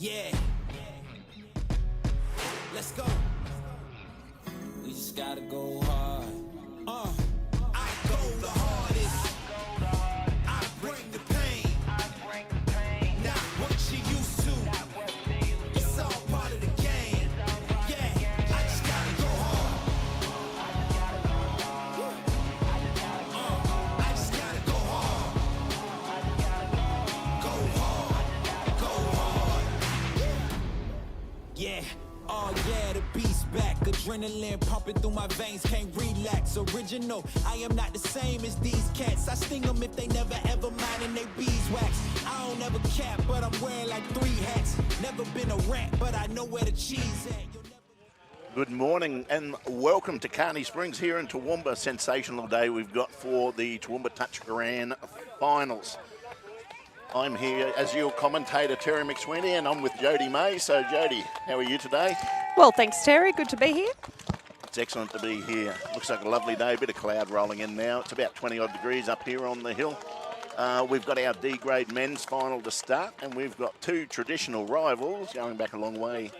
Yeah. Let's go. We just gotta go hard. I go the hardest. I bring the pain. Not what you used to. It's all part of the game. Yeah, I just gotta go hard. I just gotta go hard. Go hard. Go hard. Yeah. Oh yeah, the beast back. Adrenaline pumping through my veins, can't relax. Original, I am not the same as these cats. I sting them if they never ever mind and they beeswax. I don't ever cap, but I'm wearing like 3 hats. Never been a rat, but I know where the cheese at. Good morning and welcome to Carney Springs here in Toowoomba. Sensational day we've got for the Toowoomba Touch Grand Finals. I'm here as your commentator, Terry McSweeney, and I'm with Jody May. So, Jody, how are you today? Well, thanks, Terry. Good to be here. It's excellent to be here. Looks like a lovely day. Bit of cloud rolling in now. It's about 20-odd degrees up here on the hill. We've got our D-grade men's final to start, and we've got 2 traditional rivals going back a long way.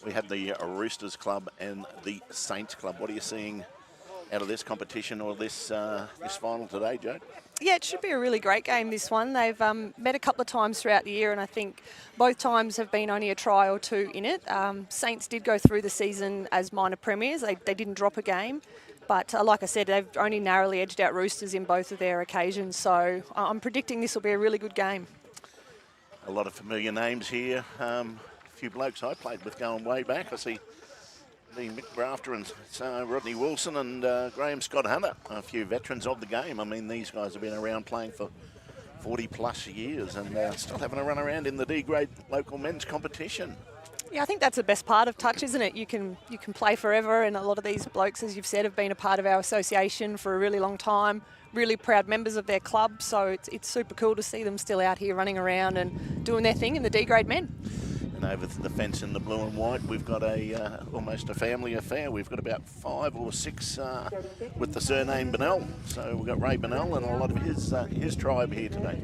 We have the Roosters Club and the Saints Club. What are you seeing out of this competition or this final today, Jode? Yeah, it should be a really great game, this one. They've met a couple of times throughout the year, and I think both times have been only a try or 2 in it. Saints did go through the season as minor premiers. They didn't drop a game. But like I said, they've only narrowly edged out Roosters in both of their occasions. So I'm predicting this will be a really good game. A lot of familiar names here. A few blokes I played with going way back. I see Mick Grafter and Rodney Wilson and Graham Scott Hunter, a few veterans of the game. I mean, these guys have been around playing for 40 plus years and still having a run around in the D-grade local men's competition. Yeah, I think that's the best part of touch, isn't it? You can play forever, and a lot of these blokes, as you've said, have been a part of our association for a really long time. Really proud members of their club, so it's super cool to see them still out here running around and doing their thing in the D-grade men. And over the fence in the blue and white, we've got almost a family affair. We've got about 5 or 6 with the surname Bennell. So we've got Ray Bennell and a lot of his tribe here today.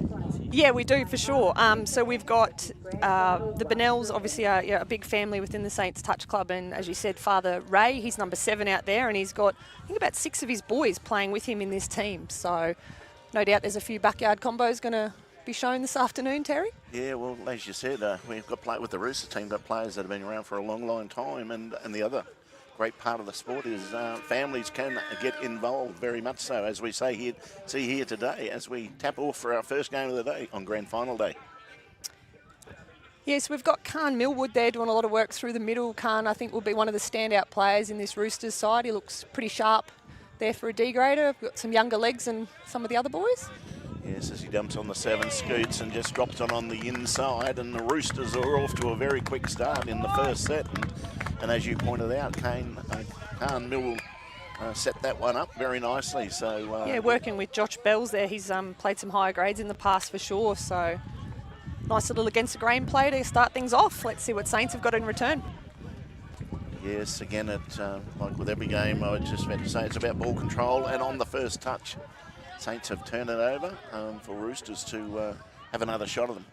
Yeah, we do for sure. So we've got the Bennells, obviously a big family within the Saints Touch Club, and as you said, Father Ray, he's number 7 out there, and he's got I think about 6 of his boys playing with him in this team. So no doubt there's a few backyard combos going to be shown this afternoon, Terry? Yeah, well, as you said, we've got with the Roosters team, got players that have been around for a long, long time, and the other great part of the sport is families can get involved very much so, as we see here today, as we tap off for our first game of the day on Grand Final Day. Yes, we've got Khan Millwood there doing a lot of work through the middle. Khan, I think, will be one of the standout players in this Roosters side. He looks pretty sharp there for a D-grader. We've got some younger legs than some of the other boys. Yes, as he dumps on the 7 scoots and just drops on the inside, and the Roosters are off to a very quick start in the first set. And as you pointed out, Khan Mill set that one up very nicely. So yeah, working with Josh Bells there, he's played some higher grades in the past for sure. So nice little against the grain play to start things off. Let's see what Saints have got in return. Yes, again, like with every game, I was just about to say it's about ball control, and on the first touch, Saints have turned it over for Roosters to have another shot at them.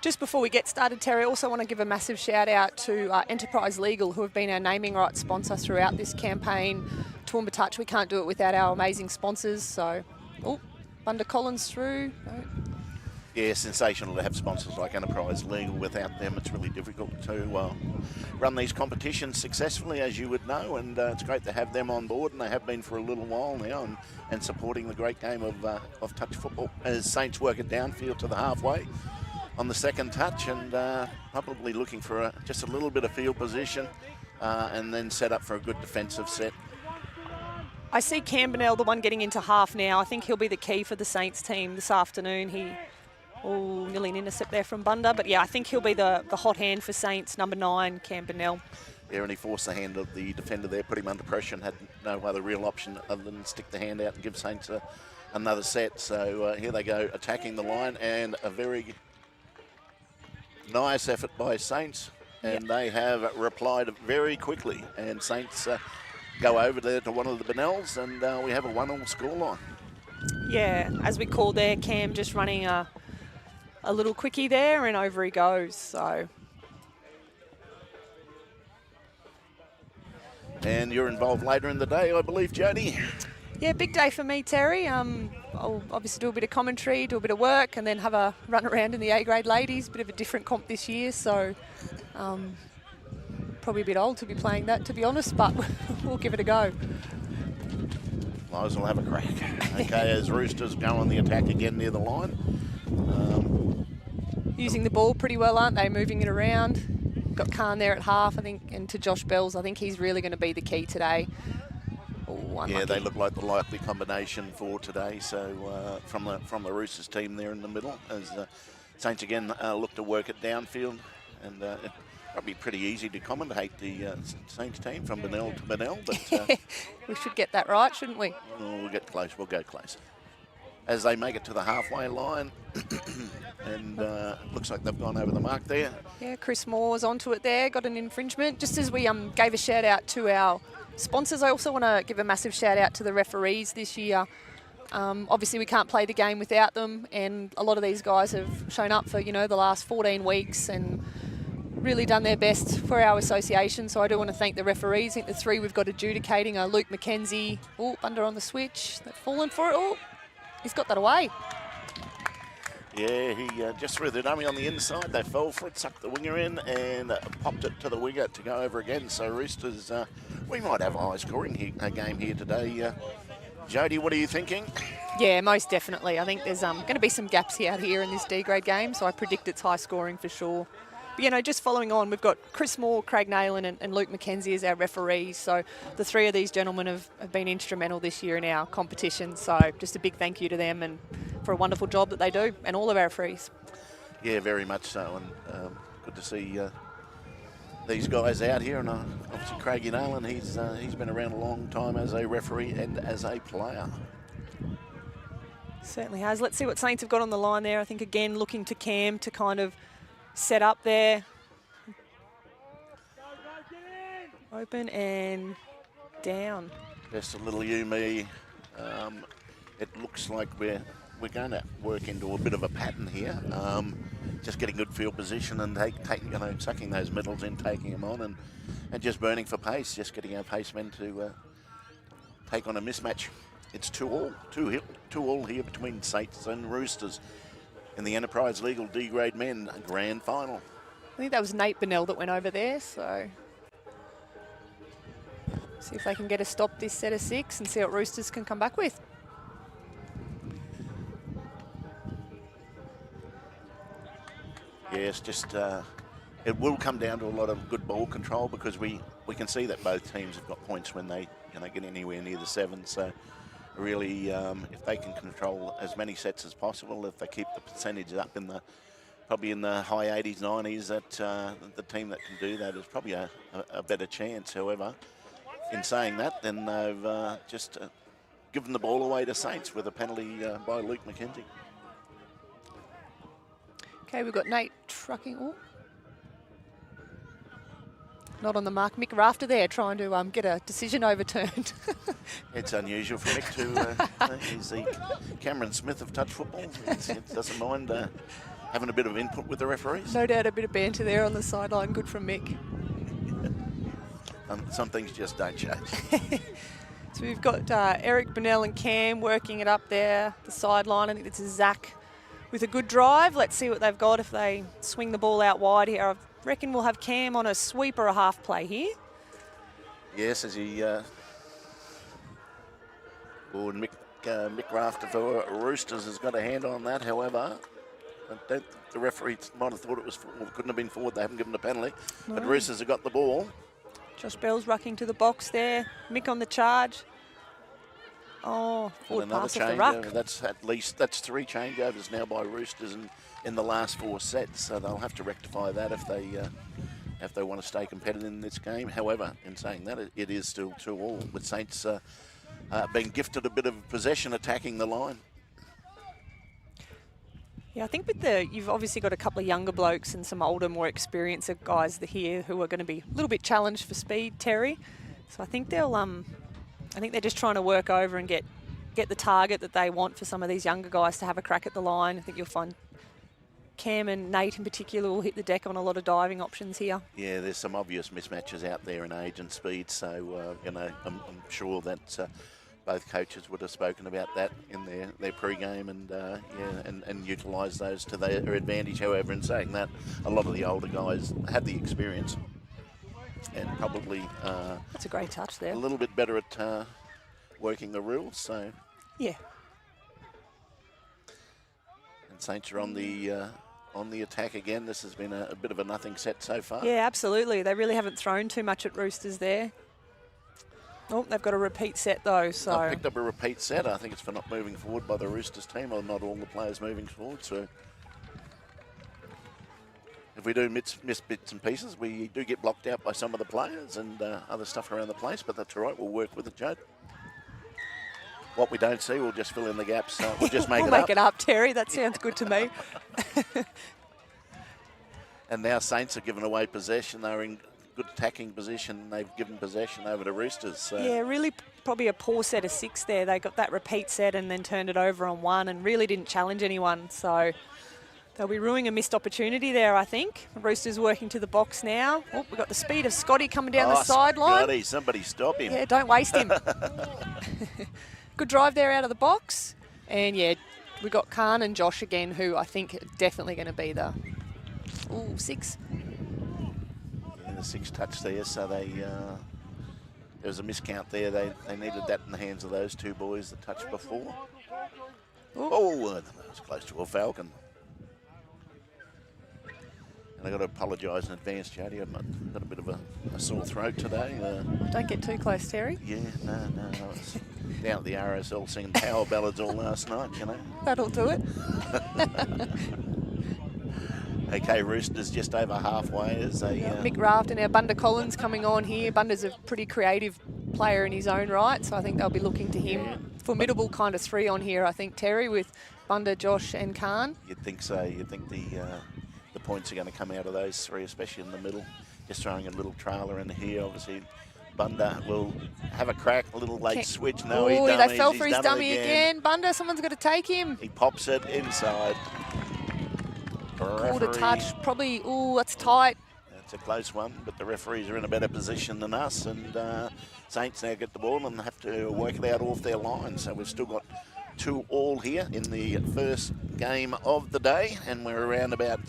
Just before we get started, Terry, I also want to give a massive shout out to Enterprise Legal, who have been our naming rights sponsor throughout this campaign. Toowoomba Touch, we can't do it without our amazing sponsors. So, Bunda Collins through. No. Yeah, sensational to have sponsors like Enterprise Legal. Without them, it's really difficult to run these competitions successfully, as you would know, and it's great to have them on board, and they have been for a little while now, and supporting the great game of touch football as Saints work it downfield to the halfway on the second touch, and probably looking for just a little bit of field position and then set up for a good defensive set. I see Cam Bennell, the one getting into half now. I think he'll be the key for the Saints team this afternoon. Nearly an intercept there from Bunda. But, yeah, I think he'll be the hot hand for Saints, number 9, Cam Bennell. Yeah, and he forced the hand of the defender there, put him under pressure, and had no other real option other than stick the hand out and give Saints another set. So here they go, attacking the line, and a very nice effort by Saints. And they have replied very quickly. And Saints go over there to one of the Bennells, and we have a 1-1 scoreline. Yeah, as we call there, Cam just running a a little quickie there, and over he goes. So. And you're involved later in the day, I believe, Jody. Yeah, big day for me, Terry. I'll obviously do a bit of commentary, do a bit of work, and then have a run around in the A-grade ladies. Bit of a different comp this year, so probably a bit old to be playing that, to be honest, but we'll give it a go. Might as well have a crack. Okay, as Roosters go on the attack again near the line. Using the ball pretty well, aren't they? Moving it around. Got Khan there at half, I think, and to Josh Bells. I think he's really going to be the key today. Yeah, they look like the likely combination for today. So from the Roosters team there in the middle, as Saints again look to work it downfield, and it might be pretty easy to commentate the Saints team from Benell to Benell, but we should get that right, shouldn't we? We'll get close. We'll go close. As they make it to the halfway line, and looks like they've gone over the mark there. Yeah, Chris Moore's onto it there, got an infringement. Just as we gave a shout out to our sponsors, I also want to give a massive shout out to the referees this year. Obviously, we can't play the game without them, and a lot of these guys have shown up for, the last 14 weeks and really done their best for our association. So I do want to thank the referees. I think the three we've got adjudicating are Luke McKenzie, under on the switch. They've fallen for it. He's got that away. Yeah, he just threw the dummy on the inside. They fell for it, sucked the winger in, and popped it to the winger to go over again. So Roosters, we might have a high scoring game here today. Jody, what are you thinking? Yeah, most definitely. I think there's going to be some gaps out here in this D-grade game, so I predict it's high scoring for sure. But, just following on, we've got Chris Moore, Craig Nayland and Luke McKenzie as our referees. So the three of these gentlemen have been instrumental this year in our competition. So just a big thank you to them and for a wonderful job that they do, and all of our referees. Yeah, very much so, and good to see these guys out here. And obviously Craigie Nayland, he's been around a long time as a referee and as a player. Certainly has. Let's see what Saints have got on the line there. I think, again, looking to Cam to kind of set up there. Open and down. Just a little you-me. It looks like we're going to work into a bit of a pattern here. Just getting good field position and taking, sucking those middles in, taking them on, and just burning for pace. Just getting our pacemen to take on a mismatch. It's 2-all here between Saints and Roosters in the Enterprise Legal D-grade men grand final. I think that was Nate Bennell that went over there, so see if they can get a stop this set of 6 and see what Roosters can come back with. Yes, just it will come down to a lot of good ball control, because we can see that both teams have got points when they get anywhere near the 7. So really, if they can control as many sets as possible, if they keep the percentage up in probably in the high 80s, 90s, that the team that can do that is probably a better chance. However, in saying that, then they've just given the ball away to Saints with a penalty by Luke McKenzie. Okay, we've got Nate trucking. Oh. Not on the mark. Mick Rafter there trying to get a decision overturned. It's unusual for Mick to, he's the Cameron Smith of touch football. He doesn't mind having a bit of input with the referees. No doubt a bit of banter there on the sideline. Good from Mick. Some things just don't change. So we've got Eric Bennell and Cam working it up there, the sideline. I think it's Zach with a good drive. Let's see what they've got if they swing the ball out wide here. I reckon we'll have Cam on a sweep or a half play here. Yes, as he... Mick Rafter for Roosters has got a hand on that. However, I don't think the referee might have thought it was forward. Couldn't have been forward. They haven't given a penalty. No. But Roosters have got the ball. Josh Bell's rucking to the box there. Mick on the charge. Oh, forward pass off the ruck. That's 3 changeovers now by Roosters in the last 4 sets. So they'll have to rectify that if they want to stay competitive in this game. However, in saying that, it is still 2-all, with Saints being gifted a bit of possession attacking the line. Yeah, I think you've obviously got a couple of younger blokes and some older, more experienced guys here who are going to be a little bit challenged for speed, Terry. So I think they're just trying to work over and get the target that they want for some of these younger guys to have a crack at the line. I think you'll find Cam and Nate in particular will hit the deck on a lot of diving options here. Yeah, there's some obvious mismatches out there in age and speed, so I'm sure that both coaches would have spoken about that in their pre-game and utilise those to their advantage. However, in saying that, a lot of the older guys have the experience and probably That's a great touch there. a little bit better at working the rules. So Yeah. and Saints are on the attack again. This has been a bit of a nothing set so far. Yeah, absolutely. They really haven't thrown too much at Roosters there. Oh, they've got a repeat set though, so. I picked up a repeat set. I think it's for not moving forward by the Roosters team, or not all the players moving forward. So if we do miss bits and pieces, we do get blocked out by some of the players and other stuff around the place, but that's all right. We'll work with it, Judd. What we don't see, we'll just fill in the gaps. We'll just make we'll it make it up, Terry. That sounds good to me. And now Saints have given away possession. They're in good attacking position. They've given possession over to Roosters. So. Yeah, really probably a poor set of 6 there. They got that repeat set and then turned it over on 1 and really didn't challenge anyone. So they'll be ruining a missed opportunity there, I think. Roosters working to the box now. Oh, we've got the speed of Scotty coming down the sideline. Scotty, somebody stop him. Yeah, don't waste him. Good drive there out of the box. And yeah, we got Khan and Josh again, who I think are definitely going to be the 6. Yeah, the 6 touch there, so there was a miscount there. They needed that in the hands of those 2 boys that touched before. Oh, that was close to a falcon. And I've got to apologise in advance, Jodie. I've got a bit of a sore throat today. Don't get too close, Terry. Yeah, no. I was down at the RSL singing power ballads all last night, That'll do it. Okay, Roosters just over halfway as they... Mick Raft and our Bunda Collins coming on here. Bunda's a pretty creative player in his own right, so I think they'll be looking to him. Yeah. Formidable kind of 3 on here, I think, Terry, with Bunda, Josh and Khan. You'd think so. You'd think the points are going to come out of those 3, especially in the middle. Just throwing a little trailer in here, obviously. Bunda will have a crack, a little late switch. No, they fell for his dummy again. Bunda, someone's got to take him. He pops it inside. Called a touch, probably, that's tight. It's a close one, but the referees are in a better position than us, and Saints now get the ball and have to work it out off their line. So we've still got 2 all here in the first game of the day, and we're around about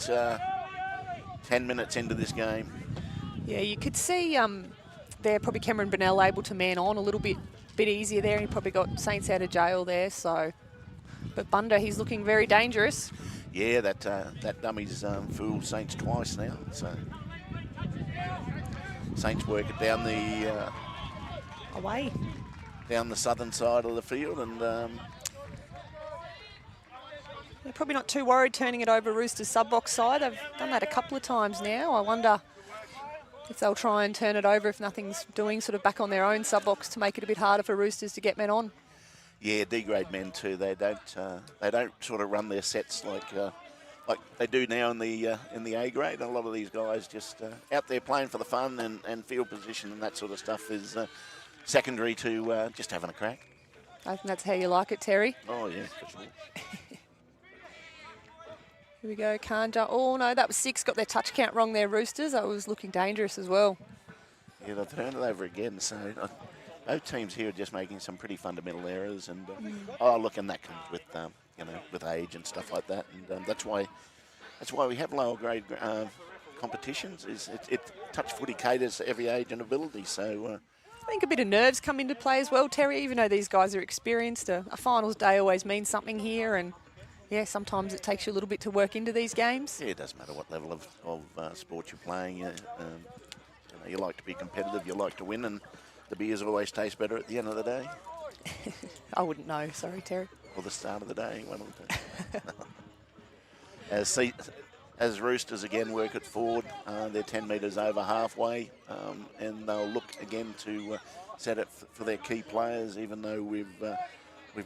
10 minutes into this game. Yeah, you could see there probably Cameron Burnell able to man on a little bit easier there, and he probably got Saints out of jail there. So, but Bunda, he's looking very dangerous. Yeah, that dummy's fooled Saints twice now. So Saints work it down the away down the southern side of the field, and they're probably not too worried turning it over Roosters sub-box side. They've done that a couple of times now. I wonder if they'll try and turn it over if nothing's doing, sort of back on their own sub-box to make it a bit harder for Roosters to get men on. Yeah, D-grade men too. They don't sort of run their sets like they do now in the A grade. A lot of these guys just out there playing for the fun and field position and that sort of stuff is secondary to just having a crack. I think that's how you like it, Terry. Oh yeah, for sure. Here we go, Kanja. Oh no, that was 6. Got their touch count wrong there, Roosters. That was looking dangerous as well. Yeah, they've turned it over again. So both teams here are just making some pretty fundamental errors, and look, and that comes with with age and stuff like that, and that's why we have lower grade competitions. Is it touch footy caters to every age and ability. So I think a bit of nerves come into play as well, Terry. Even though these guys are experienced, a finals day always means something here, and yeah, sometimes it takes you a little bit to work into these games. Yeah, it doesn't matter what level of sport you're playing. You like to be competitive, you like to win, and the beers always taste better at the end of the day. I wouldn't know, sorry, Terry. Or the start of the day, one of the two. As Roosters again work it forward, they're 10 metres over halfway, and they'll look again to set it for their key players, even though we've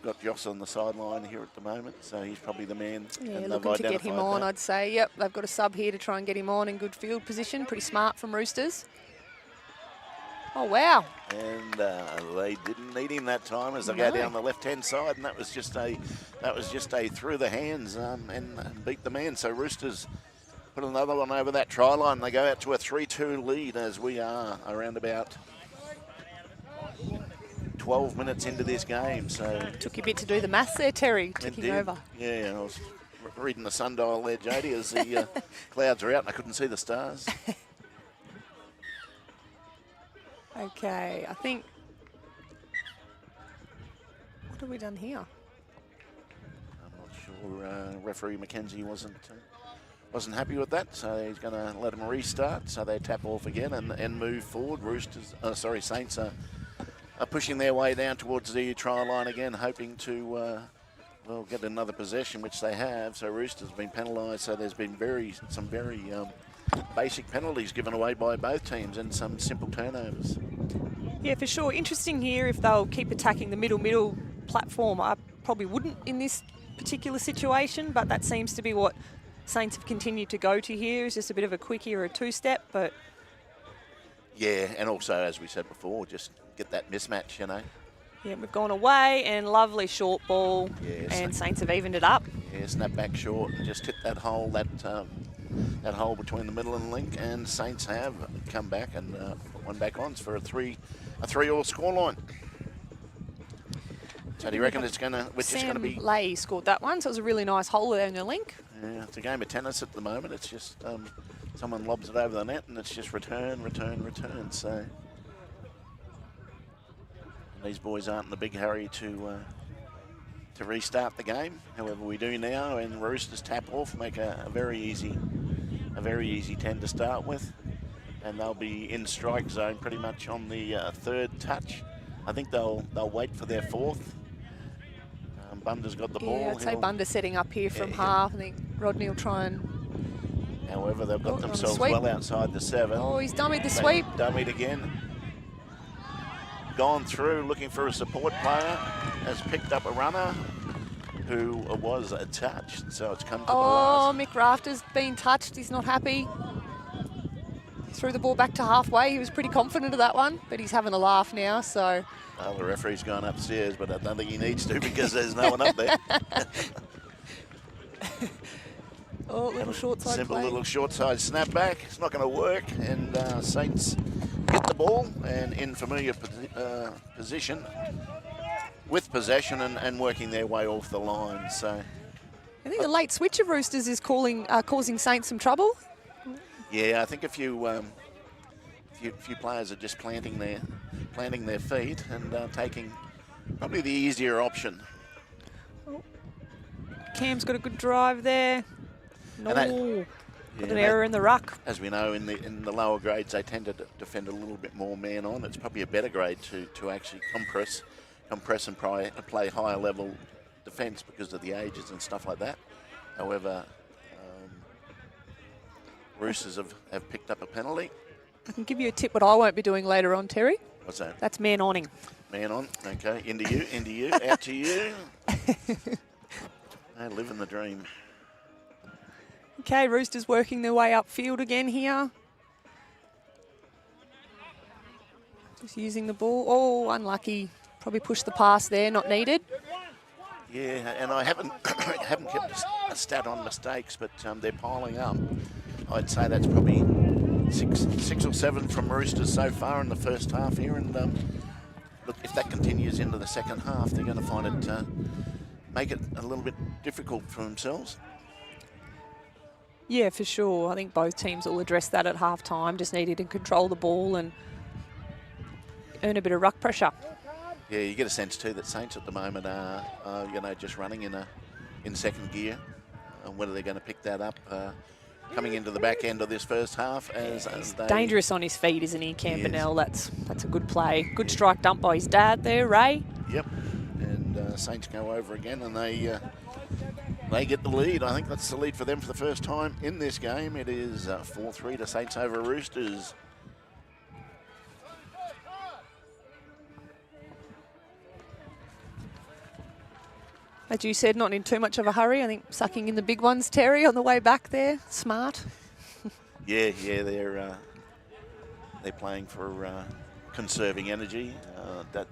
got Joss on the sideline here at the moment, so he's probably the man. Yeah, looking to get him on, I'd say. Yep, they've got a sub here to try and get him on in good field position. Pretty smart from Roosters. Oh, wow. And they didn't need him that time as they go down the left-hand side, and that was just a through the hands and beat the man. So Roosters put another one over that try line. They go out to a 3-2 lead as we are around about 12 minutes into this game. So Took you a bit to do the maths there, Terry, ticking over. Yeah, I was reading the sundial there, Jodie, as the clouds are out and I couldn't see the stars. Okay, I think... What have we done here? I'm not sure. Referee Mackenzie wasn't happy with that, so he's going to let them restart. So they tap off again and move forward. Saints are pushing their way down towards the try line again, hoping to get another possession, which they have. So Roosters have been penalised. So there's been some very basic penalties given away by both teams and some simple turnovers. Yeah, for sure. Interesting here if they'll keep attacking the middle platform. I probably wouldn't in this particular situation, but that seems to be what Saints have continued to go to here. It's just a bit of a quickie or a two-step, but... Yeah, and also, as we said before, just get that mismatch, you know. Yeah, we've gone away and lovely short ball, and Saints have evened it up. Yeah, snap back short and just hit that hole, that hole between the middle and link, and Saints have come back and put one back on for a 3-all scoreline. So do you reckon it's going to be... Sam Lay scored that one, so it was a really nice hole there in the link. Yeah, it's a game of tennis at the moment. It's just someone lobs it over the net and it's just return. So and these boys aren't in a big hurry to restart the game. However, we do now, and Roosters tap off, make a very easy 10 to start with, and they'll be in strike zone pretty much on the third touch. I think they'll wait for their fourth. Bunder's got the ball. Yeah, I'd say Bunder's setting up here from half. I think Rodney will try and... However, they've got themselves well outside the 7. Oh, he's dummied the sweep. Dummied again. Gone through looking for a support player. Has picked up a runner who was touched. So it's come to the last. Oh, Mick Rafter's been touched. He's not happy. He threw the ball back to halfway. He was pretty confident of that one, but he's having a laugh now, so... Well, the referee's gone upstairs, but I don't think he needs to because there's no one up there. Oh, little short side Simple play. little short side snap back. It's not going to work, and Saints get the ball and in familiar position with possession and working their way off the line. So I think the late switch of Roosters is causing Saints some trouble. yeah, I think a few players are just planting their feet and taking probably the easier option. Oh. Cam's got a good drive there. No, got an error in the ruck. As we know, in the lower grades, they tend to defend a little bit more man on. It's probably a better grade to actually compress and play higher level defence because of the ages and stuff like that. However, Roosters have picked up a penalty. I can give you a tip what I won't be doing later on, Terry. What's that? That's man awning. Man on. Okay, into you, out to you. I live in the dream. Okay, Roosters working their way upfield again here. Just using the ball. Oh, unlucky. Probably pushed the pass there, not needed. Yeah, and I haven't kept a stat on mistakes, but they're piling up. I'd say that's probably six or 7 from Roosters so far in the first half here, and look, if that continues into the second half, they're going to find it make it a little bit difficult for themselves. Yeah, for sure. I think both teams will address that at half time. Just needed to control the ball and earn a bit of ruck pressure. Yeah, you get a sense too that Saints at the moment are just running in second gear. And whether they're going to pick that up coming into the back end of this first half. He's dangerous on his feet, isn't he, Campanelle? That's a good play. Good strike dump by his dad there, Ray. Yep. And Saints go over again, and they get the lead. I think that's the lead for them for the first time in this game. It is 4-3 to Saints over Roosters. As you said, not in too much of a hurry. I think sucking in the big ones, Terry, on the way back there. Smart. Yeah, they're playing for conserving energy. That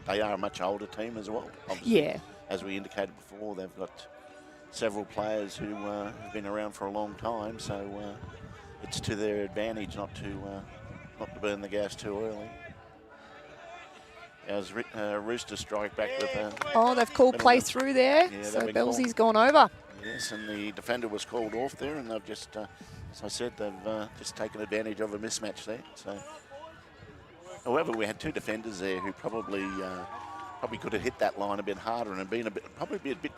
they are a much older team as well. Obviously, Yeah. as we indicated before, they've got several players who have been around for a long time, so it's to their advantage not to burn the gas too early. As Roosters strike back with Oh, they've called play through there, Yeah, so they've been Belzy's gone over. Yes, and the defender was called off there, and they've just, as I said, they've just taken advantage of a mismatch there. So, however, we had two defenders there who probably could have hit that line a bit harder and been probably a bit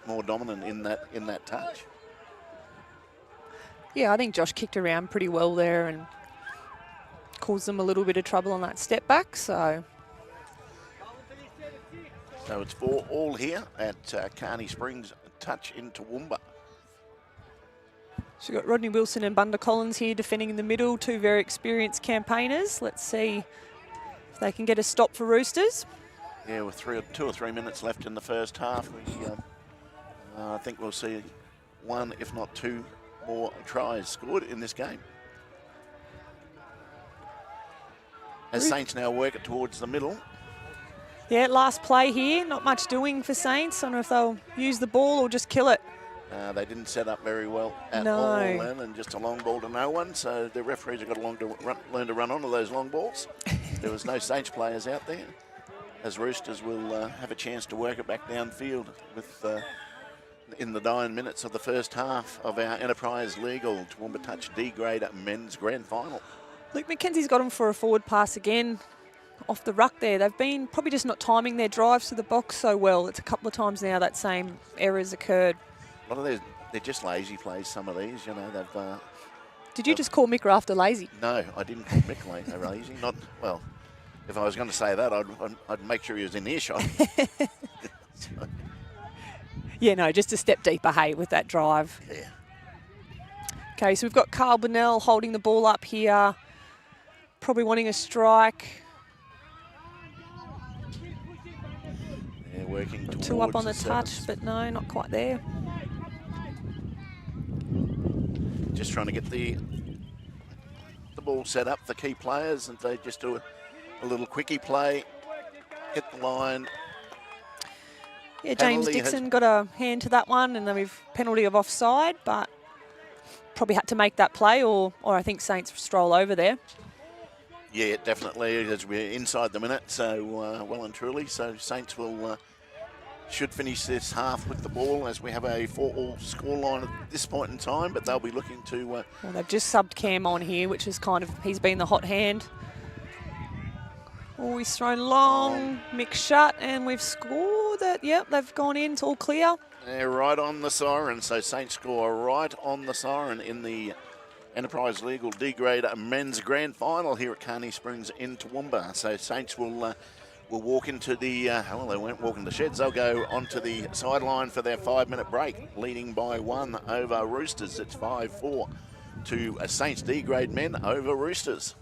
more dominant in that touch. Yeah, I think Josh kicked around pretty well there and caused them a little bit of trouble on that step back. So it's 4-4 here at Carney Springs touch in Toowoomba. So we've got Rodney Wilson and Bunda Collins here defending in the middle, two very experienced campaigners. Let's see if they can get a stop for Roosters. Yeah, with 2 or 3 minutes left in the first half, I think we'll see one, if not two, more tries scored in this game. As Saints now work it towards the middle. Yeah, last play here, not much doing for Saints. I don't know if they'll use the ball or just kill it. They didn't set up very well at all, and just a long ball to no one, so the referees have got to learn to run onto those long balls. There was no Saints players out there, as Roosters will have a chance to work it back downfield with in the 9 minutes of the first half of our Enterprise Legal Toowoomba Touch D-Grade Men's Grand Final. Luke McKenzie's got them for a forward pass again. Off the ruck there. They've been probably just not timing their drives to the box so well. It's a couple of times now that same error's occurred. A lot of they're just lazy plays, some of these, you know. They've. Did you just call Mick Rafter lazy? No, I didn't call Mick lazy. Not, well, if I was going to say that, I'd make sure he was in earshot. Yeah, no, just a step deeper, hey, with that drive. Yeah. Okay, so we've got Carl Burnell holding the ball up here. Probably wanting a strike. They're working towards Two up on the touch, sevens. but no, not quite there. Just trying to get the ball set up for key players, and they just do a little quickie play, hit the line. Yeah, James Penalty Dixon got a hand to that one, and then we've penalty of offside, but probably had to make that play, or I think Saints stroll over there. Yeah, definitely, as we're inside the minute, so well and truly. So Saints will should finish this half with the ball, as we have a 4-4 scoreline at this point in time, but they'll be looking to... Well, they've just subbed Cam on here, which is kind of, he's been the hot hand. Oh, he's thrown long, Mick shut, and we've scored it. Yep, they've gone in, it's all clear. They're right on the siren, so Saints score right on the siren in the Enterprise Legal D-Grade Men's Grand Final here at Carney Springs in Toowoomba. So Saints will walk into the, well, they won't walk in the sheds, they'll go onto the sideline for their 5-minute break, leading by 1 over Roosters. It's 5-4 to Saints D-Grade men over Roosters.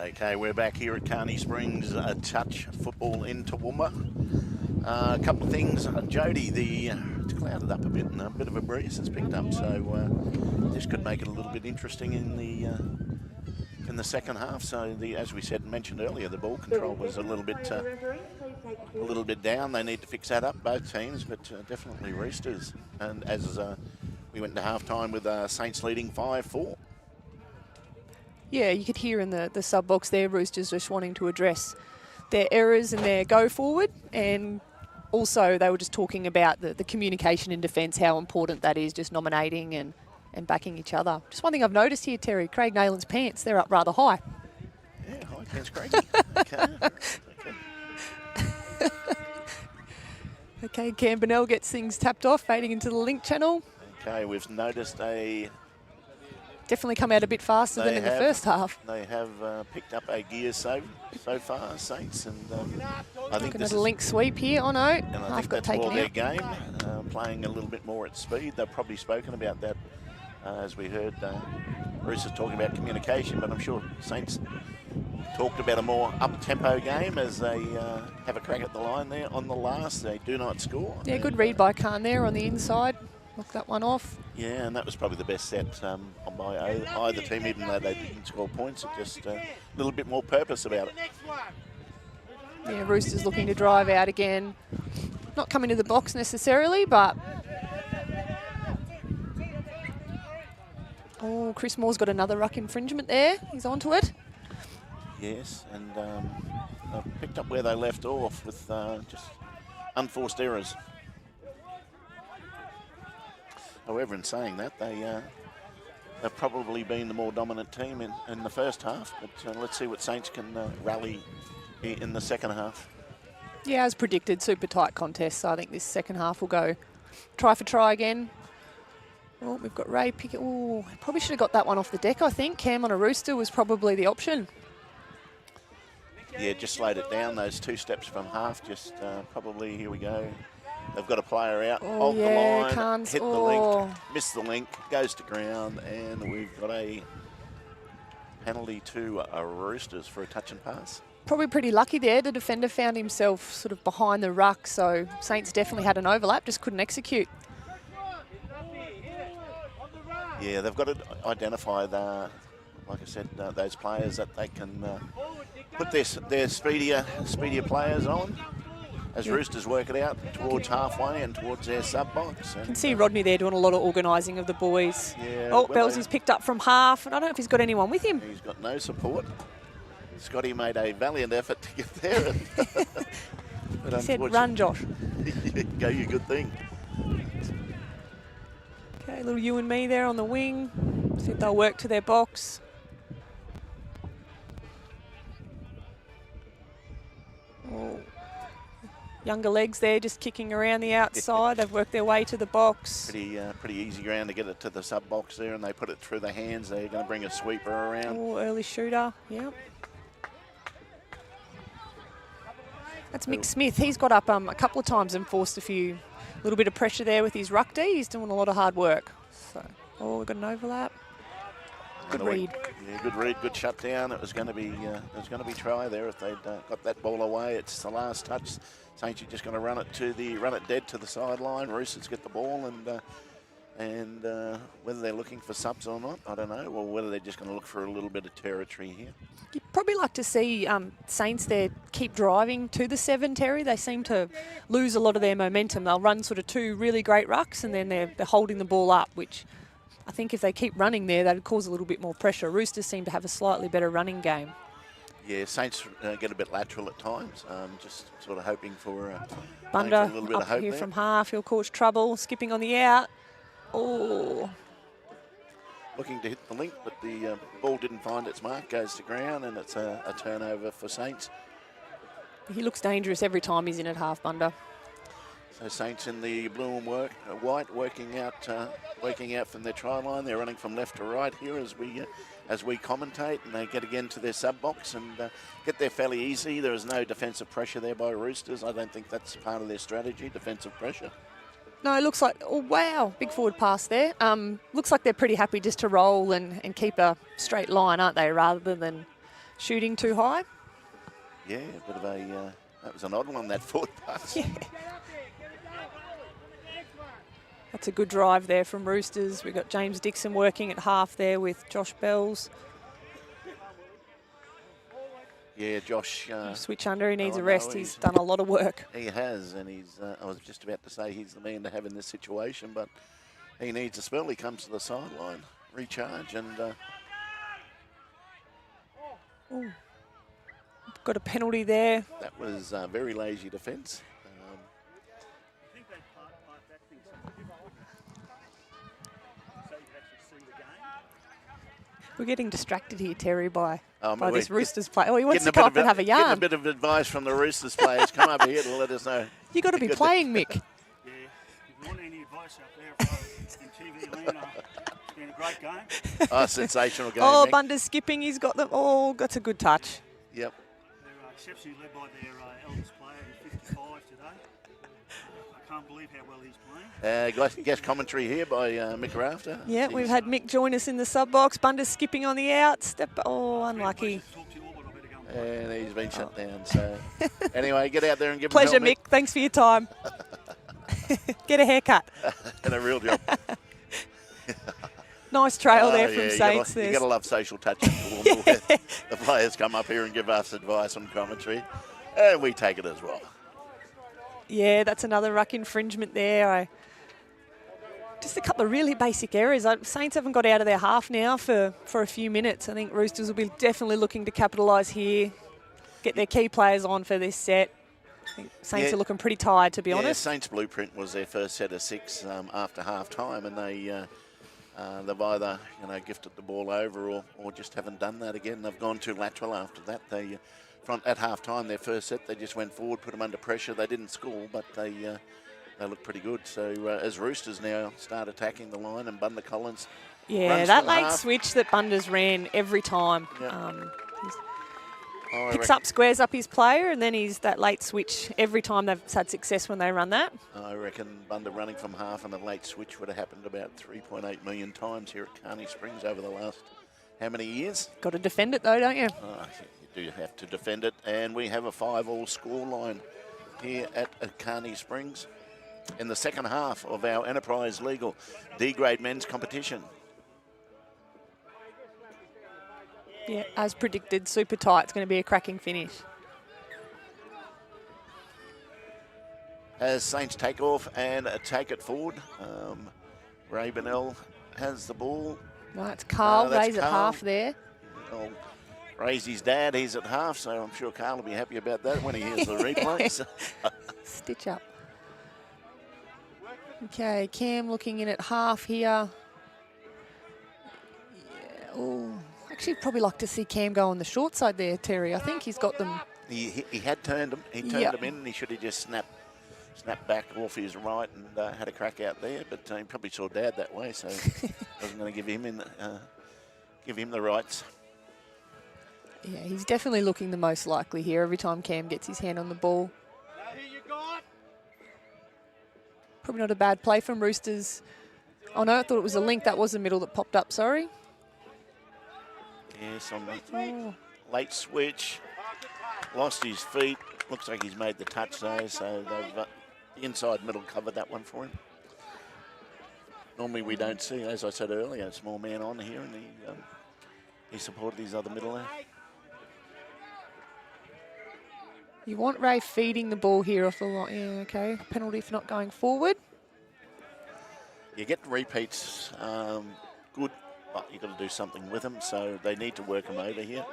Okay, we're back here at Carney Springs, touch football in Toowoomba. A couple of things. Jody, it's clouded up a bit and a bit of a breeze has picked up, so this could make it a little bit interesting in the second half. So, as we mentioned earlier, the ball control was a little bit down. They need to fix that up, both teams, but definitely Roosters. And as we went to half-time with Saints leading 5-4. Yeah, you could hear in the sub box there, Roosters just wanting to address their errors and their go forward, and also they were just talking about the communication in defence, how important that is, just nominating and backing each other. Just one thing I've noticed here, Terry, Craig Nayland's pants, they're up rather high. Yeah, hi, thanks, Craigie. Okay. Okay, Cam Burnell gets things tapped off, fading into the link channel. Okay, we've noticed Definitely come out a bit faster than in the first half. They have picked up a gear so far, Saints, and I think this is a link sweep here. Oh no, and I think that's more their game, playing a little bit more at speed. They've probably spoken about that as we heard Bruce is talking about communication, but I'm sure Saints talked about a more up-tempo game as they have a crack at the line there on the last. They do not score. Yeah, good read by Khan there on the inside. Knock that one off. Yeah, and that was probably the best set by either team, even though they didn't score points. It just a little bit more purpose about it. Yeah, Roosters looking to drive out again. Not coming to the box necessarily, but... Oh, Chris Moore's got another ruck infringement there. He's onto it. Yes, and they've picked up where they left off with just unforced errors. However, in saying that, they've probably been the more dominant team in the first half, but let's see what Saints can rally in the second half. Yeah, as predicted, super tight contest, so I think this second half will go try for try again. Oh, we've got Ray Pickett. Oh, probably should have got that one off the deck, I think. Cam on a Rooster was probably the option. Yeah, just slowed it down, those 2 steps from half, just probably, here we go. They've got a player out of the line, hit the link, missed the link, goes to ground, and we've got a penalty to Roosters for a touch and pass. Probably pretty lucky there. The defender found himself sort of behind the ruck, so Saints definitely had an overlap, just couldn't execute. Yeah, they've got to identify, like I said, those players that they can put their speedier players on. As Roosters work it out towards halfway and towards their sub-box. You can see Rodney there doing a lot of organising of the boys. Yeah, oh, Bellsy's picked up from half, and I don't know if he's got anyone with him. He's got no support. Scotty made a valiant effort to get there. But he said, run, Josh. Go, you good thing. Okay, little you and me there on the wing. See if they'll work to their box. Oh. Younger legs there, just kicking around the outside. They've worked their way to the box. Pretty easy ground to get it to the sub box there, and they put it through the hands. They're going to bring a sweeper around. Oh, early shooter, yep. That's Mick Smith. He's got up a couple of times and forced a little bit of pressure there with his ruck D. He's doing a lot of hard work. So, we've got an overlap. Good read. Yeah, good read, good shutdown. It was going to be try there if they'd got that ball away. It's the last touch. Saints are just going to run it dead to the sideline. Roosters get the ball, and whether they're looking for subs or not, I don't know. Or whether they're just going to look for a little bit of territory here. You'd probably like to see Saints there keep driving to the 7, Terry. They seem to lose a lot of their momentum. They'll run sort of 2 really great rucks, and then they're holding the ball up, which I think if they keep running there, that would cause a little bit more pressure. Roosters seem to have a slightly better running game. Yeah, Saints get a bit lateral at times, just sort of hoping for Bunda a little bit up of hope here there. from half. He'll cause trouble, skipping on the out. Oh. Looking to hit the link, but the ball didn't find its mark, goes to ground, and it's a turnover for Saints. He looks dangerous every time he's in at half, Bunda. So Saints in the blue and white, working out from their try line. They're running from left to right here as we commentate, and they get again to their sub box and get there fairly easy. There is no defensive pressure there by Roosters. I don't think that's part of their strategy, defensive pressure. No, it looks like, oh wow, big forward pass there. Looks like they're pretty happy just to roll and keep a straight line, aren't they, rather than Shooting too high. Yeah, a bit of a, that was an odd one, that forward pass. Yeah. That's a good drive there from Roosters. We've got James Dixon working at half there with Josh Bells. Yeah, Josh. Switch under, he needs I a rest. know, He's done a lot of work. He has, and he's, I was just about to say he's the man to have in this situation, but he needs a spell. He comes to the sideline, recharge, and... Ooh. Got a penalty there. that was very lazy defence. We're getting distracted here, Terry, by We're this Roosters play. Oh, he wants to getting come up and have a Getting a yarn. bit of advice from the Roosters players. Come up here to let us know. You got to be playing, Mick. Yeah, if you want any advice out there in TV land, it's been a great game. Oh, sensational game. Oh, Mick. Bunder's skipping. He's got them. Oh, that's a good touch. Yep. They're exceptionally led by their eldest player, who's 55 today. I can't believe how well he's playing. Guest commentary here by Mick Rafter. Yeah, we've had Mick join us in the sub box. Bunder's skipping on the out. Oh, unlucky. Talk to you all, but I better go and And he's been shut down. So anyway, get out there and give him Pleasure, a helmet. Mick. Thanks for your time. Get a haircut. And a real job. Nice trail there Oh, from yeah, Saints. You There's- got to love social touch in Toowoomba where the players come up here and give us advice on commentary, and we take it as well. Yeah, that's another ruck infringement there. Just a couple of really basic errors. Saints haven't got out of their half now for a few minutes. I think Roosters will be definitely looking to capitalise here, get their key players on for this set. I think Saints Yeah. are looking pretty tired, to be honest. Saints' blueprint was their first set of 6 after half time, and they've either gifted the ball over or just haven't done that again. They've gone too lateral after that. They at half time, their first set, they just went forward, put them under pressure. They didn't score, but they look pretty good. So as Roosters now start attacking the line, and Bunder Collins Yeah, runs that to the late half. switch that Bunder's ran every time. Yeah. I Picks reckon- up, squares up his player, and then he's that late switch every time they've had success when they run that. I reckon Bunder running from half and a late switch would have happened about 3.8 million times here at Kearney Springs over the last how many years? Got to defend it though, don't you? You do have to defend it, and we have a 5-all scoreline here at Kearney Springs in the second half of our Enterprise Legal D-grade men's competition. Yeah, as predicted, super tight. It's going to be a cracking finish. As Saints take off and take it forward, Ray Bennell has the ball. Right, it's Carl. That's Ray's at Carl. half there. Well, Ray's his dad, he's at half, so I'm sure Carl will be happy about that when he hears the replays. Stitch up. Okay, Cam looking in at half here. Yeah, oh, actually probably like to see Cam go on the short side there, Terry. I think he's got them. He had turned him. He turned Yep. him in, and he should have just snapped back off his right and had a crack out there. But he probably saw Dad that way, so wasn't going to give him the rights. Yeah, he's definitely looking the most likely here every time Cam gets his hand on the ball. Probably not a bad play from Roosters. Oh no, I thought it was a link. That was the middle that popped up, sorry. Yes, on the late switch. Lost his feet. Looks like he's made the touch though, so they've the inside middle covered that one for him. Normally we don't see, as I said earlier, a small man on here, and he supported his other middle there. You want Ray feeding the ball here off the line. Yeah, okay. Penalty for not going forward. You get repeats, good, but you've got to do something with them, so they need to work them over here.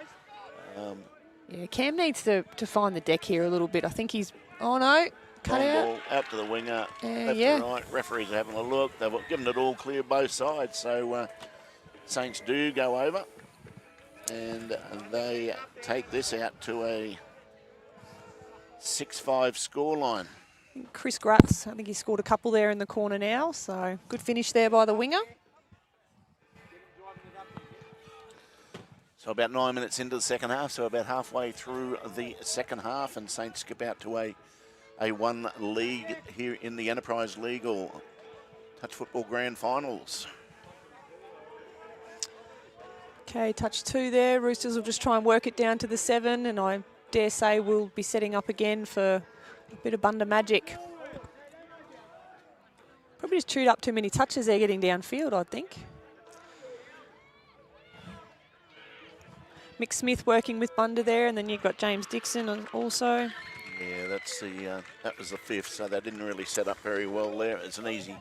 Yeah, Cam needs to find the deck here a little bit. I think he's, oh no, cut Long out. ball out to the winger, left yeah. to right. Referees are having a look. They've given it all clear both sides, so Saints do go over, and they take this out to a 6-5 scoreline. Chris Gratz, I think he scored a couple there in the corner now, so good finish there by the winger. So about 9 minutes into the second half, so about halfway through the second half, and Saints skip out to a one league here in the Enterprise Legal Touch Football Grand Finals. Okay, touch 2 there. Roosters will just try and work it down to the 7, and I dare say we'll be setting up again for a bit of Bunda magic. Probably just chewed up too many touches there getting downfield, I think. Mick Smith working with Bunda there, and then you've got James Dixon also. Yeah, that's the that was the 5th, so they didn't really set up very well there. It's an easy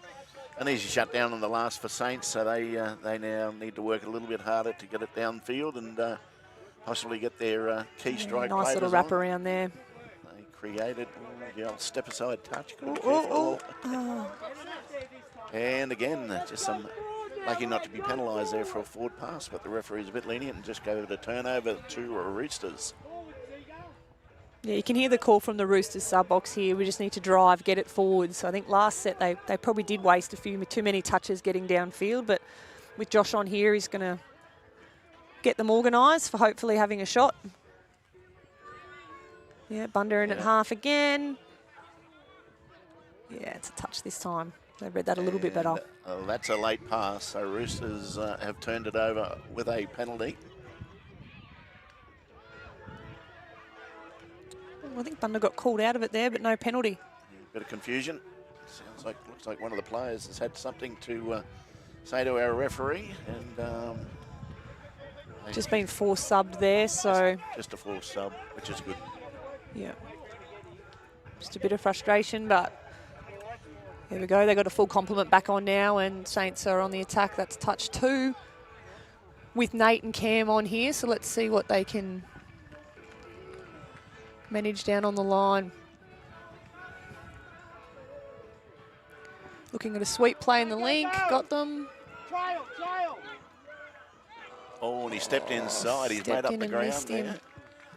shutdown on the last for Saints, so they now need to work a little bit harder to get it downfield and possibly get their key strike. Nice little wrap around there. They created the old step aside touch. And again, just some lucky not to be penalised there for a forward pass, but the referee's a bit lenient and just gave it a turnover to Roosters. Yeah, you can hear the call from the Roosters sub box here. We just need to drive, get it forward. So I think last set they probably did waste a few too many touches getting downfield, but with Josh on here, he's going to get them organised for hopefully having a shot. Yeah, Bunda in at half again. Yeah, it's a touch this time. They read that a little bit better. That's a late pass, so Roosters have turned it over with a penalty. I think Bunda got called out of it there, but no penalty. Bit of confusion. Looks like one of the players has had something to say to our referee, and just been force subbed there, so just a force sub, which is good. Yeah, just a bit of frustration, but here we go. They got a full complement back on now, and Saints are on the attack. That's touch 2 with Nate and Cam on here. So let's see what they can manage down on the line. Looking at a sweep play in the link. Got them. Oh, and he stepped inside. He's made up the ground there.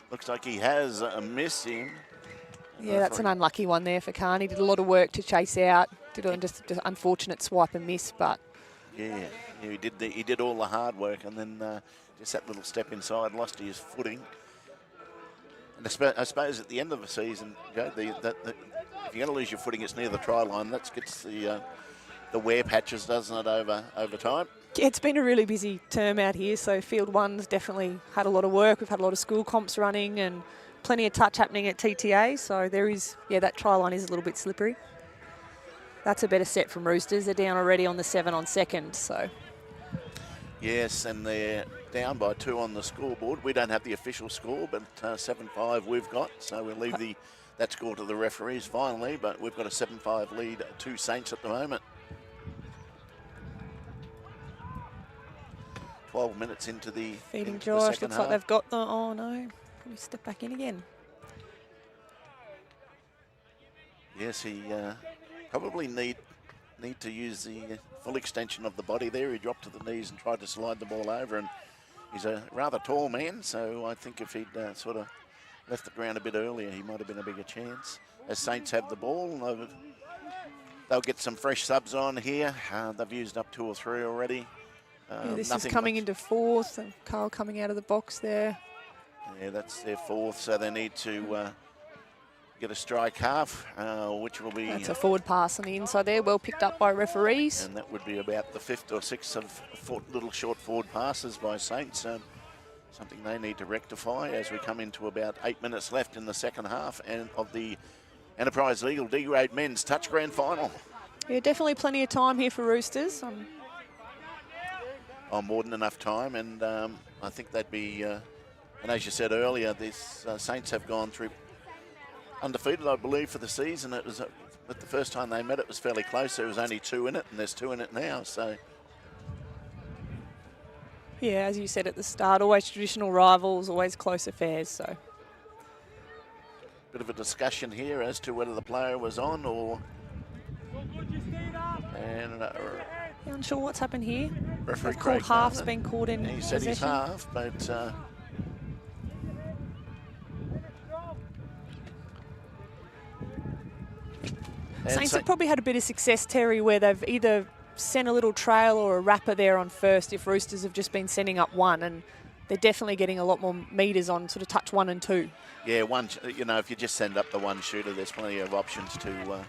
Looks like he has missed him. Yeah, that's an unlucky one there for Khan. He did a lot of work to chase out. Did just unfortunate swipe and miss, but yeah, he did all the hard work, and then just that little step inside, lost his footing. And I suppose at the end of the season, Joe, if you're going to lose your footing, it's near the try line. That gets the wear patches, doesn't it, over time? Yeah, it's been a really busy term out here. So field 1's definitely had a lot of work. We've had a lot of school comps running and plenty of touch happening at TTA. So there is, that try line is a little bit slippery. That's a better set from Roosters. They're down already on the 7 on second. So yes, and they're down by 2 on the scoreboard. We don't have the official score, but 7-5 we've got. So we'll leave that score to the referees finally, but we've got a 7-5 lead to Saints at the moment. 12 minutes into the feeding Josh. Looks like they've got the, oh no, probably step back in again. Yes, he probably need to use the full extension of the body there. He dropped to the knees and tried to slide the ball over, and he's a rather tall man, so I think if he'd sort of left the ground a bit earlier, he might have been a bigger chance. As Saints have the ball, they'll get some fresh subs on here. They've used up 2 or 3 already. This is coming into 4th, and Carl coming out of the box there. Yeah, that's their 4th, so they need to get a strike half, which will be... That's a forward pass on the inside there, well picked up by referees. And that would be about the 5th or 6th of little short forward passes by Saints. Something they need to rectify as we come into about 8 minutes left in the second half and of the Enterprise Legal D-Grade Men's Touch Grand Final. Yeah, definitely plenty of time here for Roosters. More than enough time, and I think they'd be, and as you said earlier, these Saints have gone through undefeated, I believe, for the season. It was, but the first time they met, it was fairly close. There was only 2 in it, and there's 2 in it now, so. Yeah, as you said at the start, always traditional rivals, always close affairs, so. Bit of a discussion here as to whether the player was on or... And... unsure what's happened here. Referee called half's been called in. He said he's half, but Saints have probably had a bit of success, Terry, where they've either sent a little trail or a wrapper there on first if Roosters have just been sending up 1, and they're definitely getting a lot more metres on sort of touch 1 and 2. Yeah, if you just send up the 1 shooter, there's plenty of options to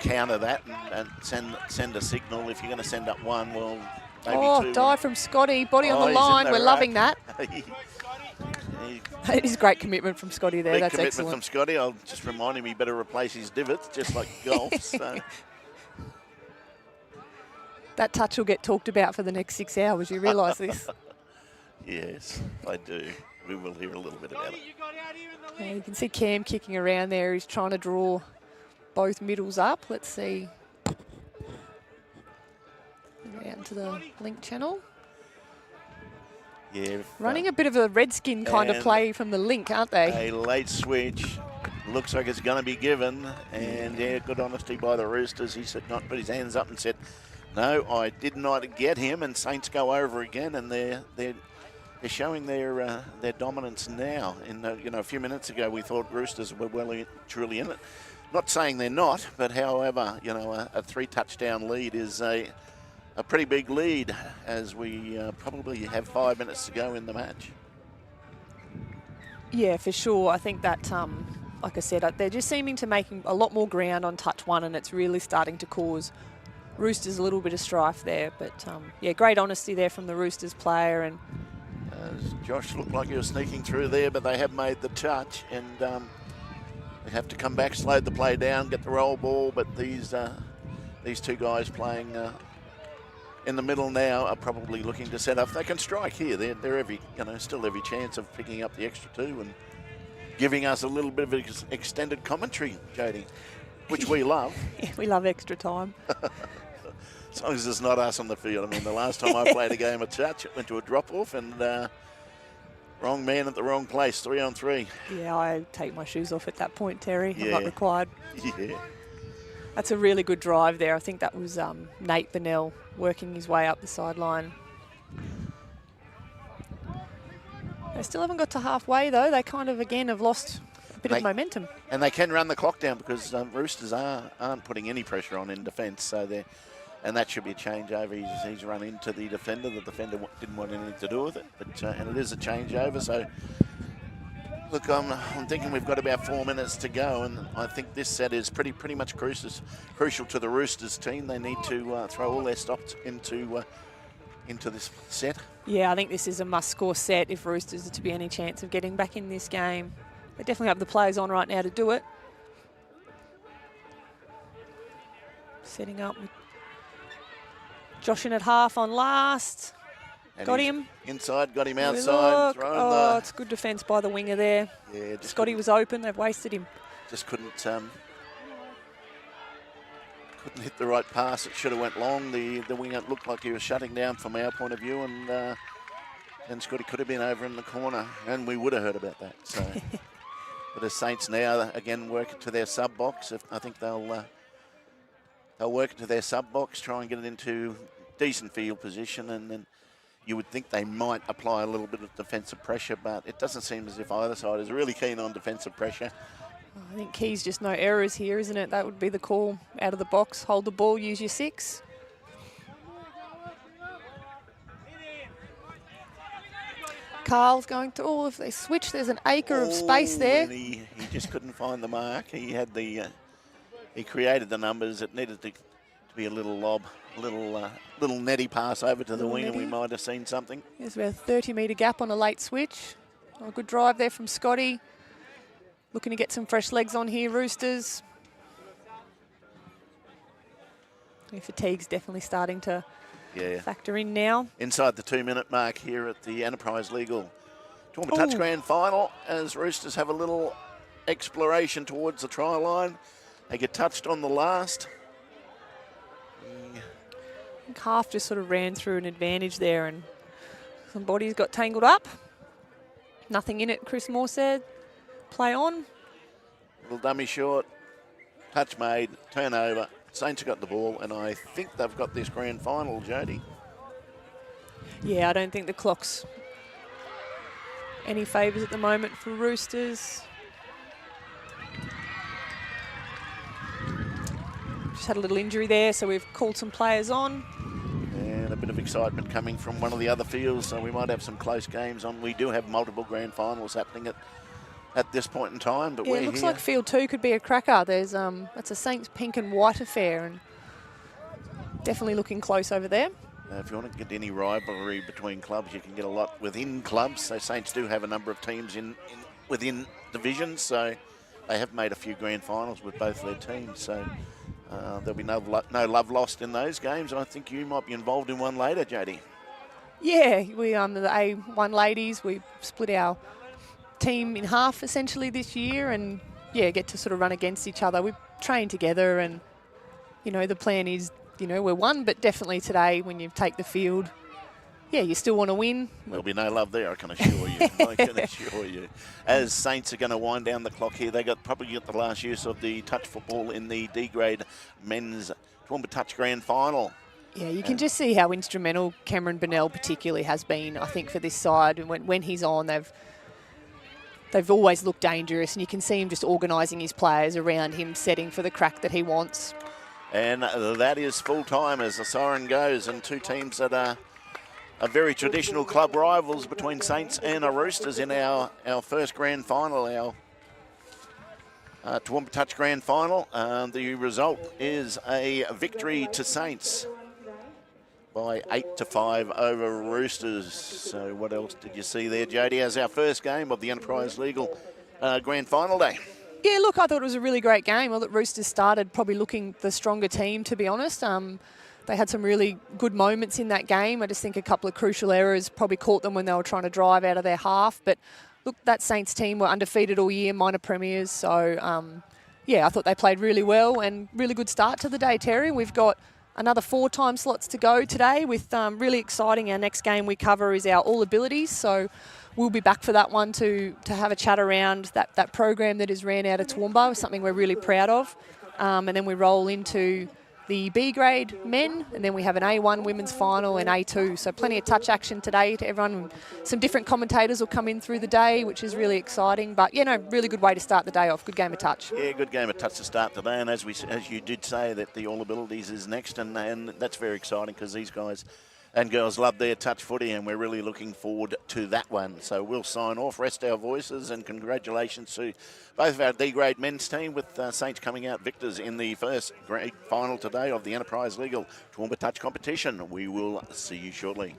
counter that and send a signal. If you're going to send up 1, well, maybe Oh, two. dive from Scotty. Body on the he's in line. the We're rack. loving that. He- That is great commitment from Scotty there. Big That's commitment excellent. from Scotty. I'll just remind him he better replace his divots, just like golf. So. That touch will get talked about for the next 6 hours. You realise this? Yes, I do. We will hear a little bit about it. Yeah, you can see Cam kicking around there. He's trying to draw both middles up. Let's see. Out into the link channel. Yeah. Running a bit of a redskin kind of and play from the link, aren't they? A late switch. Looks like it's going to be given. And, yeah, good honesty by the Roosters. He said not, put his hands up and said, no, I did not get him. And Saints go over again, and they're showing their dominance now. A few minutes ago we thought Roosters were well truly in it. Not saying they're not, but however, a 3-touchdown lead is a pretty big lead as we probably have 5 minutes to go in the match. Yeah, for sure. I think that, like I said, they're just seeming to making a lot more ground on touch one, and it's really starting to cause Roosters a little bit of strife there. But, yeah, great honesty there from the Roosters player. And Josh looked like he was sneaking through there, but they have made the touch, and they have to come back, slow the play down, get the roll ball. But these two guys playing in the middle now are probably looking to set up. They can strike here. They're still every chance of picking up the extra two and giving us a little bit of extended commentary, Jodie, which we love. yeah, we love extra time. As long as it's not us on the field. I mean, the last time I played a game of touch, it went to a drop-off, and wrong man at the wrong place, 3-on-3. Yeah, I take my shoes off at that point, Terry. I'm Yeah. not required. Yeah. That's a really good drive there. I think that was Nate Bennell working his way up the sideline. They still haven't got to halfway, though. They kind of, again, have lost a bit of momentum. And they can run the clock down because Roosters aren't putting any pressure on in defence. And that should be a changeover. He's run into the defender. The defender didn't want anything to do with it. But and it is a changeover. So, look, I'm thinking we've got about 4 minutes to go. And I think this set is pretty much crucial to the Roosters team. They need to throw all their stops into this set. Yeah, I think this is a must-score set if Roosters are to be any chance of getting back in this game. They definitely have the players on right now to do it. Setting up with Josh in at half on last. And got him. Inside, got him Look. outside. Oh, it's good defence by the winger there. Yeah, Scotty was open. They've wasted him. Just couldn't hit the right pass. It should have went long. The winger looked like he was shutting down from our point of view, and Scotty could have been over in the corner, and we would have heard about that. So, but the Saints now again work to their sub box. I think they'll work to their sub box, try and get it into decent field position, and then you would think they might apply a little bit of defensive pressure, but it doesn't seem as if either side is really keen on defensive pressure. I think key's just no errors here, isn't it? That would be the call out of the box. Hold the ball, use your 6. Carl's going to, if they switch, there's an acre of space there. And he just couldn't find the mark. He had he created the numbers. It needed to be a little lob, a little netty pass over to the wing, and we might have seen something. There's about a 30-metre gap on a late switch. Oh, a good drive there from Scotty. Looking to get some fresh legs on here, Roosters. Yeah, fatigue's definitely starting to factor in now. Inside the 2-minute mark here at the Enterprise Legal Toowoomba Touch Grand Final, as Roosters have a little exploration towards the try line. They get touched on the last. I think half just sort of ran through an advantage there, and some bodies got tangled up. Nothing in it, Chris Moore said. Play on. Little dummy short. Touch made. Turnover. Saints have got the ball, and I think they've got this grand final, Jodie. Yeah, I don't think the clock's any favours at the moment for Roosters. Just had a little injury there, so we've called some players on. And a bit of excitement coming from one of the other fields, so we might have some close games on. We do have multiple grand finals happening at this point in time, but yeah, it looks like field 2 could be a cracker. There's that's a Saints pink and white affair, and definitely looking close over there. If you want to get any rivalry between clubs, you can get a lot within clubs. So Saints do have a number of teams within divisions, so they have made a few grand finals with both their teams. So there'll be no love lost in those games. I think you might be involved in one later, Jodie. Yeah, we the A1 ladies. We split our team in half essentially this year, and yeah, get to sort of run against each other. We train together, and the plan is we're one, but definitely today when you take the field, yeah, you still want to win. There'll be no love there, I can assure you. I can assure you. As Saints are going to wind down the clock here, they probably get the last use of the touch football in the D grade men's Toowoomba Touch Grand Final. Yeah, you can just see how instrumental Cameron Bonnell particularly has been, I think, for this side. And when he's on, they've always looked dangerous, and you can see him just organising his players around him, setting for the crack that he wants. And that is full time as the siren goes, and two teams that are very traditional club rivals between Saints and the Roosters in our first grand final, our Toowoomba Touch Grand Final. The result is a victory to Saints by 8-5 over Roosters. So what else did you see there, Jodie, as our first game of the Enterprise Legal Grand Final day? Yeah, look, I thought it was a really great game. I thought Roosters started probably looking the stronger team, to be honest. They had some really good moments in that game. I just think a couple of crucial errors probably caught them when they were trying to drive out of their half. But look, that Saints team were undefeated all year, minor premiers. So, yeah, I thought they played really well and really good start to the day, Terry. We've got another 4 time slots to go today with really exciting. Our next game we cover is our All Abilities. So we'll be back for that one to have a chat around that program that is ran out of Toowoomba, something we're really proud of. And then we roll into the B grade men, and then we have an A1 women's final and A2. So plenty of touch action today to everyone. Some different commentators will come in through the day, which is really exciting. But, really good way to start the day off. Good game of touch. Yeah, good game of touch to start today. And as you did say, that the All Abilities is next, and that's very exciting because these guys and girls love their touch footy, and we're really looking forward to that one. So we'll sign off, rest our voices, and congratulations to both of our D-grade men's team, with Saints coming out victors in the first grade final today of the Enterprise Legal Toowoomba Touch competition. We will see you shortly.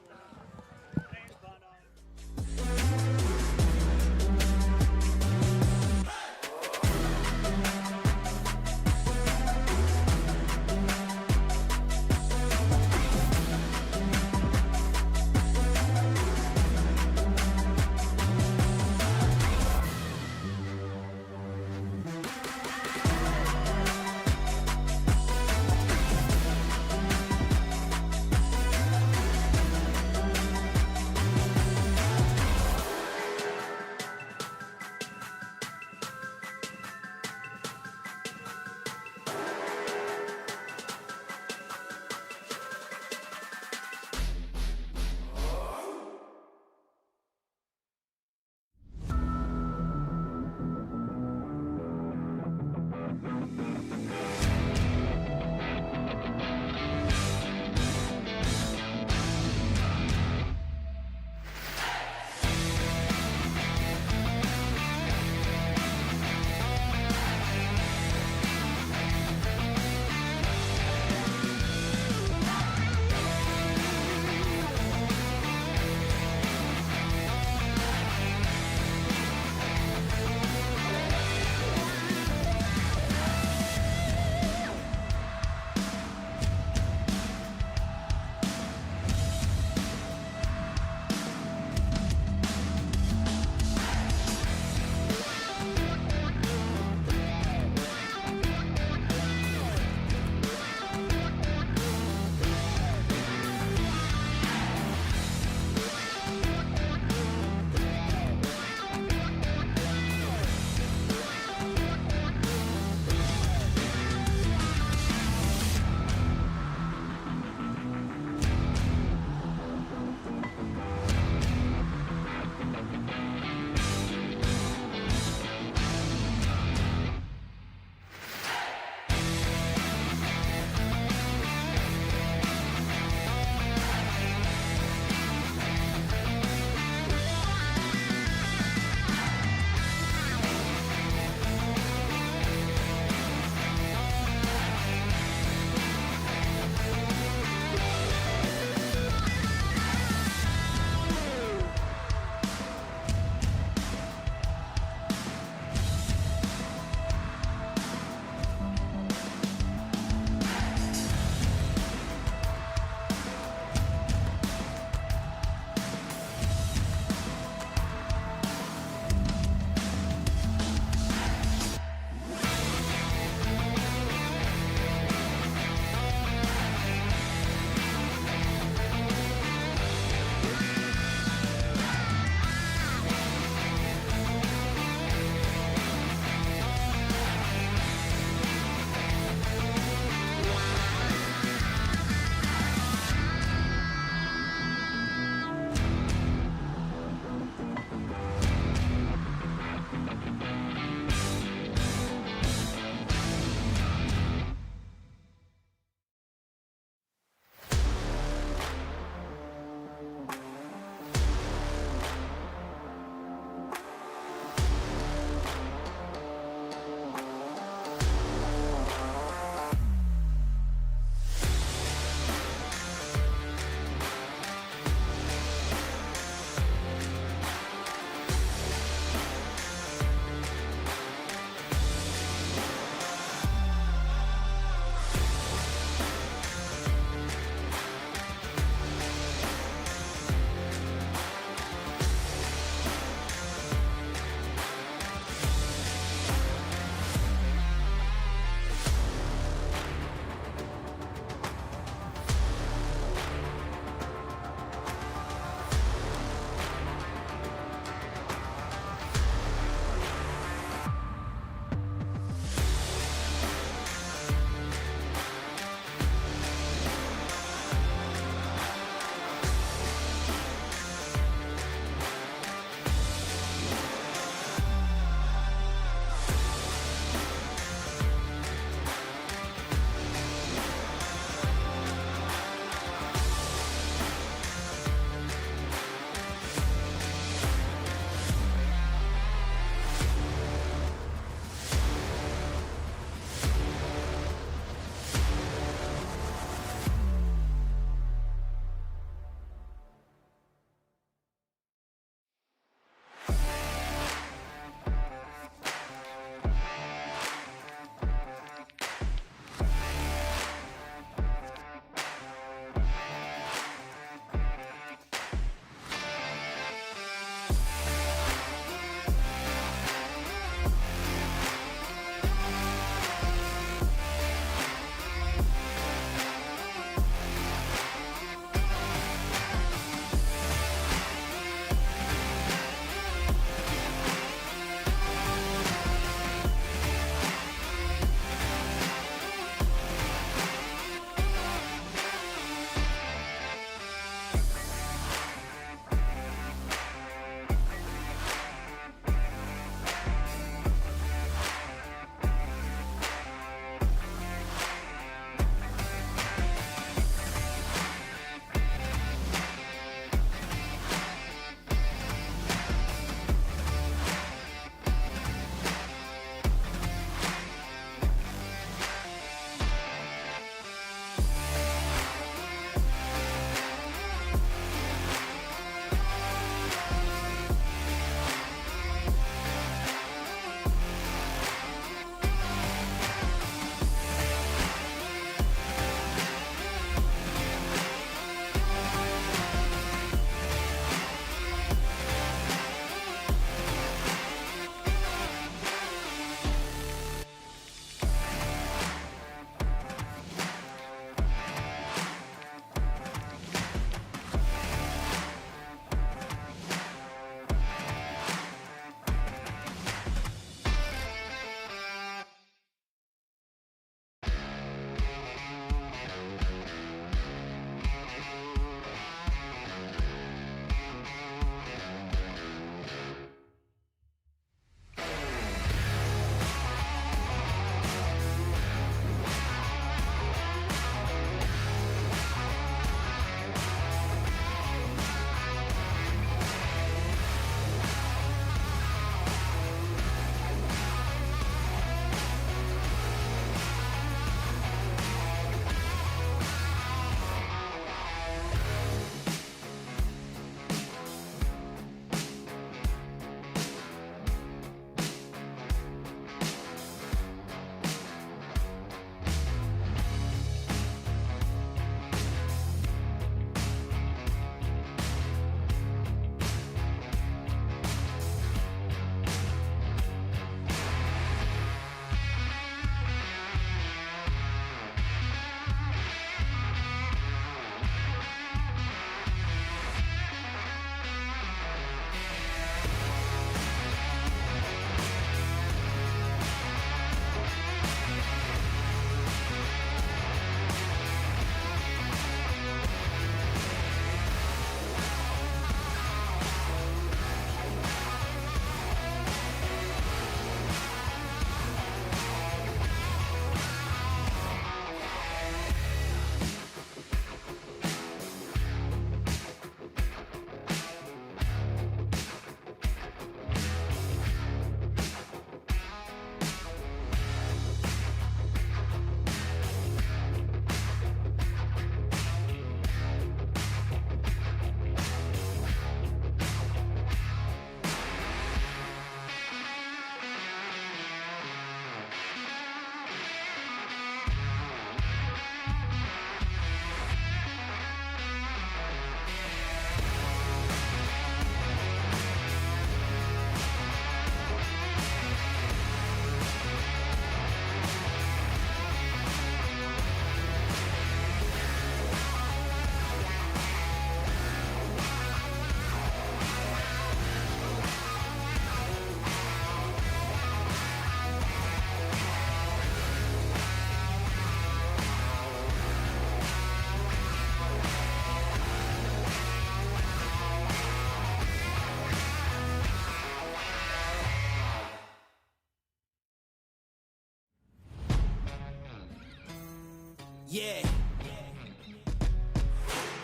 Yeah.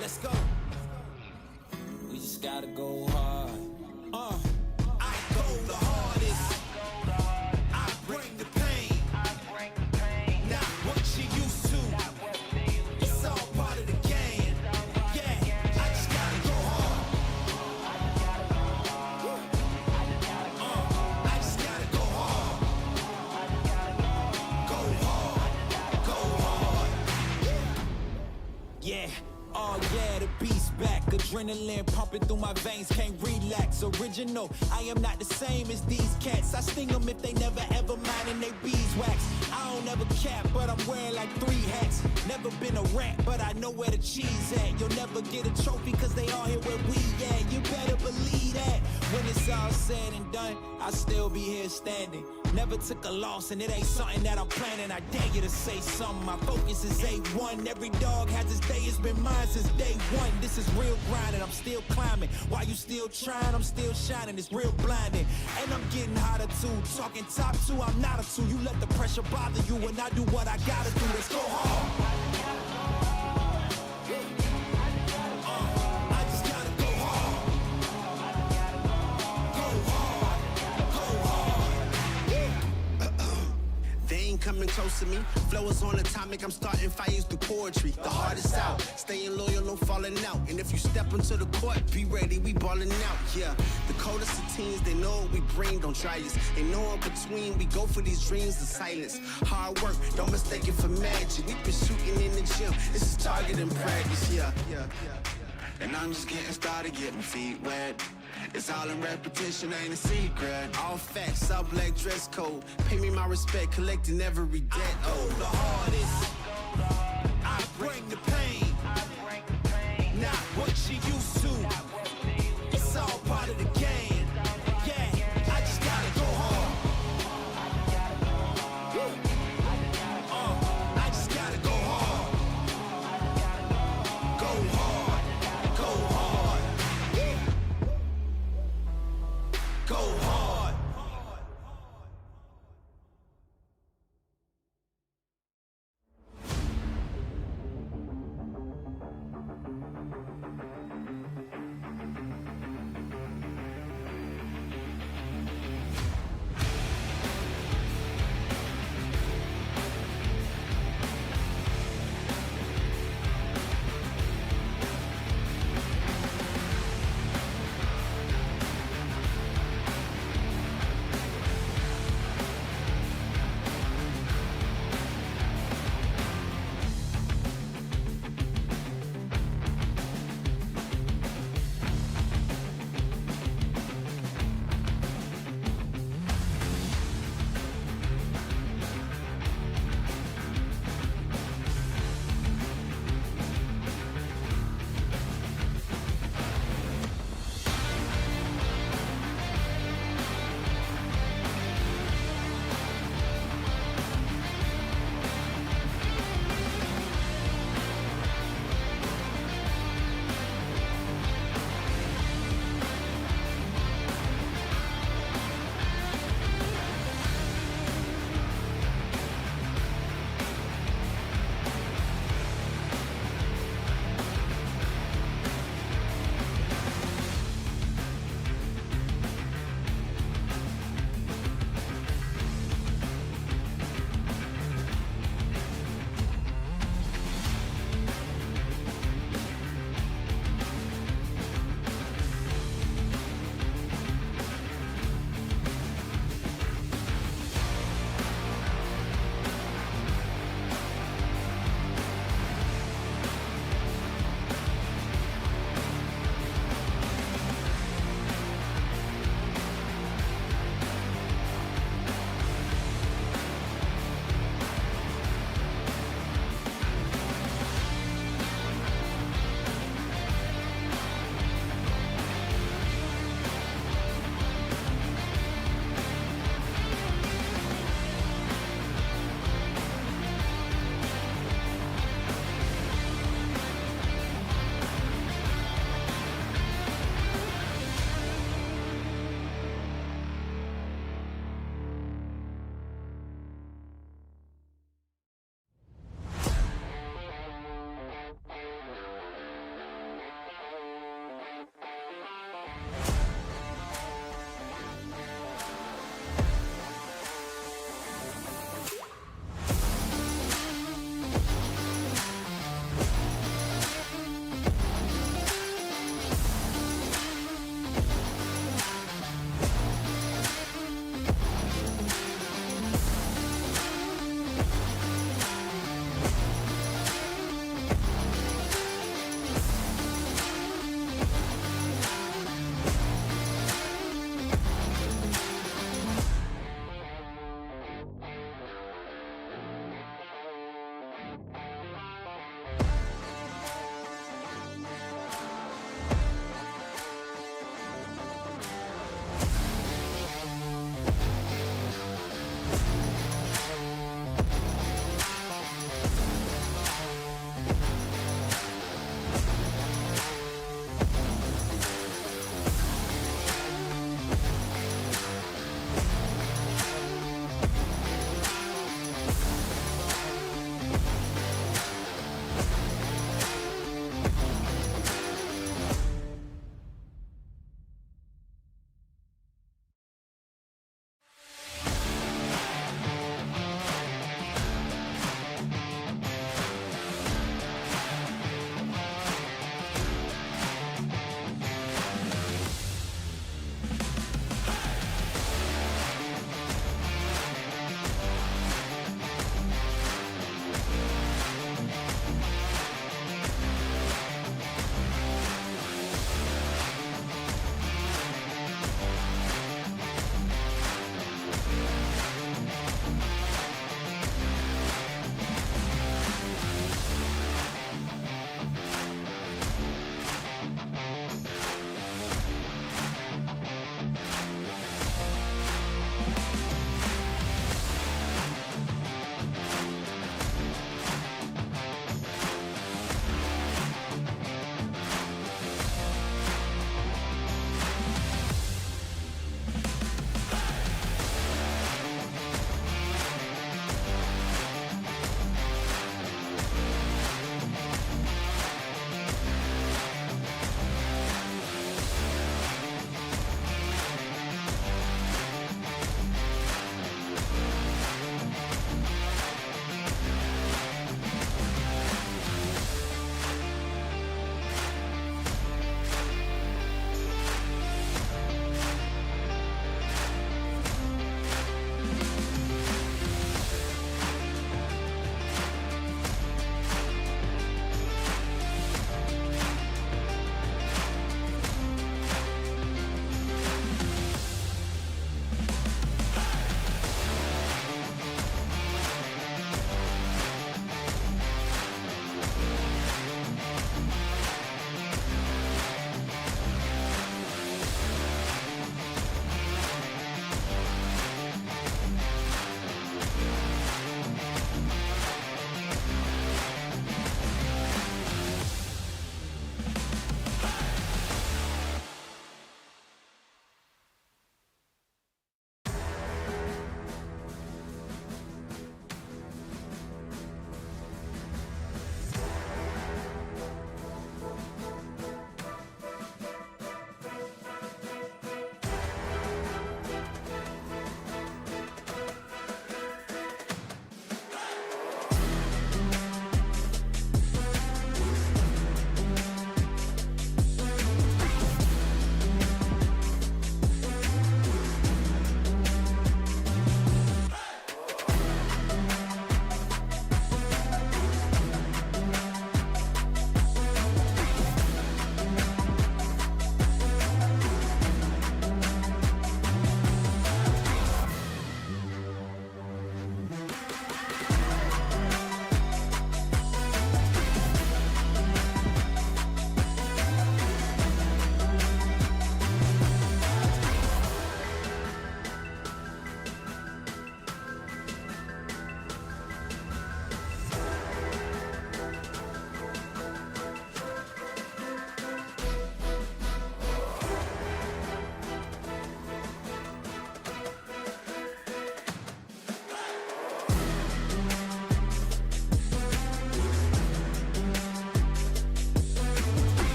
Let's go. We just gotta go hard. I go the hardest. I bring the pain. Not what you used to. It's all part of the game. Yeah, I just gotta go hard. I just gotta go hard. Go hard. Go hard. Yeah. Oh yeah, the beast back. Adrenaline pumping through my veins, can't relax. Original, I am not the same as these cats. I sting them if they never ever mind and they beeswax. I don't ever cap, but I'm wearing like 3 hats. Never been a rat, but I know where the cheese at. You'll never get a trophy cause they all here where we at. You better believe that. When it's all said and done, I'll still be here standing. Never took a loss and it ain't something that I'm planning. I dare you to say something, my focus is A1. Every dog has his day, it's been mine since day one. This is real grinding, I'm still climbing. While you still trying, I'm still shining. It's real blinding, and I'm getting hotter too. Talking top 2, I'm not a 2. You let the pressure bother you when I do what I gotta do. Let's go hard. I just gotta go hard. Go hard. Go hard. They ain't coming close to me. Flow is on atomic, I'm starting fires through poetry. The hardest out, staying loyal, no falling out. And if you step into the court, be ready, we balling out. Yeah, the coldest of teens, they know what we bring, don't try us. They know in between, we go for these dreams in silence. Hard work, don't mistake it for magic. We been shooting in the gym, this is target and practice. Yeah. And I'm just getting started, getting feet wet. It's all in repetition, ain't a secret. All facts, all black dress code. Pay me my respect, collecting every debt. Oh, the hardest. I bring the pain. Not what you used to. It's all part of the game. Yeah, I just gotta go hard. I just gotta go hard. Go hard. Go hard. Go hard.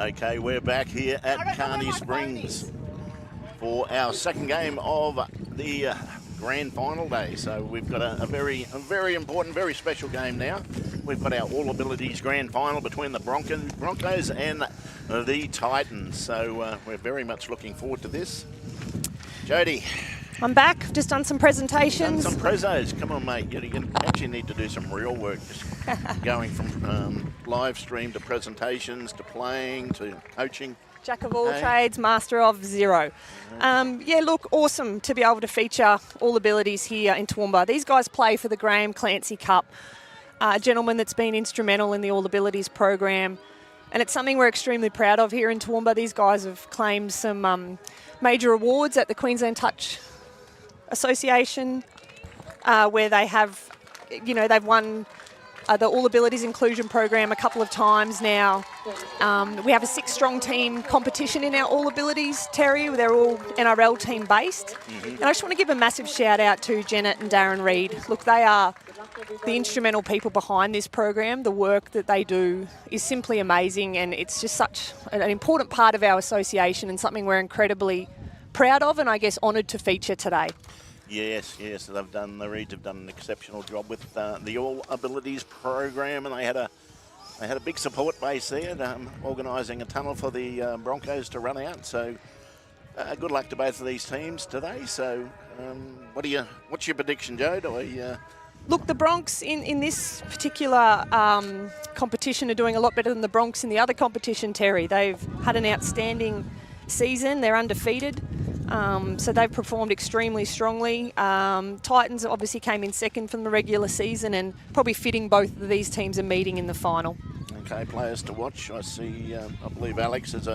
Okay, we're back here at Carney Springs for our second game of the grand final day. So we've got a very important, very special game now. We've got our All Abilities grand final between the Broncos and the Titans. So we're very much looking forward to this. Jody. I'm back. Just done some presentations. Done some prezos. Come on, mate. You actually need to do some real work. Just going from live stream to presentations to playing to coaching. Jack of all trades, master of zero. Yeah, look, awesome to be able to feature All Abilities here in Toowoomba. These guys play for the Graham Clancy Cup, a gentleman that's been instrumental in the All Abilities program. And it's something we're extremely proud of here in Toowoomba. These guys have claimed some major awards at the Queensland Touch Association, where they have, they've won the All Abilities Inclusion Program a couple of times now. We have a 6-strong team competition in our All Abilities, Terry. They're all NRL team based. And I just want to give a massive shout out to Janet and Darren Reid. Look, they are the instrumental people behind this program. The work that they do is simply amazing, and it's just such an important part of our association and something we're incredibly proud of and I guess honoured to feature today. Yes, the Reeds have done an exceptional job with the All Abilities program, and they had a big support base there, organising a tunnel for the Broncos to run out. So good luck to both of these teams today. So what's your prediction, Joe? Look, the Bronx in this particular competition are doing a lot better than the Bronx in the other competition, Terry. They've had an outstanding season. They're undefeated. So they've performed extremely strongly. Titans obviously came in second from the regular season, and probably fitting both of these teams are meeting in the final. Okay, players to watch. I see, I believe Alex is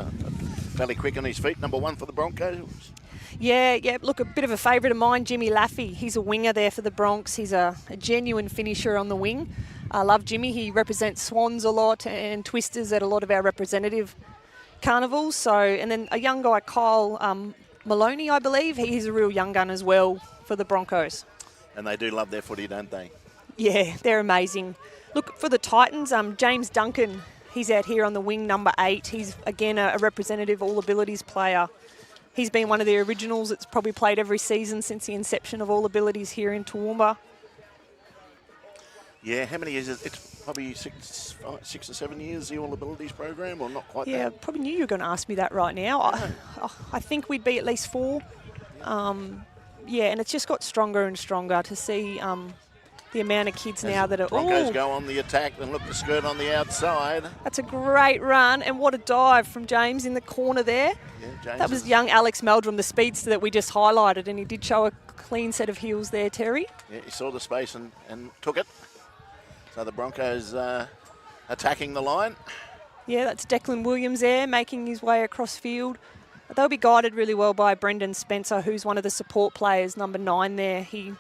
fairly quick on his feet, number 1 for the Broncos. Yeah, look, a bit of a favourite of mine, Jimmy Laffey. He's a winger there for the Bronx. He's a genuine finisher on the wing. I love Jimmy. He represents Swans a lot and Twisters at a lot of our representative carnivals. So, and then a young guy, Kyle Maloney, I believe. He's a real young gun as well for the Broncos. And they do love their footy, don't they? Yeah, they're amazing. Look, for the Titans, James Duncan, he's out here on the wing, number 8. He's, again, a representative All Abilities player. He's been one of the originals that's probably played every season since the inception of All Abilities here in Toowoomba. Yeah, how many years is it? It's probably 6 or 7 years, the All Abilities program, or not quite that? Yeah, I probably knew you were going to ask me that right now. I think we'd be at least 4. Yeah, and it's just got stronger and stronger to see the amount of kids now that are... Broncos go on the attack and look to skirt on the outside. That's a great run, and what a dive from James in the corner there. Yeah, James that was young Alex Meldrum, the speedster that we just highlighted, and he did show a clean set of heels there, Terry. Yeah, he saw the space and took it. So the Broncos attacking the line. Yeah, that's Declan Williams there, making his way across field. They'll be guided really well by Brendan Spencer, who's one of the support players, number 9 there. He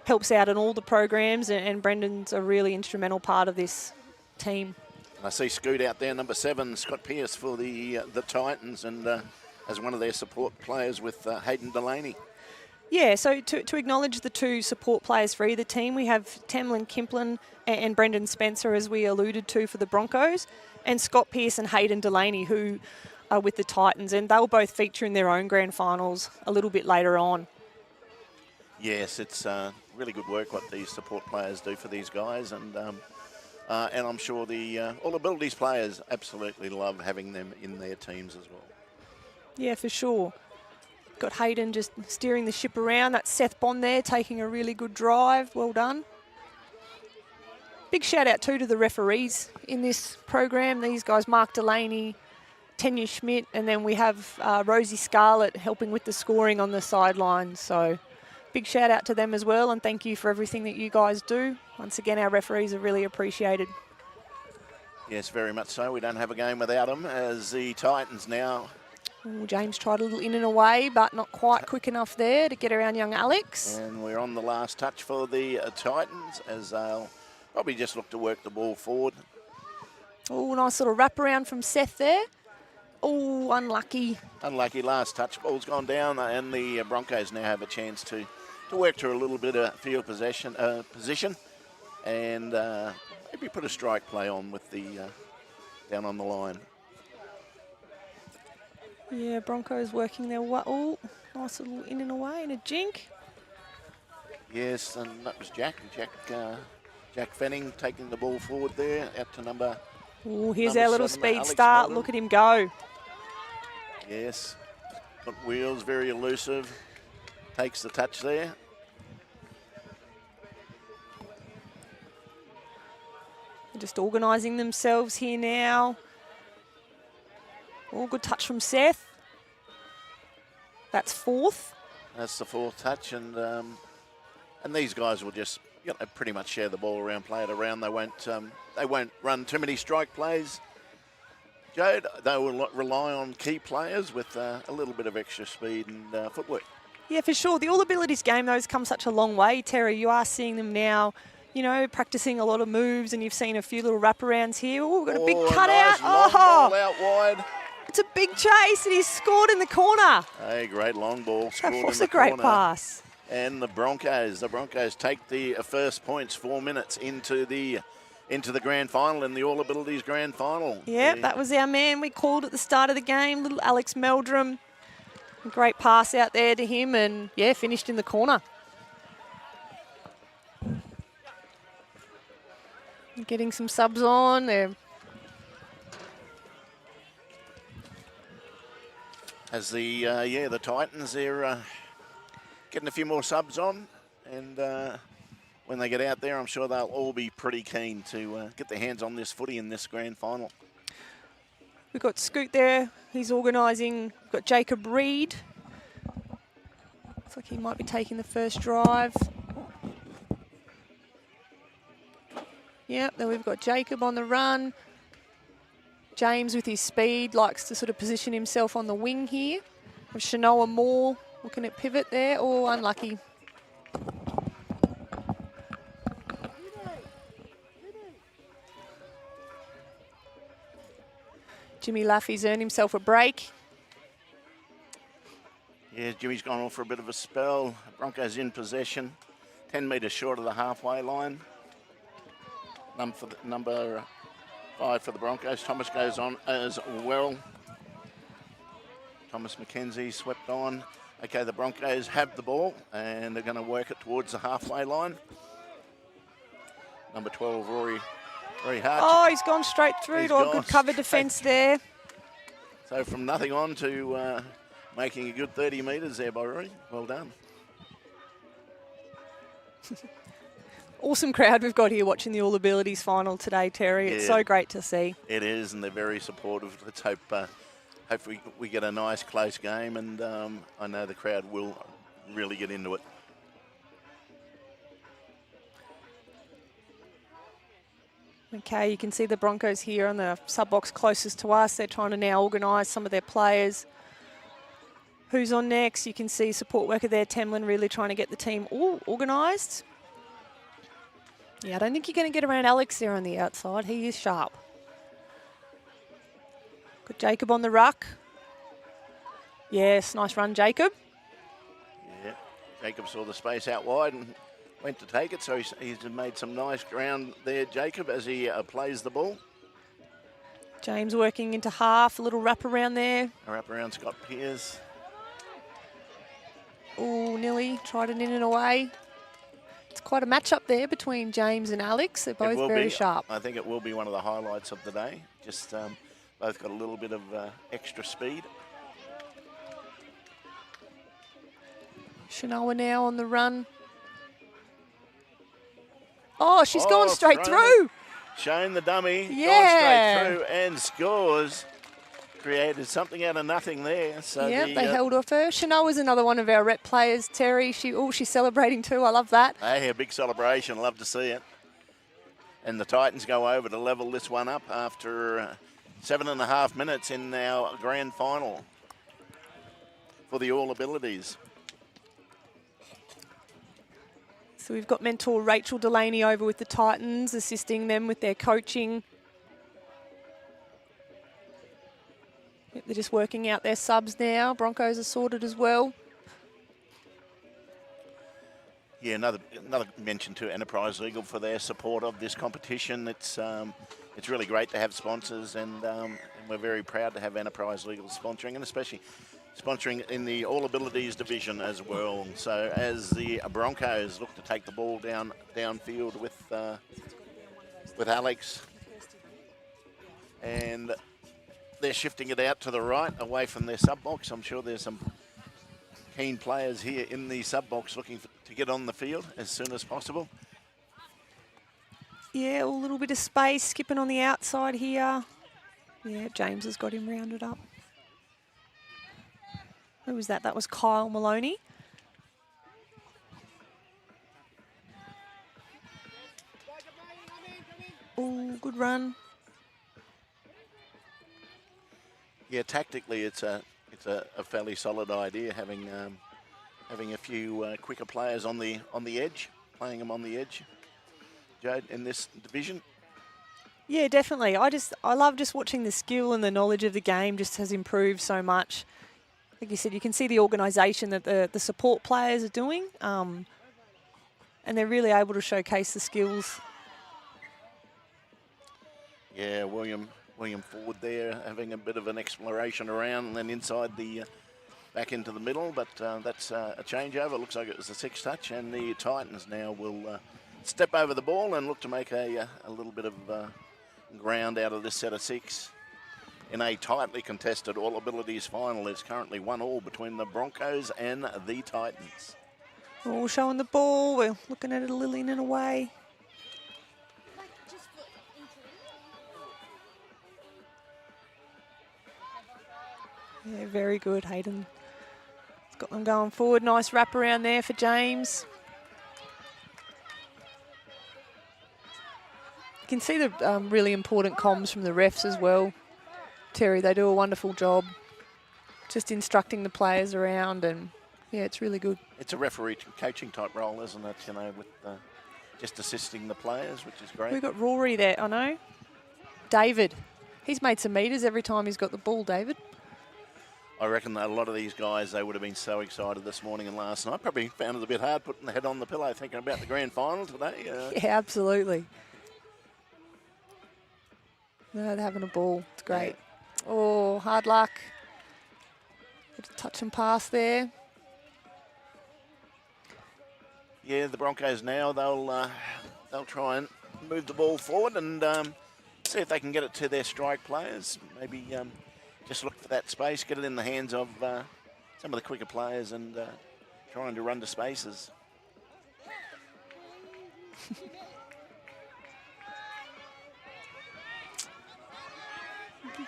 helps out in all the programs, and Brendan's a really instrumental part of this team. I see Scoot out there, number 7, Scott Pearce for the Titans, and as one of their support players with Hayden Delaney. Yeah, so to acknowledge the 2 support players for either team, we have Tamlin Kimplin and Brendan Spencer, as we alluded to, for the Broncos, and Scott Pearce and Hayden Delaney, who are with the Titans, and they'll both feature in their own grand finals a little bit later on. Yes, it's really good work what these support players do for these guys, and I'm sure the All Abilities players absolutely love having them in their teams as well. Yeah, for sure. Got Hayden just steering the ship around. That's Seth Bond there taking a really good drive. Well done. Big shout out too to the referees in this program. These guys, Mark Delaney, Tanya Schmidt, and then we have Rosie Scarlett helping with the scoring on the sidelines. So big shout out to them as well, and thank you for everything that you guys do. Once again, our referees are really appreciated. Yes, very much so. We don't have a game without them, as the Titans now... Ooh, James tried a little in and away, but not quite quick enough there to get around young Alex. And we're on the last touch for the Titans, as they'll probably just look to work the ball forward. Oh, nice little wraparound from Seth there. Oh, unlucky. Unlucky last touch. Ball's gone down, and the Broncos now have a chance to work to a little bit of field position, and maybe put a strike play on with the down on the line. Yeah, Broncos working their way. Oh, nice little in and away and a jink. Yes, and that was Jack Fanning taking the ball forward there out to number. Oh, here's number our little 7, speed Alex start. Meldrum. Look at him go. Yes, got wheels, very elusive. Takes the touch there. They're just organising themselves here now. Oh, good touch from Seth. That's 4th. That's the 4th touch, and these guys will just pretty much share the ball around, play it around. They won't run too many strike plays. Jade, they will rely on key players with a little bit of extra speed and footwork. Yeah, for sure. The All Abilities game, those come such a long way. Terry, you are seeing them now, you know, practicing a lot of moves, and you've seen a few little wraparounds here. Oh, we've got a big cutout. Nice long ball out wide. It's a big chase, and he's scored in the corner. A great long ball scored in the corner. That was a great pass. And the Broncos take the first points, 4 minutes into the grand final, in the All Abilities grand final. Yeah, that was our man we called at the start of the game, little Alex Meldrum. A great pass out there to him, and yeah, finished in the corner. Getting some subs on there. As the Titans, they're getting a few more subs on, and when they get out there, I'm sure they'll all be pretty keen to get their hands on this footy in this grand final. We've got Scoot there. He's organising. We've got Jacob Reed. Looks like he might be taking the first drive. Yep, then we've got Jacob on the run. James, with his speed, likes to sort of position himself on the wing here. With Shanoa Moore looking at pivot there. Oh, unlucky. Jimmy Laffey's earned himself a break. Yeah, Jimmy's gone off for a bit of a spell. Broncos in possession, 10 metres short of the halfway line. Number 5 for the Broncos. Thomas goes on as well. Thomas McKenzie swept on. Okay, the Broncos have the ball, and they're going to work it towards the halfway line. Number 12, Rory Hart. Oh, he's gone straight through. Oh, good cover defence there. So from nothing on to making a good 30 metres there by Rory. Well done. Awesome crowd we've got here watching the All Abilities final today, Terry. It's so great to see. It is, and they're very supportive. Let's hope we get a nice, close game, and I know the crowd will really get into it. Okay, you can see the Broncos here on the sub-box closest to us. They're trying to now organise some of their players. Who's on next? You can see support worker there, Temlin, really trying to get the team all organised. Yeah, I don't think you're going to get around Alex there on the outside. He is sharp. Got Jacob on the ruck. Yes, nice run, Jacob. Yeah, Jacob saw the space out wide and went to take it, so he's made some nice ground there, Jacob, as he plays the ball. James working into half, a little wrap around there. A wrap around Scott Pearce. Oh, Nilly tried it in and away. It's quite a match-up there between James and Alex. They're both very sharp. I think it will be one of the highlights of the day. Just both got a little bit of extra speed. Shanoa now on the run. Oh, she's gone straight through. Showing the dummy, yeah. Gone straight through and scores. Created something out of nothing there. So yeah, they held off her. Shanoa's another one of our rep players, Terry. She's celebrating too. I love that. Hey, a big celebration. Love to see it. And the Titans go over to level this one up after 7.5 minutes in our grand final for the All Abilities. So we've got mentor Rachel Delaney over with the Titans, assisting them with their coaching. Yep, they're just working out their subs now. Broncos are sorted as well. Yeah, another mention to Enterprise Legal for their support of this competition. It's really great to have sponsors and and we're very proud to have Enterprise Legal sponsoring, and especially sponsoring in the All Abilities division as well. So as the Broncos look to take the ball downfield with Alex, and they're shifting it out to the right, away from their sub box. I'm sure there's some keen players here in the sub box looking to get on the field as soon as possible. Yeah, a little bit of space, skipping on the outside here. Yeah, James has got him rounded up. Who was that? That was Kyle Maloney. Oh, good run. Yeah, tactically, it's a fairly solid idea having a few quicker players on the edge, playing them on the edge, Jade, in this division. Yeah, definitely. I love just watching the skill and the knowledge of the game just has improved so much. Like you said, you can see the organisation that the support players are doing, and they're really able to showcase the skills. Yeah, William Ford there having a bit of an exploration around and then inside the back into the middle, but that's a changeover. Looks like it was a 6 touch, and the Titans now will step over the ball and look to make a little bit of ground out of this set of 6 in a tightly contested All Abilities final. It's currently 1-1 between the Broncos and the Titans. All showing the ball. We're looking at it a little in and away. Yeah, very good, Hayden. It's got them going forward. Nice wrap around there for James. You can see the really important comms from the refs as well. Terry, they do a wonderful job just instructing the players around, and yeah, it's really good. It's a referee coaching type role, isn't it? You know, with just assisting the players, which is great. We've got Rory there, I know. David, he's made some meters every time he's got the ball, David. I reckon that a lot of these guys, they would have been so excited this morning and last night. Probably found it a bit hard putting the head on the pillow thinking about the grand final today. Yeah, absolutely. No, they're having a ball. It's great. Yeah. Oh, hard luck. Bit of touch and pass there. Yeah, the Broncos now, they'll try and move the ball forward and see if they can get it to their strike players. Maybe just look for that space, get it in the hands of some of the quicker players and trying to run to spaces.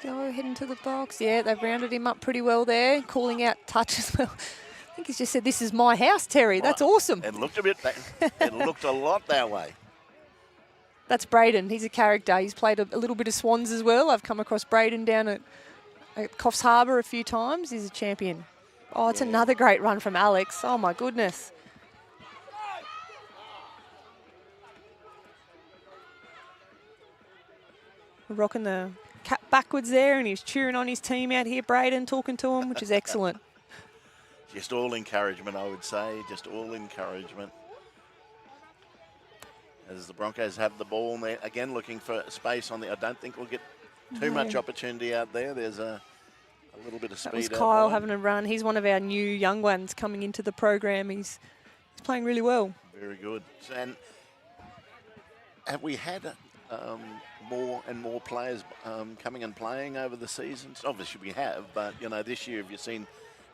Go heading to the box. Yeah, they've rounded him up pretty well there, calling out touch as well. I think he's just said, "This is my house, Terry." That's awesome. It looked a bit. It looked a lot that way. That's Braden. He's a character. He's played a little bit of Swans as well. I've come across Braden down at Coffs Harbour a few times. He's a champion. Oh, it's another great run from Alex. Oh my goodness. Rocking the cap backwards there, and he's cheering on his team out here, Braden, talking to him, which is excellent. Just all encouragement, I would say. Just all encouragement. As the Broncos have the ball, and they're again looking for space on the. I don't think we'll get too much opportunity out there. There's a little bit of speed. That was Kyle having a run. He's one of our new young ones coming into the program. He's playing really well. Very good. And have we had more and more players coming and playing over the seasons? Obviously we have, but you know, this year have you seen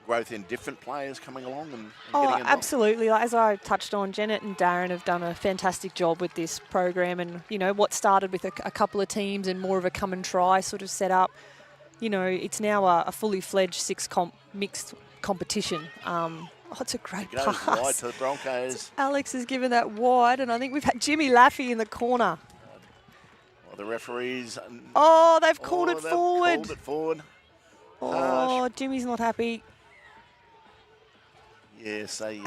growth in different players coming along and getting involved? Absolutely. As I touched on, Janet and Darren have done a fantastic job with this program, and you know what started with a couple of teams and more of a come and try sort of setup. You know, it's now a fully fledged 6-comp mixed competition. It's a great pass. Wide to the Broncos. Alex has given that wide, and I think we've had Jimmy Laffey in the corner. Well, the referees. Oh, they've called it forward. Called it forward. Oh, Jimmy's not happy. Yes, they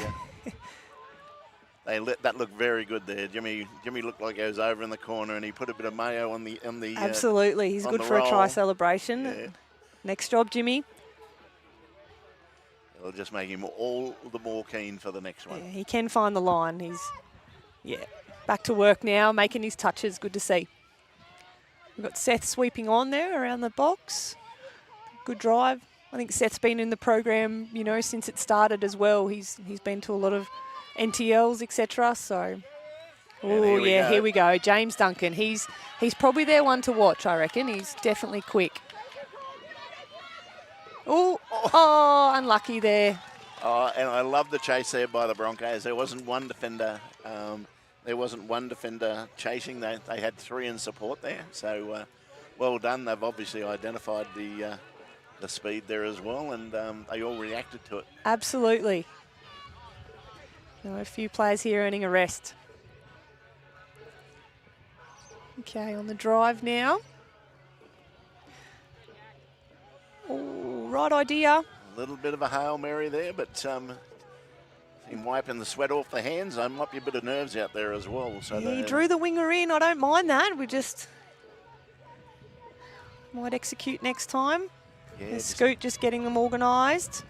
let that look very good there. Jimmy looked like he was over in the corner, and he put a bit of mayo on the. Absolutely, he's good for a try celebration. Yeah. Next job, Jimmy. It'll just make him all the more keen for the next one. Yeah, he can find the line. He's back to work now, making his touches. Good to see. We've got Seth sweeping on there around the box. Good drive. I think Seth's been in the program, you know, since it started as well. He's been to a lot of NTLs, etc. So, oh yeah, here we go. James Duncan. He's probably their one to watch, I reckon. He's definitely quick. Oh, unlucky there. Oh, and I love the chase there by the Broncos. There wasn't one defender. Chasing. They had 3 in support there. So well done. They've obviously identified the speed there as well, and they all reacted to it. Absolutely. A few players here earning a rest. Okay, on the drive now. Oh, right idea. A little bit of a Hail Mary there, but him wiping the sweat off the hands, there might be a bit of nerves out there as well. So yeah, he drew the winger in. I don't mind that. We just might execute next time. Yeah, Scoot just getting them organised.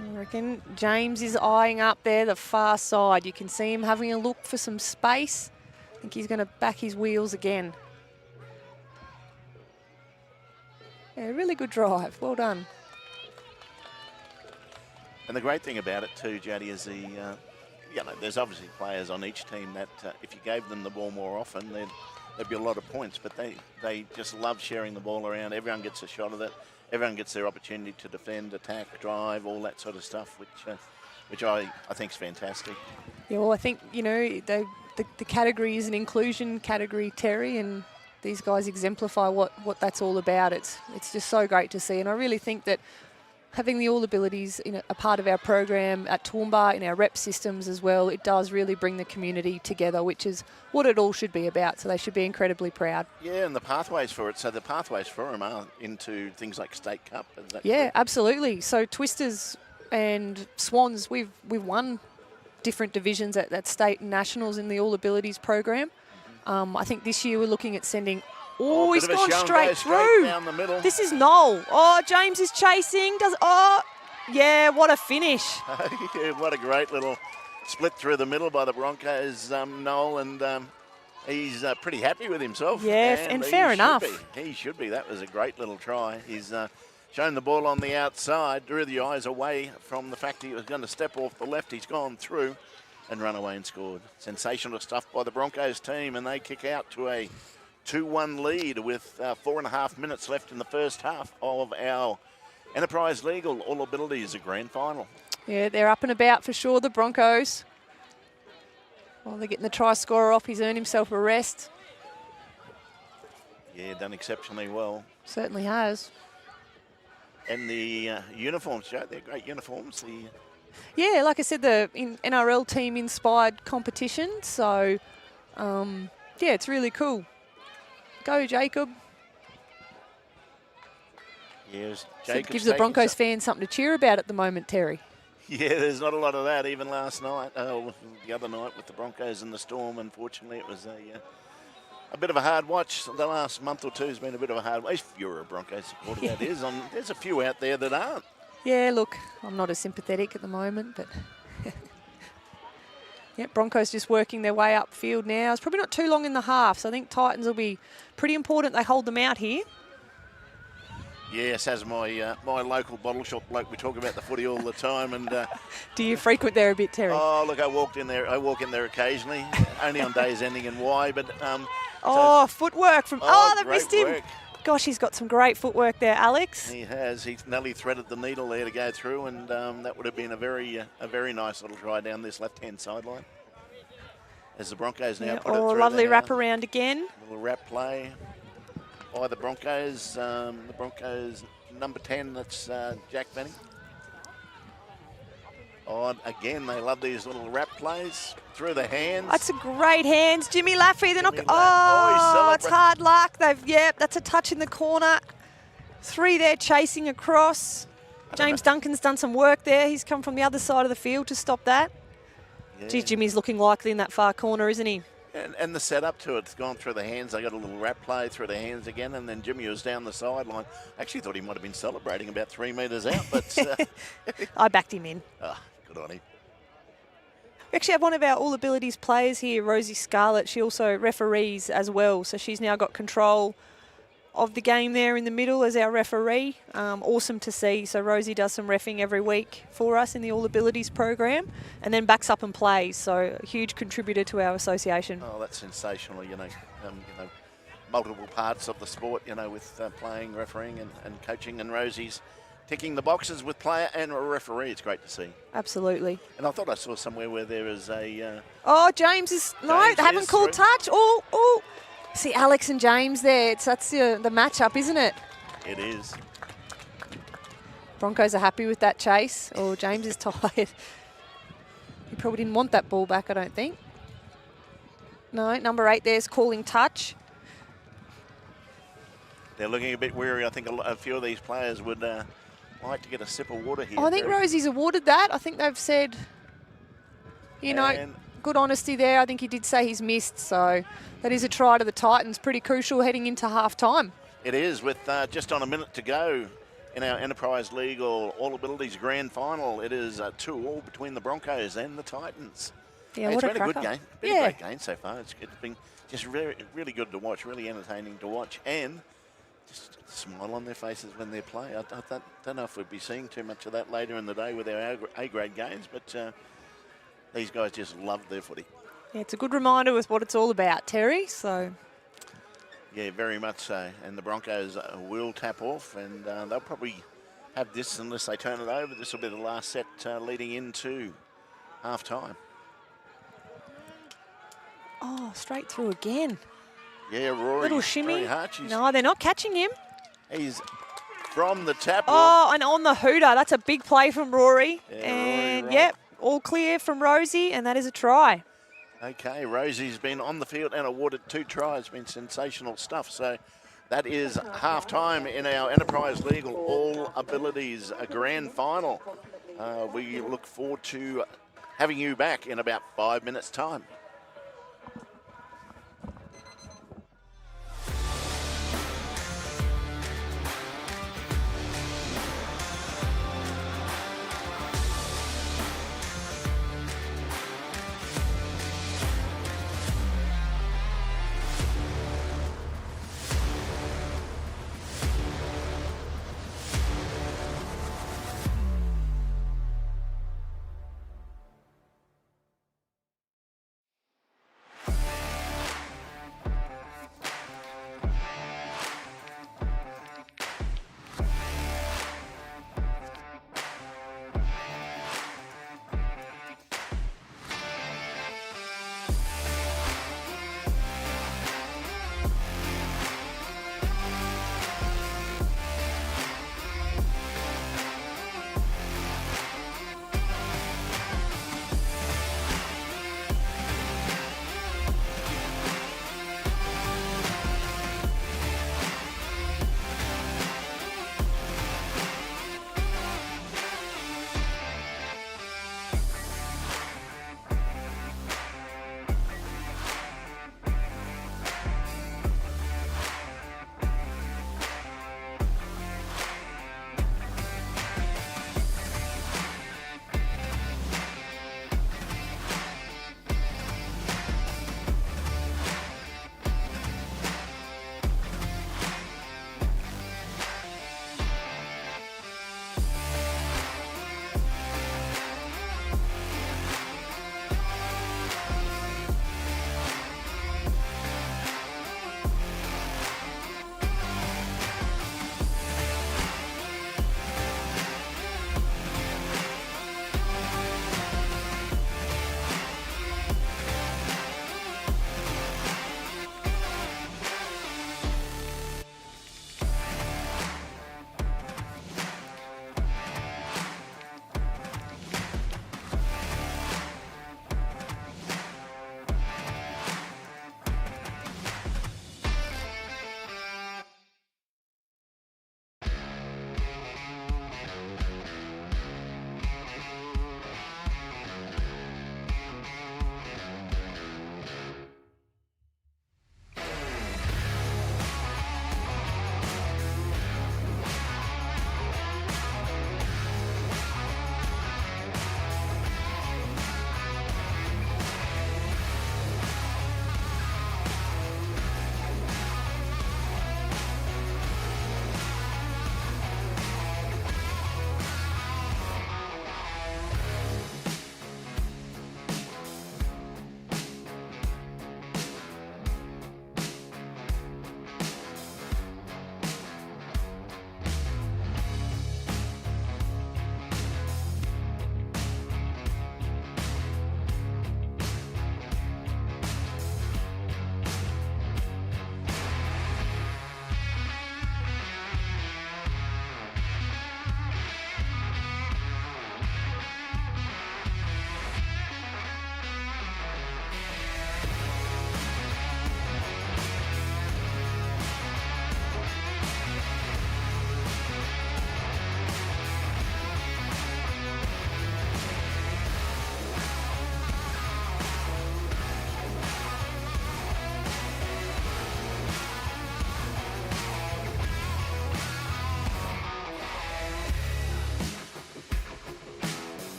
I reckon James is eyeing up there the far side. You can see him having a look for some space. I think he's going to back his wheels again. Yeah, really good drive. Well done. And the great thing about it too, Jodie, is there's obviously players on each team that if you gave them the ball more often, there'd be a lot of points. But they just love sharing the ball around. Everyone gets a shot of it. Everyone gets their opportunity to defend, attack, drive, all that sort of stuff, which I think is fantastic. Yeah, well, I think, you know, the category is an inclusion category, Terry, and these guys exemplify what that's all about. It's just so great to see, and I really think that having the all abilities in a part of our program at Toowoomba, in our rep systems as well, it does really bring the community together, which is what it all should be about. So they should be incredibly proud. Yeah, and the pathways for it. So the pathways for them are into things like State Cup. Yeah, correct? Absolutely. So Twisters and Swans, we've won different divisions at state and nationals in the all abilities program. I think this year we're looking at sending. Oh, he's gone straight through. Down the middle. This is Noel. Oh, James is chasing. Yeah, what a finish. What a great little split through the middle by the Broncos, Noel, and he's pretty happy with himself. Yeah, and fair enough. He should be. That was a great little try. He's shown the ball on the outside, drew the eyes away from the fact he was going to step off the left. He's gone through and run away and scored. Sensational stuff by the Broncos team, and they kick out to a 2-1 lead with 4.5 minutes left in the first half of our Enterprise League All Abilities Grand Final. Yeah, they're up and about for sure, the Broncos. Well, they're getting the try scorer off. He's earned himself a rest. Yeah, done exceptionally well. Certainly has. And the uniforms, Joe, they're great uniforms. Yeah, like I said, the NRL team-inspired competition. So, yeah, it's really cool. Go, Jacob. Yes, so it gives the Broncos fans something to cheer about at the moment, Terry. Yeah, there's not a lot of that. Even last night, the other night with the Broncos and the Storm, unfortunately, it was a bit of a hard watch. The last month or two has been a bit of a hard watch. If you're a Broncos supporter, that is. There's a few out there that aren't. Yeah, look, I'm not as sympathetic at the moment, but... Yeah, Broncos just working their way upfield now. It's probably not too long in the half, so I think Titans will be pretty important they hold them out here. Yes, as my local bottle shop bloke, we talk about the footy all the time. And do you frequent there a bit, Terry? Oh, look, I walk in there occasionally, only on days ending in Y. But footwork from they missed him. Work. Gosh, he's got some great footwork there, Alex. He has. He's nearly threaded the needle there to go through, and that would have been a very nice little try down this left-hand sideline. As the Broncos now put it through. Lovely wrap around again. Little wrap play by the Broncos. The Broncos number 10, that's Jack Benning. Oh, again, they love these little wrap plays through the hands. That's a great hands. Jimmy Laffey, they're not... it's hard luck. That's a touch in the corner. 3 there chasing across. James Duncan's done some work there. He's come from the other side of the field to stop that. Yeah. Geez, Jimmy's looking likely in that far corner, isn't he? And the setup to it's gone through the hands. They got a little wrap play through the hands again, and then Jimmy was down the sideline. I actually thought he might have been celebrating about 3 metres out, but... I backed him in. Oh, good on him. We actually have one of our All Abilities players here, Rosie Scarlett. She also referees as well, so she's now got control of the game there in the middle as our referee. Awesome to see. So Rosie does some reffing every week for us in the All Abilities program, and then backs up and plays. So a huge contributor to our association. Oh, that's sensational. Multiple parts of the sport. With playing, refereeing, and coaching, and Rosie's ticking the boxes with player and a referee. It's great to see. Absolutely. And I thought I saw somewhere where there is a... oh, James is... No, James they haven't called touch. Oh. See Alex and James there. That's the matchup, isn't it? It is. Broncos are happy with that chase. Oh, James is tired. He probably didn't want that ball back, I don't think. No, number 8 there's calling touch. They're looking a bit weary. I think a few of these players would like to get a sip of water here. Oh, I think Rosie's awarded that. I think they've said, good honesty there. I think he did say he's missed, so that is a try to the Titans. Pretty crucial heading into half-time. It is, with just on a minute to go in our Enterprise League All Abilities Grand Final. It is 2-2 between the Broncos and the Titans. Yeah, it's what been a good game. Been a great game so far. It's been just really good to watch, really entertaining to watch, and just a smile on their faces when they play. I don't know if we'll be seeing too much of that later in the day with our A-grade games, but these guys just love their footy. Yeah, it's a good reminder with what it's all about, Terry. So, yeah, very much so. And the Broncos will tap off, and they'll probably have this unless they turn it over. This will be the last set leading into half-time. Oh, straight through again. Yeah, Rory. Little shimmy. Hard. No, they're not catching him. He's from the tap. Oh, and on the hooter. That's a big play from Rory. Yeah, and, Rory, yep, all clear from Rosie, and that is a try. Okay, Rosie's been on the field and awarded 2 tries. Been sensational stuff. So that is half-time in our Enterprise League All Abilities Grand Final. We look forward to having you back in about 5 minutes' time.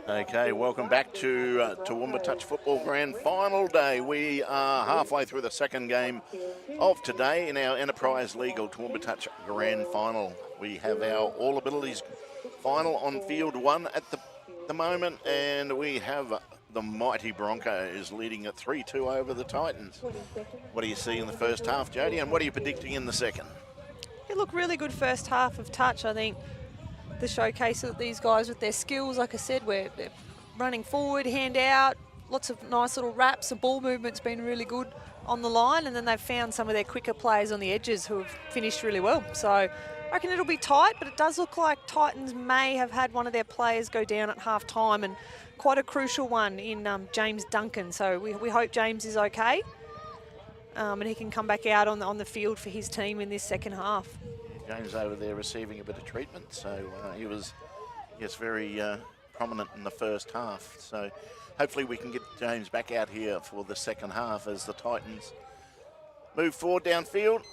Okay, welcome back to Toowoomba Touch Football Grand Final Day. We are halfway through the second game of today in our Enterprise Legal Toowoomba Touch Grand Final. We have our All Abilities final on field 1 at the moment, and we have the mighty Broncos leading at 3-2 over the Titans. What do you see in the first half, Jodie, and what are you predicting in the second? It looked really good first half of touch, I think. The showcase of these guys with their skills, like I said, where they're running forward, hand out, lots of nice little wraps. The ball movement's been really good on the line, and then they've found some of their quicker players on the edges who have finished really well. So I reckon it'll be tight, but it does look like Titans may have had one of their players go down at half time, and quite a crucial one in James Duncan. So we hope James is okay, and he can come back out on the field for his team in this second half. James over there receiving a bit of treatment, so he was, yes, very prominent in the first half. So hopefully we can get James back out here for the second half as the Titans move forward downfield.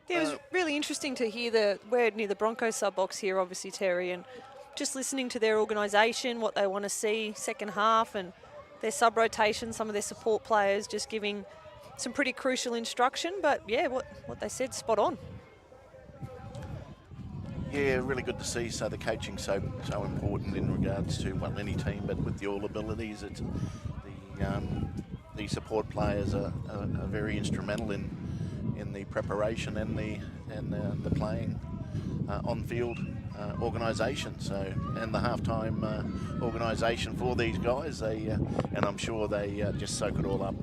Yeah, it was really interesting to hear we're near the Broncos sub-box here, obviously, Terry, and just listening to their organisation, what they want to see second half, and their sub-rotation, some of their support players just giving some pretty crucial instruction. But, yeah, what they said, spot on. Yeah, really good to see. So the coaching's so important in regards to any team, but with the All Abilities, it's the support players are very instrumental in the preparation and the playing on field organisation. So and the halftime organisation for these guys, and I'm sure they just soak it all up.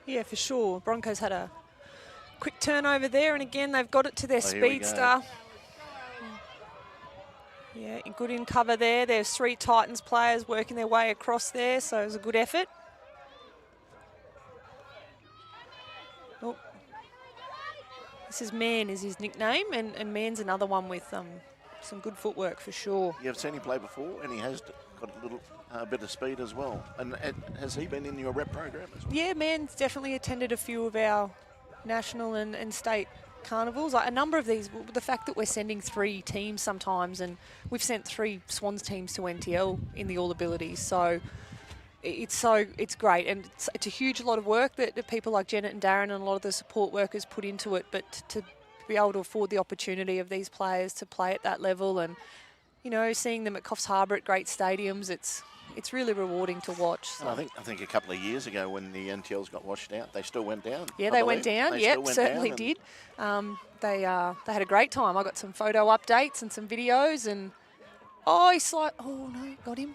Yeah, for sure. Broncos had a quick turnover there, and again they've got it to their speedster. Yeah, good in cover there. There's 3 Titans players working their way across there, so it was a good effort. Oh, this is Man is his nickname, and Man's another one with some good footwork for sure. You've seen him play before, and he has got a little bit of speed as well. And has he been in your rep program as well? Yeah, Man's definitely attended a few of our national and state carnivals. A number of these, the fact that we're sending 3 teams sometimes, and we've sent 3 Swans teams to NTL in the All Abilities, so it's great, and it's a huge lot of work that people like Janet and Darren and a lot of the support workers put into it, but to be able to afford the opportunity of these players to play at that level, and seeing them at Coffs Harbour at great stadiums, it's really rewarding to watch. So. I think a couple of years ago when the NTLs got washed out, they still went down. Yeah, they went down. Yep, certainly did. They had a great time. I got some photo updates and some videos, and he's like, oh no, got him.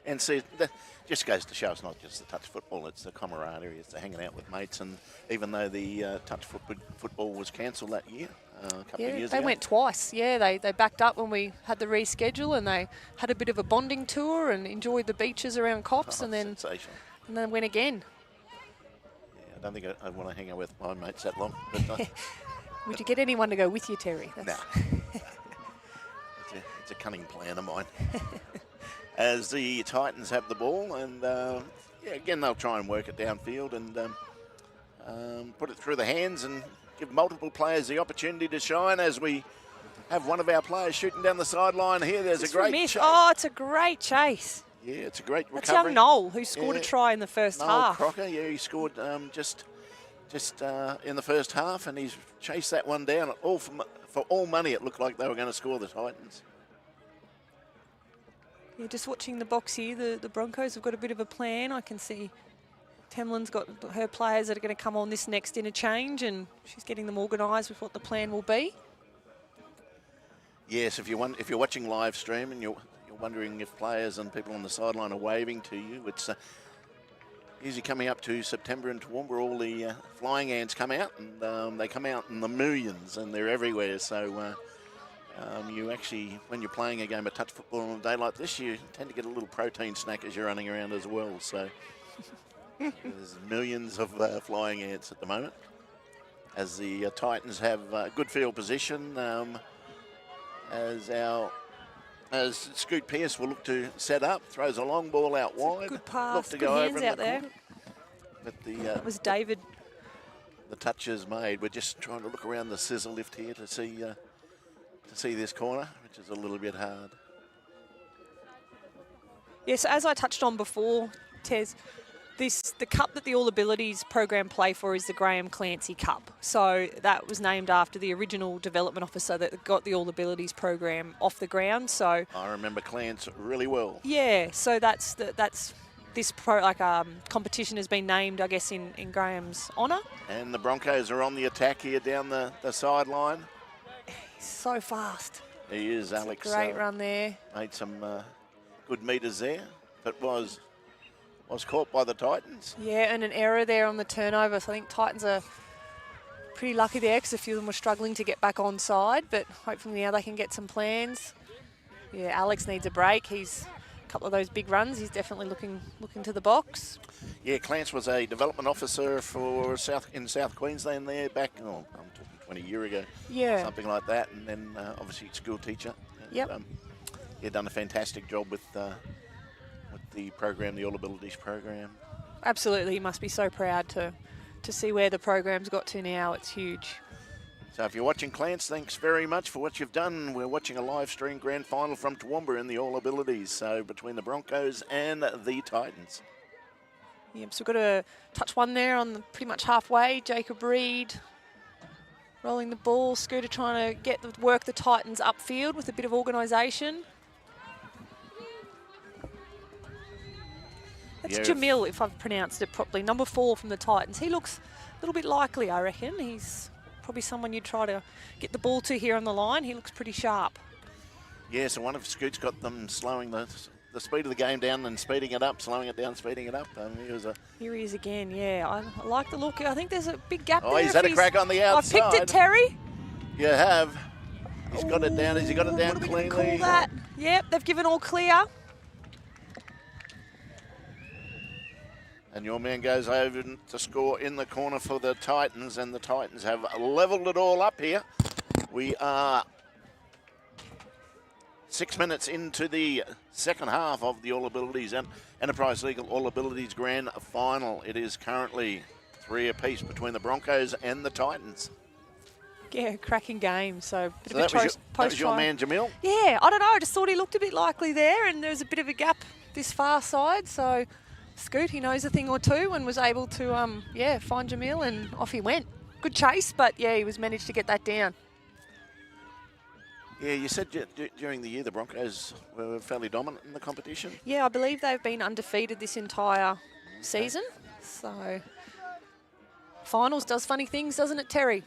And see, that just goes to show it's not just the touch football; it's the camaraderie, it's the hanging out with mates. And even though the touch football was cancelled that year, a couple of years ago. They went twice. Yeah, they backed up when we had the reschedule, and they had a bit of a bonding tour and enjoyed the beaches around Cops, and then went again. Yeah, I don't think I want to hang out with my mates that long. But would you get anyone to go with you, Terry? No. It's a cunning plan of mine. As the Titans have the ball, and again they'll try and work it downfield and put it through the hands and give multiple players the opportunity to shine. As we have one of our players shooting down the sideline here, there's a great chase. Oh, it's a great chase. Yeah, it's a great recovery. That's young Noel, who scored a try in the first half. Noel Crocker, yeah, he scored just in the first half, and he's chased that one down for all money. It looked like they were going to score, the Titans. Yeah, just watching the box here, the Broncos have got a bit of a plan. I can see Temlin's got her players that are going to come on this next interchange, and she's getting them organised with what the plan will be. Yes, if you're watching live stream and you're wondering if players and people on the sideline are waving to you, it's usually coming up to September in Toowoomba, all the flying ants come out, and they come out in the millions, and they're everywhere. So you actually, when you're playing a game of touch football on a day like this, you tend to get a little protein snack as you're running around as well. So there's millions of flying ants at the moment. As the Titans have good field position, as Scoot Pearce will look to set up, throws a long ball out wide. Good pass, look to good go hands over out there. But that was David. The touch is made. We're just trying to look around the scissor lift here to see this corner, which is a little bit hard. Yes, as I touched on before, Tez, the cup that the All Abilities program play for is the Graham Clancy Cup. So that was named after the original development officer that got the All Abilities program off the ground. So I remember Clance really well. yeah, so that's this competition has been named, I guess, in Graham's honour. And the Broncos are on the attack here down the sideline. He's so fast. He is, Alex. Great run there. Made some good metres there, but was caught by the Titans. Yeah, and an error there on the turnover. So I think Titans are pretty lucky there because a few of them were struggling to get back on side, but hopefully now they can get some plans. Yeah, Alex needs a break. He's a couple of those big runs. He's definitely looking to the box. Yeah, Clance was a development officer for South Queensland there back, I'm talking 20 years ago. Yeah. Something like that, and then obviously school teacher. Yep. He done a fantastic job with the program, the All Abilities program. Absolutely, he must be so proud to see where the program's got to now. It's huge. So if you're watching Clance, thanks very much for what you've done. We're watching a live stream grand final from Toowoomba in the All Abilities, so between the Broncos and the Titans. Yep, so we've got a touch one there on pretty much halfway. Jacob Reed rolling the ball. Scooter trying to work the Titans upfield with a bit of organisation. That's Jamil, if I've pronounced it properly. Number 4 from the Titans. He looks a little bit likely, I reckon. He's probably someone you'd try to get the ball to here on the line. He looks pretty sharp. Yeah, so one of Scoot's got them slowing the speed of the game down and speeding it up, slowing it down, speeding it up. Here he is again, yeah. I like the look. I think there's a big gap there. Oh, he's had a crack on the outside. I picked it, Terry. You have. He's got it down. Has he got it down what are we cleanly? Call that? Yep, they've given all clear. And your man goes over to score in the corner for the Titans, and the Titans have levelled it all up here. We are 6 minutes into the second half of the All Abilities and Enterprise League All Abilities Grand Final. It is currently 3 apiece between the Broncos and the Titans. Yeah, cracking game. So, that was your man, Jamil? Yeah, I don't know. I just thought he looked a bit likely there, and there was a bit of a gap this far side. So, Scoot, he knows a thing or two and was able to, find Jamil, and off he went. Good chase, but yeah, he was managed to get that down. Yeah, you said during the year the Broncos were fairly dominant in the competition. Yeah, I believe they've been undefeated this entire season. So, finals does funny things, doesn't it, Terry?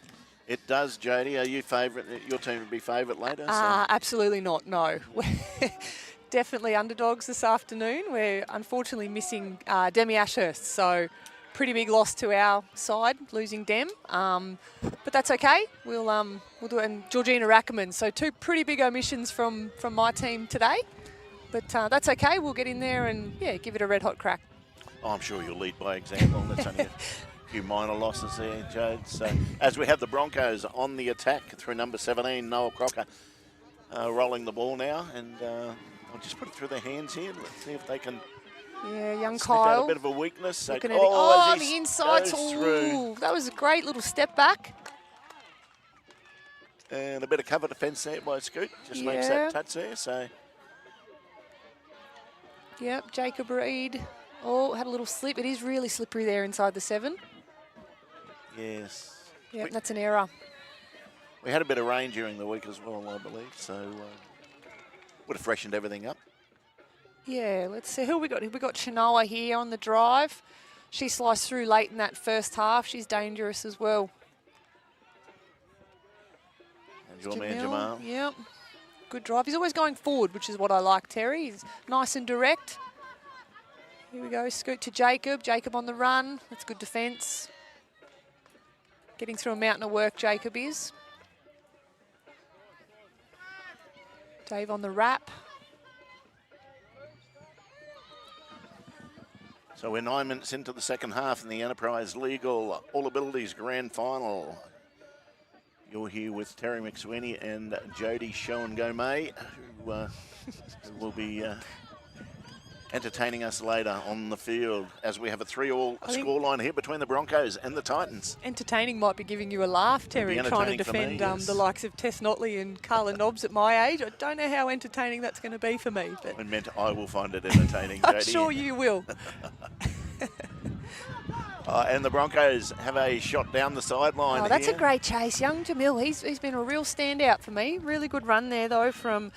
It does, Jody. Are you favourite? Your team would be favourite later? Absolutely not, no. We're definitely underdogs this afternoon. We're unfortunately missing Demi Ashurst, so pretty big loss to our side, losing Dem. But that's okay. We'll do it. And Georgina Rackerman, so 2 pretty big omissions from my team today. But that's okay. We'll get in there and, give it a red-hot crack. Oh, I'm sure you'll lead by example. That's only a few minor losses there, Jode. So as we have the Broncos on the attack through number 17, Noel Crocker, rolling the ball now. And I'll just put it through their hands here. Let's see if they can... Yeah, young Kyle. Kyle. A bit of a weakness. So, on the inside. Ooh, that was a great little step back. And a bit of cover defence there by Scoot. Just makes that touch there. So. Yep, Jacob Reed. Oh, had a little slip. It is really slippery there inside the 7. Yes. Yep, that's an error. We had a bit of rain during the week as well, I believe. So would have freshened everything up. Yeah, let's see who we got. We got Chinoa here on the drive. She sliced through late in that first half. She's dangerous as well. And your man Jamal. Yep. Good drive. He's always going forward, which is what I like, Terry. He's nice and direct. Here we go. Scoot to Jacob. Jacob on the run. That's good defence. Getting through a mountain of work, Jacob is. Dave on the wrap. So we're 9 minutes into the second half in the Enterprise Legal All Abilities Grand Final. You're here with Terry McSweeney and Jody Schoen-Gomez, who will be entertaining us later on the field as we have a 3-all scoreline here between the Broncos and the Titans. Entertaining might be giving you a laugh, Terry, trying to entertaining for me, defend yes. the likes of Tess Notley and Carla Nobbs at my age. I don't know how entertaining that's going to be for me. But I will find it entertaining, I'm Jodie. sure you will. And the Broncos have a shot down the sideline. Oh, that's here. a great chase. Young Jamil, he's been a real standout for me. Really good run there, though, from,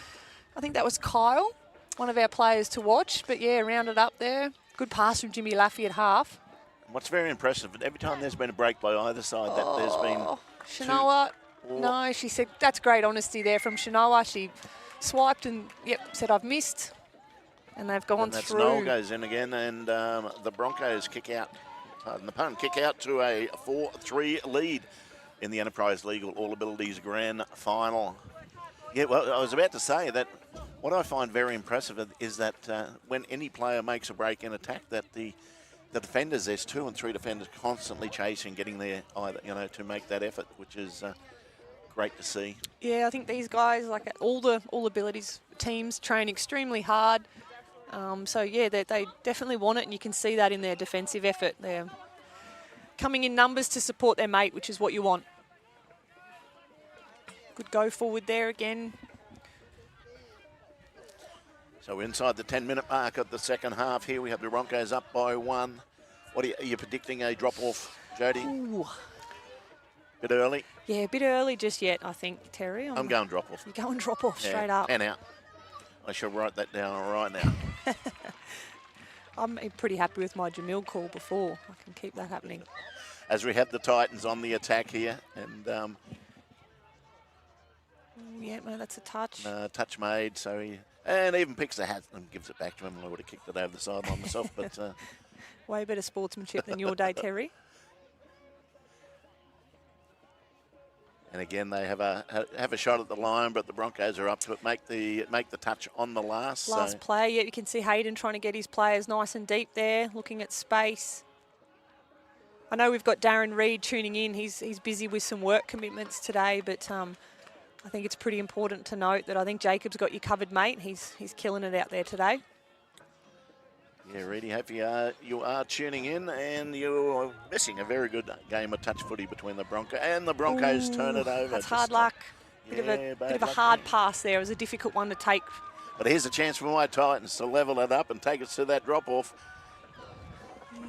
I think that was Kyle, one of our players to watch. But, yeah, rounded up there. Good pass from Jimmy Laffey at half. What's very impressive, every time there's been a break by either side, that there's been Shanoa, no, she said, that's great honesty there from Shanoa. She swiped and, said, I've missed. And they've gone and that's through. Noel goes in again, and the Broncos kick out. Pardon the pun, kick out to a 4-3 lead in the Enterprise League All Abilities Grand Final. Yeah, well, I was about to say that what I find very impressive is that when any player makes a break in attack, that the defenders, there's 2 and 3 defenders constantly chasing, getting there, to make that effort, which is great to see. Yeah, I think these guys, like all abilities teams, train extremely hard. They definitely want it, and you can see that in their defensive effort. They're coming in numbers to support their mate, which is what you want. Good go forward there again. So inside the 10-minute mark of the second half here, we have the Broncos up by 1. What are you predicting a drop-off, Jodie? Ooh. Bit early? Yeah, a bit early just yet, I think, Terry. I'm going drop-off. You're going drop-off straight up. 10 out. I should write that down right now. I'm pretty happy with my Jamil call before. I can keep that happening. As we have the Titans on the attack here, and no, that's a touch. Touch made, and even picks the hat and gives it back to him. I would have kicked it over the sideline myself, but way better sportsmanship than your day, Terry. And again, they have a shot at the line, but the Broncos are up to it. Make the touch on the last play. Yeah, you can see Hayden trying to get his players nice and deep there, looking at space. I know we've got Darren Reid tuning in. He's busy with some work commitments today, but I think it's pretty important to note that I think Jacob's got you covered, mate. He's killing it out there today. Yeah, Reedy, hope you are tuning in, and you're missing a very good game of touch footy between the Broncos and the Broncos. Turn it over. That's hard luck. Bit of a hard pass there. It was a difficult one to take. But here's a chance for my Titans to level it up and take us to that drop-off.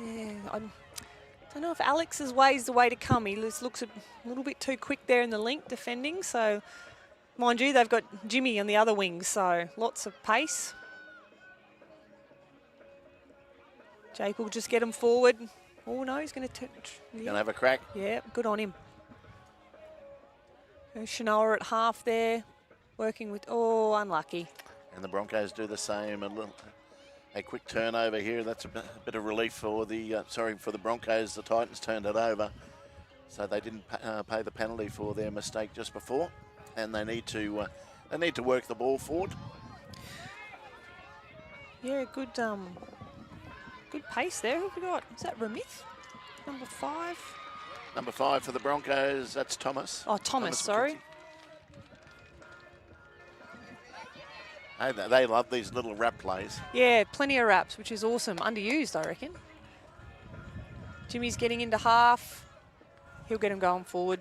Yeah, I don't know if Alex's way is the way to come. He looks a little bit too quick there in the link defending. So, mind you, they've got Jimmy on the other wing, so lots of pace. Jake will just get him forward. Oh, no, he's going to... Going to have a crack. Yeah, good on him. Shanoa at half there, working with... Oh, unlucky. And the Broncos do the same. A quick turnover here. That's a bit of relief for the Broncos. The Titans turned it over, so they didn't pay the penalty for their mistake just before, and they need to work the ball forward. Yeah, good pace there. Who have we got? Is that Ramith? Number 5. Number 5 for the Broncos. That's Thomas. Oh, Thomas, sorry. They love these little wrap plays. Yeah, plenty of wraps, which is awesome. Underused, I reckon. Jimmy's getting into half. He'll get him going forward.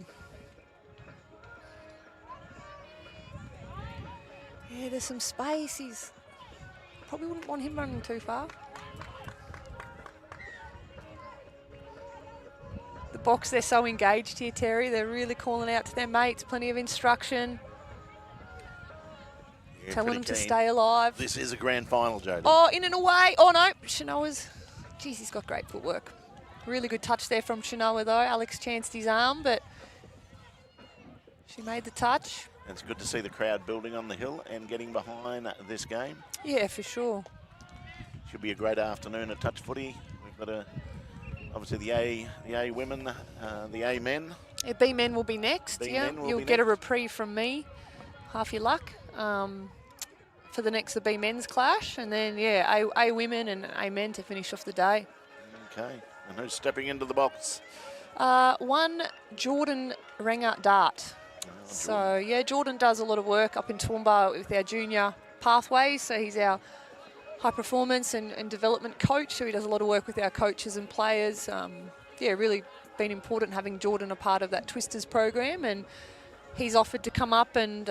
Yeah, there's some space. He's probably wouldn't want him running too far. The box, they're so engaged here, Terry. They're really calling out to their mates. Plenty of instruction. Yeah, telling them keen. to stay alive. This is a grand final, Jodie. Oh, in and away. Oh, no. Shanoa's... Geez, he's got great footwork. Really good touch there from Shanoa, though. Alex chanced his arm, but she made the touch. It's good to see the crowd building on the hill and getting behind this game. Yeah, for sure. Should be a great afternoon at touch footy. We've got obviously the A women, the A men. Yeah, B men will be next. You'll get a reprieve from me. Half your luck. For the next B men's clash, and then A women and A men to finish off the day. Okay, and who's stepping into the box? One Jordan Rengart Dart. Jordan does a lot of work up in Toowoomba with our junior pathways. So he's our high performance and development coach, so he does a lot of work with our coaches and players. Yeah, really been important having Jordan a part of that Twisters program, and he's offered to come up and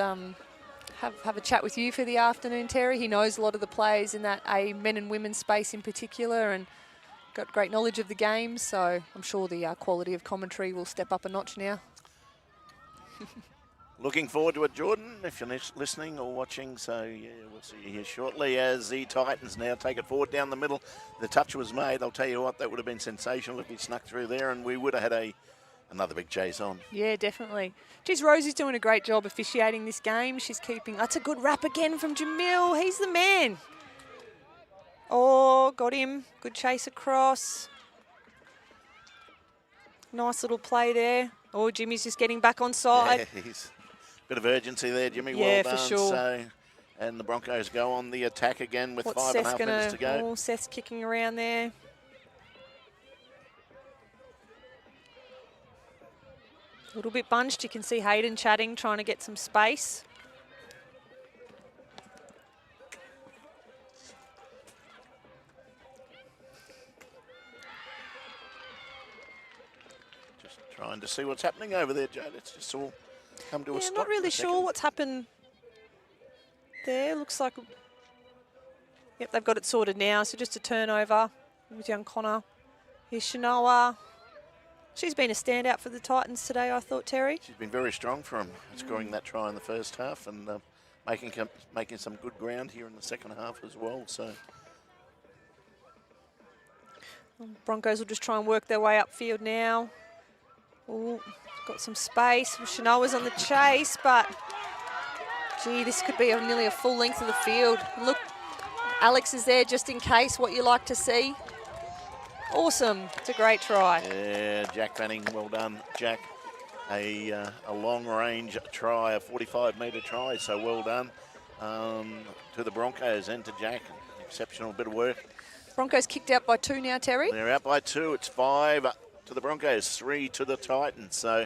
have a chat with you for the afternoon, Terry. He knows a lot of the players in that men and women's space in particular, and got great knowledge of the game, so I'm sure the quality of commentary will step up a notch now. Looking forward to it, Jordan, if you're listening or watching. So, yeah, we'll see you here shortly as the Titans now take it forward down the middle. The touch was made. I'll tell you what, that would have been sensational if he snuck through there, and we would have had another big chase on. Yeah, definitely. Geez, Rosie's doing a great job officiating this game. She's keeping... That's a good wrap again from Jamil. He's the man. Oh, got him. Good chase across. Nice little play there. Oh, Jimmy's just getting back on side. Yeah, bit of urgency there, Jimmy. Yeah, well done. for sure. So, and the Broncos go on the attack again with 5.5 minutes to go. Oh, Seth's kicking around there. A little bit bunched. You can see Hayden chatting, trying to get some space. Just trying to see what's happening over there, Joe. Let's just all come to a stop. I'm not really sure what's happened there. Looks like, yep, they've got it sorted now. So just a turnover with young Connor. Here's Shanoa. She's been a standout for the Titans today, I thought, Terry. She's been very strong for him, scoring that try in the first half and making some good ground here in the second half as well. So Broncos will just try and work their way upfield now. Oh, got some space. Shanoa's on the chase, but gee, this could be nearly a full length of the field. Look, Alex is there just in case, what you like to see. Awesome. It's a great try. Yeah, Jack Fanning, well done, Jack. A long-range try, a 45-metre try, so well done to the Broncos and to Jack. Exceptional bit of work. Broncos kicked out by 2 now, Terry. They're out by 2. It's 5 to the Broncos, 3 to the Titans. So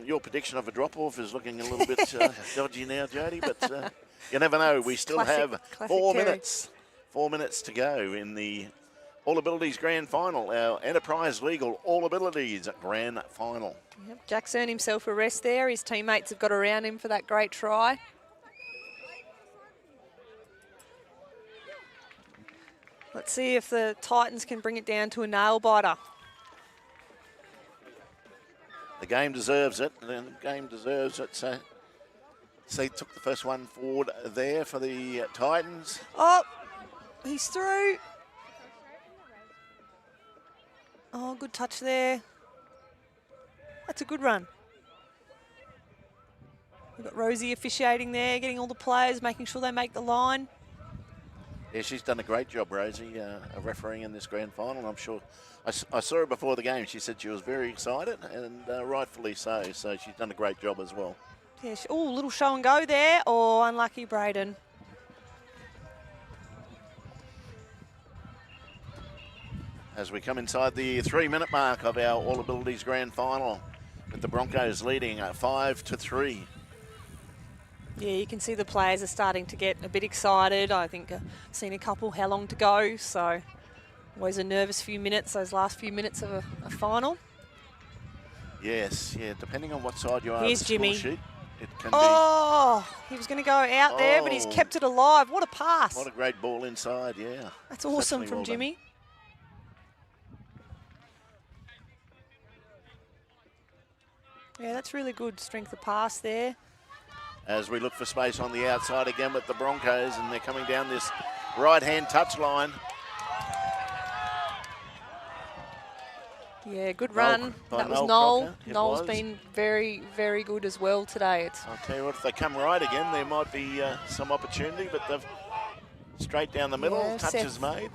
your prediction of a drop-off is looking a little bit dodgy now, Jody, but you never know. We still have 4 minutes. 4 minutes to go in the All Abilities Grand Final, our Enterprise Legal All Abilities Grand Final. Yep, Jack's earned himself a rest there. His teammates have got around him for that great try. Let's see if the Titans can bring it down to a nail-biter. The game deserves it. The game deserves it. So he took the first one forward there for the Titans. Oh, he's through. Oh, good touch there. That's a good run. We've got Rosie officiating there, getting all the players, making sure they make the line. Yeah, she's done a great job, Rosie, refereeing in this grand final. I'm sure. I saw her before the game. She said she was very excited, and rightfully so. So she's done a great job as well. Yeah. Oh, little show and go there. Oh, unlucky Braden. As we come inside the 3-minute mark of our All Abilities Grand Final, with the Broncos leading 5-3. Yeah, you can see the players are starting to get a bit excited. I think I've seen a couple, how long to go, so always a nervous few minutes, those last few minutes of a final. Yes, yeah, depending on what side you are Here's of the score Jimmy. sheet, it can He was going to go out there, but he's kept it alive. What a pass. What a great ball inside, yeah. That's awesome Exceptionally from well Jimmy. done. Yeah, that's really good strength of pass there. As we look for space on the outside again with the Broncos, and they're coming down this right-hand touchline. Yeah, good run. That was Noel. Noel's been very, very good as well today. I'll tell you what, if they come right again, there might be some opportunity, but they've straight down the middle, Yeah, touch is made.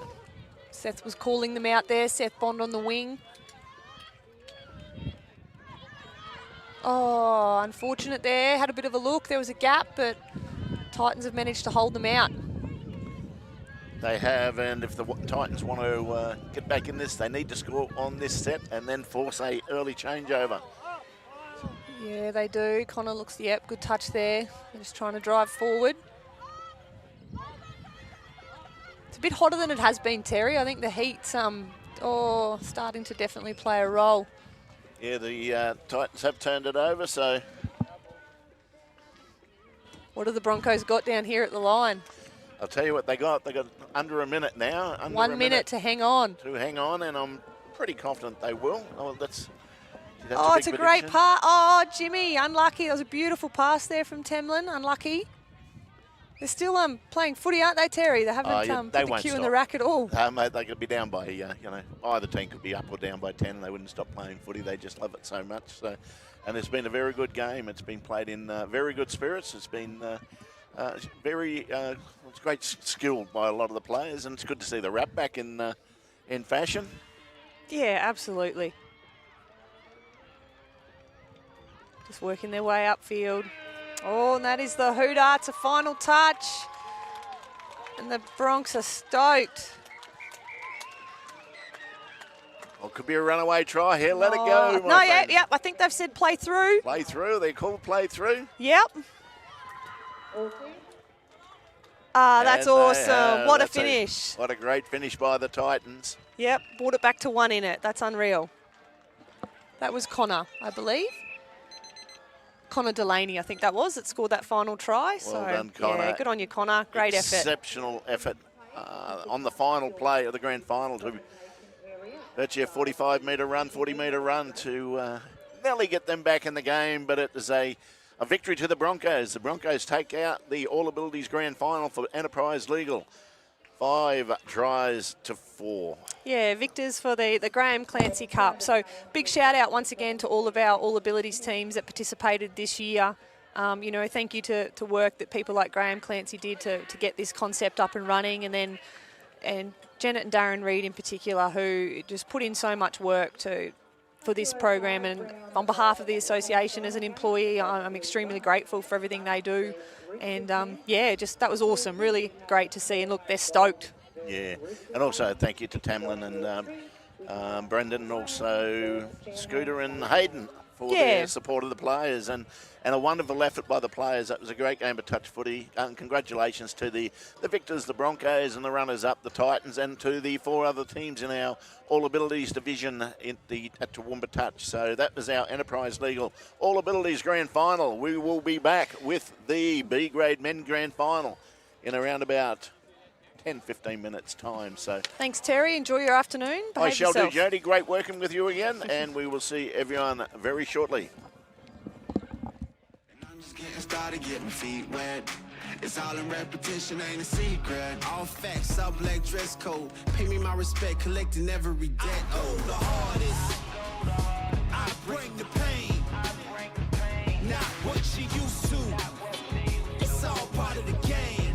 Seth was calling them out there. Seth Bond on the wing. Oh, unfortunate there. Had a bit of a look. There was a gap, but Titans have managed to hold them out. They have, and if the Titans want to get back in this, they need to score on this set and then force a early changeover. Yeah, they do. Connor looks, yep, good touch there. They're just trying to drive forward. a bit hotter than it has been, Terry. I think the heat's starting to definitely play a role. Yeah, the Titans have turned it over, so... What have the Broncos got down here at the line? I'll tell you what they got. They got under a minute now. 1 minute to hang on. And I'm pretty confident they will. Oh, that's it's a great pass. Oh, Jimmy, unlucky. That was a beautiful pass there from Temlin. Unlucky. They're still playing footy, aren't they, Terry? They haven't put the cue in the rack at all. Mate, they could be down by, either team could be up or down by 10 and they wouldn't stop playing footy. They just love it so much. So, and it's been a very good game. It's been played in very good spirits. It's been it's great skill by a lot of the players, and it's good to see the wrap back in fashion. Yeah, absolutely. Just working their way upfield. Oh, and that is the hooter. It's a final touch. And the Bronx are stoked. Well, could be a runaway try here. Let it go, No, yeah, I think they've said play through. Play through. They call play through. Yep. That's awesome. What a finish. What a great finish by the Titans. Yep, brought it back to 1 in it. That's unreal. That was Connor, I believe. Connor Delaney, I think that scored that final try. Well done, Connor. Yeah, good on you, Connor. Great effort. Exceptional effort on the final play of the grand final to virtually a 45-metre run, 40-metre run to nearly get them back in the game, but it is a victory to the Broncos. The Broncos take out the All Abilities Grand Final for Enterprise Legal. 5 tries to 4. Yeah, victors for the Graham Clancy Cup. So big shout out once again to all of our All Abilities teams that participated this year. Thank you to work that people like Graham Clancy did to get this concept up and running, and Janet and Darren Reid in particular, who just put in so much work for this program. And on behalf of the association as an employee, I'm extremely grateful for everything they do. And that was awesome. Really great to see. And look, they're stoked. Yeah, and also thank you to Tamlin and Brendan, and also Scooter and Hayden for their support of the players, and a wonderful effort by the players. That was a great game of touch footy. And congratulations to the victors, the Broncos, and the runners-up, the Titans, and to the 4 other teams in our All Abilities division at Toowoomba Touch. So that was our Enterprise Legal All Abilities Grand Final. We will be back with the B-grade men Grand Final in around about 10-15 minutes time. So thanks, Terry. Enjoy your afternoon. Behave I shall yourself. do, Jody. Great working with you again, and we will see everyone very shortly. I'm just getting started, get my feet wet. It's all in repetition, ain't a secret. All facts, up black dress code. Pay me my respect, collecting every debt. Oh, the hardest. I bring the pain. Not what you used to. It's all part of the game.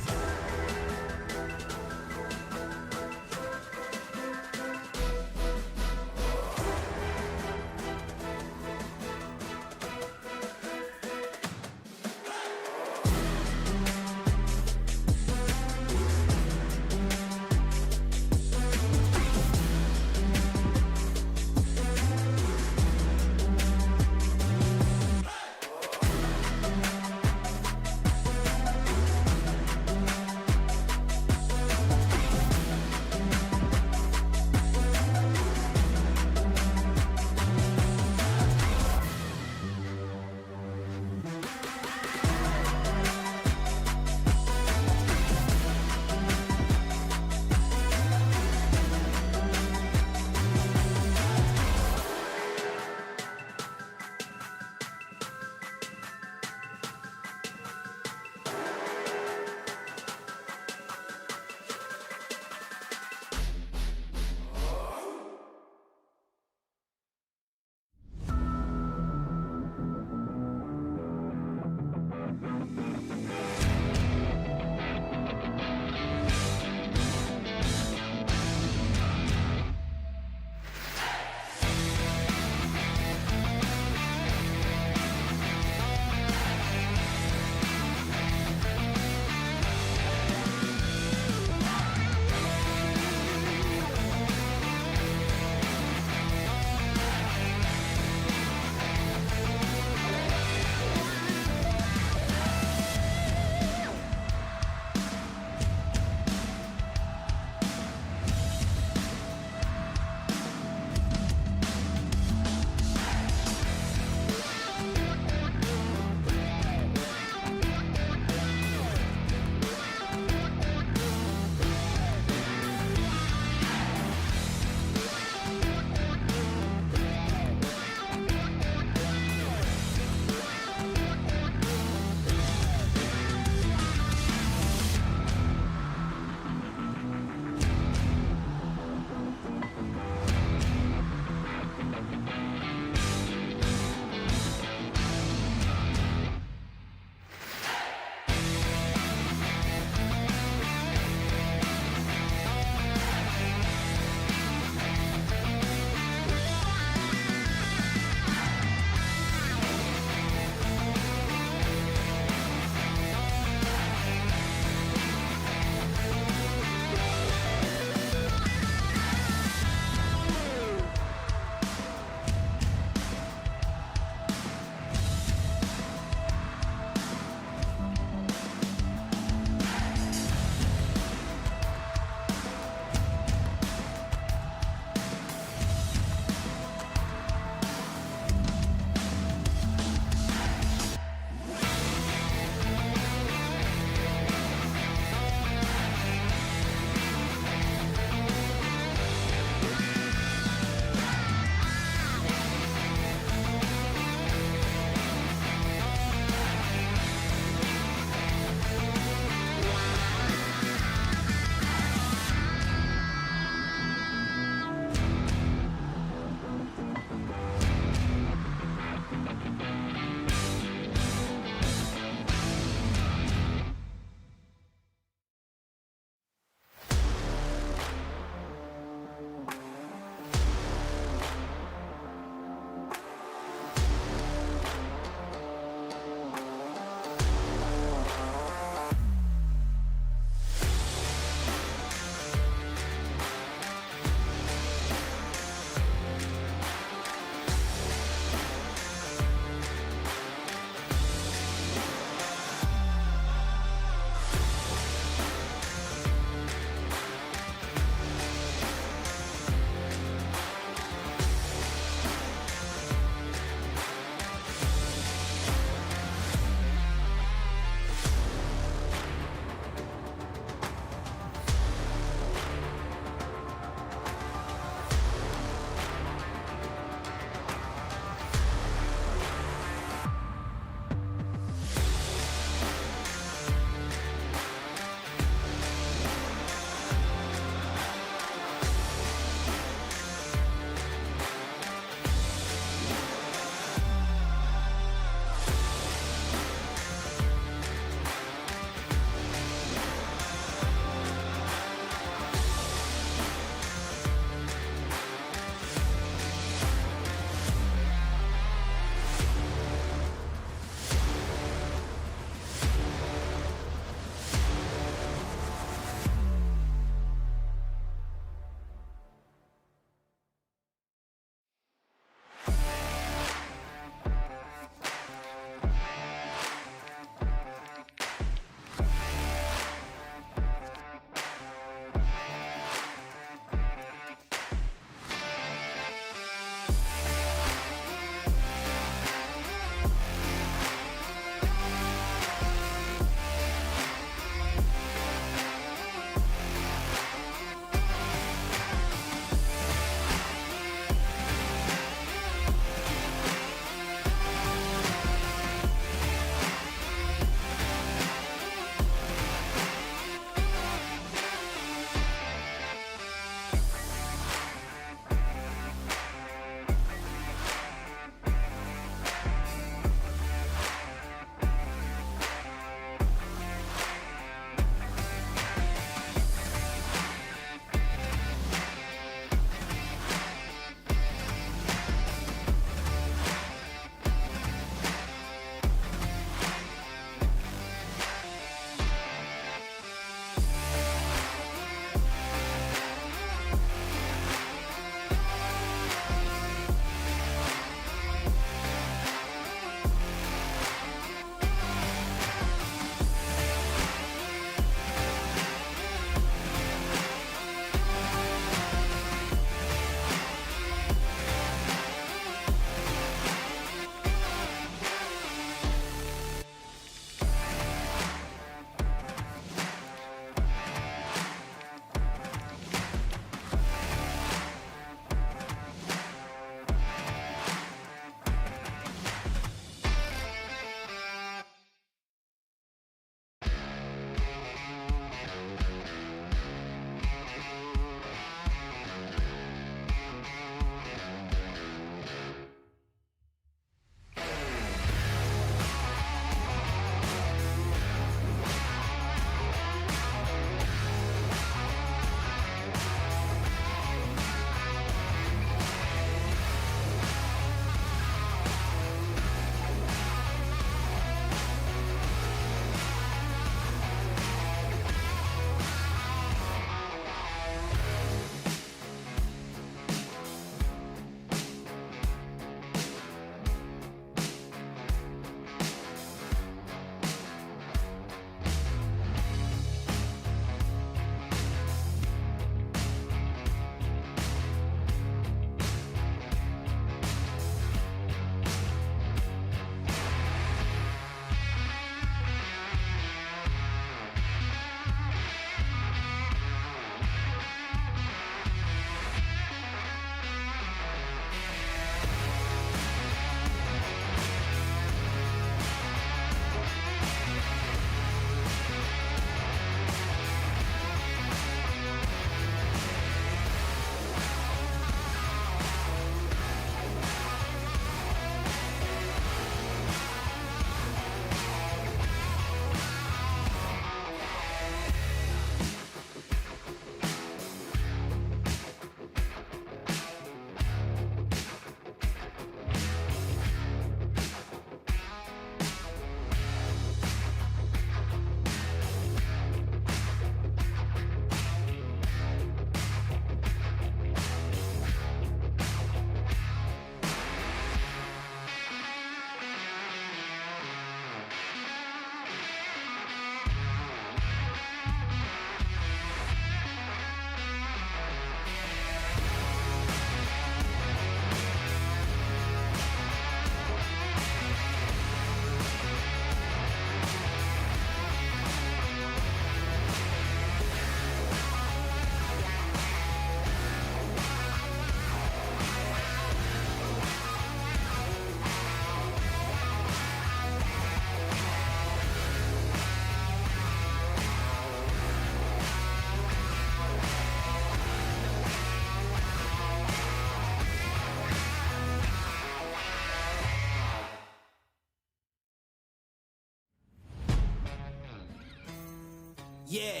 Yeah.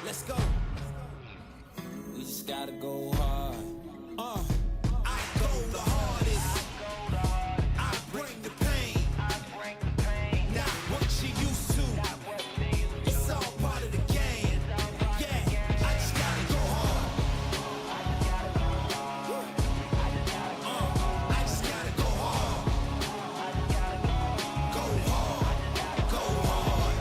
Let's go. We just gotta go hard. I go the hardest. I bring the pain. Not what you used to. It's all part of the game. Yeah, I just gotta go hard. I just gotta go hard. Go hard. Go hard.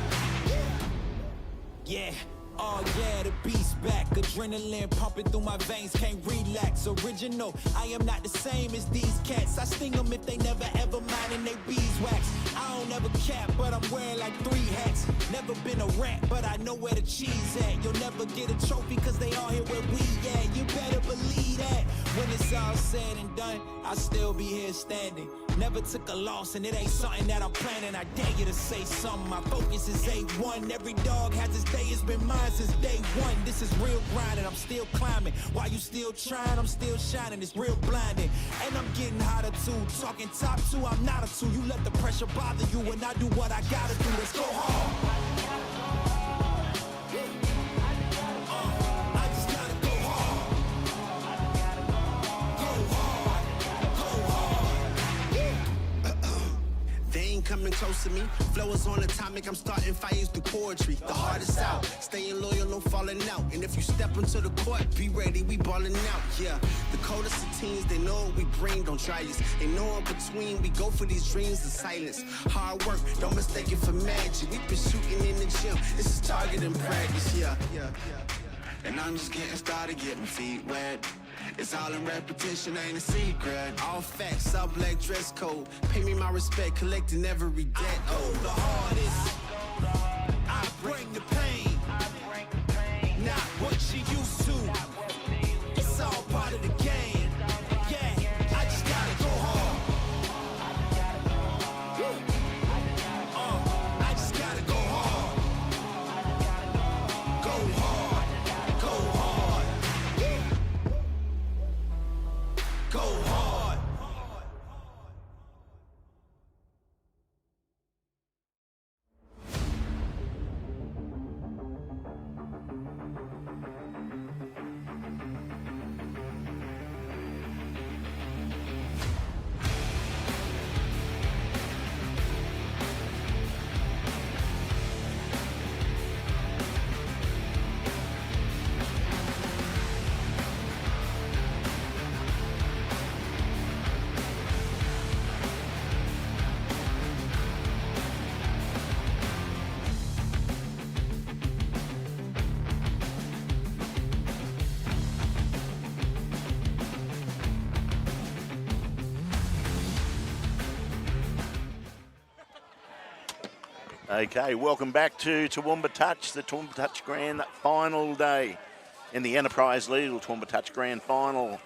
Yeah. Oh yeah, the beast back. Adrenaline pumping through my veins, can't relax. Original, I am not the same as these cats. I sting them if they never ever mind and they beeswax. I don't ever cap, but I'm wearing like 3 hats. Never been a rat, but I know where the cheese at. You'll never get a trophy cause they all here where we at. You better believe that. When it's all said and done, I'll still be here standing. Never took a loss and it ain't something that I'm planning. I dare you to say something, my focus is A1. Every dog has its day, it's been mine since day one. This is real grind and I'm still climbing. While you still trying, I'm still shining. It's real blinding. And I'm getting hotter too. Talking top 2, I'm not a 2. You let the pressure bother you and I do what I gotta do. Let's go hard. I just gotta go hard. Go hard. Go hard. They ain't coming close to me. Flow is on atomic, I'm starting fires through poetry. The hardest out, staying loyal, no falling out. And if you step into the court, be ready, we balling out. Yeah, the coldest of teens, they know what we bring, don't try us. They know in between, we go for these dreams in silence. Hard work, don't mistake it for magic. We been shooting in the gym, this is target and practice. Yeah. And I'm just getting started, getting feet wet. It's all in repetition, ain't a secret. All facts, all black dress code. Pay me my respect, collecting every debt. Oh, the hardest. I bring the pain. Not what you used to. It's all part of the game. Yeah, I just gotta go hard. I just gotta go hard. Go hard. Go hard. Go hard. Okay, welcome back to Toowoomba Touch, the Toowoomba Touch Grand Final day in the Enterprise Legal Toowoomba Touch Grand Final.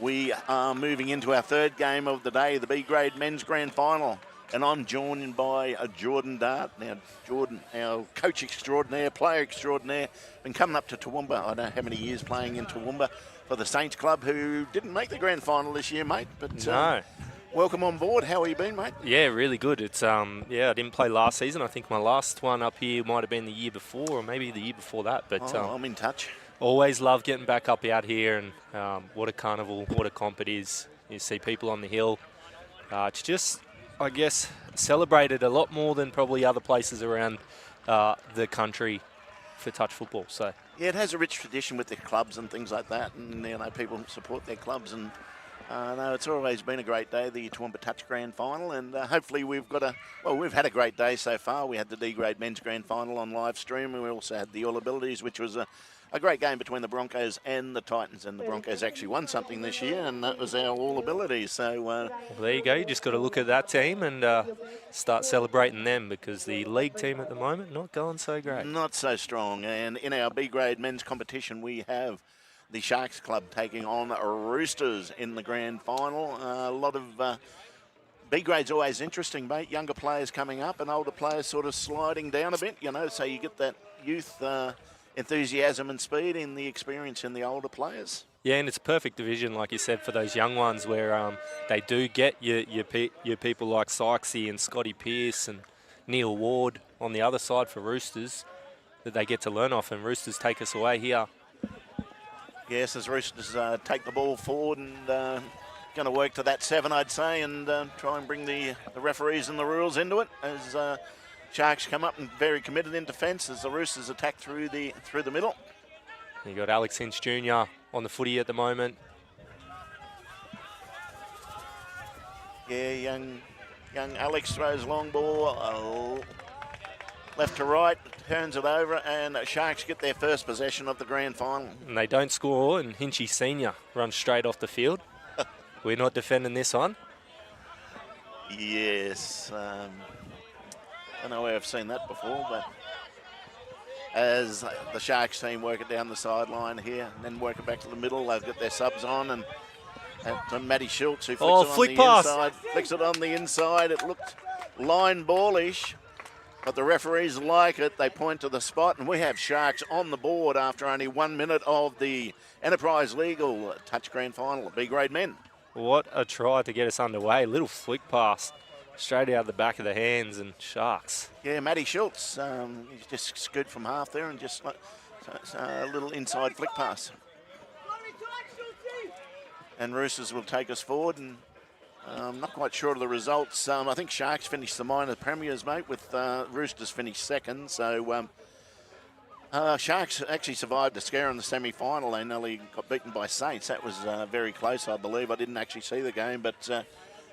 We are moving into our 3rd game of the day, the B-grade Men's Grand Final. And I'm joined by Jordan Dart. Now, Jordan, our coach extraordinaire, player extraordinaire, been coming up to Toowoomba, I don't know how many years playing in Toowoomba for the Saints Club, who didn't make the Grand Final this year, mate. But No. Welcome on board. How have you been, mate? Yeah, really good. It's I didn't play last season. I think my last one up here might have been the year before, or maybe the year before that. But I'm in touch. Always love getting back up out here, and what a carnival, what a comp it is. You see people on the hill. It's just, I guess, celebrated a lot more than probably other places around the country for touch football. So yeah, it has a rich tradition with their clubs and things like that, and people support their clubs and. No, it's always been a great day, the Toowoomba Touch Grand Final, and hopefully we've had a great day so far. We had the D-grade Men's Grand Final on live stream, and we also had the All Abilities, which was a great game between the Broncos and the Titans, and the Broncos actually won something this year, and that was our All Abilities. So well, there you go. You just got to look at that team and start celebrating them, because the league team at the moment not going so great. Not so strong, and in our B-grade men's competition we have the Sharks Club taking on Roosters in the grand final. A lot of B-grade's always interesting, mate. Younger players coming up and older players sort of sliding down a bit, so you get that youth enthusiasm and speed in the experience in the older players. Yeah, and it's a perfect division, like you said, for those young ones where they do get your people like Sykesy and Scotty Pearce and Neil Ward on the other side for Roosters that they get to learn off, and Roosters take us away here. Yes, as Roosters take the ball forward and going to work to that 7, I'd say, and try and bring the referees and the rules into it as Sharks come up and very committed in defence as the Roosters attack through the middle. You got Alex Hinch Jr. on the footy at the moment. Yeah, young Alex throws long ball left to right, turns it over, and Sharks get their first possession of the grand final. And they don't score, and Hinchy Senior runs straight off the field. We're not defending this one. Yes, I don't know where I've seen that before, but as the Sharks team work it down the sideline here and then work it back to the middle, they've got their subs on, and Matty Schultz who flicks it on the inside. Flicks it on the inside. It looked line ballish, but the referees like it. They point to the spot, and we have Sharks on the board after only 1 minute of the Enterprise Legal Touch Grand Final at B-grade men. What a try to get us underway. Little flick pass straight out the back of the hands, and Sharks. Yeah, Matty Schultz, he's just scoot from half there and just a little inside flick pass. And Roosters will take us forward, and I'm not quite sure of the results. I think Sharks finished the minor premiers, mate, with Roosters finished second. So Sharks actually survived the scare in the semi-final. They nearly got beaten by Saints. That was very close, I believe. I didn't actually see the game, but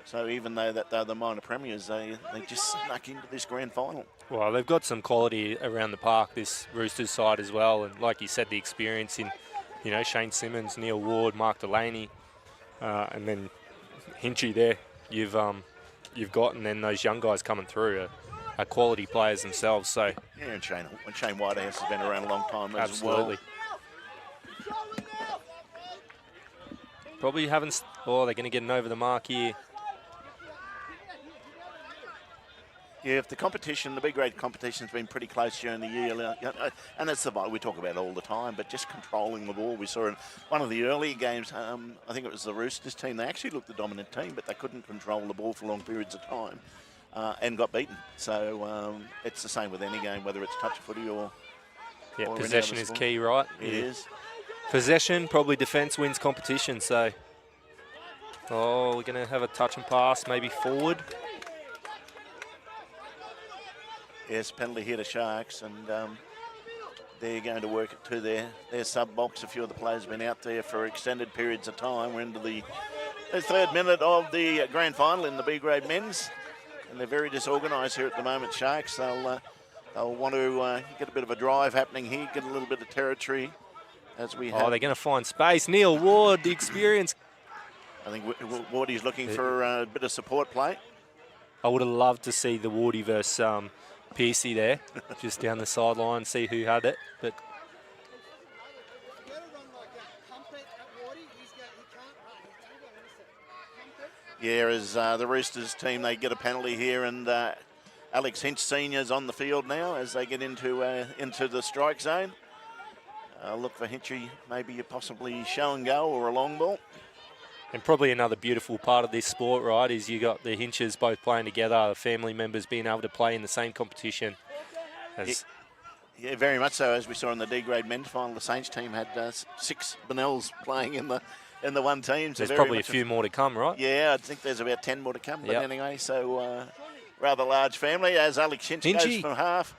so even though that they're the minor premiers, they just snuck into this grand final. Well, they've got some quality around the park, this Roosters side as well. And like you said, the experience in, Shane Simmons, Neil Ward, Mark Delaney, and then Hinchy there. You've got, and then those young guys coming through are quality players themselves. So yeah, and Shane Whitehouse has been around a long time as well. Absolutely. Probably haven't. Oh, they're going to get an over the mark here. Yeah, if the competition, the B-grade competition's been pretty close during the year, and it's we talk about it all the time, but just controlling the ball. We saw in one of the earlier games, I think it was the Roosters team, they actually looked the dominant team, but they couldn't control the ball for long periods of time and got beaten. So it's the same with any game, whether it's touch footy or possession is key, right? It is. Possession, probably defence wins competition, so... Oh, we're going to have a touch and pass, maybe forward. Yes, penalty here to Sharks, and they're going to work it to their sub-box. A few of the players have been out there for extended periods of time. We're into the 3rd minute of the grand final in the B-grade men's, and they're very disorganised here at the moment, Sharks. They'll want to get a bit of a drive happening here, get a little bit of territory as we have. Oh, they're going to find space. Neil Ward, the experience. I think Wardy's looking for a bit of support play. I would have loved to see the Wardy versus Piercy there, just down the sideline, see who had it. But yeah, as the Roosters team, they get a penalty here, and Alex Hinch Senior's on the field now as they get into the strike zone. Look for Hinchy, maybe possibly show and go or a long ball. And probably another beautiful part of this sport, right, is you got the Hinches both playing together, family members being able to play in the same competition. Yeah, very much so. As we saw in the D-grade men's final, the Saints team had 6 Benells playing in the one team. So there's probably a few more to come, right? Yeah, I think there's about 10 more to come. But anyway, so rather large family as Alex Hinch goes from half.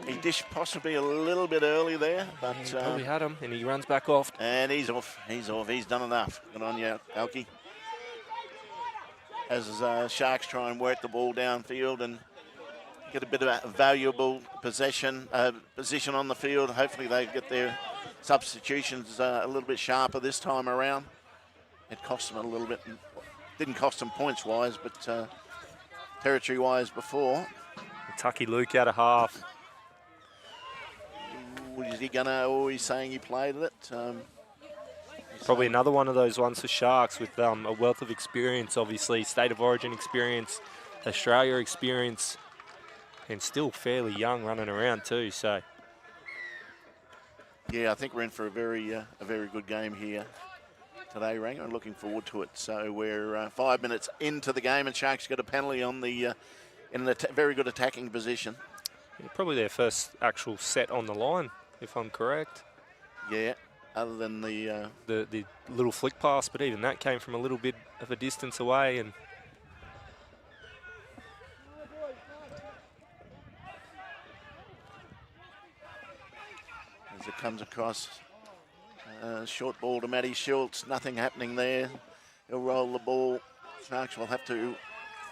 He dished possibly a little bit early there, but he probably had him, and he runs back off. And he's off. He's done enough. Good on you, Alki. As Sharks try and work the ball downfield and get a bit of a valuable position on the field. Hopefully they get their substitutions a little bit sharper this time around. It cost them a little bit. Didn't cost them points-wise, but territory-wise before. Tucky Luke out of half. Is he gonna? He's saying he played it. Probably another one of those ones for Sharks with a wealth of experience, obviously, state of origin experience, Australia experience, and still fairly young running around too. So yeah, I think we're in for a very good game here today, Rang. I'm looking forward to it. So we're 5 minutes into the game, and Sharks got a penalty on the in a very good attacking position. Yeah, probably their first actual set on the line, if I'm correct. Yeah, other than the little flick pass, but even that came from a little bit of a distance away. And as it comes across, short ball to Matty Schultz, nothing happening there. He'll roll the ball. Sharks will have to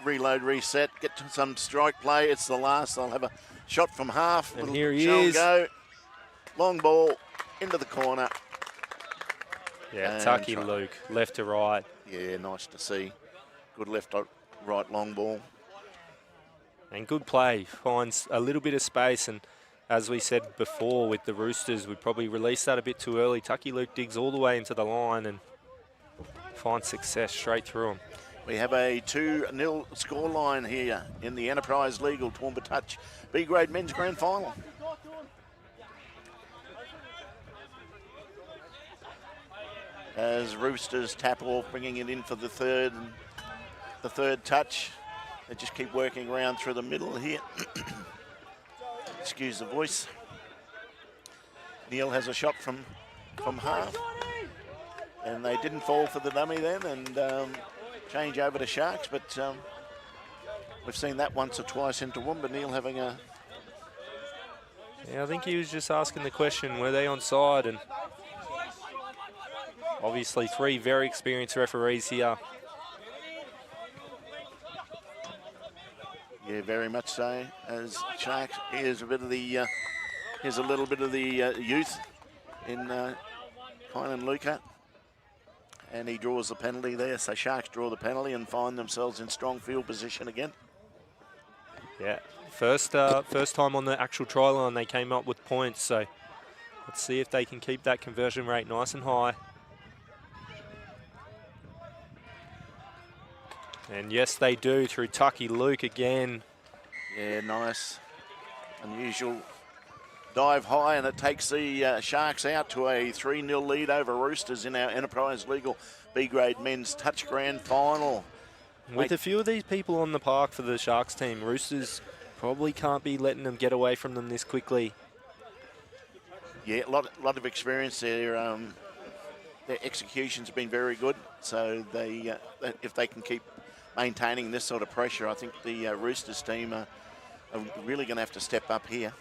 reload, reset, get to some strike play. It's the last. They'll have a shot from half. And Little here he shell is. Go. Long ball into the corner. yeah, And Tucky try. Luke, left to right. Yeah, nice to see. Good left, right long ball. And good play, finds a little bit of space. And as we said before with the Roosters, we probably released that a bit too early. Tucky Luke digs all the way into the line and finds success straight through him. We have a 2-0 scoreline here in the Enterprise Legal Toowoomba Touch B-grade men's grand final. As Roosters tap off, bringing it in for the third touch. They just keep working around through the middle here. Excuse the voice. Neil has a shot from half. And they didn't fall for the dummy then, and change over to Sharks, but we've seen that once or twice in Toowoomba. Neil having a... Yeah, I think he was just asking the question, were they onside? And obviously 3 very experienced referees here. Yeah, very much so. As Sharks, here's a little bit of the youth in Kynan Luca. And he draws the penalty there. So Sharks draw the penalty and find themselves in strong field position again. Yeah, first time on the actual try line they came up with points. So let's see if they can keep that conversion rate nice and high. And yes, they do through Tucky Luke again. Yeah, nice. Unusual dive high, and it takes the Sharks out to a 3-0 lead over Roosters in our Enterprise Legal B-grade men's touch grand final. With a few of these people on the park for the Sharks team, Roosters probably can't be letting them get away from them this quickly. Yeah, a lot of experience there. Their execution's been very good, so they if they can keep maintaining this sort of pressure, I think the Roosters team are really going to have to step up here.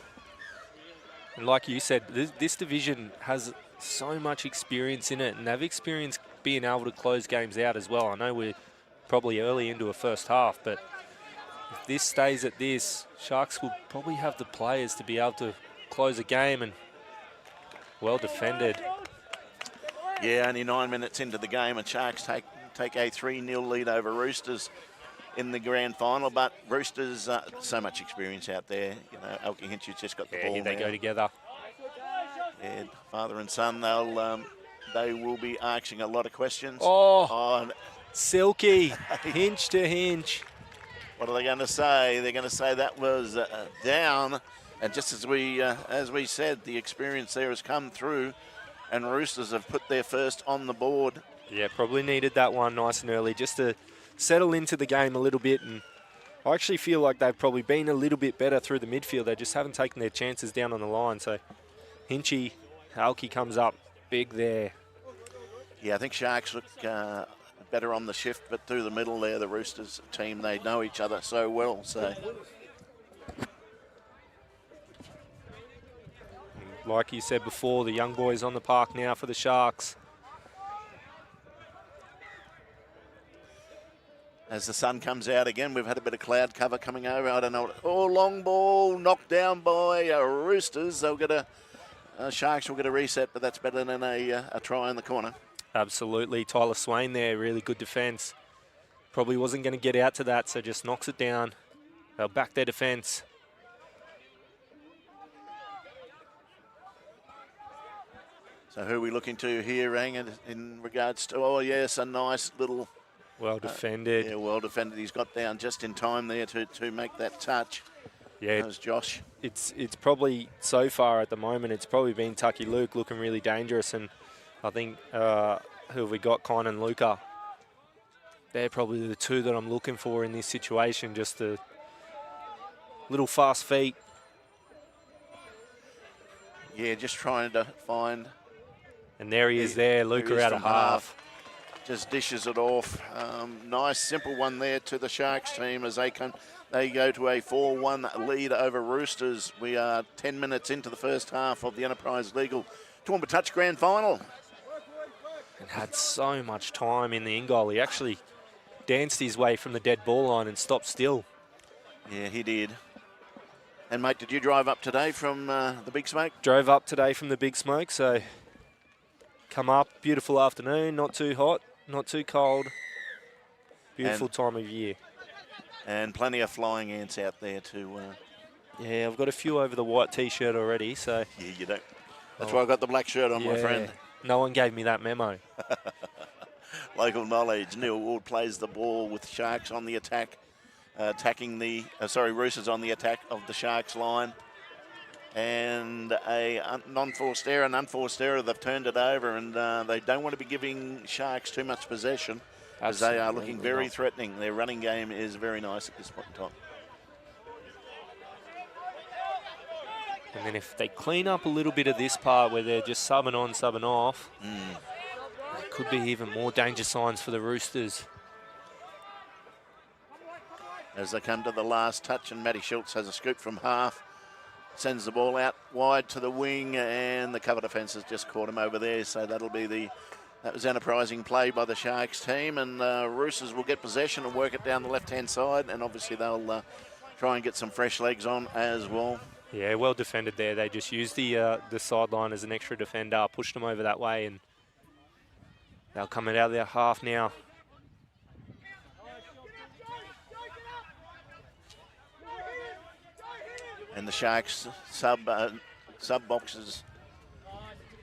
And like you said, this division has so much experience in it, and they've experienced being able to close games out as well. I know we're probably early into a first half, but if this stays at this, Sharks will probably have the players to be able to close a game, and well defended. Yeah, only 9 minutes into the game, and Sharks take a 3-0 lead over Roosters in the grand final, but Roosters, so much experience out there. You know, Elkie Hinch's just got the ball. Here they now. go together. Yeah, father and son, they will be asking a lot of questions. Oh, Silky, hinge to hinge. What are they going to say? They're going to say that was down, and just as we said, the experience there has come through, and Roosters have put their first on the board. Yeah, probably needed that one nice and early just to settle into the game a little bit, and I actually feel like they've probably been a little bit better through the midfield. They just haven't taken their chances down on the line. So Hinchy, Halki comes up big there. Yeah, I think Sharks look better on the shift, but through the middle there, the Roosters team, they know each other so well. So, like you said before, the young boys on the park now for the Sharks. as the sun comes out again, we've had a bit of cloud cover coming over. I don't know. Oh, long ball knocked down by Roosters. They'll get Sharks will get a reset, but that's better than a try in the corner. Absolutely. Tyler Swain there, really good defence. Probably wasn't going to get out to that, so just knocks it down. They'll back their defence. So who are we looking to here, Rang, in regards to, oh, yes, a nice little... Well defended. Yeah, well defended. He's got down just in time there to make that touch. Yeah, that was Josh. It's probably, so far at the moment, it's probably been Tucky Luke looking really dangerous, and I think, who have we got, Kynan and Luca? They're probably the two that I'm looking for in this situation, just to little fast feet. Yeah, just trying to find. And there he is there, Luca out of half. Just dishes it off. Nice, simple one there to the Sharks team as they go to a 4-1 lead over Roosters. We are 10 minutes into the first half of the Enterprise Legal Toowoomba Touch Grand Final. And had so much time in the in-goal. He actually danced his way from the dead ball line and stopped still. Yeah, he did. And, mate, did you drive up today from the Big Smoke? Drove up today from the Big Smoke, so come up, beautiful afternoon, not too hot, not too cold. Beautiful time of year. And plenty of flying ants out there too. Yeah, I've got a few over the white T-shirt already, so... Yeah, you don't. That's why I got the black shirt on, my friend. No one gave me that memo. Local knowledge. Neil Ward plays the ball with Sharks on the attack, attacking the... Roosters on the attack of the Sharks line. And a non-forced error, an unforced error. They've turned it over, and they don't want to be giving Sharks too much possession, as they are looking very threatening. Their running game is very nice at this point in time. And then if they clean up a little bit of this part where they're just subbing on, subbing off, it could be even more danger signs for the Roosters. As they come to the last touch, and Matty Schultz has a scoop from half. Sends the ball out wide to the wing, and the cover defence has just caught him over there. So that'll be that was enterprising play by the Sharks team, and Roosters will get possession and work it down the left-hand side, and obviously they'll try and get some fresh legs on as well. Yeah, well defended there. They just used the sideline as an extra defender, pushed them over that way, and they'll come it out of their half now. And the Sharks sub boxes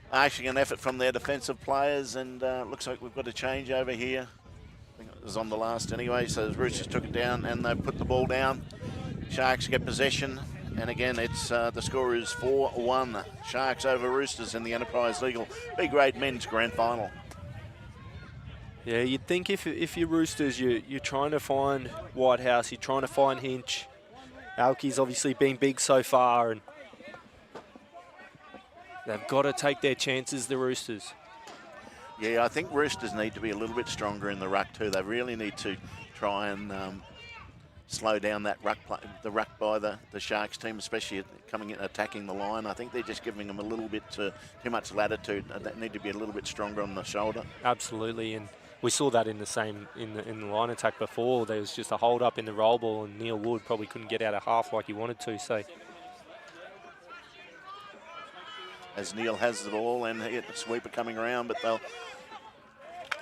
arching an effort from their defensive players, and looks like we've got a change over here. I think it was on the last anyway, so the Roosters took it down and they put the ball down. Sharks get possession, and again it's the score is 4-1. Sharks over Roosters in the Enterprise Legal B-grade men's grand final. Yeah, you'd think if you're Roosters, you're trying to find Whitehouse, you're trying to find Hinch. Alki's obviously been big so far, and they've got to take their chances, the Roosters. Yeah, I think Roosters need to be a little bit stronger in the ruck too. They really need to try and slow down that ruck play, the ruck by the Sharks team, especially coming in attacking the line. I think they're just giving them a little bit too much latitude. They need to be a little bit stronger on the shoulder. Absolutely, and we saw that in the line attack before. There was just a hold up in the roll ball, and Neil Wood probably couldn't get out of half like he wanted to. So, as Neil has the ball and the sweeper coming around, but they'll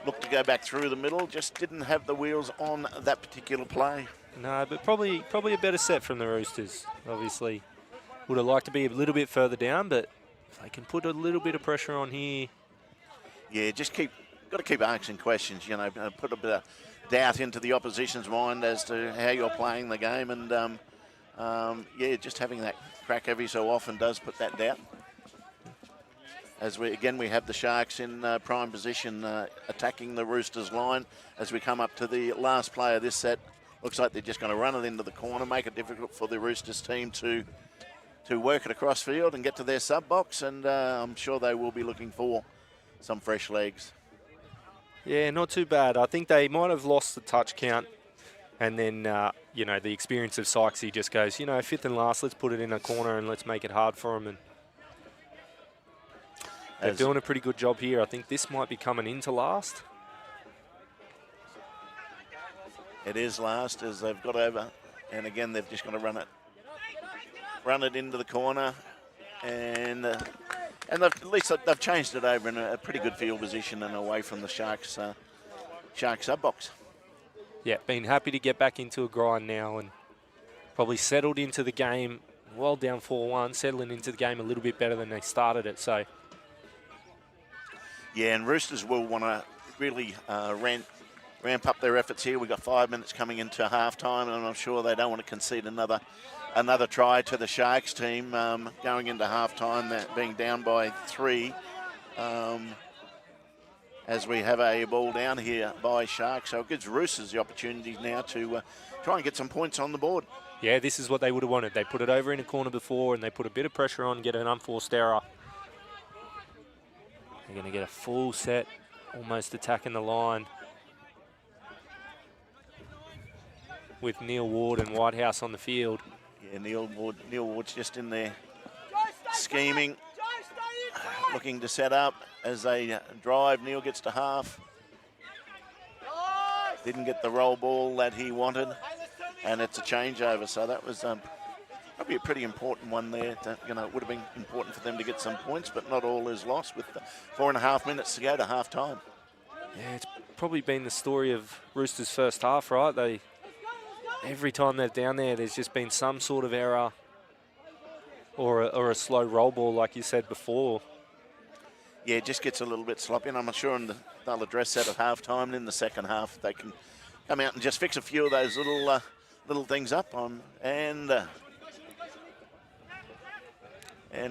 look to go back through the middle. Just didn't have the wheels on that particular play. No, but probably a better set from the Roosters. Obviously, would have liked to be a little bit further down, but if they can put a little bit of pressure on here. Yeah, got to keep asking questions, you know, put a bit of doubt into the opposition's mind as to how you're playing the game, and yeah, just having that crack every so often does put that doubt. As we have the Sharks in prime position, attacking the Roosters line as we come up to the last play of this set. Looks like they're just going to run it into the corner, make it difficult for the Roosters team to work it across field and get to their sub box, and I'm sure they will be looking for some fresh legs. Yeah, not too bad. I think they might have lost the touch count, and then, you know, the experience of Sykes, he just goes, you know, fifth and last, let's put it in a corner and let's make it hard for them. And they're doing a pretty good job here. I think this might be coming into last. It is last as they've got over, and again, they've just got to run it into the corner, and at least they've changed it over in a pretty good field position and away from the Sharks sub box. Yeah, been happy to get back into a grind now and probably settled into the game, well down 4-1, settling into the game a little bit better than they started it. So, yeah, and Roosters will want to really ramp up their efforts here. We've got 5 minutes coming into halftime, and I'm sure they don't want to concede another try to the Sharks team going into halftime, that being down by 3. As we have a ball down here by Sharks, so it gives Roosters the opportunity now to try and get some points on the board. Yeah, this is what they would have wanted. They put it over in a corner before and they put a bit of pressure on, get an unforced error. They're going to get a full set, almost attacking the line with Neil Ward and Whitehouse on the field. Yeah, Neil Ward's just in there scheming, looking to set up as they drive. Neil gets to half. Didn't get the roll ball that he wanted, and it's a changeover. So that was probably a pretty important one there. It would have been important for them to get some points, but not all is lost with 4.5 minutes to go to half time. Yeah, it's probably been the story of Roosters' first half, right? Every time they're down there, there's just been some sort of error or a slow roll ball, like you said before. Yeah, it just gets a little bit sloppy, and I'm sure they'll address that at half time. And in the second half, they can come out and just fix a few of those little things up on. And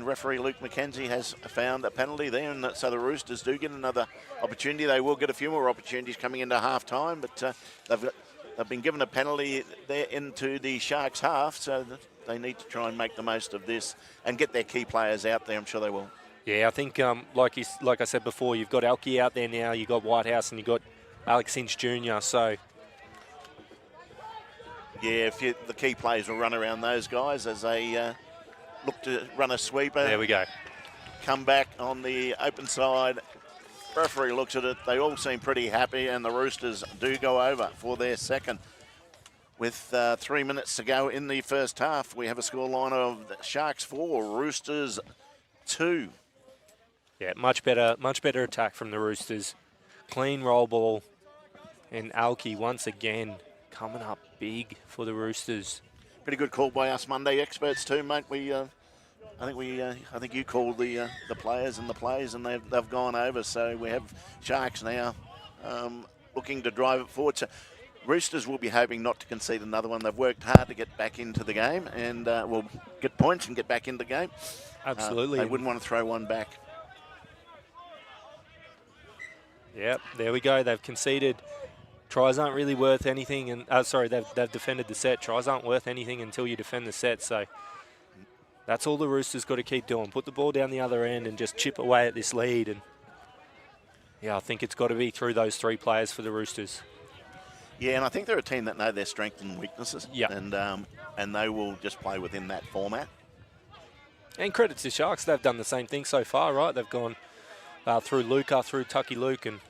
referee Luke McKenzie has found a penalty there, and so the Roosters do get another opportunity. They will get a few more opportunities coming into half time, but they've been given a penalty there into the Sharks' half, so they need to try and make the most of this and get their key players out there. I'm sure they will. Yeah, I think, like I said before, you've got Alki out there now, you've got Whitehouse, and you've got Alex Inch Jr., so... Yeah, the key players will run around those guys as they look to run a sweeper. There we go. Come back on the open side. Referee looks at it. They all seem pretty happy, and the Roosters do go over for their second. With 3 minutes to go in the first half, we have a scoreline of Sharks 4, Roosters 2. Yeah, much better attack from the Roosters. Clean roll ball, and Alki once again coming up big for the Roosters. Pretty good call by us Monday experts too, mate. I think you called the players and the plays, and they've gone over. So we have Sharks now looking to drive it forward. So Roosters will be hoping not to concede another one. They've worked hard to get back into the game and will get points and get back into the game. Absolutely. They wouldn't want to throw one back. Yep, there we go. They've conceded. Tries aren't really worth anything, and they've defended the set. Tries aren't worth anything until you defend the set. So that's all the Roosters got to keep doing. Put the ball down the other end and just chip away at this lead. And yeah, I think it's got to be through those three players for the Roosters. Yeah, and I think they're a team that know their strengths and weaknesses. Yeah, and they will just play within that format. And credit to Sharks, they've done the same thing so far, right? They've gone through Luca, through Tucky Luke, and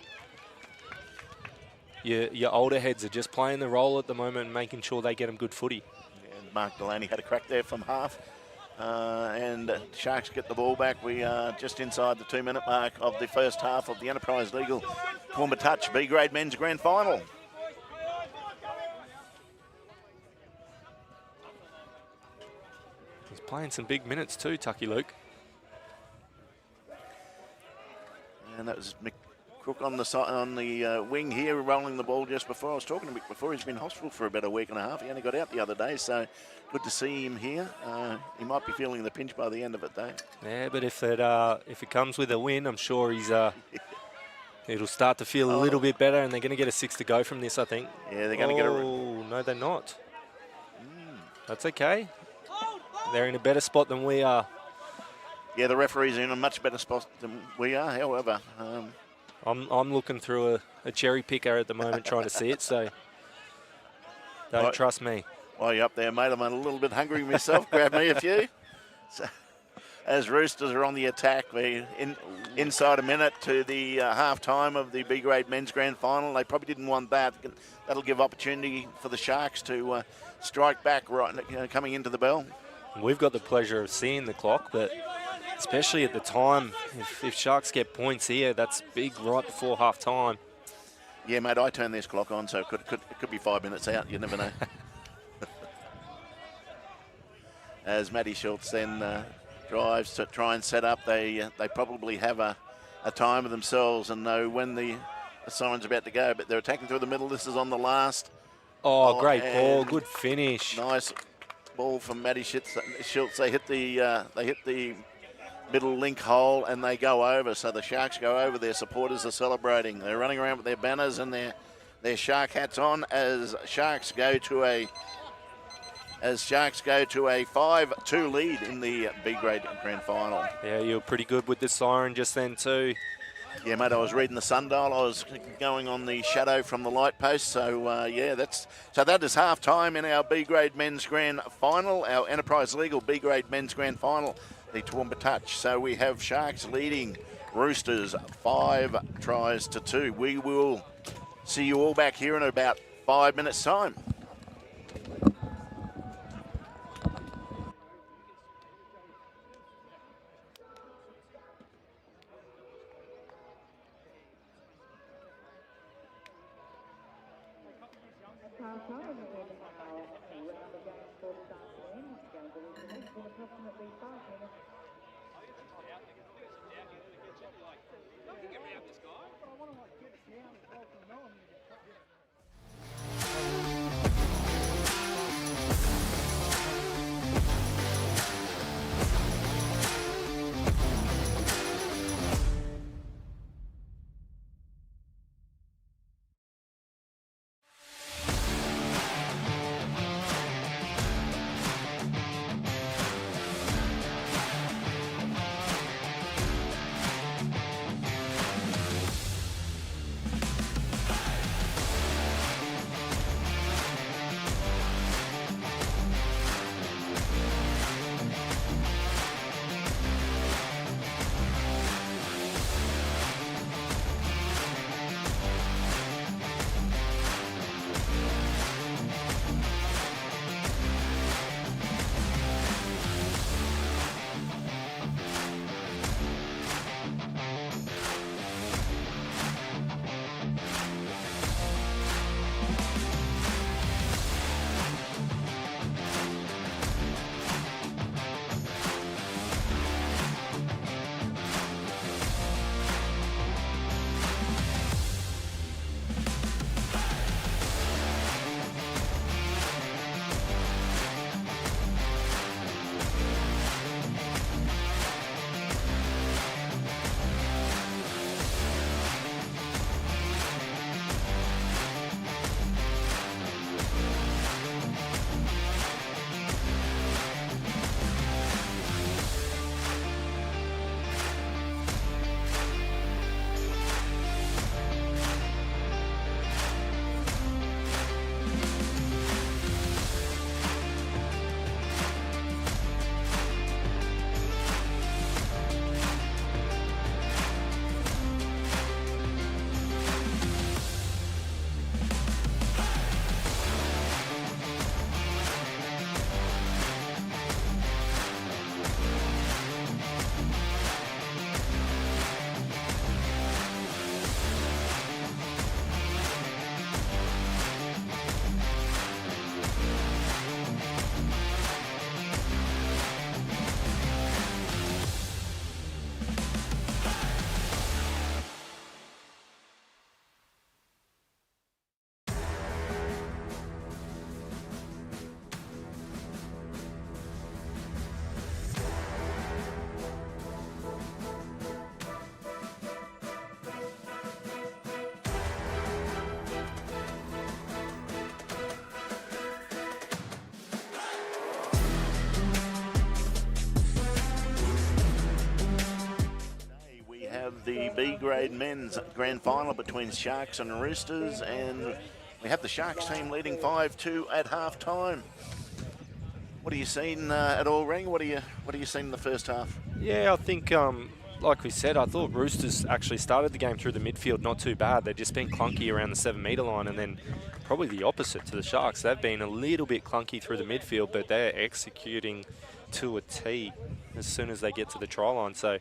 your older heads are just playing the role at the moment and making sure they get them good footy. And Mark Delaney had a crack there from half. And Sharks get the ball back. We are just inside the 2-minute mark of the first half of the Enterprise Legal Toowoomba Touch B-Grade Men's Grand Final. He's playing some big minutes too, Tucky Luke. And that was Cook on the wing here, rolling the ball just before. I was talking to Mick before. He's been in hospital for about a week and a half. He only got out the other day, so good to see him here. He might be feeling the pinch by the end of it, though. Yeah, but if it comes with a win, I'm sure it'll start to feel a little bit better, and they're going to get a 6 to go from this, I think. Yeah, they're going to get a... Oh, no, they're not. That's okay. They're in a better spot than we are. Yeah, the referees are in a much better spot than we are, however. I'm looking through a cherry picker at the moment trying to see it, so don't trust me. While you're up there, mate, I'm a little bit hungry myself. Grab me a few. So, as Roosters are on the attack, we're inside a minute to the half-time of the B-Grade Men's Grand Final. They probably didn't want that. That'll give opportunity for the Sharks to strike back coming into the bell. We've got the pleasure of seeing the clock, but especially at the time, if Sharks get points here, that's big right before half-time. Yeah, mate, I turned this clock on, so it could be 5 minutes out. You never know. As Matty Schultz then drives to try and set up, they probably have a time of themselves and know when the siren's about to go, but they're attacking through the middle. This is on the last. Oh, great ball, good finish. Nice ball from Matty Schultz. They hit the middle link hole and they go over. So the Sharks go over. Their supporters are celebrating. They're running around with their banners and their Shark hats on as Sharks go to a as Sharks go to a 5-2 lead in the B-grade grand final. Yeah, you were pretty good with the siren just then too. Yeah, mate, I was reading the sundial. I was going on the shadow from the light post. So, yeah, that is half-time in our B-grade men's grand final, our Enterprise Legal B-grade men's grand final, the Toowoomba Touch. So we have Sharks leading Roosters 5-2. We will see you all back here in about 5 minutes' time. The B-grade men's grand final between Sharks and Roosters, and we have the Sharks team leading 5-2 at half-time. What have you seen at all, Ring? What are you seeing in the first half? Yeah, I think, like we said, I thought Roosters actually started the game through the midfield not too bad. They've just been clunky around the 7-metre line, and then probably the opposite to the Sharks. They've been a little bit clunky through the midfield, but they're executing to a T as soon as they get to the try line. So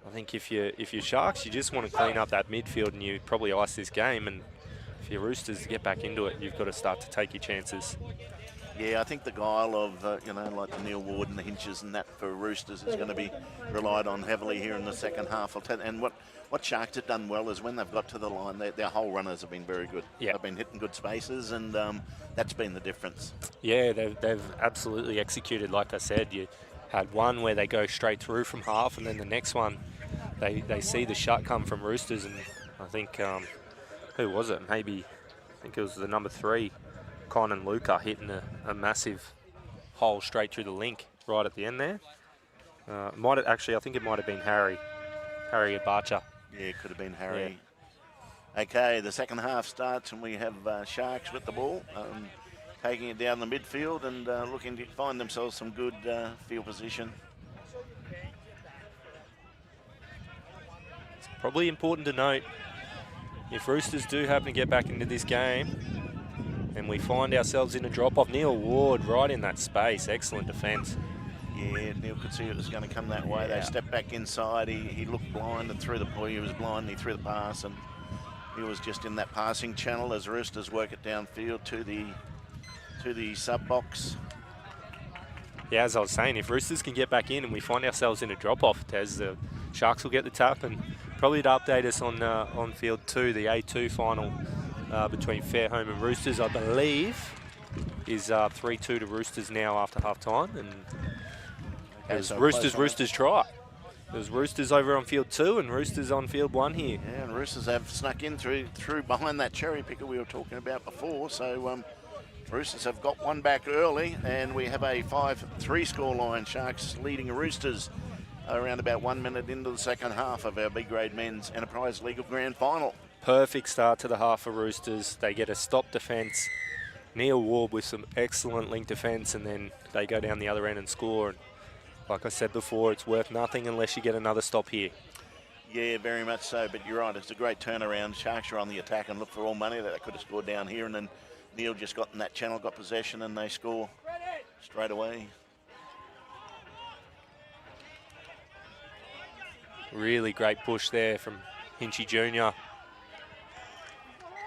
I think if you're Sharks, you just want to clean up that midfield and you probably ice this game. And if you're Roosters to get back into it, you've got to start to take your chances. Yeah, I think the guile of, like the Neil Ward and the Hinches and that for Roosters is going to be relied on heavily here in the second half. And what Sharks have done well is when they've got to the line, their whole runners have been very good. Yeah. They've been hitting good spaces, and that's been the difference. Yeah, they've absolutely executed. Like I said, you had one where they go straight through from half, and then the next one, they see the shot come from Roosters, and I think, who was it? I think it was the number 3. Con and Luca hitting a massive hole straight through the link right at the end there. I think it might have been Harry Abacha. Yeah, it could have been Harry. Yeah. Okay, the second half starts and we have Sharks with the ball, taking it down the midfield and looking to find themselves some good field position. It's probably important to note, if Roosters do happen to get back into this game and we find ourselves in a drop-off, Neil Ward right in that space, excellent defence. Yeah, Neil could see it was going to come that way. Yeah. They stepped back inside. He looked blind and threw the ball. He was blind and he threw the pass, and he was just in that passing channel as Roosters work it downfield to the sub box. Yeah, as I was saying, if Roosters can get back in and we find ourselves in a drop-off, Taz, the Sharks will get the tap, and probably to update us on field 2, the A2 final between Fairholme and Roosters, I believe, is 3-2 to Roosters now after half-time, and it was Roosters try. It was Roosters over on field 2 and Roosters on field 1 here. Yeah, and Roosters have snuck in through behind that cherry picker we were talking about before, so Roosters have got one back early, and we have a 5-3 scoreline. Sharks leading Roosters around about 1 minute into the second half of our B-grade men's Enterprise League Grand Final. Perfect start to the half for Roosters. They get a stop defence. Neil Ward with some excellent link defence, and then they go down the other end and score. And like I said before, it's worth nothing unless you get another stop here. Yeah, very much so, but you're right, it's a great turnaround. Sharks are on the attack and look for all money that they could have scored down here, and then Neil just got in that channel, got possession, and they score straight away. Really great push there from Hinchy Jr.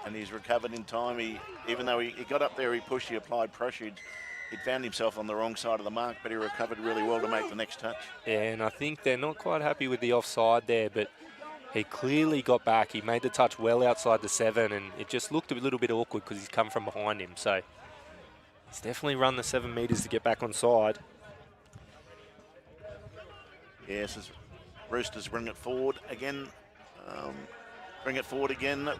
And he's recovered in time. Even though he got up there, he pushed, he applied pressure. He'd found himself on the wrong side of the mark, but he recovered really well to make the next touch. Yeah, and I think they're not quite happy with the offside there, but he clearly got back. He made the touch well outside the 7, and it just looked a little bit awkward because he's come from behind him. So he's definitely run the 7 metres to get back on side. Yes, as Roosters bring it forward again.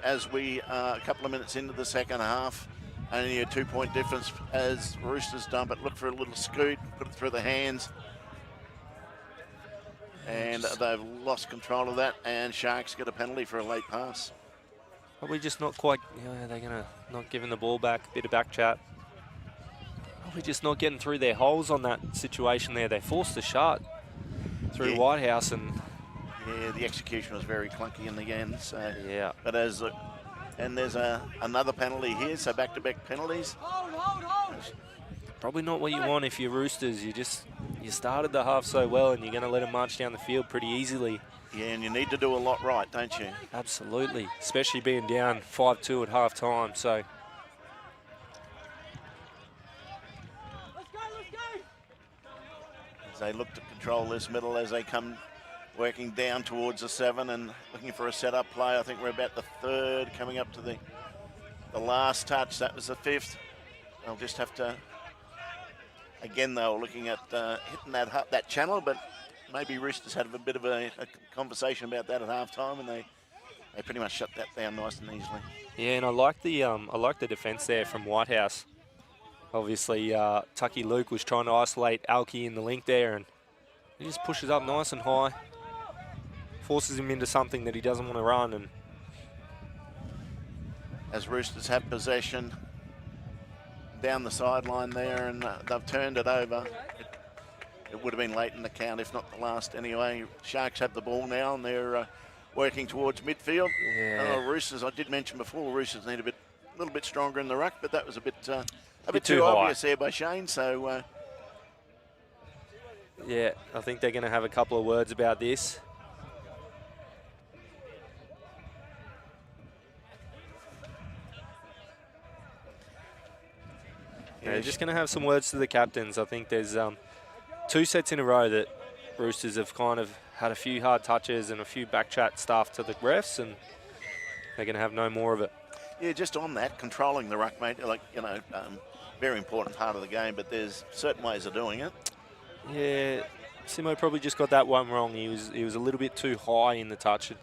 As we are a couple of minutes into the second half. Only a 2-point difference as Roosters dump it. Look for a little scoot, put it through the hands. And they've lost control of that, and Sharks get a penalty for a late pass. Probably just not quite, they're going to not giving the ball back, a bit of back chat. Probably just not getting through their holes on that situation there. They forced the shot through Whitehouse, and yeah, the execution was very clunky in the end. So yeah. But and there's another penalty here, so back-to-back penalties. Probably not what you want if you're Roosters. You started the half so well, and you're going to let them march down the field pretty easily. Yeah, and you need to do a lot right, don't you? Absolutely, especially being down 5-2 at half-time. So as they look to control this middle, as they come working down towards the 7 and looking for a set-up play. I think we're about the 3rd, coming up to the last touch. That was the 5th. They'll just have to, again, they were looking at hitting that channel, but maybe Roosters had a bit of a conversation about that at half-time, and they pretty much shut that down nice and easily. Yeah, and I like the defence there from Whitehouse. Obviously, Tucky Luke was trying to isolate Alki in the link there, and he just pushes up nice and high. Forces him into something that he doesn't want to run. And as Roosters have possession down the sideline there, and they've turned it over. It would have been late in the count, if not the last anyway. Sharks have the ball now, and they're working towards midfield. Yeah. Roosters, I did mention before, Roosters need a little bit stronger in the ruck, but that was a bit too too high. obvious there by Shane. So yeah, I think they're going to have a couple of words about this. Yeah, they're just going to have some words to the captains. I think there's 2 sets in a row that Roosters have kind of had a few hard touches and a few back chat stuff to the refs, and they're going to have no more of it. Yeah, just on that, controlling the ruck, mate, very important part of the game, but there's certain ways of doing it. Yeah, Simo probably just got that one wrong. He was a little bit too high in the touch. It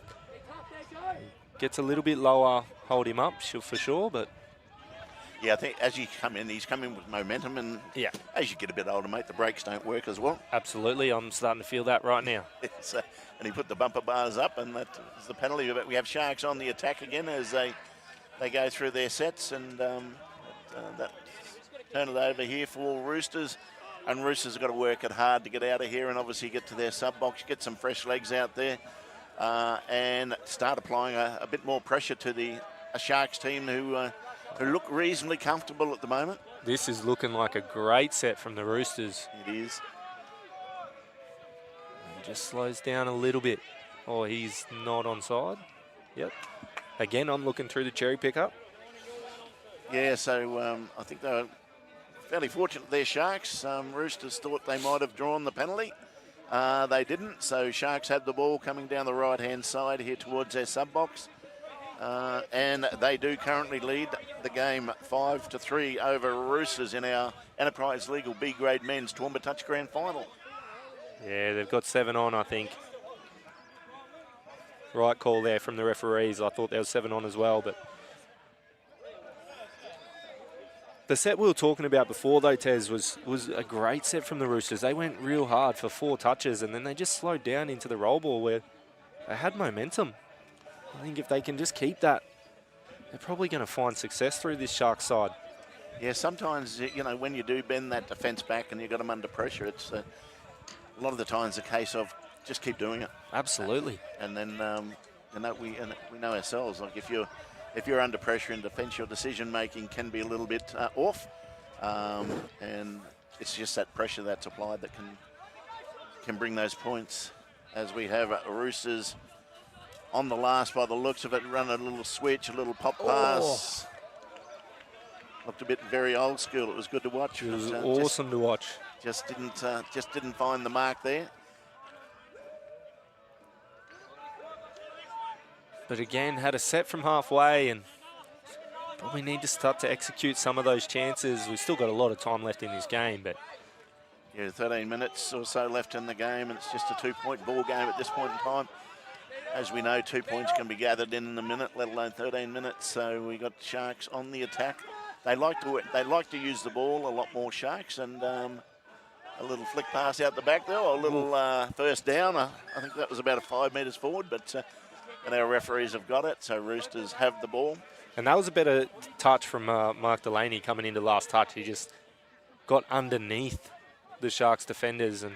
gets a little bit lower, hold him up for sure, but Yeah, I think as he come in, he's come in with momentum, and Yeah, as you get a bit older, mate, the brakes don't work as well. absolutely. I'm starting to feel that right now. So, and he put the bumper bars up, and that is the penalty. But we have Sharks on the attack again as they go through their sets, and that turn it over here for Roosters. And Roosters have got to work it hard to get out of here and obviously get to their sub-box, get some fresh legs out there, and start applying a bit more pressure to the Sharks team who look reasonably comfortable at the moment. This is looking like a great set from the Roosters. It is. And just slows down a little bit. Oh, he's not onside. Yep. Again, I'm looking through the cherry pickup. Yeah, so I think they were fairly fortunate there, Sharks. Roosters thought they might have drawn the penalty. They didn't, so Sharks had the ball coming down the right-hand side here towards their sub-box. And they do currently lead the game 5-3 over Roosters in our Enterprise Legal B-grade men's Toowoomba Touch Grand Final. Yeah, they've got 7 on, I think. Right call there from the referees. I thought there was 7 on as well, but the set we were talking about before, though, Tez, was a great set from the Roosters. They went real hard for 4 touches, and then they just slowed down into the roll ball where they had momentum. I think if they can just keep that, they're probably going to find success through this Sharks side. Yeah, sometimes, you know, when you do bend that defence back and you've got them under pressure, it's a lot of the times a case of just keep doing it. Absolutely. And then, we know ourselves, like if you're under pressure in defence, your decision-making can be a little bit off. And it's just that pressure that's applied that can bring those points. As we have Roosters on the last, by the looks of it, run a little switch, a little pop pass. Looked a bit very old school. It was good to watch. It was awesome to watch. Just didn't find the mark there. But again, had a set from halfway and probably need to start to execute some of those chances. We've still got a lot of time left in this game, but yeah, 13 minutes or so left in the game, and it's just a 2-point ball game at this point in time. As we know, 2 points can be gathered in a minute, let alone 13 minutes. So we got Sharks on the attack. They like to use the ball a lot more, Sharks, and a little flick pass out the back there, or a little first down. I think that was about 5 metres forward, but our referees have got it. So Roosters have the ball. And that was a better touch from Mark Delaney coming into last touch. He just got underneath the Sharks defenders, and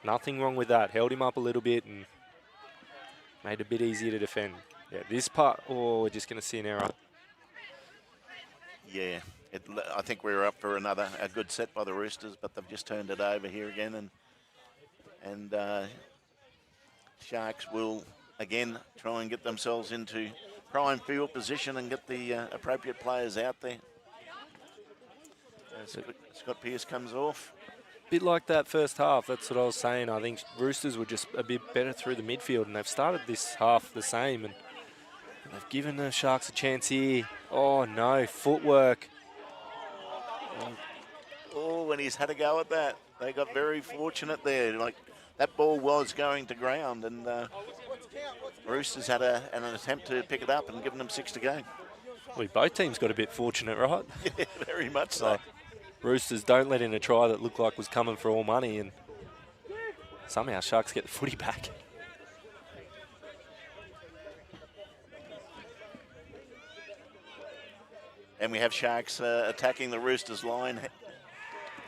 nothing wrong with that. Held him up a little bit and made it a bit easier to defend. Yeah, this part, we're just going to see an error. Yeah, I think we were up for a good set by the Roosters, but they've just turned it over here again, and Sharks will again try and get themselves into prime field position and get the appropriate players out there. Scott Pearce comes off. Bit like that first half, that's what I was saying. I think Roosters were just a bit better through the midfield, and they've started this half the same, and they've given the Sharks a chance here. Oh no, footwork. Oh, and he's had a go at that. They got very fortunate there. Like, that ball was going to ground, and Roosters had an attempt to pick it up and given them 6 to go. Well, both teams got a bit fortunate, right? Yeah, very much so. Roosters don't let in a try that looked like was coming for all money, and somehow Sharks get the footy back. And we have Sharks attacking the Roosters line,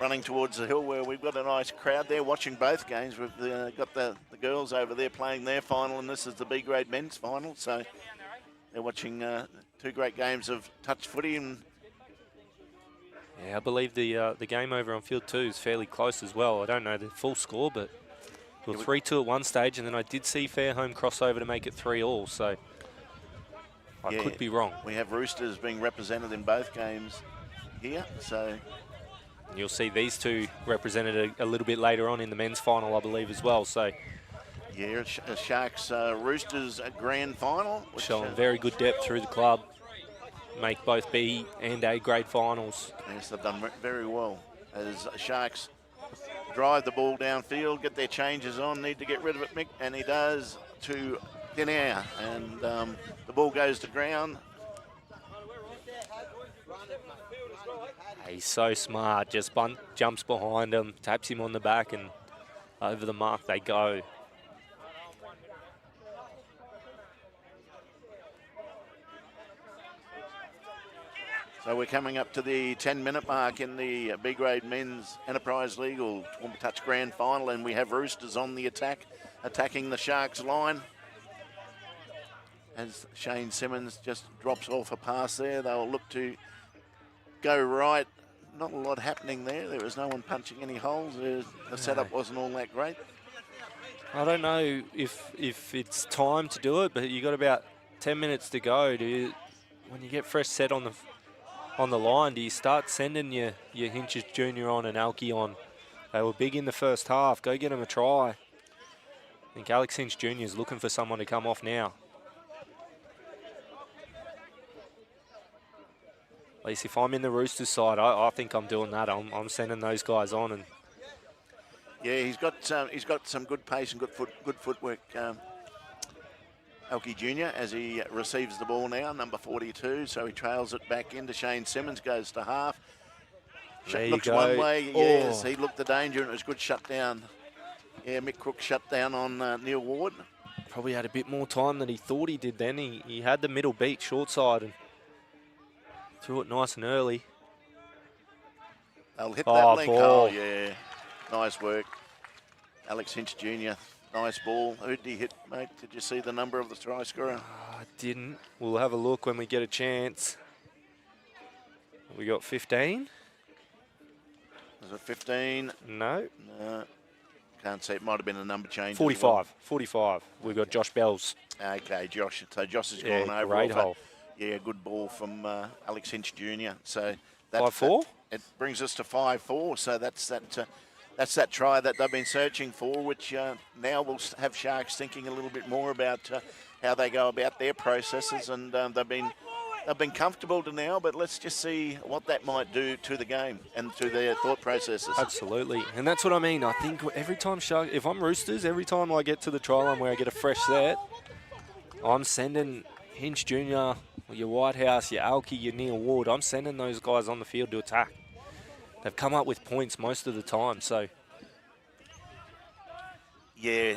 running towards the hill where we've got a nice crowd there watching both games. We've got the girls over there playing their final, and this is the B-grade men's final. So they're watching 2 great games of touch footy. And yeah, I believe the game over on field 2 is fairly close as well. I don't know the full score, but we were 3-2 at one stage, and then I did see Fairholme cross over to make it 3-3. So I could be wrong. We have Roosters being represented in both games here. So you'll see these two represented a little bit later on in the men's final, I believe, as well. So yeah, Sharks Roosters grand final, showing very good depth through the club. Make both B and A grade finals. Yes, they've done very well as Sharks drive the ball downfield, get their changes on, need to get rid of it, Mick, and he does to thin air, and the ball goes to ground. He's so smart, just jumps behind him, taps him on the back, and over the mark they go. So we're coming up to the 10-minute mark in the B-grade Men's Enterprise League or Toowoomba Touch Grand Final, and we have Roosters on the attack, attacking the Sharks line. As Shane Simmons just drops off a pass there, they'll look to go right. Not a lot happening there. There was no one punching any holes. The setup wasn't all that great. I don't know if it's time to do it, but you got about 10 minutes to go. When you get fresh set on the line, do you start sending your Hinches Jr. on and Alki on? They were big in the first half. Go get them a try. I think Alex Hinch Jr. is looking for someone to come off now. At least if I'm in the Roosters side, I think I'm doing that. I'm sending those guys on. And yeah, he's got some good pace and good footwork. Alki Jr. as he receives the ball now, number 42. So he trails it back into Shane Simmons, goes to half. Looks one way, yes, he looked the danger and it was good shut down. Yeah, Mick Crook shut down on Neil Ward. Probably had a bit more time than he thought he did then. He had the middle beat, short side, and threw it nice and early. They'll hit that link. Ball. Oh, yeah. Nice work. Alex Hinch Jr. Nice ball. Who did he hit, mate? Did you see the number of the try scorer? I didn't. We'll have a look when we get a chance. We got 15. Was it 15? No. No. Can't see. It might have been a number change. 45. Well. 45. We've got Josh Bells. Okay, Josh. So Josh has gone over. Great hole. Yeah, good ball from Alex Hinch Jr. So that's 5-4? It brings us to 5-4. So that's that try that they've been searching for, which now will have Sharks thinking a little bit more about how they go about their processes. And they've been comfortable to now, but let's just see what that might do to the game and to their thought processes. Absolutely, and that's what I mean. I think every time if I'm Roosters, every time I get to the try line where I get a fresh set, I'm sending Hinch Jr., your Whitehouse, your Alki, your Neil Ward, I'm sending those guys on the field to attack. They've come up with points most of the time, so. Yeah,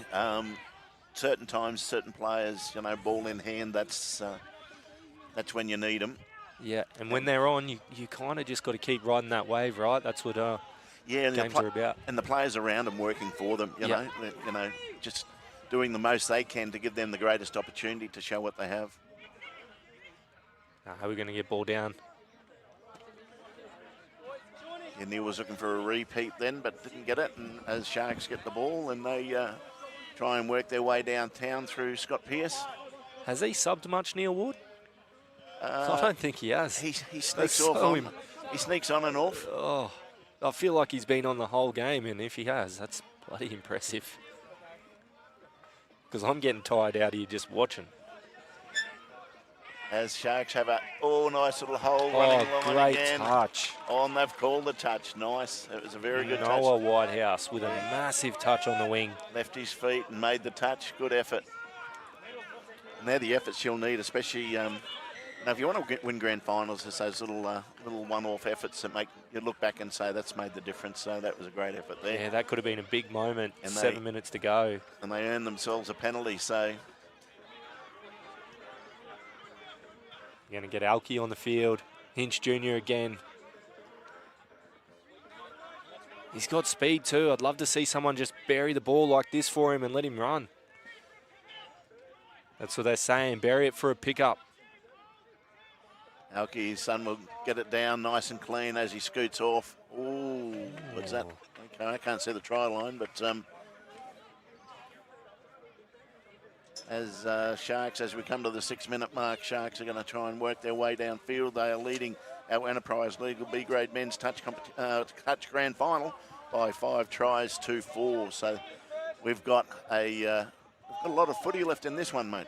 certain times, certain players, ball in hand, that's when you need them. Yeah, and when they're on, you kind of just got to keep riding that wave, right? That's what games are about. And the players around them working for them, you know, just doing the most they can to give them the greatest opportunity to show what they have. How are we going to get ball down? Yeah, Neil was looking for a repeat then, but didn't get it. And as Sharks get the ball, and they try and work their way downtown through Scott Pearce. Has he subbed much, Neil Ward? I don't think he has. He sneaks off. He sneaks on and off. Oh, I feel like he's been on the whole game, and if he has, that's bloody impressive. Because I'm getting tired out here just watching. As Sharks have nice little hole running line great again. touch. Oh, and they've called the touch. Nice. It was a very good touch. Noah Whitehouse with a massive touch on the wing. Left his feet and made the touch. Good effort. And they're the efforts you'll need, especially now if you want to win grand finals, it's those little one-off efforts that make you look back and say that's made the difference. So that was a great effort there. Yeah, that could have been a big moment. And 7 minutes to go. And they earned themselves a penalty. So you're going to get Alki on the field. Hinch Jr. again. He's got speed too. I'd love to see someone just bury the ball like this for him and let him run. That's what they're saying. Bury it for a pickup. Alki, his son, will get it down nice and clean as he scoots off. Ooh, what's that? Okay, I can't see the try line, but as Sharks, as we come to the 6-minute mark, Sharks are going to try and work their way downfield. They are leading our Enterprise League B-grade men's touch grand final by 5 tries to 4. So we've got a lot of footy left in this one, mate.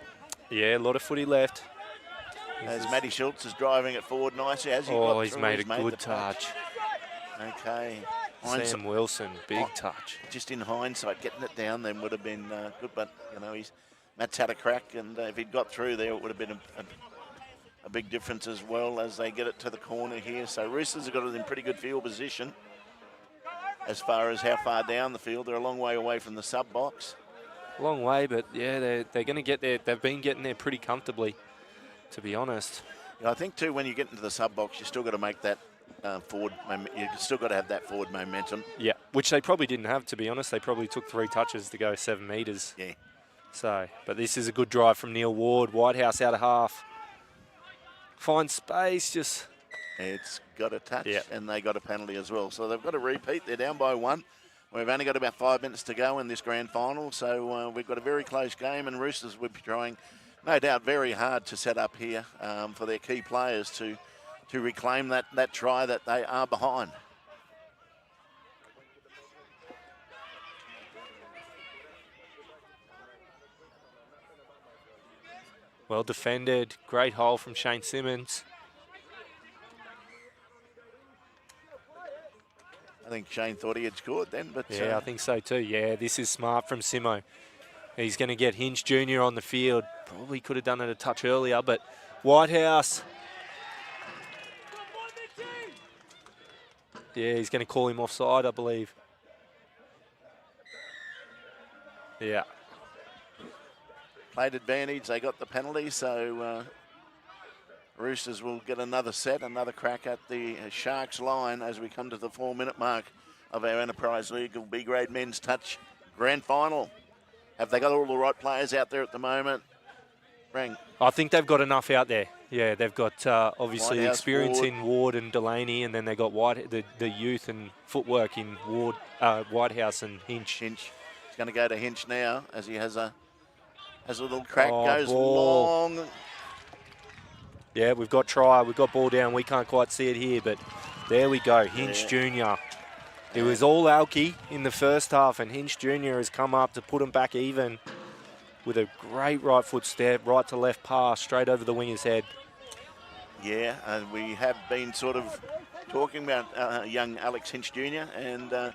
Yeah, a lot of footy left. As Matty Schultz is driving it forward nicely. As he's made a good touch. Okay. Sam Wilson, big touch. Just in hindsight, getting it down then would have been good, but Matt's had a crack, and if he'd got through there, it would have been a big difference as well as they get it to the corner here. So Roosters have got it in pretty good field position as far as how far down the field. They're a long way away from the sub box. Long way, but yeah, they're going to get there. They've been getting there pretty comfortably, to be honest. Yeah, I think too, when you get into the sub box, you still got to make that forward. You still got to have that forward momentum. Yeah, which they probably didn't have, to be honest. They probably took 3 touches to go 7 metres. Yeah. So, but this is a good drive from Neil Ward. Whitehouse out of half. Find space, just. It's got a touch, Yeah. and they got a penalty as well. So they've got a repeat. They're down by 1. We've only got about 5 minutes to go in this grand final, so we've got a very close game, and Roosters will be trying, no doubt, very hard to set up here for their key players to reclaim that try that they are behind. Well defended. Great hole from Shane Simmons. I think Shane thought he had scored then, but... Yeah, I think so too. Yeah, this is smart from Simo. He's going to get Hinch Jr. on the field. Probably could have done it a touch earlier, but Whitehouse. Yeah, he's going to call him offside, I believe. Yeah. Played advantage, they got the penalty, so Roosters will get another set, another crack at the Sharks line as we come to the 4-minute mark of our Enterprise League B-grade men's touch grand final. Have they got all the right players out there at the moment? Rang. I think they've got enough out there. Yeah, they've got obviously Whitehouse, experience Ward. in Ward and Delaney, and then they've got the youth and footwork in Ward, Whitehouse and Hinch. Hinch. He's going to go to Hinch now as he has a little crack, goes ball. long. Yeah, we've got try, we've got ball down. We can't quite see it here, but there we go. Hinch Jr. It was all Alki in the first half, and Hinch Jr. has come up to put him back even with a great right foot step, right to left pass, straight over the winger's head. Yeah, and we have been sort of talking about young Alex Hinch Jr. and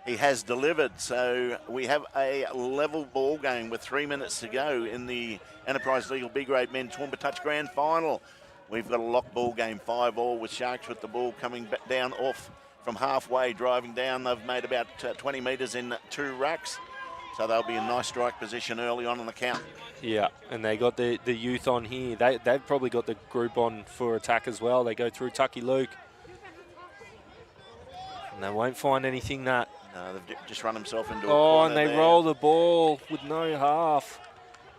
he has delivered. So we have a level ball game with 3 minutes to go in the Enterprise Legal B-grade men Toowoomba Touch Grand Final. We've got a lock ball game, 5-all, with Sharks with the ball coming back down off from halfway, driving down. They've made about 20 metres in 2 racks. So they'll be in nice strike position early on the count. Yeah, and they got the youth on here. They've probably got the group on for attack as well. They go through Tucky Luke. And they won't find anything that... No, they've just run himself into a corner. Oh, and they there. roll the ball with no half.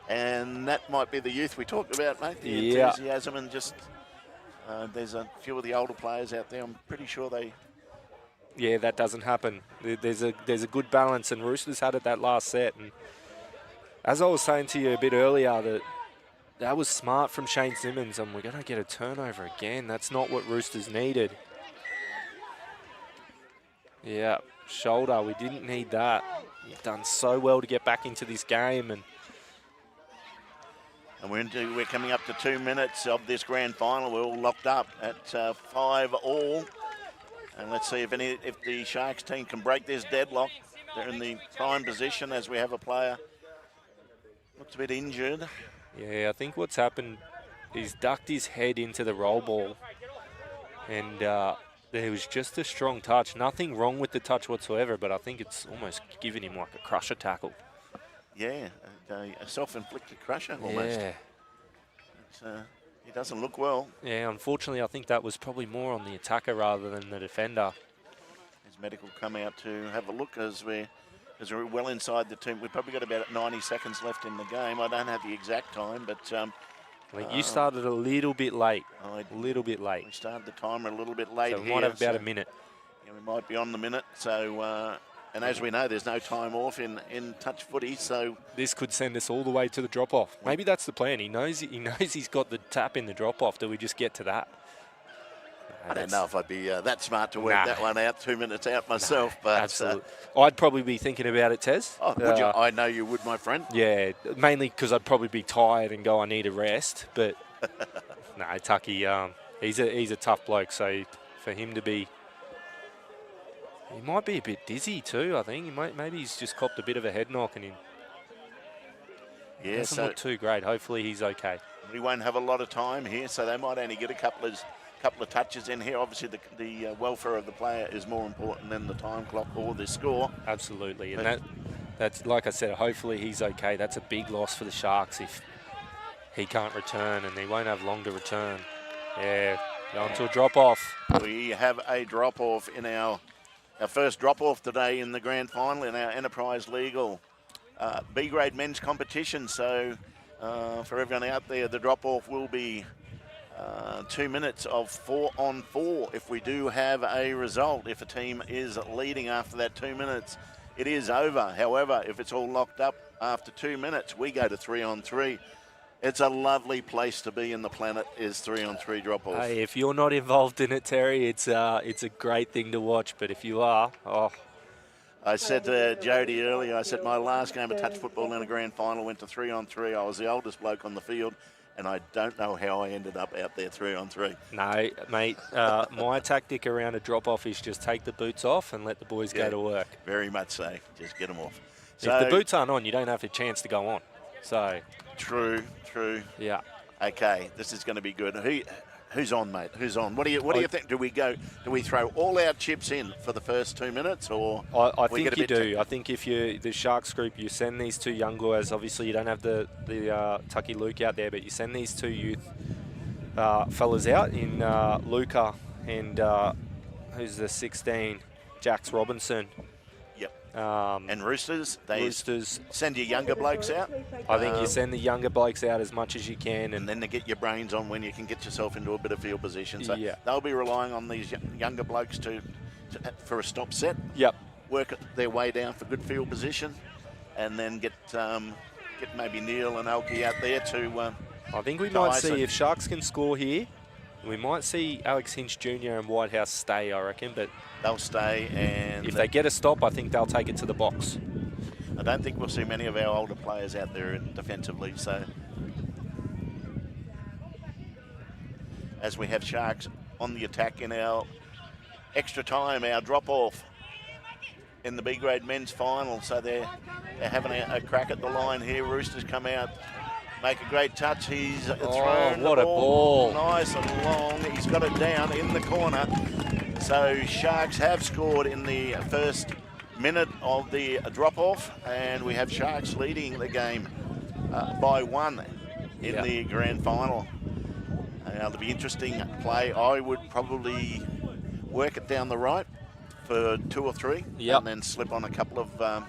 And that might be the youth we talked about, mate. The Yeah. enthusiasm and just... there's a few of the older players out there. I'm pretty sure they... Yeah, that doesn't happen. There's a good balance, and Roosters had it that last set. And as I was saying to you a bit earlier, that was smart from Shane Simmons, and we're going to get a turnover again. That's not what Roosters needed. Yeah, shoulder. We didn't need that. You've done so well to get back into this game, and we're coming up to 2 minutes of this grand final. We're all locked up at 5-all. And let's see if the Sharks team can break this deadlock. They're in the prime position as we have a player looks a bit injured. Yeah, I think what's happened, he's ducked his head into the roll ball, and there was just a strong touch. Nothing wrong with the touch whatsoever, but I think it's almost giving him like a crusher tackle. Yeah, a self-inflicted crusher almost. Yeah. He doesn't look well. Yeah, unfortunately, I think that was probably more on the attacker rather than the defender. His medical come out to have a look as we're well inside the team. We've probably got about 90 seconds left in the game. I don't have the exact time, but... I think you started a little bit late. A little bit late. We started the timer a little bit late so we here. might have about a minute. Yeah, we might be on the minute. So, and as we know, there's no time off in touch footy. So this could send us all the way to the drop-off. Maybe that's the plan. He knows he's got the tap in the drop-off. Do we just get to that? I don't know if I'd be that smart to work that one out 2 minutes out myself. But absolutely. I'd probably be thinking about it, Tez. Oh, would you? I know you would, my friend. Yeah, mainly because I'd probably be tired and go, I need a rest. But no, Tucky, he's a tough bloke. So for him to be, he might be a bit dizzy too. I think maybe he's just copped a bit of a head knock and he doesn't look too great. Hopefully he's okay. We won't have a lot of time here, so they might only get a couple of touches in here. Obviously, the welfare of the player is more important than the time clock or the score. Absolutely, and that's like I said. Hopefully, he's okay. That's a big loss for the Sharks if he can't return, and he won't have long to return. Yeah, going to a drop-off. We have a drop-off in our first drop-off today in the grand final in our Enterprise Legal B-grade men's competition. So for everyone out there, the drop-off will be 2 minutes of 4-on-4 if we do have a result. If a team is leading after that 2 minutes, it is over. However, if it's all locked up after 2 minutes, we go to 3-on-3. It's a lovely place to be in the planet, is 3-on-3 drop-off. Hey, if you're not involved in it, Terry, it's a great thing to watch. But if you are, I said to Jody earlier, I said my last game of touch football in a grand final went to 3-on-3. I was the oldest bloke on the field, and I don't know how I ended up out there 3-on-3. No, mate, my tactic around a drop-off is just take the boots off and let the boys go to work. Very much so. Just get them off. If the boots aren't on, you don't have a chance to go on. So True. Yeah. Okay, this is going to be good. Who's on, mate? Who's on? What do you think? Do we throw all our chips in for the first 2 minutes, or I think you do. I think if you the Sharks group, you send these two young guys. Obviously, you don't have the Tucky Luke out there, but you send these two youth fellas out in Luca and who's the 16, Jax Robinson. And Roosters, send your younger blokes out. I think you send the younger blokes out as much as you can. And then to get your brains on when you can get yourself into a bit of field position. So they'll be relying on these younger blokes for a stop set. Yep. Work their way down for good field position. And then get maybe Neil and Elkie out there to... I think we might see, if Sharks can score here, we might see Alex Hinch Jr. and Whitehouse stay, I reckon. But they'll stay, and if they get a stop, I think they'll take it to the box. I don't think we'll see many of our older players out there defensively. So as we have Sharks on the attack in our extra time, our drop-off in the B-grade men's final. So they're having a crack at the line here. Roosters come out, make a great touch. He's thrown what a ball. Nice and long. He's got it down in the corner. So Sharks have scored in the first minute of the drop-off, and we have Sharks leading the game by 1 in the grand final. It'll be interesting play. I would probably work it down the right for 2 or 3, and then slip on a couple of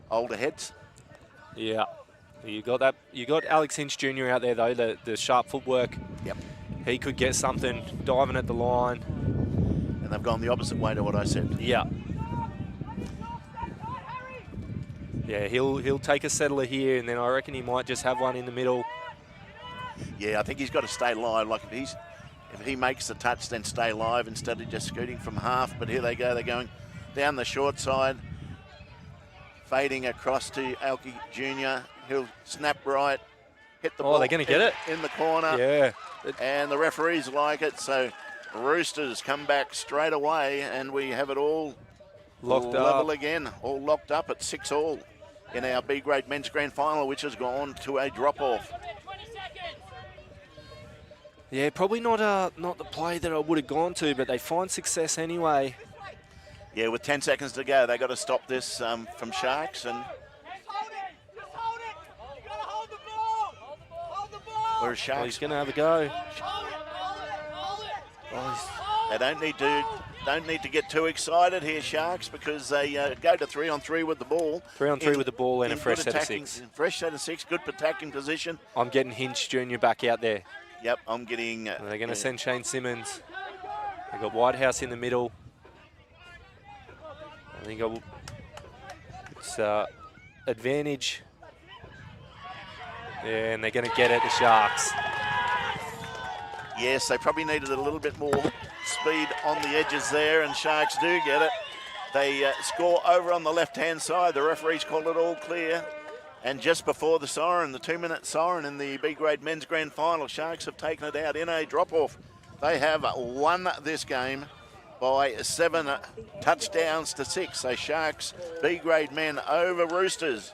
older heads. Yeah. You got that. You got Alex Hinch Jr. out there though. The sharp footwork. Yep. He could get something diving at the line. And they've gone the opposite way to what I said. Yeah. Yeah. He'll take a settler here, and then I reckon he might just have one in the middle. Yeah, I think he's got to stay live. Like if he makes the touch, then stay live instead of just scooting from half. But here they go. They're going down the short side, fading across to Elkie Jr. He'll snap right, hit the ball. Oh, they're going to get it in the corner. Yeah. And the referees like it. So Roosters come back straight away, and we have it all locked level up again, all locked up at 6-all in our B-grade men's grand final, which has gone to a drop-off. Yeah, probably not the play that I would have gone to, but they find success anyway. Yeah, with 10 seconds to go, they got to stop this from Sharks. And whereas Sharks, he's going to have a go. They don't need to get too excited here, Sharks, because they go to 3-on-3 with the ball. 3-on-3 with the ball and a fresh set of 6. Fresh set of 6, good attacking position. I'm getting Hinch Jr. back out there. Yep, I'm getting... they're going to send Shane Simmons. They've got Whitehouse in the middle. I think it's advantage. Yeah, and they're going to get it, the Sharks. Yes, they probably needed a little bit more speed on the edges there, and Sharks do get it. They score over on the left-hand side. The referees call it all clear. And just before the siren, the 2-minute siren in the B-grade men's grand final, Sharks have taken it out in a drop-off. They have won this game by 7 touchdowns to 6. So Sharks B-grade men over Roosters.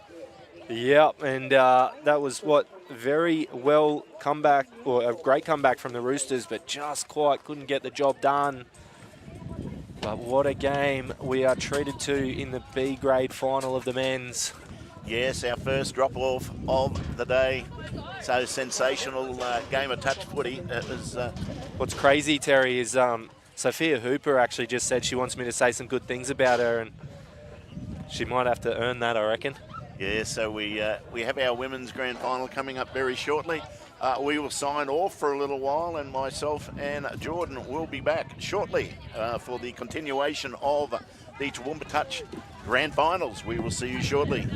Yep, and that was what very well comeback, or a great comeback from the Roosters, but just quite couldn't get the job done. But what a game we are treated to in the B grade final of the men's. Yes, our first drop-off of the day. So sensational game of touch footy. It was, What's crazy, Terry, is Sophia Hooper actually just said she wants me to say some good things about her, and she might have to earn that, I reckon. yeah, so we have our women's grand final coming up very shortly. We will sign off for a little while, and myself and Jordan will be back shortly for the continuation of the Toowoomba Touch grand finals. We will see you shortly.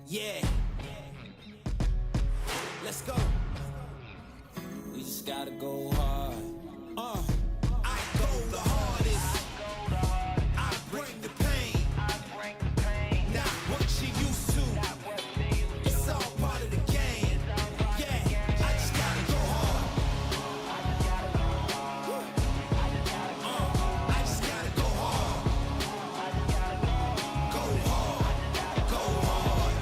Yeah. Let's go. We just gotta go hard. I go the hardest. I bring the pain. Not what you used to. It's all part of the game. Yeah, I just gotta go hard. I just gotta go hard. Go hard. Go hard.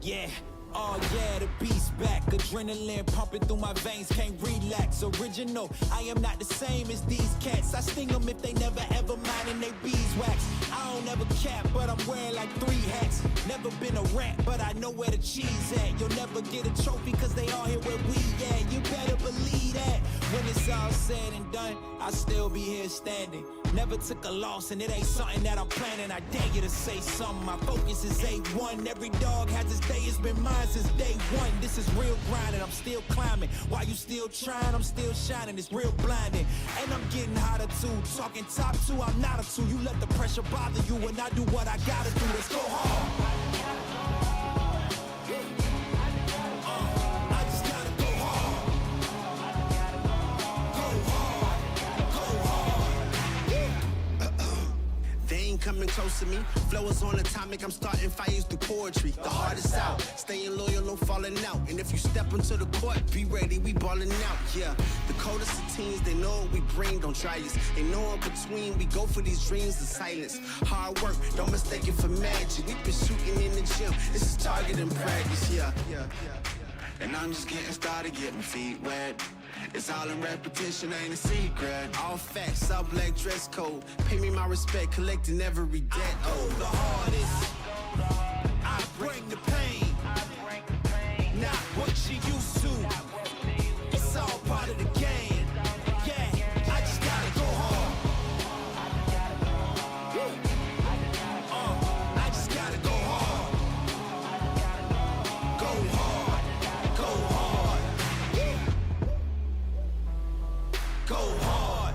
Yeah, oh yeah, the beast back again. Adrenaline pumping through my veins, can't relax. Original, I am not the same as these cats. I sting them if they never ever mind and they beeswax. I don't ever cap, but I'm wearing like 3 hats. Never been a rat, but I know where the cheese at. You'll never get a trophy cause they all here where we at. You better believe that. When it's all said and done, I'll still be here standing. Never took a loss and it ain't something that I'm planning. I dare you to say something, my focus is A1. Every dog has its day, it's been mine since day one. This is real grinding, I'm still climbing. While you still trying, I'm still shining. It's real blinding, and I'm getting hotter too. Talking top 2, I'm not a 2. You let the pressure bother you and I do what I gotta do. Let's go hard. I just gotta go hard. Go hard. Go hard. They ain't coming close to me. Flow is on atomic, I'm starting fires through poetry. The hardest out, staying loyal, no falling out. And if you step into the court, be ready, we ballin' out. Yeah, the coldest of teens, they know what we bring, don't try us. Ain't no in between, we go for these dreams in silence. Hard work, don't mistake it for magic. We been shooting in the gym, this is target and practice, yeah. And I'm just getting started, get my feet wet. It's all in repetition, ain't a secret. All facts, all black dress code. Pay me my respect, collecting every debt. I go the hardest. I bring the pain. Not what you used to. It's all part of the game. Yeah, I just gotta go hard. I just gotta go hard. Go hard. Go hard. Go hard.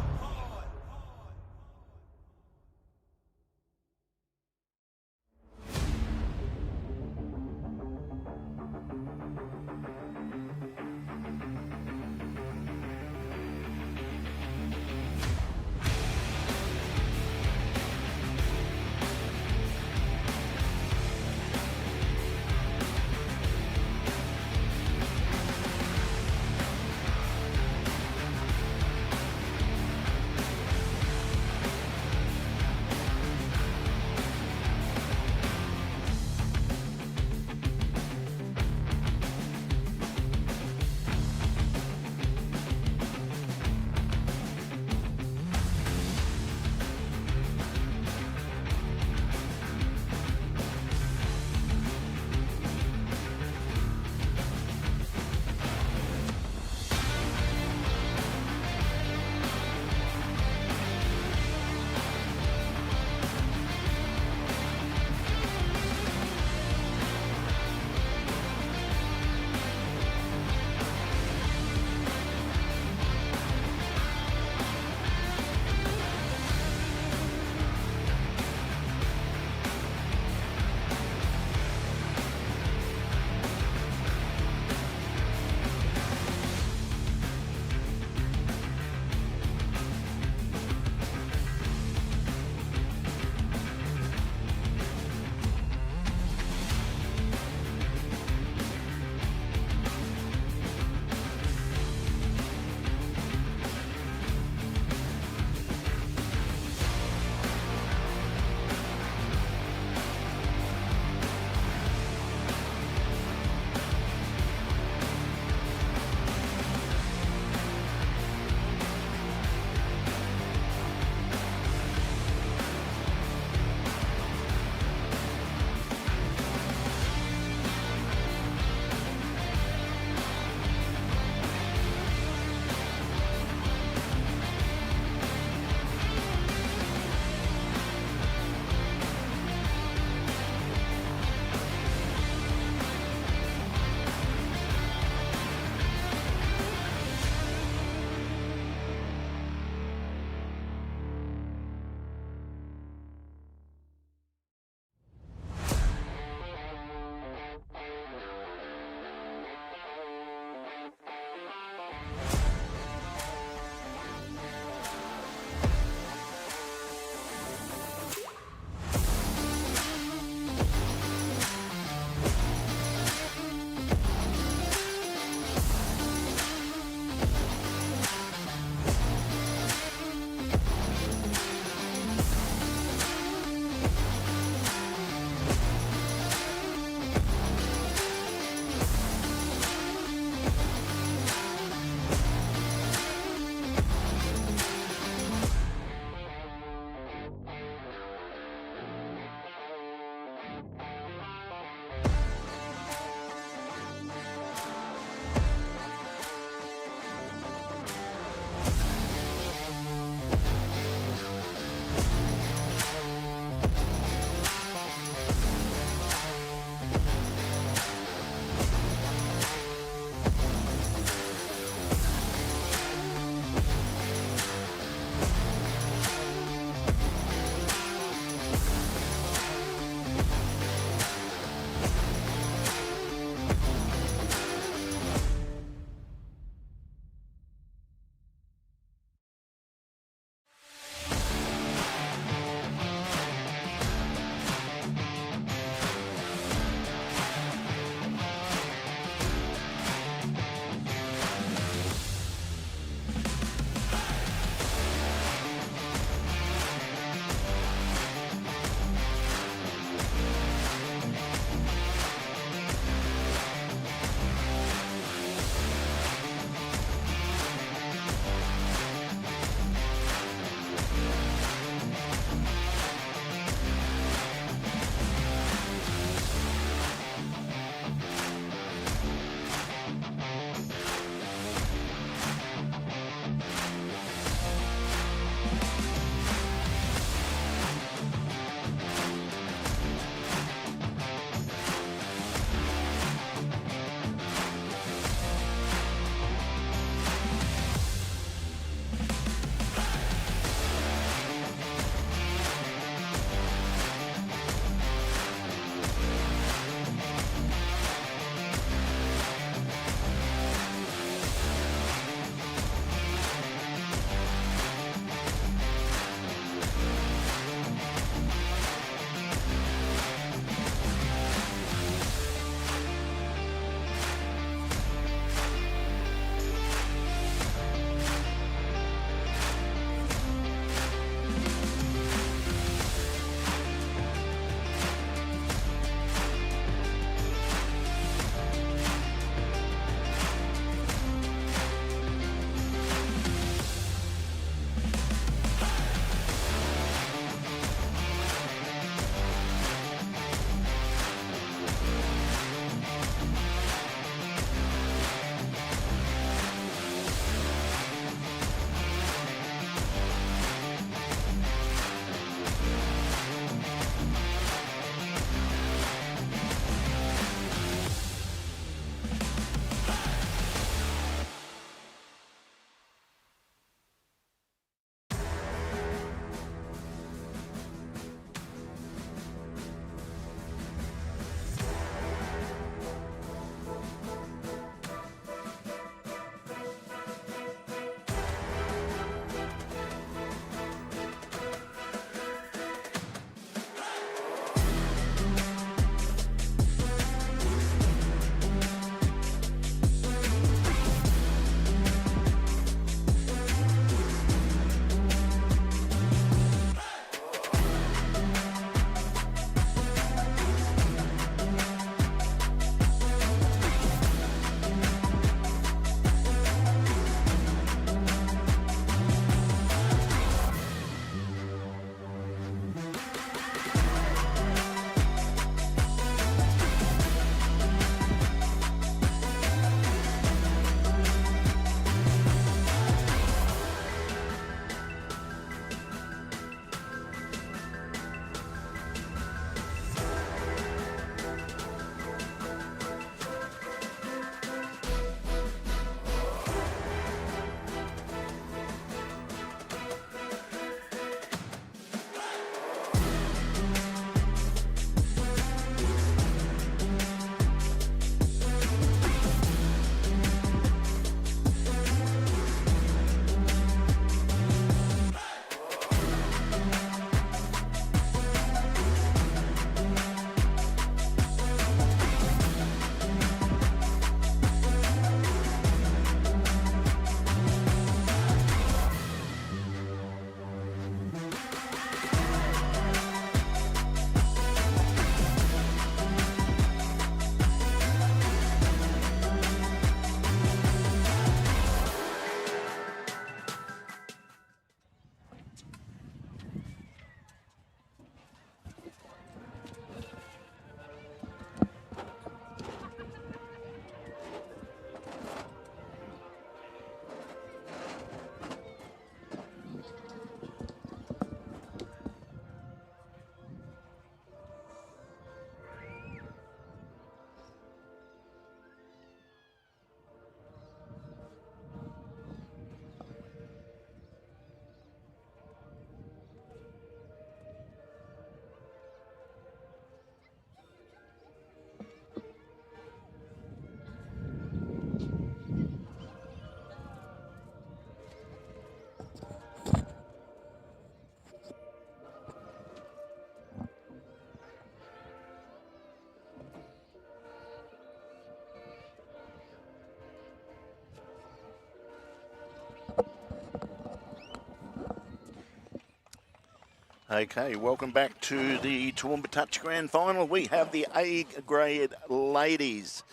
Okay, welcome back to the Toowoomba Touch Grand Final. We have the A-grade ladies.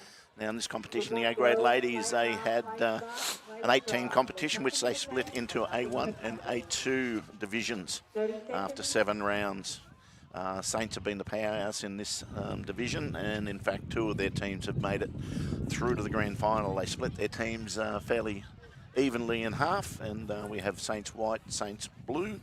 Now in this competition, the A-grade ladies, they had an 8-team competition which they split into A1 and A2 divisions after 7 rounds. Saints have been the powerhouse in this division, and in fact 2 of their teams have made it through to the grand final. They split their teams fairly evenly in half, and we have Saints white, Saints blue.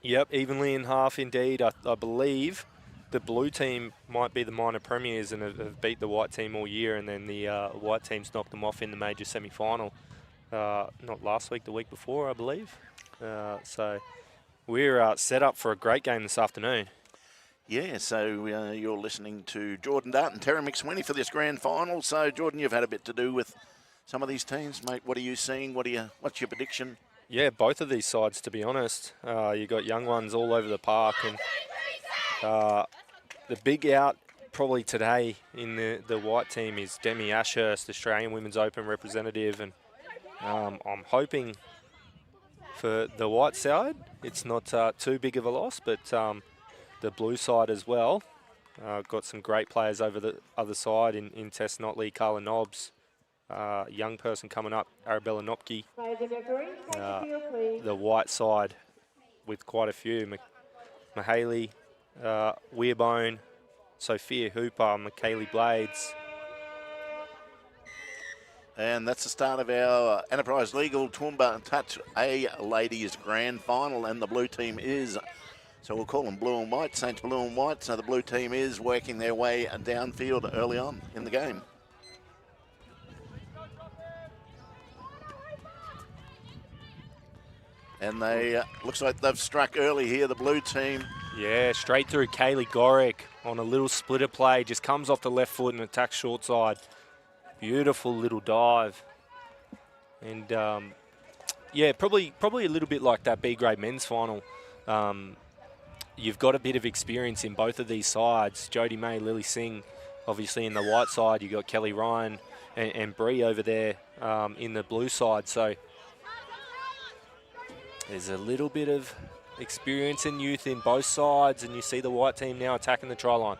Yep, evenly in half indeed. I believe the blue team might be the minor premiers and have beat the white team all year, and then the white team's knocked them off in the major semi-final. Not last week, the week before, I believe. So we're set up for a great game this afternoon. Yeah, so you're listening to Jordan Dart and Terry McSweeney for this grand final. So, Jordan, you've had a bit to do with some of these teams, mate. What are you seeing? What's your prediction? Yeah, both of these sides, to be honest. You got young ones all over the park, and the big out probably today in the white team is Demi Ashurst, Australian Women's Open representative, and I'm hoping for the white side it's not too big of a loss, but the blue side as well. Got some great players over the other side in Tess Notley, Carla Nobbs. Young person coming up, Arabella Nopke. The white side with quite a few. Mahaley, Wearbone, Sophia Hooper, McKaylee Blades. And that's the start of our Enterprise Legal Toowoomba Touch A Ladies Grand Final, and the blue team is, so we'll call them blue and white, Saints blue and white. So the blue team is working their way downfield early on in the game. And they, looks like they've struck early here, the blue team. Yeah, straight through Kaylee Gorick on a little splitter play. Just comes off the left foot and attacks short side. Beautiful little dive. And, yeah, probably a little bit like that B-grade men's final. You've got a bit of experience in both of these sides. Jodie May, Lily Singh, obviously in the white side. You've got Kelly Ryan and Bree over there in the blue side. So there's a little bit of experience and youth in both sides, and you see the white team now attacking the try line.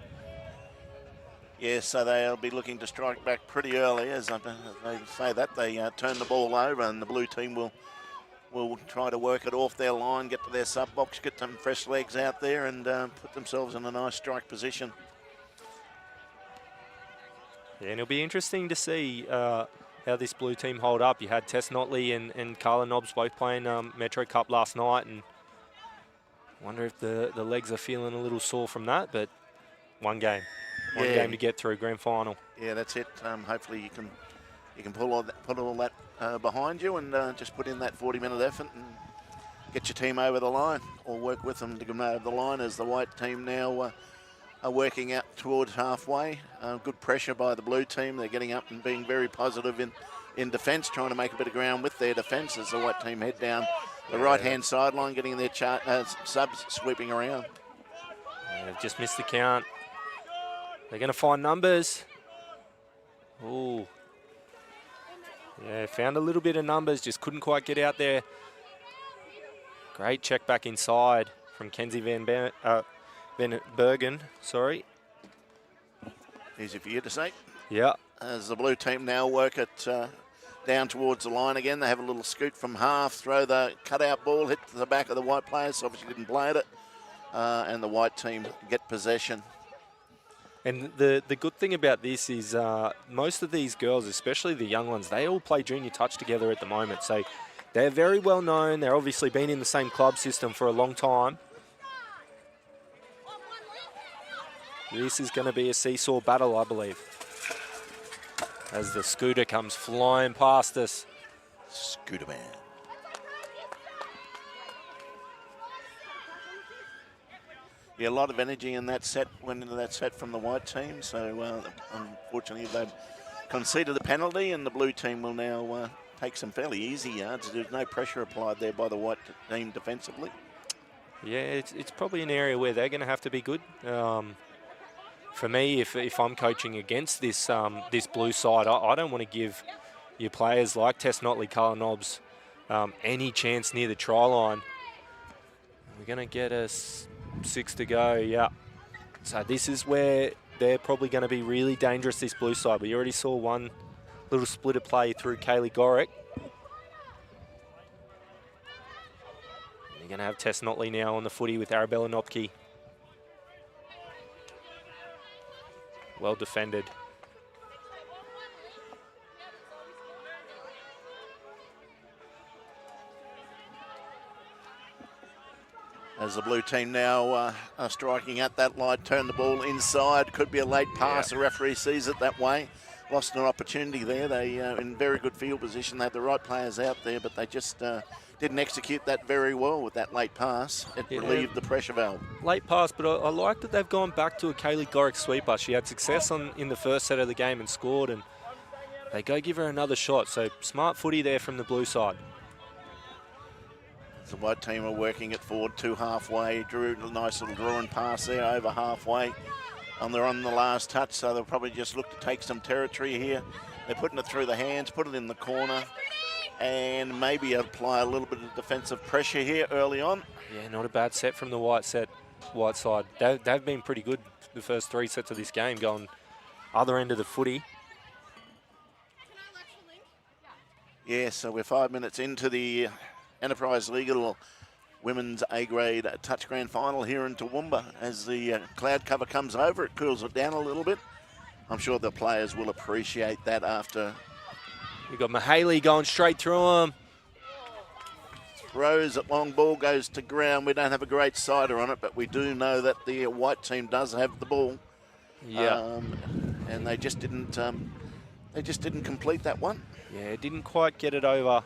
Yeah, so they'll be looking to strike back pretty early. As they say that, they turn the ball over, and the blue team will try to work it off their line, get to their sub box, get some fresh legs out there, and put themselves in a nice strike position. Yeah, and it'll be interesting to see how this blue team hold up. You had Tess Notley and Carla Nobbs both playing Metro Cup last night, and I wonder if the legs are feeling a little sore from that, but one game to get through grand final. Yeah, that's it. Hopefully you can put all that behind you and just put in that 40-minute effort and get your team over the line, or work with them to get them over the line, as the white team now are working out towards halfway. Good pressure by the blue team. They're getting up and being very positive in defence, trying to make a bit of ground with their defence as the white team head down the right-hand sideline, getting their subs sweeping around. Yeah, they've just missed the count. They're going to find numbers. Ooh. Yeah, found a little bit of numbers, just couldn't quite get out there. Great check back inside from Kenzie Van Bergen, sorry. Easy for you to say. Yeah. As the blue team now work it down towards the line again. They have a little scoot from half, throw the cutout ball, hit the back of the white players, so obviously didn't play it. And the white team get possession. And the good thing about this is most of these girls, especially the young ones, they all play junior touch together at the moment. So they're very well known. They're obviously been in the same club system for a long time. This is going to be a seesaw battle, I believe, as the scooter comes flying past us. Scooter man. Yeah, a lot of energy in that set, went into that set from the white team. So unfortunately they've conceded the penalty, and the blue team will now take some fairly easy yards. There's no pressure applied there by the white team defensively. Yeah, it's probably an area where they're going to have to be good. For me, if I'm coaching against this this blue side, I don't want to give your players like Tess Notley, Carla Nobbs any chance near the try line. We're going to get us 6 to go, yeah. So this is where they're probably going to be really dangerous, this blue side. We already saw one little splitter play through Kaylee Gorick. They're going to have Tess Notley now on the footy with Arabella Nopke. Well defended. As the blue team now are striking at that line, turn the ball inside. Could be a late pass. The referee sees it that way. Lost an opportunity there. They in very good field position. They had the right players out there, but they just didn't execute that very well with that late pass. It relieved the pressure valve. Late pass, but I like that they've gone back to a Kaylee Gorick sweeper. She had success in the first set of the game and scored, and they go give her another shot. So smart footy there from the blue side. The white team are working it forward to halfway. Drew a nice little draw and pass there over halfway. And they're on the last touch, so they'll probably just look to take some territory here. They're putting it through the hands, put it in the corner, and maybe apply a little bit of defensive pressure here early on. Yeah, not a bad set from the white side. They've been pretty good the first 3 sets of this game, going other end of the footy. Yeah, so we're 5 minutes into the Enterprise Legal Women's A-grade touch grand final here in Toowoomba. As the cloud cover comes over, it cools it down a little bit. I'm sure the players will appreciate that after. We've got Mahaley going straight through him. Throws at long ball, goes to ground. We don't have a great sider on it, but we do know that the white team does have the ball. Yeah. And they just didn't complete that one. Yeah, didn't quite get it over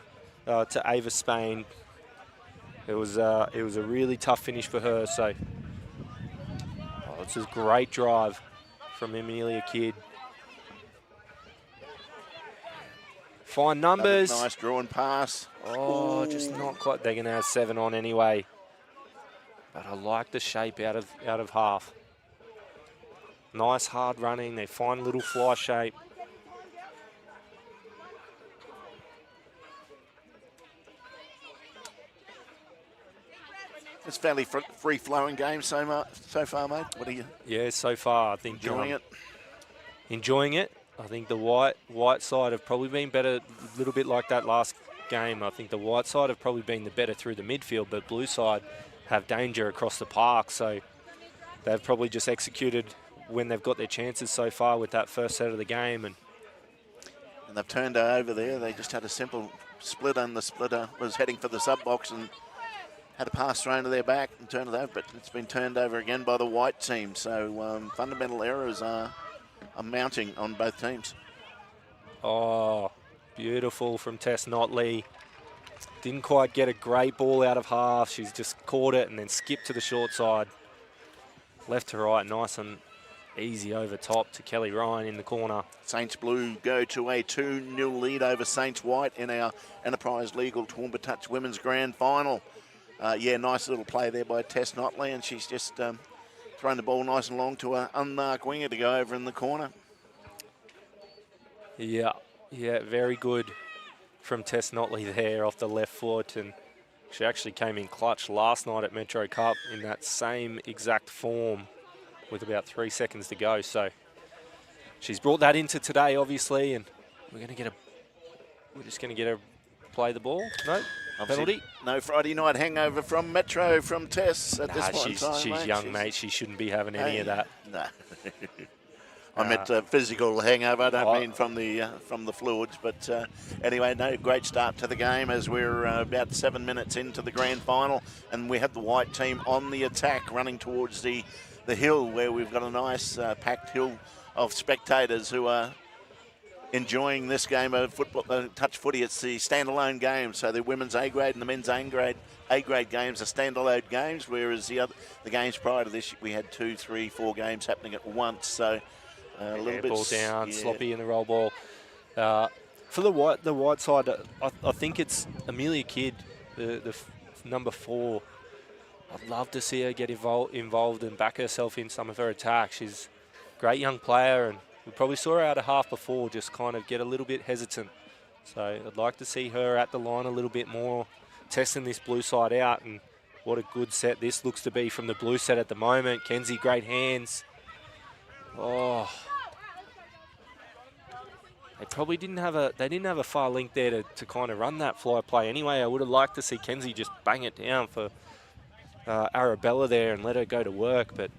to Ava Spain. It was a really tough finish for her. So it's a great drive from Amelia Kidd. Fine numbers. Nice draw and pass. Oh, just not quite. They're going to have 7 on anyway. But I like the shape out of half. Nice hard running. They find little fly shape. It's fairly free-flowing game so far, mate. What are you? Yeah, so far I think enjoying it. Enjoying it. I think the white side have probably been better, a little bit like that last game. I think the white side have probably been the better through the midfield, but blue side have danger across the park. So they've probably just executed when they've got their chances so far with that first set of the game. And they've turned over there. They just had a simple splitter, and the splitter was heading for the sub-box and had a pass thrown to their back and turned it over, but it's been turned over again by the white team. So fundamental errors are mounting on both teams. Oh, beautiful from Tess Notley. Didn't quite get a great ball out of half. She's just caught it and then skipped to the short side. Left to right, nice and easy over top to Kelly Ryan in the corner. Saints Blue go to a 2-0 lead over Saints White in our Enterprise Legal Toowoomba Touch Women's Grand Final. Yeah, nice little play there by Tess Notley, and she's just thrown the ball nice and long to an unmarked winger to go over in the corner. Yeah, very good from Tess Notley there off the left foot, and she actually came in clutch last night at Metro Cup in that same exact form with about 3 seconds to go. So she's brought that into today, obviously, and we're just going to get her play the ball. No. Penalty? No Friday night hangover from Metro from Tess at this point in time, she's mate. Young, mate. She shouldn't be having any of that. No. I meant physical hangover. I don't mean from the fluids. But anyway, no, great start to the game as we're about 7 minutes into the grand final, and we have the white team on the attack, running towards the hill where we've got a nice packed hill of spectators who are enjoying this game of football, touch footy. It's the standalone game, so the women's A-grade and the men's A-grade games are standalone games, whereas the games prior to this, we had 2, 3, 4 games happening at once. So a little bit ball down, sloppy in the roll ball. For the white side, I think it's Amelia Kidd, the number 4. I'd love to see her get involved and back herself in some of her attacks. She's a great young player, and we probably saw her out of half before just kind of get a little bit hesitant. So I'd like to see her at the line a little bit more, testing this blue side out and What a good set this looks to be from the blue set at the moment. Kenzie, great hands. Oh. They probably didn't have a far link there to kind of run that fly play anyway. I would have liked to see Kenzie just bang it down for Arabella there and let her go to work, but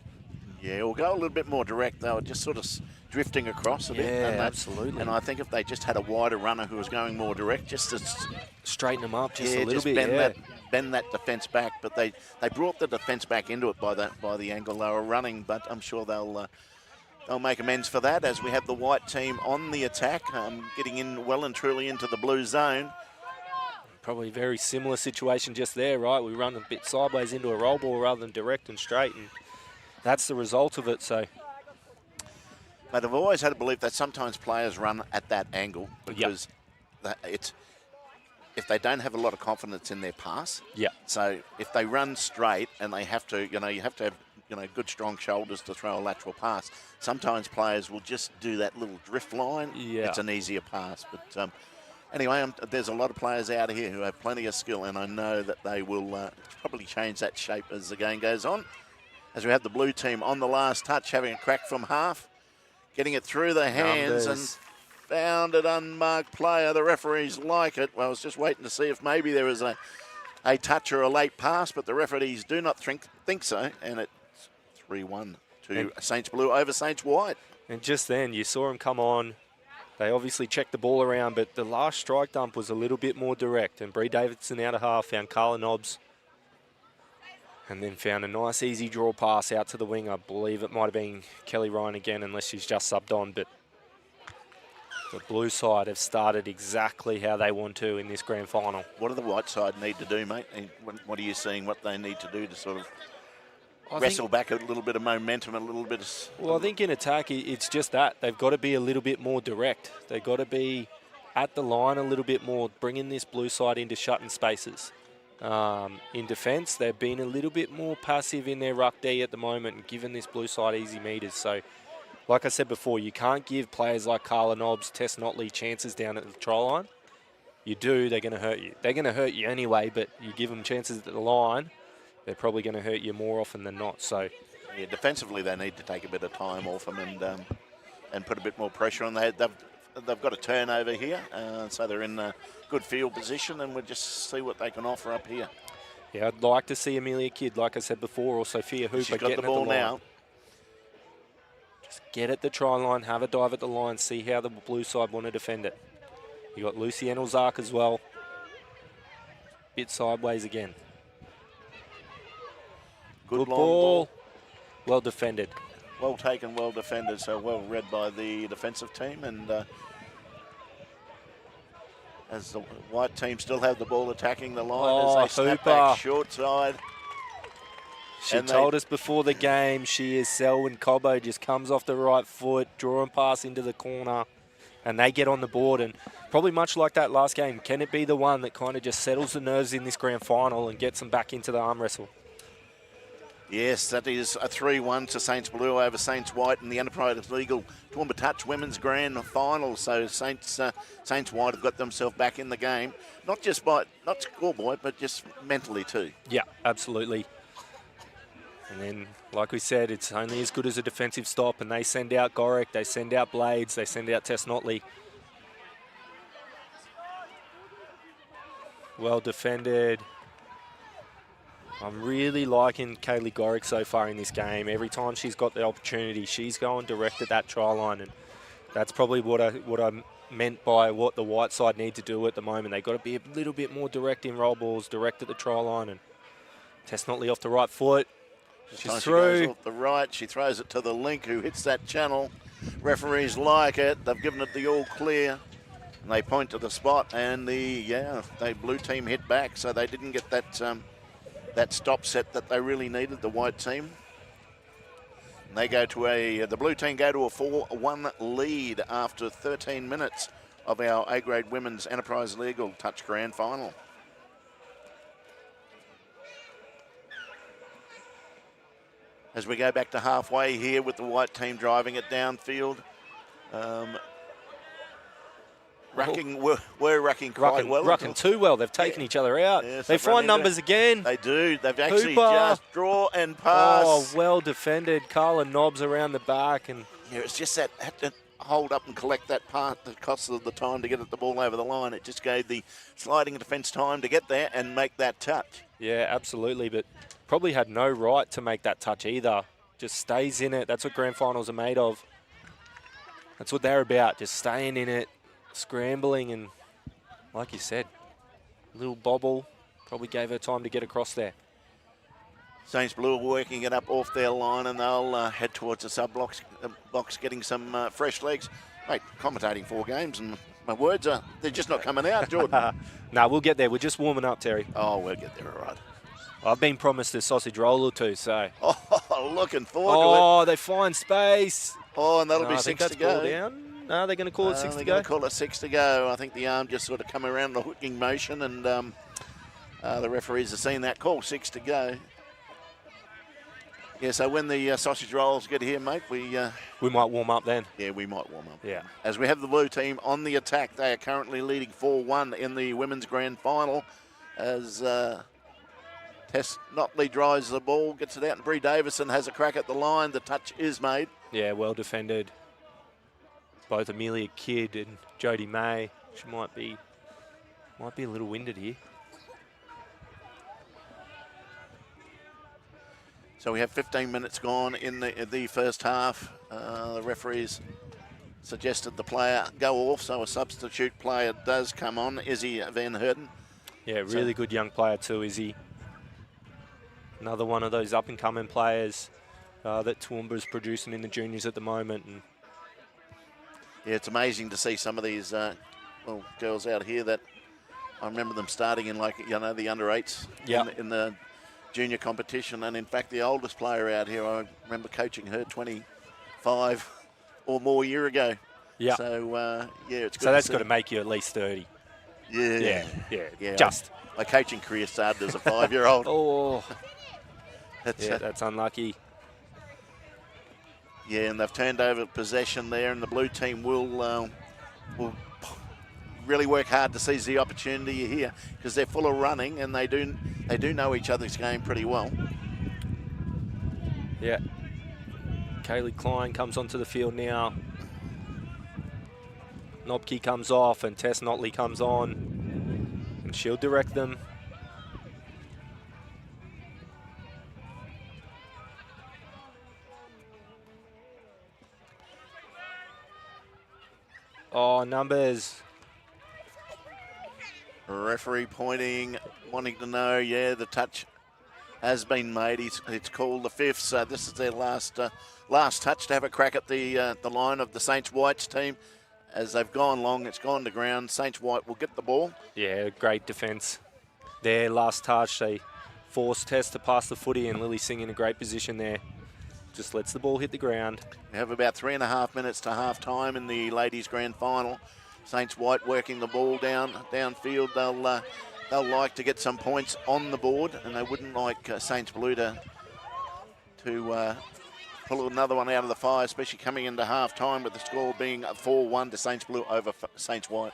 yeah, we'll go a little bit more direct. They were just sort of drifting across a bit. Yeah, absolutely. And I think if they just had a wider runner who was going more direct, just to straighten them up just a little just bit. bend that defence back. But they brought the defence back into it by the angle they were running. But I'm sure they'll make amends for that as we have the white team on the attack, getting in well and truly into the blue zone. Probably a very similar situation just there, right? We run a bit sideways into a roll ball rather than direct and straight, and that's the result of it. So, but I've always had a belief that sometimes players run at that angle because if they don't have a lot of confidence in their pass. Yeah. So if they run straight and they have to, you have to have good strong shoulders to throw a lateral pass. Sometimes players will just do that little drift line. Yeah. It's an easier pass, but. Anyway, there's a lot of players out here who have plenty of skill, and I know that they will probably change that shape as the game goes on. As we have the blue team on the last touch, having a crack from half, getting it through the hands and found an unmarked player. The referees like it. Well, I was just waiting to see if maybe there was a touch or a late pass, but the referees do not think so, and it's 3-1 to Saints Blue over Saints White. And just then, you saw him come on. They obviously checked the ball around, but the last strike dump was a little bit more direct. And Bree Davidson out of half found Carla Nobbs and then found a nice easy draw pass out to the wing. I believe it might have been Kelly Ryan again, unless she's just subbed on. But the blue side have started exactly how they want to in this grand final. What do the white side need to do, mate? And what are you seeing what they need to do to sort of wrestle back a little bit of momentum, a little bit of... Well, I think in attack, it's just that. They've got to be a little bit more direct. They've got to be at the line a little bit more, bringing this blue side into shutting spaces. In defence, they've been a little bit more passive in their ruck D at the moment and giving this blue side easy meters. So, like I said before, you can't give players like Carla Nobbs, Tess Notley chances down at the try line. You do, they're going to hurt you. They're going to hurt you anyway, but you give them chances at the line, they're probably going to hurt you more often than not. So, yeah, defensively they need to take a bit of time off them and put a bit more pressure on the head. They've got a turnover here, so they're in a good field position, and we'll just see what they can offer up here. Yeah, I'd like to see Amelia Kidd, like I said before, or Sophia Hooper She's got getting the ball at the line. now. Just get at the try line, have a dive at the line, see how the blue side want to defend it. You got Lucy Enelzark as well. Bit sideways again. Good ball. Well defended. Well taken, well defended, so well read by the defensive team. And as the white team still have the ball attacking the line as they snap back short side. She told us before the game she is Selwyn Cobbo, just comes off the right foot, draw and pass into the corner, and they get on the board. And probably much like that last game, can it be the one that kind of just settles the nerves in this grand final and gets them back into the arm wrestle? Yes, that is a 3-1 to Saints Blue over Saints White in the Enterprise Legal Toowoomba Touch Women's Grand Final. So Saints White have got themselves back in the game, not scoreboard, but just mentally too. Yeah, absolutely. And then, like we said, it's only as good as a defensive stop, and they send out Gorick, they send out Blades, they send out Tess Notley. Well defended. I'm really liking Kaylee Gorick so far in this game. Every time she's got the opportunity, she's going direct at that try line, and that's probably what I meant by what the white side need to do at the moment. They've got to be a little bit more direct in roll balls, direct at the try line, and Tess Notley off the right foot. She's through. She goes off the right, she throws it to the link who hits that channel. Referees like it. They've given it the all clear. And they point to the spot, and the blue team hit back, so they didn't get that stop set that they really needed, the white team. And they go to the blue team go to a 4-1 lead after 13 minutes of our A-grade women's Enterprise Legal Touch Grand Final. As we go back to halfway here with the white team driving it downfield. Rucking were rucking quite well. Rucking too well. They've taken each other out. Yes, they find numbers again. They do. They've actually Hooper. just draw and pass. Oh, well defended. Carla Nobbs around the back. And yeah, it's just that had to hold up and collect that part that cost of the time to get the ball over the line. It just gave the sliding defence time to get there and make that touch. yeah, absolutely. But probably had no right to make that touch either. Just stays in it. That's what grand finals are made of. That's what they're about. Just staying in it, scrambling, and like you said, little bobble probably gave her time to get across there. Saints Blue are working it up off their line, and they'll head towards the sub-box, box, getting some fresh legs. Mate, commentating 4 games, and my words are, they're just not coming out, Jordan. No, we'll get there. We're just warming up, Terry. Oh, we'll get there, all right. I've been promised a sausage roll or two, so. Oh, looking forward to it. Oh, they find space. Oh, and that'll No, be I think 6 that's to go. ball down. No, they're going to call it 6 to They're go. going to call it 6 to go. I think the arm just sort of come around the hooking motion, and the referees have seen that call, 6 to go. Yeah, so when the sausage rolls get here, mate, we might warm up then. Yeah, we might warm up. Yeah. As we have the blue team on the attack, they are currently leading 4-1 in the women's grand final. As Tess Notley drives the ball, gets it out, and Bree Davison has a crack at the line. The touch is made. Yeah, well defended. Both Amelia Kidd and Jodie May. She might be a little winded here. So we have 15 minutes gone in the first half. The referees suggested the player go off, so a substitute player does come on, Izzy Van Herden. Yeah, really good young player too, Izzy. Another one of those up-and-coming players that Toowoomba is producing in the juniors at the moment. And yeah, it's amazing to see some of these girls out here that I remember them starting in, like, you know, the under-8s in the junior competition. And in fact, the oldest player out here, I remember coaching her 25 or more year ago. Yeah. So, yeah, it's good. So that's got to make you at least 30. Yeah. Just. My coaching career started as a 5-year-old. Oh. That's that's unlucky. Yeah, and they've turned over possession there, and the blue team will really work hard to seize the opportunity here because they're full of running and they do know each other's game pretty well. Yeah. Kaylee Klein comes onto the field now. Nopke comes off and Tess Notley comes on, and she'll direct them. Oh, numbers. Referee pointing, wanting to know, yeah, the touch has been made. It's called the 5th, so this is their last touch to have a crack at the line of the Saints Whites team. As they've gone long, it's gone to ground. Saints White will get the ball. Yeah, great defence. Their last touch, they forced Tess to pass the footy, and Lily Singh in a great position there. Just lets the ball hit the ground. We have about 3.5 minutes to half time in the ladies' grand final. Saints White working the ball downfield. They'll like to get some points on the board, and they wouldn't like Saints Blue to pull another one out of the fire, especially coming into half time with the score being 4-1 to Saints Blue over Saints White.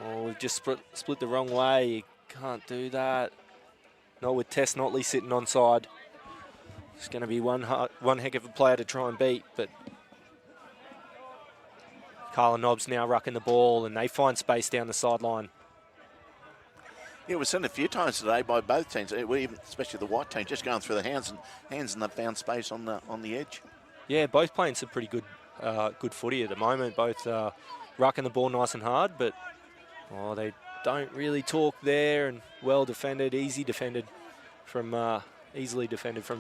Oh, we've just split the wrong way. You can't do that. Not with Tess Notley sitting onside. It's going to be one heck of a player to try and beat, but Carla Nobbs now rucking the ball, and they find space down the sideline. Yeah, we've seen a few times today by both teams, especially the White team, just going through the hands and they've found space on the edge. Yeah, both playing some pretty good footy at the moment. Both rucking the ball nice and hard, but they don't really talk there, and well defended, easily defended from the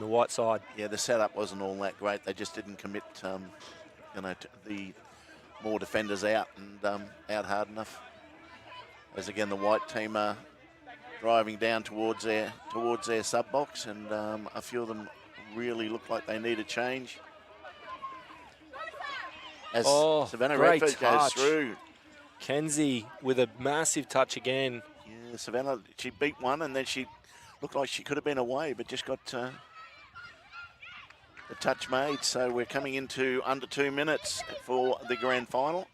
White side. Yeah, the setup wasn't all that great. They just didn't commit, the more defenders out and out hard enough. As again, the White team are driving down towards their sub box, and a few of them really look like they need a change. As Savannah Redford goes through. Kenzie with a massive touch again. Yeah, Savannah, she beat one, and then she looked like she could have been away, but just got the touch made. So we're coming into under 2 minutes for the grand final.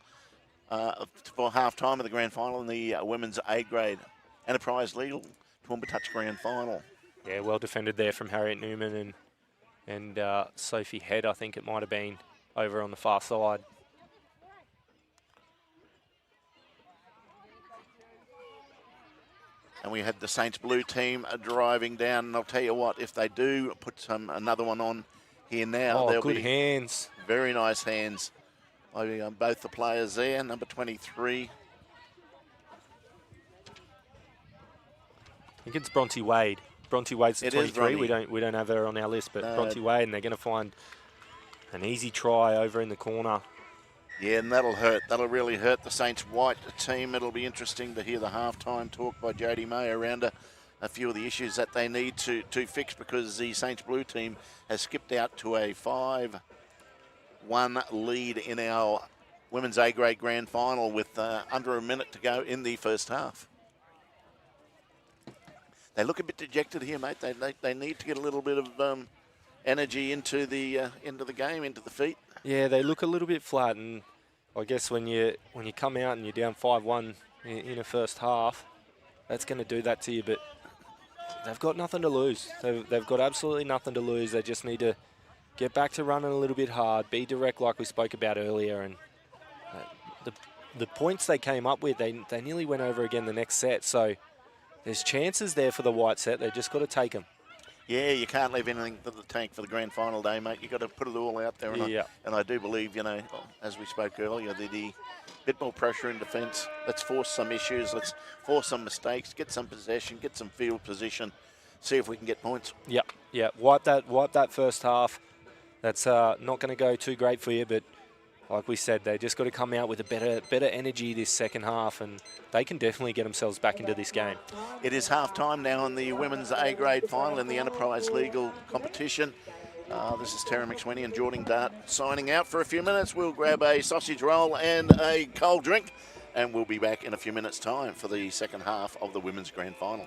for half-time of the grand final in the women's A-grade Enterprise Legal Toowoomba Touch grand final. Yeah, well defended there from Harriet Newman and Sophie Head, I think it might have been, over on the far side. And we had the Saints Blue team driving down, and I'll tell you what, if they do put another one on here now, Oh, good hands. Very nice hands by both the players there. Number 23. I think it's Bronte Wade. Bronte Wade's the It is 23. Bronte. We don't have her on our list, but No. Bronte Wade, and they're going to find an easy try over in the corner. Yeah, and that'll hurt. That'll really hurt the Saints White team. It'll be interesting to hear the halftime talk by Jodie May around a few of the issues that they need to fix, because the Saints Blue team has skipped out to a 5-1 lead in our women's A-grade grand final with under a minute to go in the first half. They look a bit dejected here, mate. They need to get a little bit of energy into the game, into the feet. Yeah, they look a little bit flat, and I guess when you come out and you're down 5-1 in a first half, that's going to do that to you. But they've got nothing to lose. They've got absolutely nothing to lose. They just need to get back to running a little bit hard, be direct like we spoke about earlier, and the points they came up with, they nearly went over again the next set. So there's chances there for the White set. They've just got to take them. Yeah, you can't leave anything for the tank for the grand final day, mate. You've got to put it all out there. And I do believe, as we spoke earlier, the bit more pressure in defence. Let's force some issues. Let's force some mistakes. Get some possession. Get some field position. See if we can get points. Yeah. Wipe that first half. That's not going to go too great for you, but like we said, they just got to come out with a better energy this second half, and they can definitely get themselves back into this game. It is half-time now in the women's A-grade final in the Enterprise Legal competition. This is Terry McSweeney and Jordan Dart signing out for a few minutes. We'll grab a sausage roll and a cold drink, and we'll be back in a few minutes' time for the second half of the women's grand final.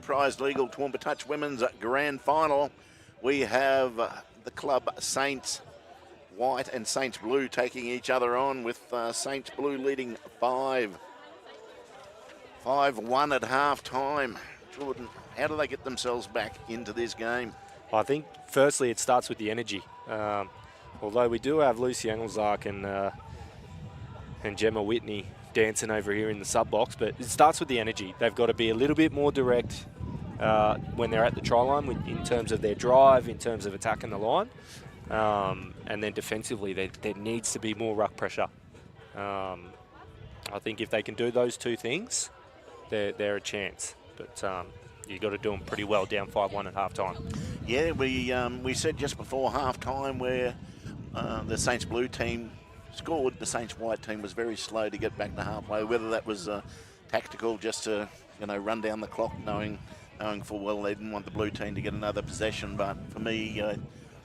Enterprise Legal Toowoomba Touch Women's Grand Final. We have the club Saints White and Saints Blue taking each other on, with Saints Blue leading 5-1 at half time. Jordan, how do they get themselves back into this game? I think firstly it starts with the energy. Although we do have Lucy Engelzark and Gemma Whitney dancing over here in the sub box, but it starts with the energy. They've got to be a little bit more direct when they're at the try line in terms of their drive, in terms of attacking the line, and then defensively there needs to be more ruck pressure. I think if they can do those two things, they're a chance. But you've got to do them pretty well down 5-1 at half time. Yeah, we said just before half time where the Saints Blue team scored, the Saints White team was very slow to get back to halfway, whether that was tactical, just to run down the clock, knowing full well they didn't want the Blue team to get another possession. But for me, I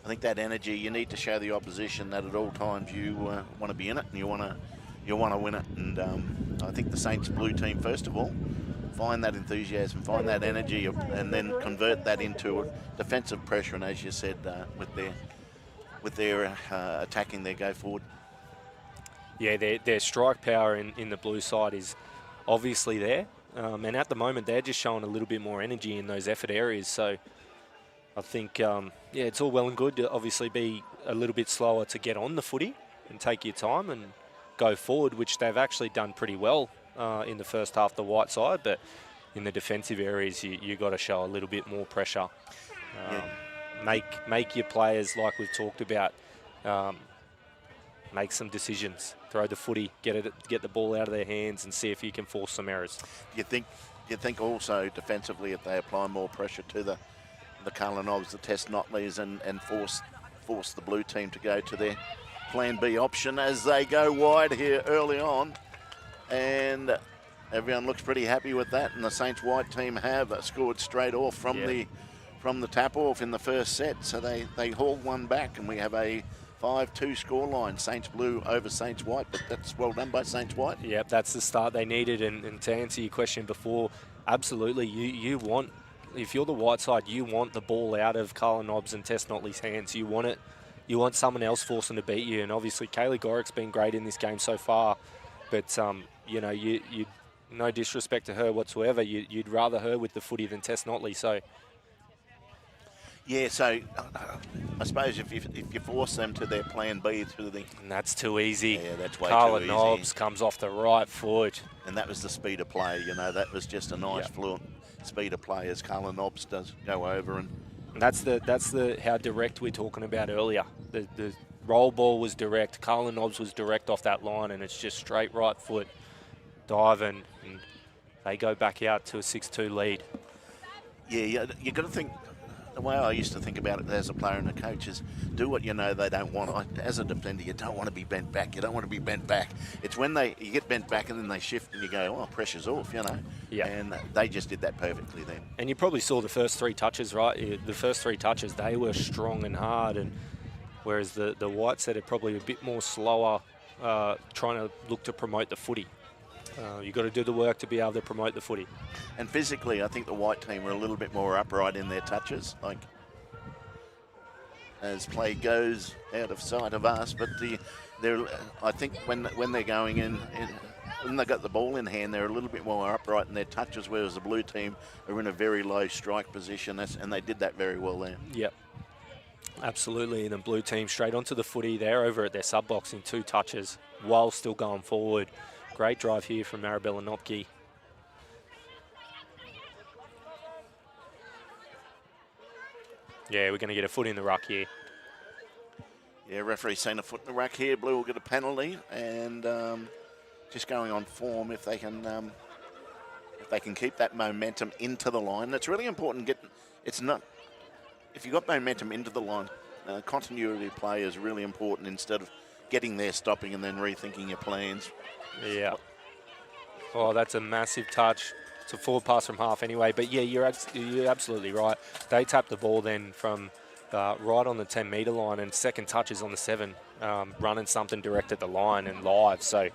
think that energy, you need to show the opposition that at all times you want to be in it and you want to win it. And I think the Saints Blue team, first of all, find that enthusiasm, find that energy, and then convert that into defensive pressure. And as you said, with their attacking their go forward. Yeah, their strike power in the Blue side is obviously there. And at the moment, they're just showing a little bit more energy in those effort areas. So I think, it's all well and good to obviously be a little bit slower to get on the footy and take your time and go forward, which they've actually done pretty well in the first half, the White side. But in the defensive areas, you got to show a little bit more pressure. Make your players, like we've talked about, make some decisions. Throw the footy, get the ball out of their hands, and see if you can force some errors. You think also defensively, if they apply more pressure to the Carla Knobs, the Tess Notleys, and force the Blue team to go to their plan B option as they go wide here early on, and everyone looks pretty happy with that. And the Saints White team have scored straight off from the tap off in the first set, so they hauled one back, and we have a 5-2 scoreline, Saints Blue over Saints White, but that's well done by Saints White. Yep, that's the start they needed. And to answer your question before, absolutely, you want, if you're the White side, you want the ball out of Carla Knobs and Tess Notley's hands. You want it. You want someone else forcing to beat you. And obviously, Kaylee Gorick's been great in this game so far, but you no disrespect to her whatsoever. You'd rather her with the footy than Tess Notley. So. Yeah, so I suppose if you force them to their plan B through the... And that's too easy. Yeah, that's way Carla too Knobs easy. comes off the right foot. And that was the speed of play, that was just a nice fluent speed of play as Carla Knobs does go over. And that's the how direct we're talking about earlier. The roll ball was direct. Carla Knobs was direct off that line, and it's just straight right foot diving, and they go back out to a 6-2 lead. Yeah, you got to think... The way I used to think about it as a player and a coach is do what you know they don't want. As a defender, you don't want to be bent back. You don't want to be bent back. It's when you get bent back and then they shift and you go, oh, pressure's off, Yeah. And they just did that perfectly then. And you probably saw the first 3 touches, right? The first 3 touches, they were strong and hard, and whereas the White set are probably a bit more slower, trying to look to promote the footy. You've got to do the work to be able to promote the footy. And physically, I think the White team were a little bit more upright in their touches, like as play goes out of sight of us. But I think when they're going in, when they got the ball in hand, they're a little bit more upright in their touches, whereas the Blue team are in a very low strike position, and they did that very well there. Yep. Absolutely, and the Blue team straight onto the footy. They're over at their sub box in 2 touches while still going forward. Great drive here from Marabella Nopke. Yeah, we're going to get a foot in the ruck here. Yeah, referee's seen a foot in the ruck here. Blue will get a penalty, and just going on form if they can keep that momentum into the line. That's really important. If you've got momentum into the line, continuity of play is really important instead of getting there, stopping, and then rethinking your plans. Yeah. Oh, that's a massive touch. It's a forward pass from half anyway. But, yeah, you're absolutely right. They tapped the ball then from right on the 10-metre line, and second touch is on the 7, running something direct at the line and live. So,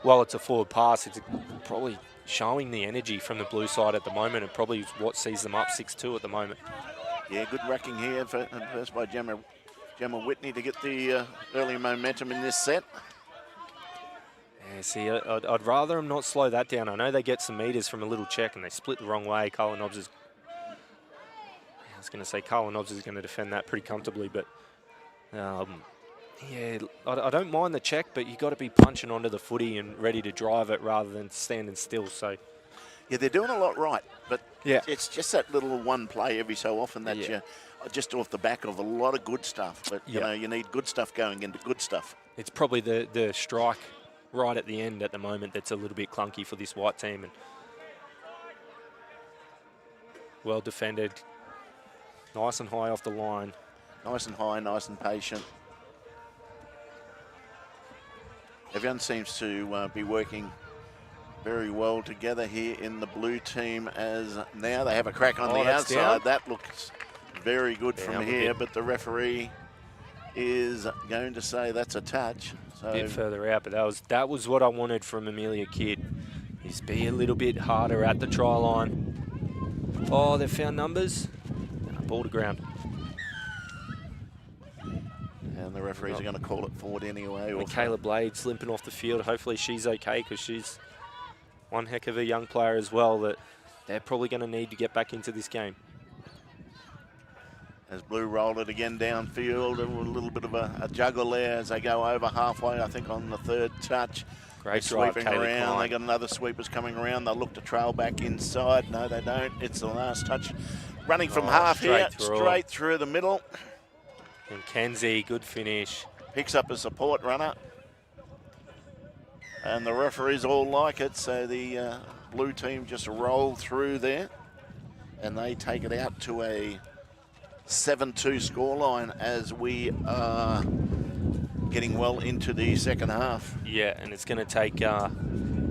while it's a forward pass, it's probably showing the energy from the blue side at the moment, and probably what sees them up 6-2 at the moment. Yeah, good wrecking here first by Gemma Whitney to get the early momentum in this set. Yeah, see, I'd rather them not slow that down. I know they get some meters from a little check and they split the wrong way. Carla Nobbs is, I was going to say Carla Nobbs is going to defend that pretty comfortably, but yeah, I don't mind the check, but you got to be punching onto the footy and ready to drive it rather than standing still. So yeah, they're doing a lot right, but yeah, it's just that little one play every so often that you just off the back of a lot of good stuff. But you know, you need good stuff going into good stuff. It's probably the strike right at the end at the moment that's a little bit clunky for this white team. And well defended, nice and high off the line. Nice and high, nice and patient. Everyone seems to be working very well together here in the blue team, as now they have a crack on the outside. Down. That looks very good from here, but the referee is going to say that's a touch. So a bit further out, but that was what I wanted from Amelia Kidd, is be a little bit harder at the try line. Oh, they've found numbers. Ball to ground. And the referees are going to call it forward anyway. Michaela Blades limping off the field. Hopefully she's okay, because she's one heck of a young player as well that they're probably going to need to get back into this game. As Blue rolled it again downfield, a little bit of a juggle there as they go over halfway, I think, on the third touch. Great drive, sweeping around. They got another sweepers coming around. They'll look to trail back inside. No, they don't. It's the last touch. Running from half here, straight through the middle. And Kenzie, good finish. Picks up a support runner. And the referees all like it, so the blue team just roll through there. And they take it out to a 7-2 scoreline as we are getting well into the second half. Yeah, and it's going to take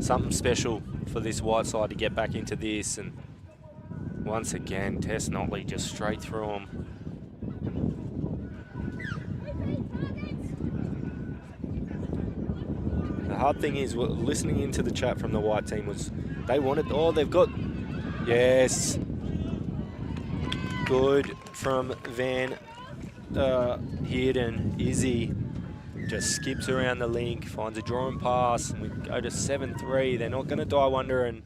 something special for this white side to get back into this. And once again, Tess Notley just straight through them. The hard thing is, listening into the chat from the white team was they wanted, they've got, yes. Good from Van Heerden. Izzy just skips around the link, finds a drawing pass, and we go to 7-3. They're not going to die wonder in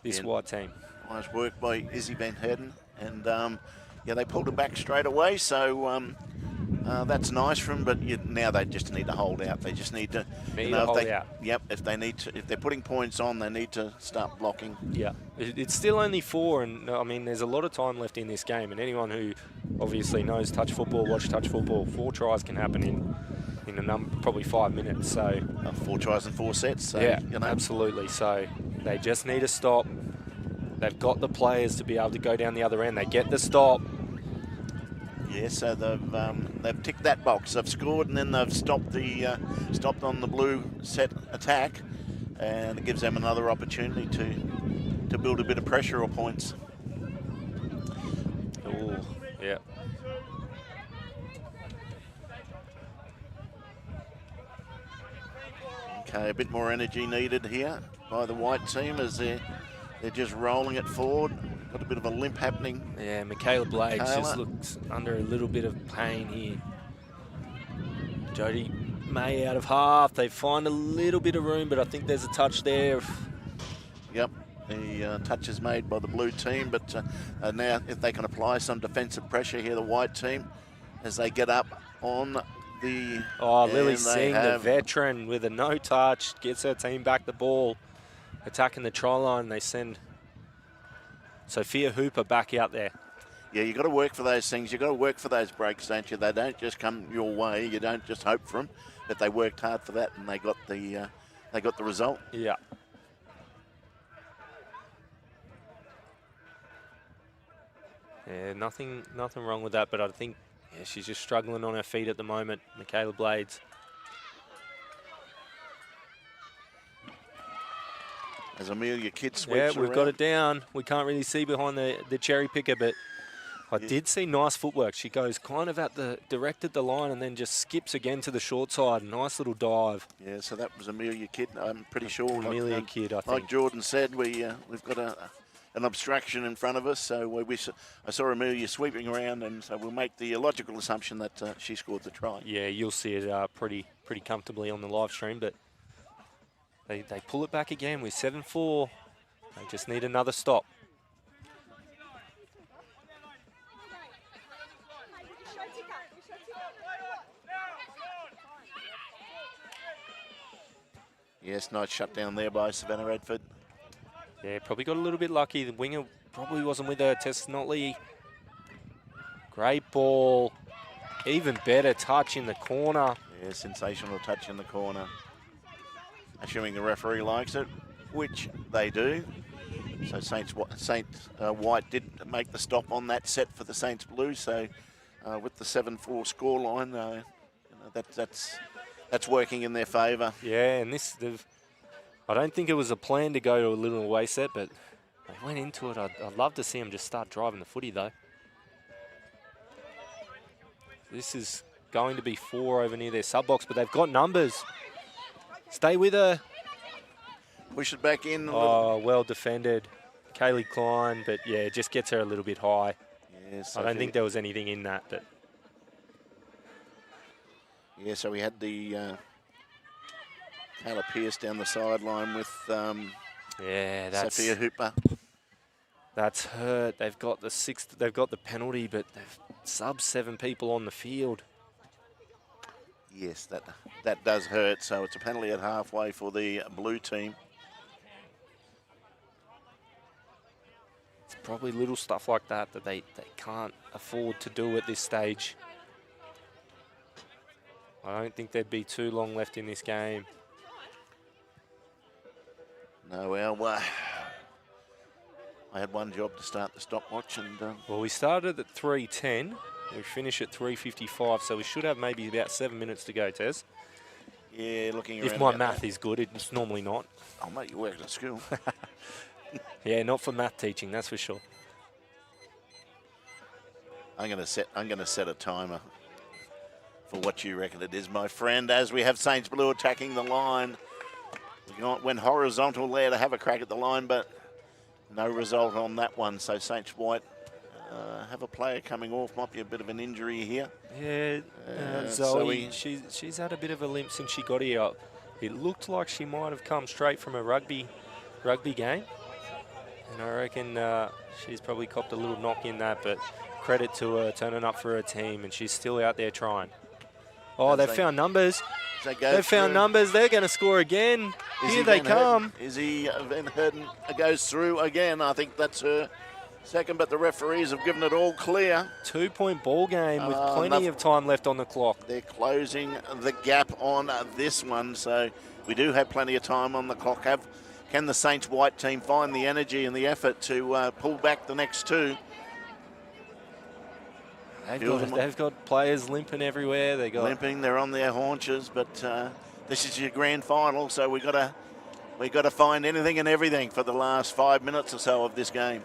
this white team. Nice work by Izzy Van Heerden, and yeah, they pulled it back straight away, so that's nice for them, but now they just need to hold out. They just need to, hold out. Yep, if they're putting points on, they need to start blocking. Yeah, it's still only 4, and I mean, there's a lot of time left in this game, and anyone who obviously knows touch football, watch touch football, 4 tries can happen in probably 5 minutes. So 4 tries and 4 sets. So, yeah, absolutely. So they just need to stop. They've got the players to be able to go down the other end. They get the stop. Yeah, so they've ticked that box. They've scored, and then they've stopped on the blue set attack, and it gives them another opportunity to build a bit of pressure or points. Oh, yeah. Okay, a bit more energy needed here by the white team as they're just rolling it forward. Got a bit of a limp happening. Yeah, Michaela Blades just looks under a little bit of pain here. Jodie May out of half. They find a little bit of room, but I think there's a touch there. Yep, the touch is made by the blue team, but now if they can apply some defensive pressure here, the white team, as they get up on the... Oh, Lily Singh, the veteran, with a no touch, gets her team back the ball, attacking the try line. They send Sophia Hooper back out there. Yeah, you've got to work for those things. You've got to work for those breaks, don't you? They don't just come your way. You don't just hope for them. But they worked hard for that, and they got the result. Yeah. Yeah, nothing wrong with that. But I think she's just struggling on her feet at the moment, Michaela Blades. As Amelia Kidd sweeps Yeah, we've around. got it down. We can't really see behind the cherry picker, but I did see nice footwork. She goes kind of direct at the line and then just skips again to the short side. Nice little dive. Yeah, so that was Amelia Kidd, I'm pretty sure. Amelia Kidd, I think. Like Jordan said, we've got an obstruction in front of us, so I saw Amelia sweeping around, and so we'll make the logical assumption that she scored the try. Yeah, you'll see it pretty comfortably on the live stream, but they pull it back again with 7-4. They just need another stop. Yes, nice shutdown there by Savannah Redford. Yeah, probably got a little bit lucky. The winger probably wasn't with her. Tess Notley. Great ball. Even better touch in the corner. Yeah, sensational touch in the corner. Assuming the referee likes it, which they do. So Saint White did make the stop on that set for the Saints Blue. So with the 7-4 scoreline, that's working in their favour. Yeah, and I don't think it was a plan to go to a little away set, but they went into it. I'd love to see them just start driving the footy, though. This is going to be 4 over near their sub-box, but they've got numbers. Stay with her. Push it back in. Oh, well defended. Kaylee Klein, but yeah, it just gets her a little bit high. Yeah, I don't think there was anything in that, but... Yeah, so we had the Taylor Pierce down the sideline with Sophia Hooper. That's hurt. They've got the penalty, but they've sub 7 people on the field. Yes, that does hurt. So it's a penalty at halfway for the blue team. It's probably little stuff like that they can't afford to do at this stage. I don't think there'd be too long left in this game. No, well, I had one job to start the stopwatch, and well, we started at 3:10. We finish at 3:55, so we should have maybe about 7 minutes to go, Tez. Yeah, looking around. If my math is good, it's normally not. Oh, mate, you work at school. Yeah, not for math teaching, that's for sure. I'm gonna set a timer for what you reckon it is, my friend, as we have Saints Blue attacking the line. Went horizontal there to have a crack at the line, but no result on that one. So Saints White have a player coming off. Might be a bit of an injury here. Yeah, Zoe, she's had a bit of a limp since she got here. It looked like she might have come straight from a rugby game. And I reckon she's probably copped a little knock in that, but credit to her turning up for her team, and she's still out there trying. Oh, they've found numbers. They've found numbers. They're going to score again. Here they come. Izzy Van Herden goes through again. I think that's her second, but the referees have given it all clear. 2-point ball game with plenty of time left on the clock. They're closing the gap on this one, so we do have plenty of time on the clock. Can the Saints White team find the energy and the effort to pull back the next two? They've got players limping everywhere. Limping, they're on their haunches, but this is your grand final, so we got to find anything and everything for the last 5 minutes or so of this game.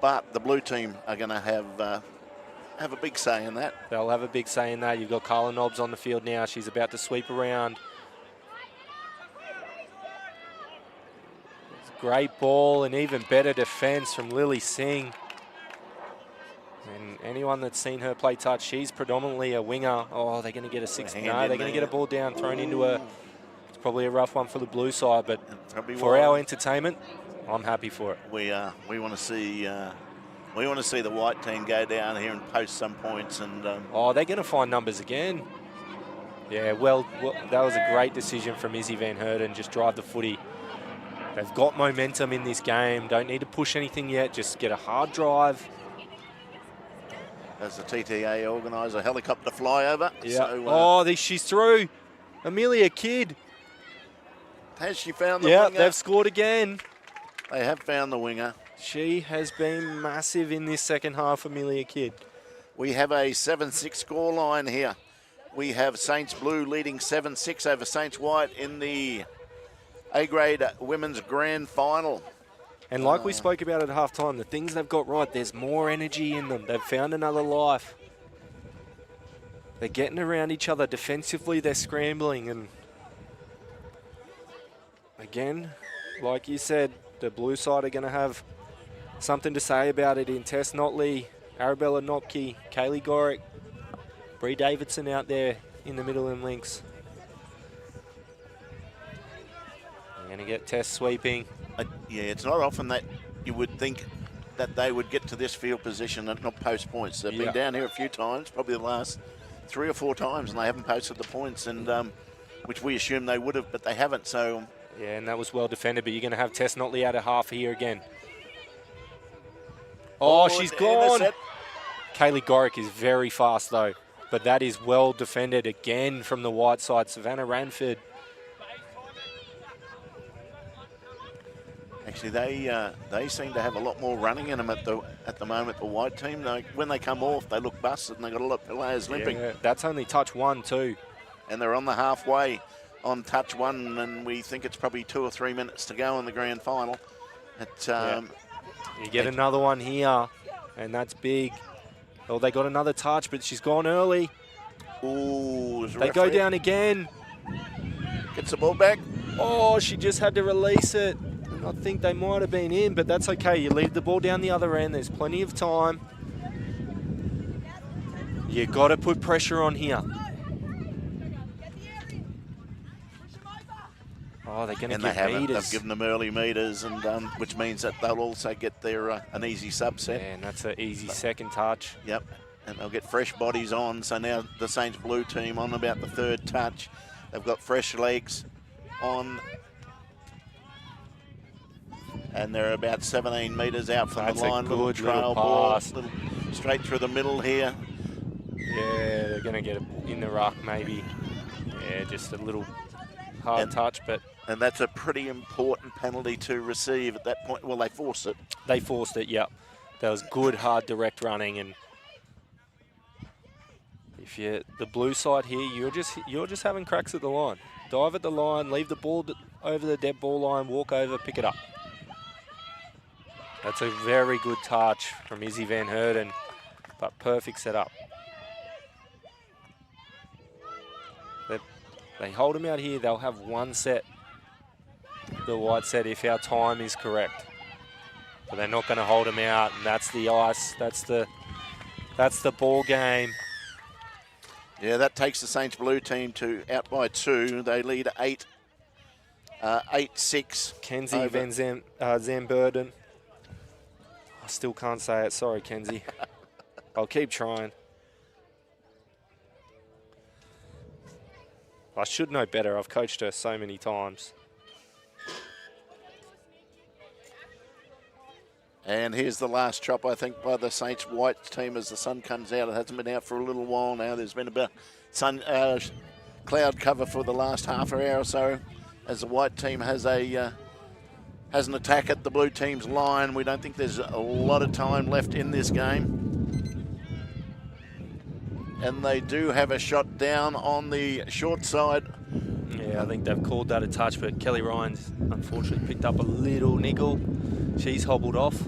But the blue team are going to have a big say in that. They'll have a big say in that. You've got Carla Nobbs on the field now. She's about to sweep around. Great ball and even better defense from Lily Singh. And anyone that's seen her play touch, she's predominantly a winger. Oh, they're going to get a 6. No, they're going to get a ball down, thrown into her. It's probably a rough one for the blue side, but for our entertainment, I'm happy for it. We want to see the white team go down here and post some points. And oh, they're going to find numbers again. Yeah, well, that was a great decision from Izzy Van Herden. Just drive the footy. They've got momentum in this game. Don't need to push anything yet. Just get a hard drive. As the TTA organise a helicopter flyover. Yeah. So, she's through. Amelia Kidd. Has she found the winger? Yeah, they've scored again. They have found the winger. She has been massive in this second half, Amelia Kidd. We have a 7-6 scoreline here. We have Saints Blue leading 7-6 over Saints White in the A-grade women's grand final. And like we spoke about at halftime, the things they've got right, there's more energy in them. They've found another life. They're getting around each other. Defensively, they're scrambling. And again, like you said, the blue side are going to have something to say about it in Tess Notley, Arabella Notke, Kaylee Gorick, Bree Davidson out there in the middle and links. They're going to get Tess sweeping. Yeah, it's not often that you would think that they would get to this field position and not post points. They've been down here a few times, probably the last 3 or 4 times, and they haven't posted the points, and which we assumed they would have, but they haven't. So yeah, and that was well defended, but you're going to have Tess Notley out of half here again. Oh, she's gone. Kaylee Gorick is very fast, though, but that is well defended again from the white side. Savannah Ranford. Actually, they seem to have a lot more running in them at the moment. The white team, when they come off, they look busted and they got a lot of players limping. Yeah, that's only touch 1 too, and they're on the halfway on touch 1, and we think it's probably 2 or 3 minutes to go in the grand final. You get another one here, and that's big. Oh, they got another touch, but she's gone early. Ooh, they go down again. Gets the ball back. Oh, she just had to release it. I think they might have been in, but that's okay. You leave the ball down the other end. There's plenty of time. You got to put pressure on here. Oh, they're going to get meters. They've given them early meters, and which means that they'll also get their an easy subset. Yeah, and that's an easy second touch. Yep, and they'll get fresh bodies on. So now the Saints blue team on about the 3rd touch. They've got fresh legs on. And they're about 17 metres out from the line. Little trail ball, straight through the middle here. Yeah, they're going to get it in the ruck maybe. Yeah, just a little hard touch, but... And that's a pretty important penalty to receive at that point. Well, they forced it. They forced it, yep. That was good, hard, direct running. And if you're the blue side here, you're just having cracks at the line. Dive at the line, leave the ball over the dead ball line, walk over, pick it up. That's a very good touch from Izzy Van Herden, but perfect setup. They hold them out here, they'll have one set, the white set, if our time is correct. But they're not going to hold them out, and that's the ice, that's the ball game. Yeah, that takes the Saints blue team to out by 2. They lead 8-6. Kenzie Van Zamberden. I still can't say it. Sorry, Kenzie. I'll keep trying. I should know better. I've coached her so many times. And here's the last chop, I think, by the Saints white team as the sun comes out. It hasn't been out for a little while now. There's been a bit cloud cover for the last half an hour or so as the white team has an attack at the blue team's line. We don't think there's a lot of time left in this game. And they do have a shot down on the short side. Yeah, I think they've called that a touch, but Kelly Ryan's unfortunately picked up a little niggle. She's hobbled off.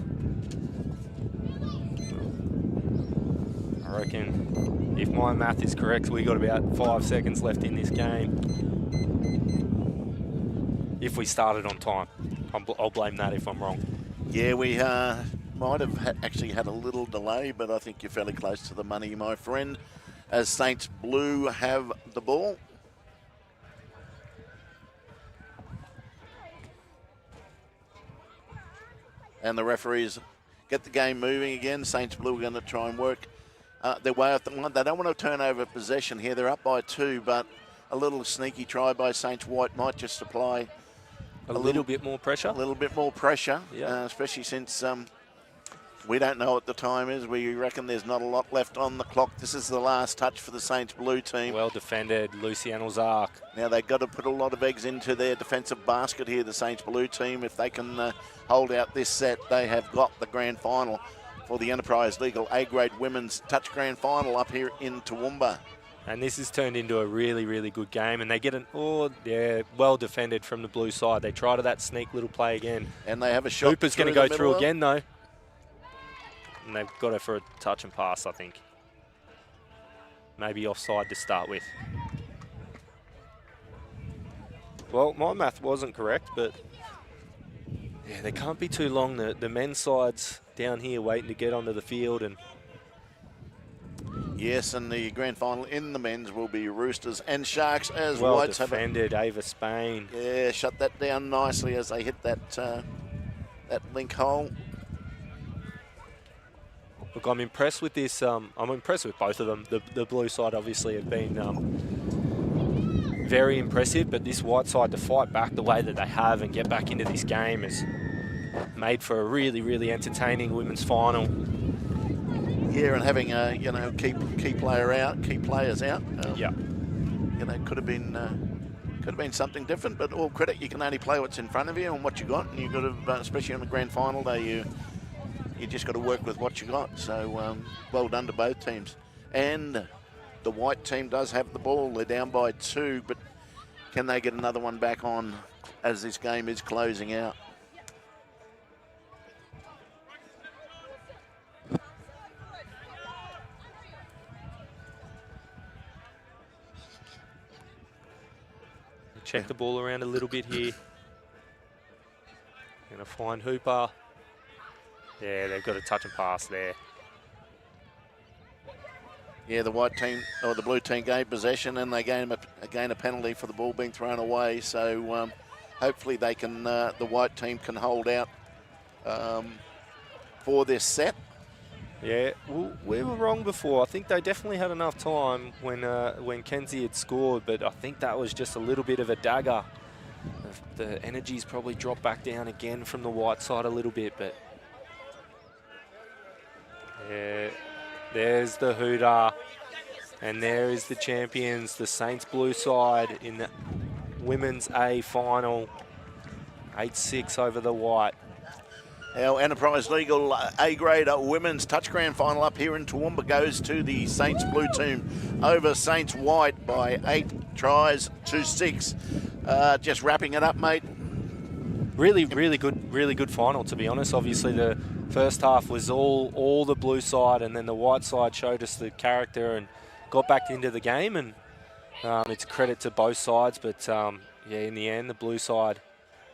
I reckon if my math is correct, we got about 5 seconds left in this game. If we started on time. I'll blame that if I'm wrong. Yeah, we might have actually had a little delay, but I think you're fairly close to the money, my friend, as Saints blue have the ball. And the referees get the game moving again. Saints blue are going to try and work their way off the line. They don't want to turn over possession here. They're up by 2, but a little sneaky try by Saints white might just apply a little bit more pressure. A little bit more pressure, yeah. Especially since we don't know what the time is. We reckon there's not a lot left on the clock. This is the last touch for the Saints blue team. Well defended, Lucy Ozark. Now they've got to put a lot of eggs into their defensive basket here, the Saints blue team. If they can hold out this set, they have got the grand final for the Enterprise Legal A-grade women's touch grand final up here in Toowoomba. And this has turned into a really, really good game. And they get well defended from the blue side. They try to that sneak little play again. And they have a shot. Hooper's going to go through again, though. And they've got her for a touch and pass, I think. Maybe offside to start with. Well, my math wasn't correct, but yeah, they can't be too long. The men's side's down here waiting to get onto the field. And yes, and the grand final in the men's will be Roosters and Sharks as well Whites defended, Ava Spain. Yeah, shut that down nicely as they hit that that link hole. Look, I'm impressed with this. I'm impressed with both of them. The blue side obviously have been very impressive, but this white side to fight back the way that they have and get back into this game has made for a really, really entertaining women's final. Yeah, and having a key players out. Yeah. Could have been something different, but all credit, you can only play what's in front of you and what you got, and you've got to, especially on the grand final day, you just got to work with what you got. So well done to both teams. And the white team does have the ball. They're down by 2, but can they get another one back on as this game is closing out? Check the ball around a little bit here. Going to find Hooper. Yeah, they've got a touch and pass there. Yeah, the white team or the blue team gained possession, and they gain a penalty for the ball being thrown away. So hopefully they can, the white team can hold out for this set. Yeah, well, we were wrong before. I think they definitely had enough time when Kenzie had scored, but I think that was just a little bit of a dagger. The energy's probably dropped back down again from the white side a little bit, but yeah, there's the hooter, and there is the champions, the Saints blue side in the women's A final, 8-6 over the white. Our Enterprise Legal A-grade women's touch grand final up here in Toowoomba goes to the Saints blue team over Saints white by 8 tries to 6. Just wrapping it up, mate. Really good final, to be honest. Obviously, the first half was all the blue side, and then the white side showed us the character and got back into the game. And it's a credit to both sides, but yeah, in the end, the blue side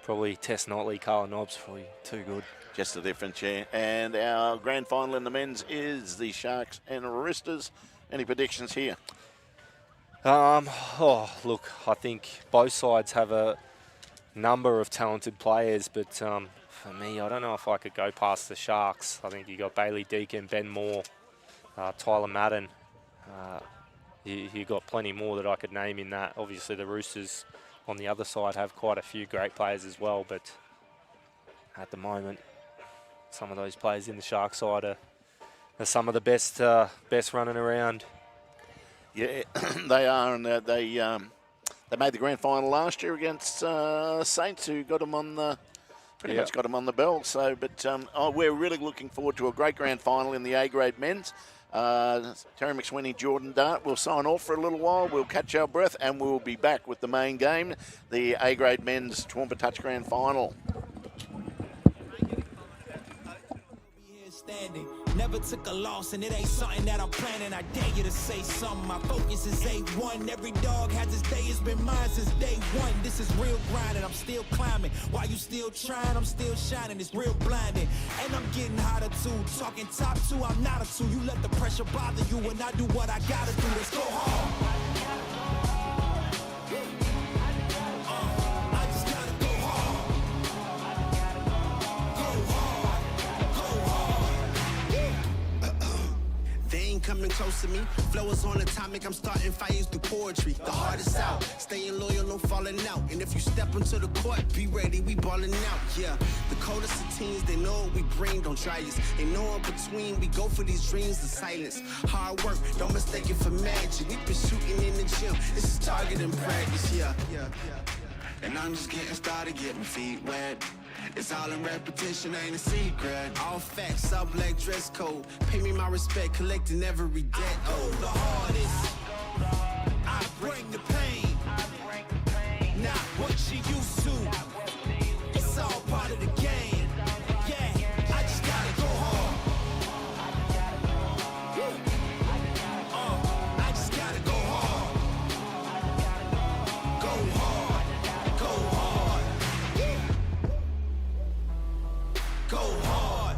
probably Tess Notley, Carla Nobbs, probably too good. Just a difference, yeah. And our grand final in the men's is the Sharks and Roosters. Any predictions here? Look, I think both sides have a number of talented players, but for me, I don't know if I could go past the Sharks. I think you got Bailey Deacon, Ben Moore, Tyler Madden. You got plenty more that I could name in that. Obviously, the Roosters on the other side have quite a few great players as well, but at the moment, some of those players in the Shark side are some of the best running around. Yeah, they are, and they made the grand final last year against Saints, who got them on the much got them on the bell. So, but we're really looking forward to a great grand final in the A-grade men's. Terry McSweeney, Jordan Dart. We'll sign off for a little while. We'll catch our breath, and we'll be back with the main game, the A-grade men's Toowoomba Touch Grand Final. Never took a loss, and it ain't something that I'm planning. I dare you to say something. My focus is A1. Every dog has his day. It's been mine since day one. This is real grinding. I'm still climbing. While you still trying, I'm still shining. It's real blinding. And I'm getting hotter too. Talking top 2, I'm not a 2. You let the pressure bother you when I do what I gotta do. Let's go hard. Coming close to me, flow is on atomic. I'm starting fires through poetry. The hardest out, staying loyal, no falling out. And if you step into the court, be ready, we balling out. Yeah, the coldest of teens, they know what we bring. Don't try us, ain't no in between. We go for these dreams in silence. Hard work, don't mistake it for magic. We been shooting in the gym, this is target in practice. Yeah. And I'm just getting started, getting feet wet. It's all in repetition, ain't a secret. All facts, all black dress code. Pay me my respect, collecting every debt. Oh, the hardest. bring the pain. Not what she used to. It's all part of the game. Yeah, I just gotta go hard. I just gotta go hard. Go hard. Go hard. Go hard.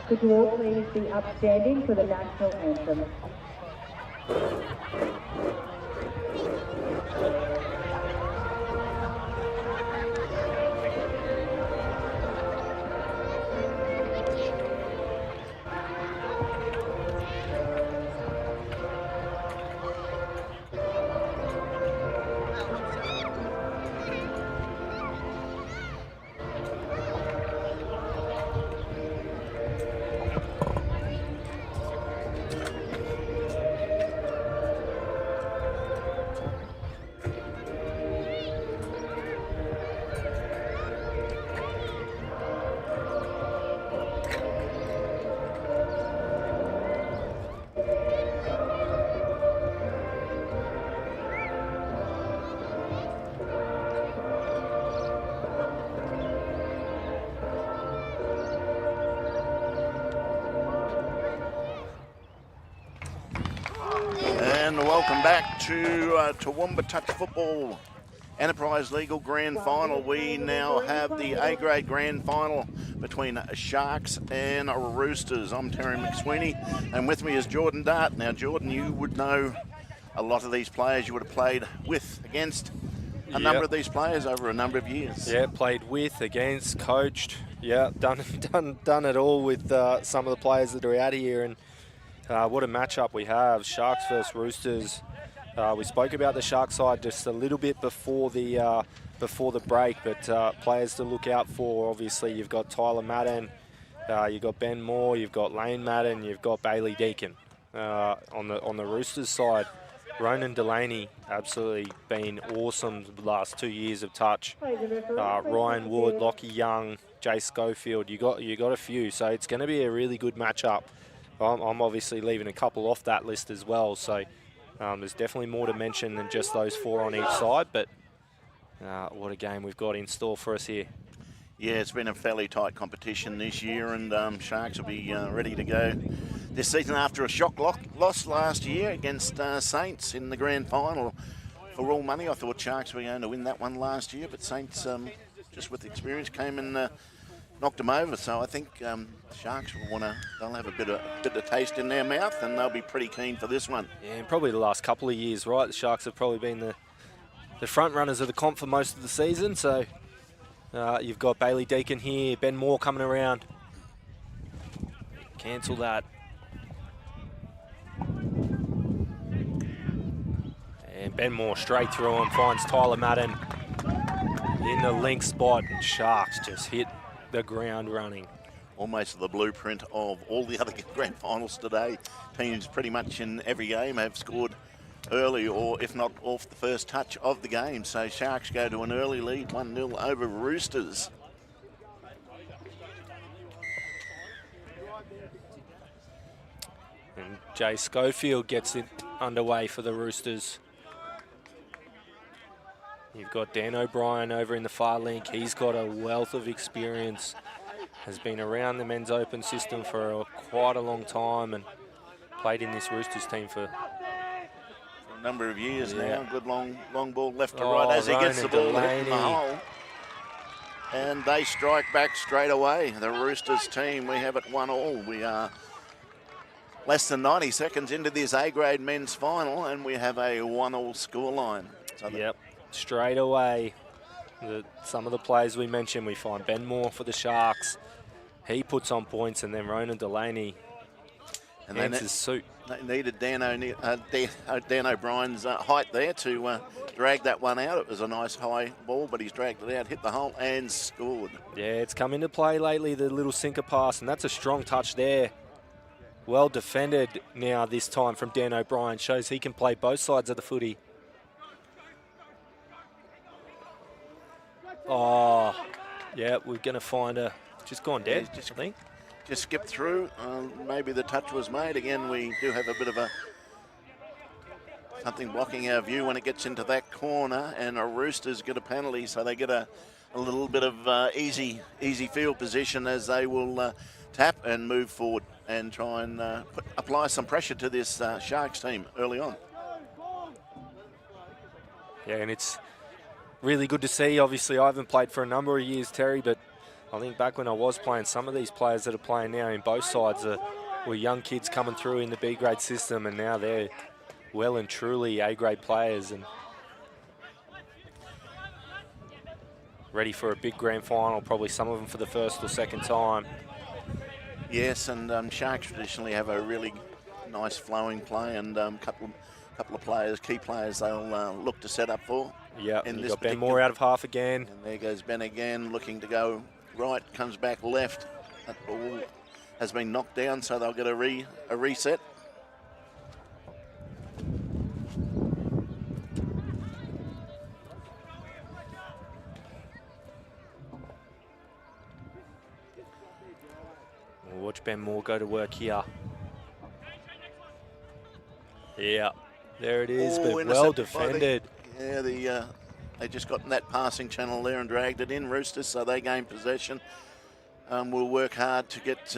Could you all please be upstanding for the national anthem? And welcome back to Toowoomba Touch Football Enterprise Legal Grand Final. We now have the A-grade Grand Final between Sharks and Roosters. I'm Terry McSweeney, and with me is Jordan Dart. Now, Jordan, you would know a lot of these players. You would have played with, against a number of these players over a number of years. Yeah, played with, against, coached. Yeah, done it all with some of the players that are out here. And what a matchup we have, Sharks versus Roosters. We spoke about the Shark side just a little bit before the break, but players to look out for. Obviously, you've got Tyler Madden, you've got Ben Moore, you've got Lane Madden, you've got Bailey Deacon. On the Roosters side, Ronan Delaney absolutely been awesome the last 2 years of touch. Ryan Wood, Lockie Young, Jay Schofield. You got a few, so it's going to be a really good matchup. I'm obviously leaving a couple off that list as well, so there's definitely more to mention than just those four on each side, but what a game we've got in store for us here. Yeah, it's been a fairly tight competition this year, and Sharks will be ready to go this season after a shock loss last year against Saints in the grand final. For all money, I thought Sharks were going to win that one last year, but Saints, just with experience, came and knocked them over. So I think Sharks they'll have a bit of taste in their mouth, and they'll be pretty keen for this one. Yeah, and probably the last couple of years, right? The Sharks have probably been the front runners of the comp for most of the season. So you've got Bailey Deacon here, Ben Moore coming around. Cancel that. And Ben Moore straight through him, finds Tyler Madden in the link spot, and Sharks just hit the ground running. Almost the blueprint of all the other grand finals today. Teams pretty much in every game have scored early, or if not off the first touch of the game. So Sharks go to an early lead, 1-0 over Roosters. And Jay Schofield gets it underway for the Roosters. You've got Dan O'Brien over in the far link. He's got a wealth of experience, has been around the men's open system for quite a long time and played in this Roosters team for a number of years now. Good long ball left to right as he gets the ball hit in the hole. And they strike back straight away. The Roosters team, we have it 1-1. We are less than 90 seconds into this A-grade men's final, and we have a 1-1 scoreline. So yep. Straight away, some of the players we mentioned, we find Ben Moore for the Sharks. He puts on points, and then Ronan Delaney answers suit. They needed Dan O'Brien's height there to drag that one out. It was a nice high ball, but he's dragged it out, hit the hole, and scored. Yeah, it's come into play lately, the little sinker pass, and that's a strong touch there. Well defended now this time from Dan O'Brien. Shows he can play both sides of the footy. Oh, yeah, we're going to find just gone dead, I think. Just skipped through. Maybe the touch was made. Again, we do have a bit of something blocking our view when it gets into that corner, and a Roosters get a penalty, so they get a little bit of easy field position as they will tap and move forward and try and apply some pressure to this Sharks team early on. Yeah, and it's really good to see. Obviously, I haven't played for a number of years, Terry, but I think back when I was playing, some of these players that are playing now in both sides were young kids coming through in the B grade system, and now they're well and truly A grade players and ready for a big grand final, probably some of them for the first or second time. Yes, and Sharks traditionally have a really nice flowing play, and couple of players, key players, they'll look to set up for. Yeah, and you've got Ben Moore out of half again. And there goes Ben again, looking to go right, comes back left. That ball has been knocked down, so they'll get a reset. We'll watch Ben Moore go to work here. Yeah, there it is, but well defended. They just got in that passing channel there and dragged it in, Roosters, so they gain possession. We'll work hard to get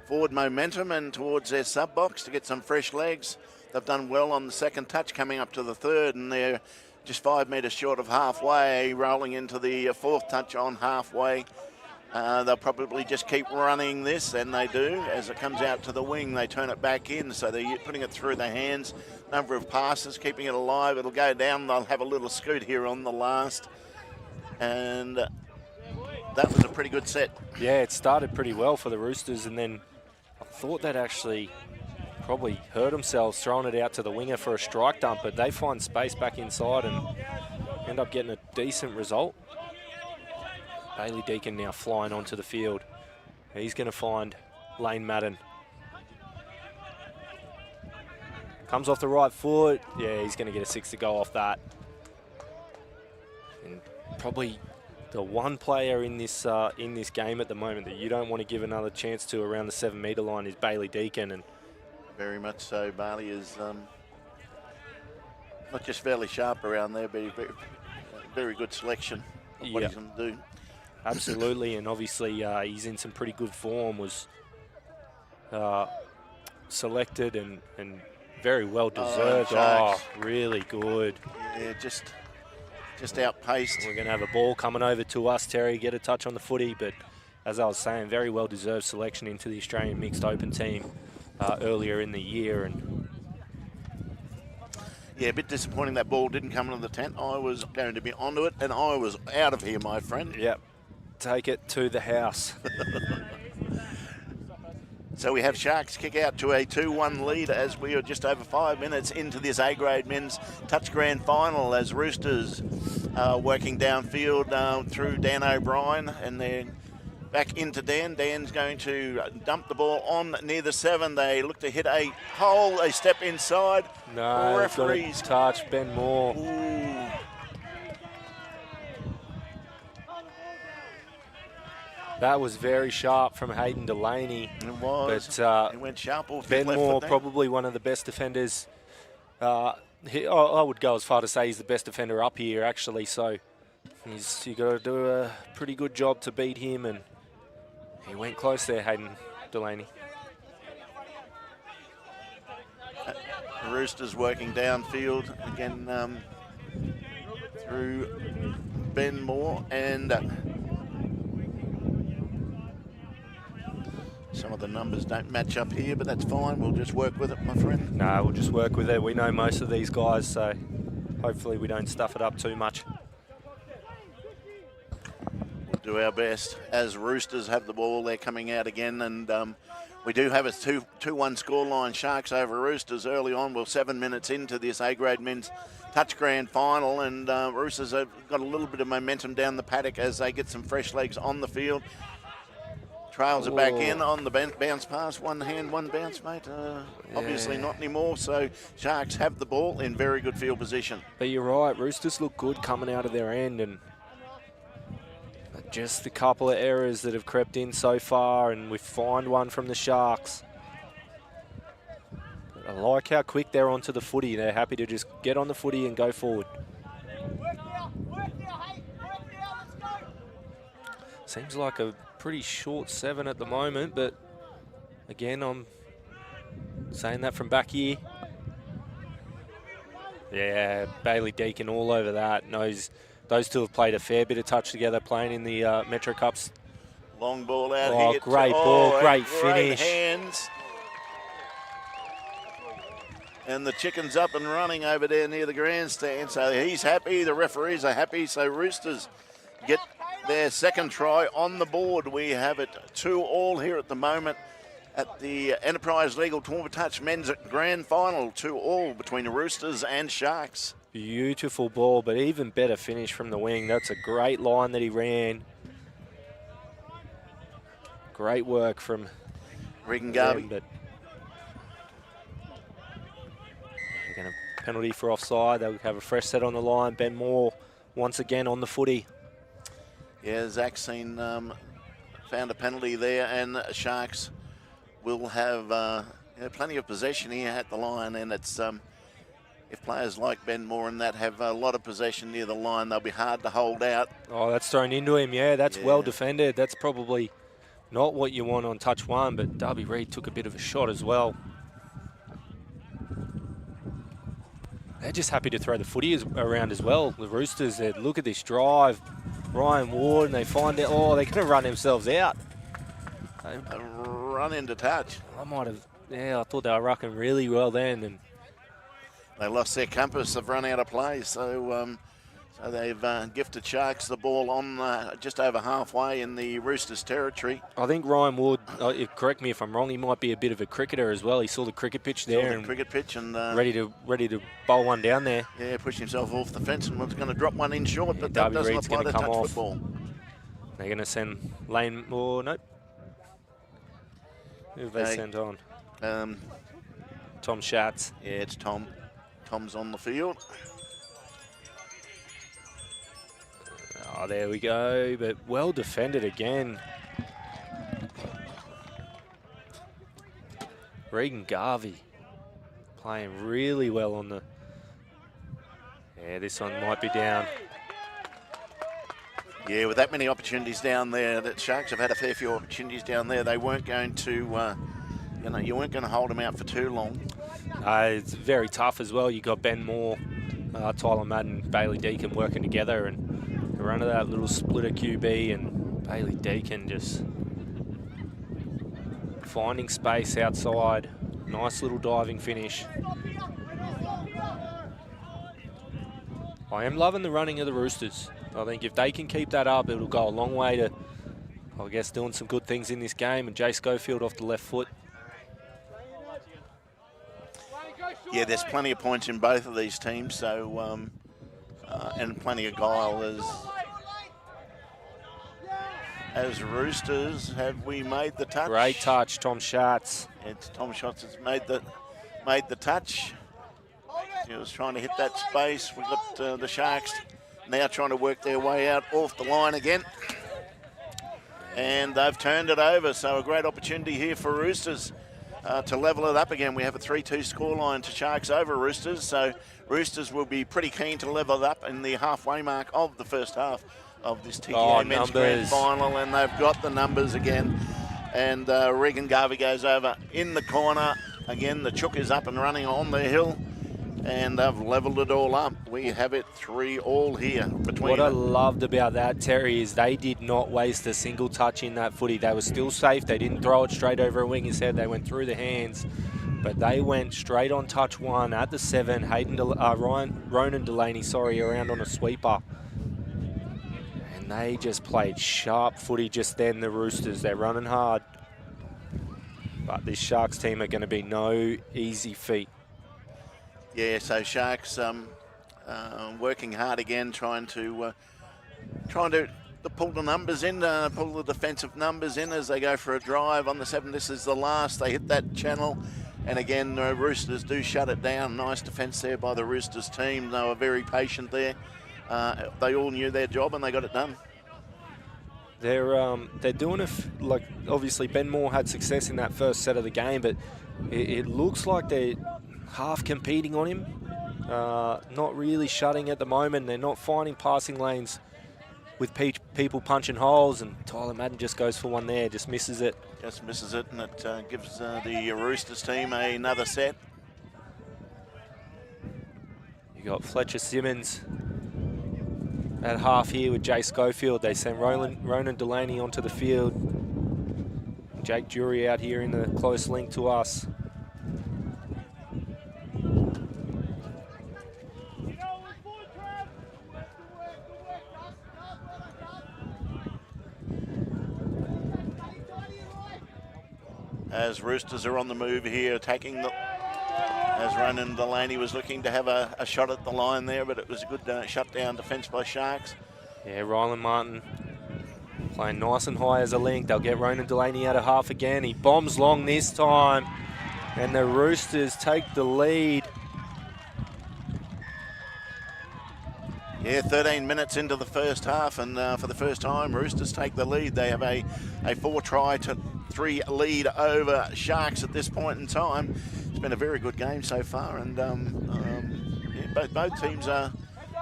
forward momentum and towards their sub-box to get some fresh legs. They've done well on the second touch, coming up to the third, and they're just 5 metres short of halfway, rolling into the fourth touch on halfway. They'll probably just keep running this, and they do. As it comes out to the wing, they turn it back in, so they're putting it through the hands. Number of passes, keeping it alive. It'll go down. They'll have a little scoot here on the last. And that was a pretty good set. Yeah, it started pretty well for the Roosters, and then I thought they'd actually probably hurt themselves throwing it out to the winger for a strike dump, but they find space back inside and end up getting a decent result. Bailey Deacon now flying onto the field. He's going to find Lane Madden. Comes off the right foot. Yeah, he's going to get a 6 to go off that. And probably the one player in this game at the moment that you don't want to give another chance to around the 7 metre line is Bailey Deacon. And very much so. Bailey is not just fairly sharp around there, but very good selection of what he's going to do. Absolutely, and obviously he's in some pretty good form, was selected and very well deserved. Oh, really good. Yeah, just outpaced. We're going to have a ball coming over to us, Terry, get a touch on the footy, but as I was saying, very well deserved selection into the Australian Mixed Open team earlier in the year. And yeah, a bit disappointing that ball didn't come into the tent. I was going to be onto it, and I was out of here, my friend. Yep. Take it to the house. So we have Sharks kick out to a 2-1 lead as we are just over 5 minutes into this A-grade men's touch grand final, as Roosters working downfield through Dan O'Brien, and they're back into Dan. Dan's going to dump the ball on near the 7. They look to hit a hole. They step inside. No, referees touch Ben Moore. Ooh. That was very sharp from Hayden Delaney. It was. But it went sharp off Ben left Moore, foot probably one of the best defenders. I would go as far to say he's the best defender up here, actually. So you got to do a pretty good job to beat him, and he went close there, Hayden Delaney. Roosters working downfield again through Ben Moore, and some of the numbers don't match up here, but that's fine. We'll just work with it, my friend. No, we'll just work with it. We know most of these guys, so hopefully we don't stuff it up too much. We'll do our best. As Roosters have the ball, they're coming out again, and we do have a 2-1 scoreline. Sharks over Roosters early on. We're 7 minutes into this A-grade men's touch grand final, and Roosters have got a little bit of momentum down the paddock as they get some fresh legs on the field. Trails are back in on the bounce pass. One hand, one bounce, mate. Obviously not anymore, so Sharks have the ball in very good field position. But you're right, Roosters look good coming out of their end, and just a couple of errors that have crept in so far, and we've found one from the Sharks. But I like how quick they're onto the footy. They're happy to just get on the footy and go forward. Seems like a pretty short 7 at the moment, but again, I'm saying that from back here. Yeah, Bailey Deacon all over that, knows those two have played a fair bit of touch together playing in the Metro Cups. Long ball out Oh, here. great ball, great finish. Hands. And the chicken's up and running over there near the grandstand. So he's happy. The referees are happy. So Roosters get their second try on the board. We have it 2-2 here at the moment at the Enterprise Legal Toowoomba Touch Men's Grand Final. 2-2 between the Roosters and Sharks. Beautiful ball, but even better finish from the wing. That's a great line that he ran. Great work from Regan Garvey. But they're going to penalty for offside. They'll have a fresh set on the line. Ben Moore once again on the footy. Yeah, Zach's seen, found a penalty there, and Sharks will have plenty of possession here at the line, and it's if players like Ben Moore and that have a lot of possession near the line, they'll be hard to hold out. Oh, that's thrown into him. Yeah, that's well defended. That's probably not what you want on touch one, but Darby Reid took a bit of a shot as well. They're just happy to throw the footy around as well. The Roosters, they look at this drive. Ryan Ward, and they find out, oh, they're going to run themselves out. Run into touch. I might have, I thought they were rucking really well then. And they lost their compass. They've run out of play. So they've gifted Sharks the ball on just over halfway in the Roosters territory. I think Ryan Ward, correct me if I'm wrong, he might be a bit of a cricketer as well. He saw the cricket pitch there. Cricket pitch and ready to bowl one down there. Yeah, pushed himself off the fence and was going to drop one in short, but that Darby doesn't Reid's apply to touch off. football. They're going to send Lane, nope. Who have they sent on? Tom Schatz. Yeah, it's Tom. Tom's on the field. Oh, there we go, but well defended again. Regan Garvey playing really well on the... Yeah, this one might be down. Yeah, with that many opportunities down there, the Sharks have had a fair few opportunities down there. They weren't going to, you weren't going to hold them out for too long. It's very tough as well. You got Ben Moore, Tyler Madden, Bailey Deacon working together, and the run of that little splitter QB, and Bailey Deacon just finding space outside. Nice little diving finish. I am loving the running of the Roosters. I think if they can keep that up, it'll go a long way to, I guess, doing some good things in this game. And Jay Schofield off the left foot. Yeah, there's plenty of points in both of these teams, so and plenty of guile as Roosters. Have we made the touch? Great touch, Tom Schatz. It's Tom Schatz has made the touch. He was trying to hit that space. We've got the Sharks now trying to work their way out off the line again. And they've turned it over, so a great opportunity here for Roosters to level it up again. We have a 3-2 scoreline to Sharks over Roosters, so Roosters will be pretty keen to level it up in the halfway mark of the first half of this TDA Men's Grand Final, and they've got the numbers again. And Regan Garvey goes over in the corner. Again, the chook is up and running on the hill, and they've levelled it all up. We have it 3-3 here between What I loved about that, Terry, is they did not waste a single touch in that footy. They were still safe. They didn't throw it straight over a winger's head. They went through the hands, but they went straight on touch one at the 7. Ronan Delaney, around on a sweeper. And they just played sharp footy just then, the Roosters. They're running hard. But this Sharks team are going to be no easy feat. Yeah, so Sharks working hard again, trying to pull the numbers in, pull the defensive numbers in as they go for a drive on the 7. This is the last. They hit that channel, and again, the Roosters do shut it down. Nice defence there by the Roosters team. They were very patient there. They all knew their job, and they got it done. They're doing it, like, obviously Ben Moore had success in that first set of the game, but it looks like they're half competing on him, not really shutting at the moment. They're not finding passing lanes with people punching holes, and Tyler Madden just goes for one there, just misses it. Just misses it, and it gives the Roosters team another set. You got Fletcher Simmons at half here with Jay Schofield. They send Ronan Delaney onto the field. Jake Jury out here in the close link to us. As Roosters are on the move here, attacking the... As Ronan Delaney was looking to have a shot at the line there, but it was a good shutdown defence by Sharks. Yeah, Ryland Martin playing nice and high as a link. They'll get Ronan Delaney out of half again. He bombs long this time, and the Roosters take the lead. Yeah, 13 minutes into the first half, and for the first time, Roosters take the lead. They have a 4-try-to-3 lead over Sharks at this point in time. It's been a very good game so far, and yeah, both teams are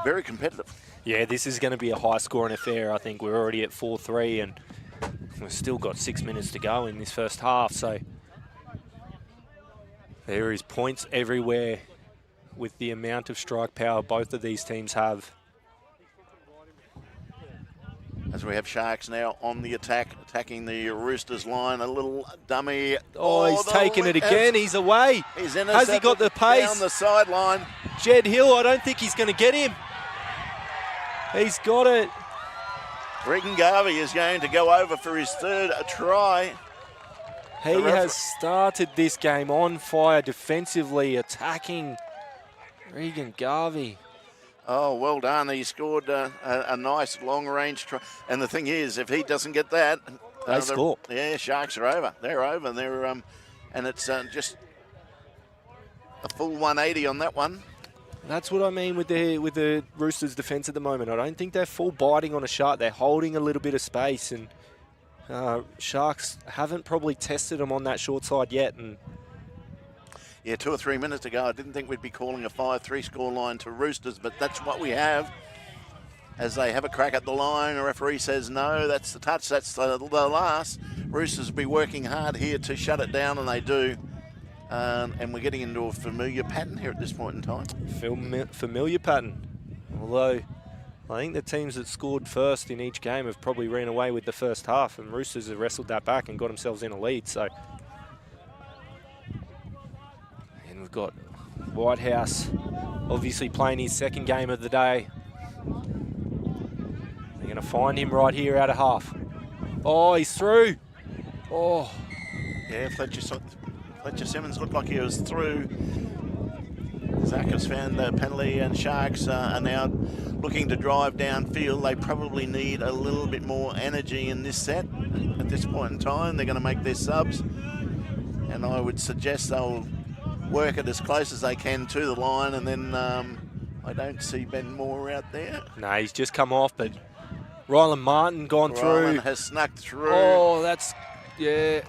very competitive. Yeah, this is going to be a high-scoring affair. I think we're already at 4-3, and we've still got 6 minutes to go in this first half. So there is points everywhere with the amount of strike power both of these teams have. As we have Sharks now on the attack, attacking the Roosters line. A little dummy. Oh, he's taken it again. He's away. He's Has he got the pace? Down the sideline. Jed Hill, I don't think he's going to get him. He's got it. Regan Garvey is going to go over for his third try. He has started this game on fire defensively, attacking Regan Garvey. Oh, well done. He scored a nice long-range try. And the thing is, if he doesn't get that... They score. Yeah, Sharks are over. They're over. They're and it's just a full 180 on that one. That's what I mean with the Roosters' defence at the moment. I don't think they're full biting on a Shark. They're holding a little bit of space, and Sharks haven't probably tested them on that short side yet. And yeah, 2 or 3 minutes ago, I didn't think we'd be calling a 5-3 scoreline to Roosters, but that's what we have. As they have a crack at the line, a referee says no, that's the touch, that's the last. Roosters will be working hard here to shut it down, and they do. And we're getting into a familiar pattern here at this point in time. Familiar pattern. Although, I think the teams that scored first in each game have probably ran away with the first half, and Roosters have wrestled that back and got themselves in a lead. So, and we've got Whitehouse obviously playing his second game of the day. They're going to find him right here out of half. Oh, he's through. Oh. Yeah, Fletcher Simmons looked like he was through. Zach has found the penalty, and Sharks are now looking to drive downfield. They probably need a little bit more energy in this set at this point in time. They're going to make their subs, and I would suggest they'll work it as close as they can to the line, and then I don't see Ben Moore out there. No, he's just come off, but Ryland Martin gone through. Ryland has snuck through. Oh, that's, yeah.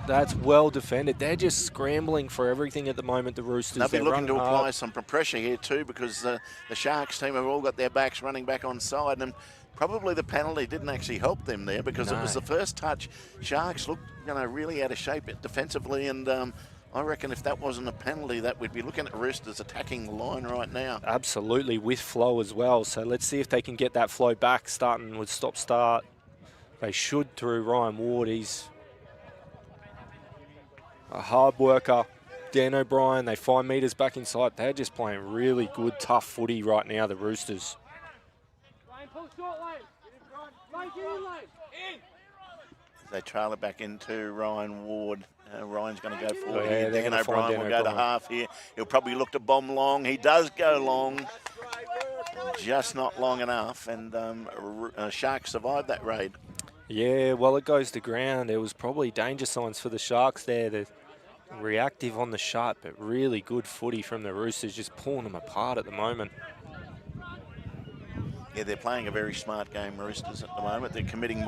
That's well defended. They're just scrambling for everything at the moment, the Roosters. They'll be looking to apply hard. some pressure here too, because the Sharks team have all got their backs running back on side, and probably the penalty didn't actually help them there, because it was the first touch. Sharks looked, really out of shape defensively, and I reckon if that wasn't a penalty, that we'd be looking at Roosters attacking the line right now. Absolutely, with flow as well. So let's see if they can get that flow back, starting with stop-start. They should through Ryan Ward. He's a hard worker. Dan O'Brien, they find meters back inside. They're just playing really good, tough footy right now, the Roosters. They trail it back into Ryan Ward. Ryan's going to go forward. Yeah, Dan O'Brien will go to half here. He'll probably look to bomb long. He does go long, just not long enough, and Sharks survived that raid. Yeah, well, it goes to ground. There was probably danger signs for the Sharks there. They're reactive on the shot, but really good footy from the Roosters, just pulling them apart at the moment. Yeah, they're playing a very smart game, Roosters, at the moment. They're committing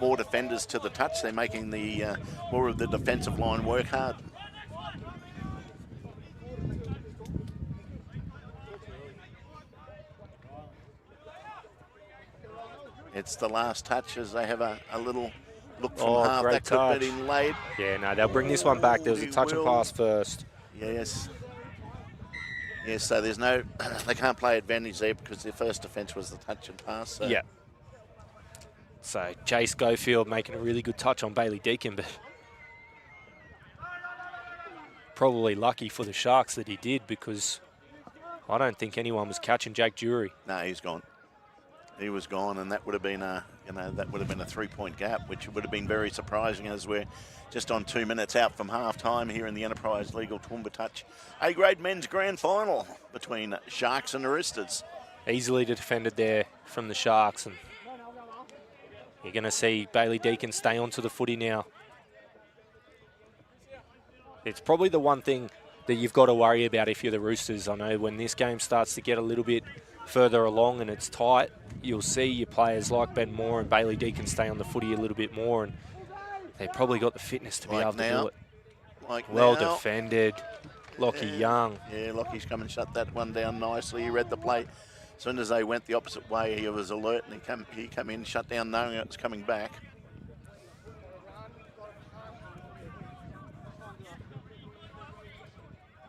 more defenders to the touch. They're making the more of the defensive line work hard. It's the last touch as they have a little look from half. That could have been laid. Yeah, no, they'll bring this one back. There was a touch and pass first. Yes. Yes, so there's no, they can't play advantage there because their first defence was the touch and pass. So. Yeah. So Chase Schofield making a really good touch on Bailey Deacon, but probably lucky for the Sharks that he did, because I don't think anyone was catching Jack Jury. No, he's gone. He was gone, and that would have been a, that would have been a 3-point gap, which would have been very surprising as we're just on 2 minutes out from half time here in the Enterprise Legal Toowoomba Touch A-grade men's grand final between Sharks and the Roosters. Easily defended there from the Sharks, and you're going to see Bailey Deacon stay onto the footy now. It's probably the one thing that you've got to worry about if you're the Roosters. I know when this game starts to get a little bit further along and it's tight, you'll see your players like Ben Moore and Bailey Deacon stay on the footy a little bit more, and they've probably got the fitness to be able to do it. Well defended. Lockie Young. Yeah, Lockie's come and shut that one down nicely. He read the play. As soon as they went the opposite way, he was alert, and he come in, shut down, knowing it was coming back.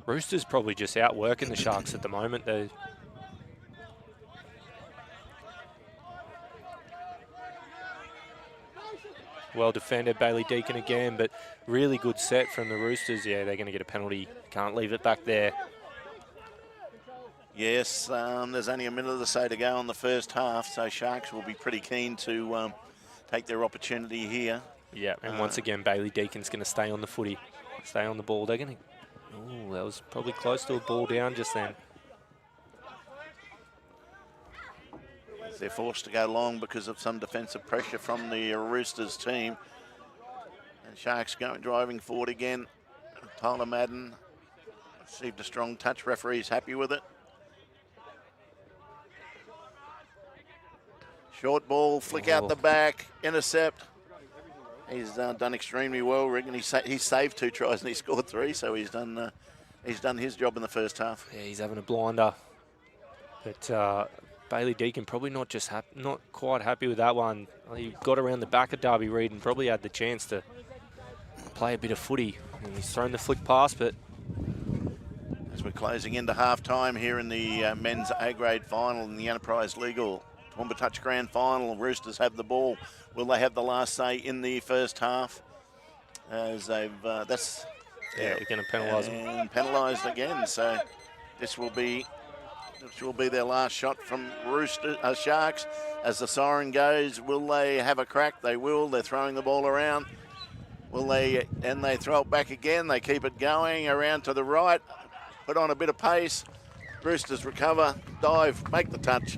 Roosters probably just outworking the Sharks at the moment. They're well defended, Bailey Deacon again, but really good set from the Roosters. Yeah, they're going to get a penalty. Can't leave it back there. Yes, there's only a minute or so to go in the first half, so Sharks will be pretty keen to take their opportunity here. Yeah, and once again, Bailey Deacon's going to stay on the footy, stay on the ball. They're going to... Oh, that was probably close to a ball down just then. They're forced to go long because of some defensive pressure from the Roosters team. And Sharks driving forward again. Tyler Madden received a strong touch. Referee's happy with it. Short ball, flick out the back, intercept. He's done extremely well. Reckon he saved 2 tries and he scored 3, so he's done his job in the first half. Yeah, he's having a blinder. But Bailey Deacon probably not quite happy with that one. He got around the back of Darby Reid and probably had the chance to play a bit of footy. And he's thrown the flick pass, but... As we're closing into half-time here in the men's A-grade final in the Enterprise Legal Toowoomba Touch Grand Final, Roosters have the ball. Will they have the last say in the first half? As they've, they're going to penalise them. And penalised again, so this will be their last shot from Sharks. As the siren goes, will they have a crack? They will. They're throwing the ball around. Will they? And they throw it back again. They keep it going around to the right. Put on a bit of pace. Roosters recover, dive, make the touch.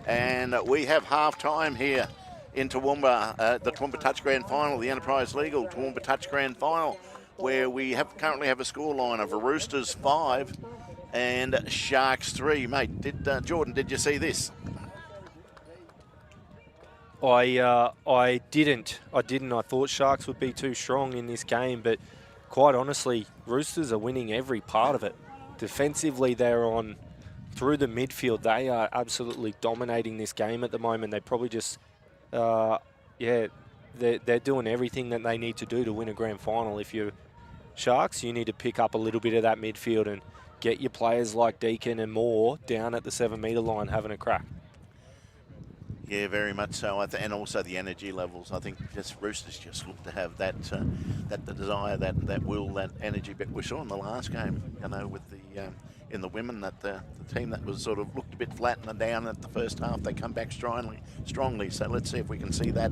And we have half-time here in Toowoomba, the Toowoomba Touch Grand Final, the Enterprise Legal Toowoomba Touch Grand Final, where we currently have a scoreline of Roosters 5 and Sharks 3. Mate, Jordan, did you see this? I didn't. I thought Sharks would be too strong in this game, but quite honestly, Roosters are winning every part of it. Defensively, they're on through the midfield. They are absolutely dominating this game at the moment. They probably just, they're doing everything that they need to do to win a grand final. If you're Sharks, you need to pick up a little bit of that midfield and get your players like Deacon and Moore down at the 7-metre line having a crack. Yeah, very much so. And also the energy levels. I think Roosters just look to have that desire, that will, that energy. But we saw in the last game, with the in the women, that the team that was sort of looked a bit flat and down at the first half, they come back strongly. So let's see if we can see that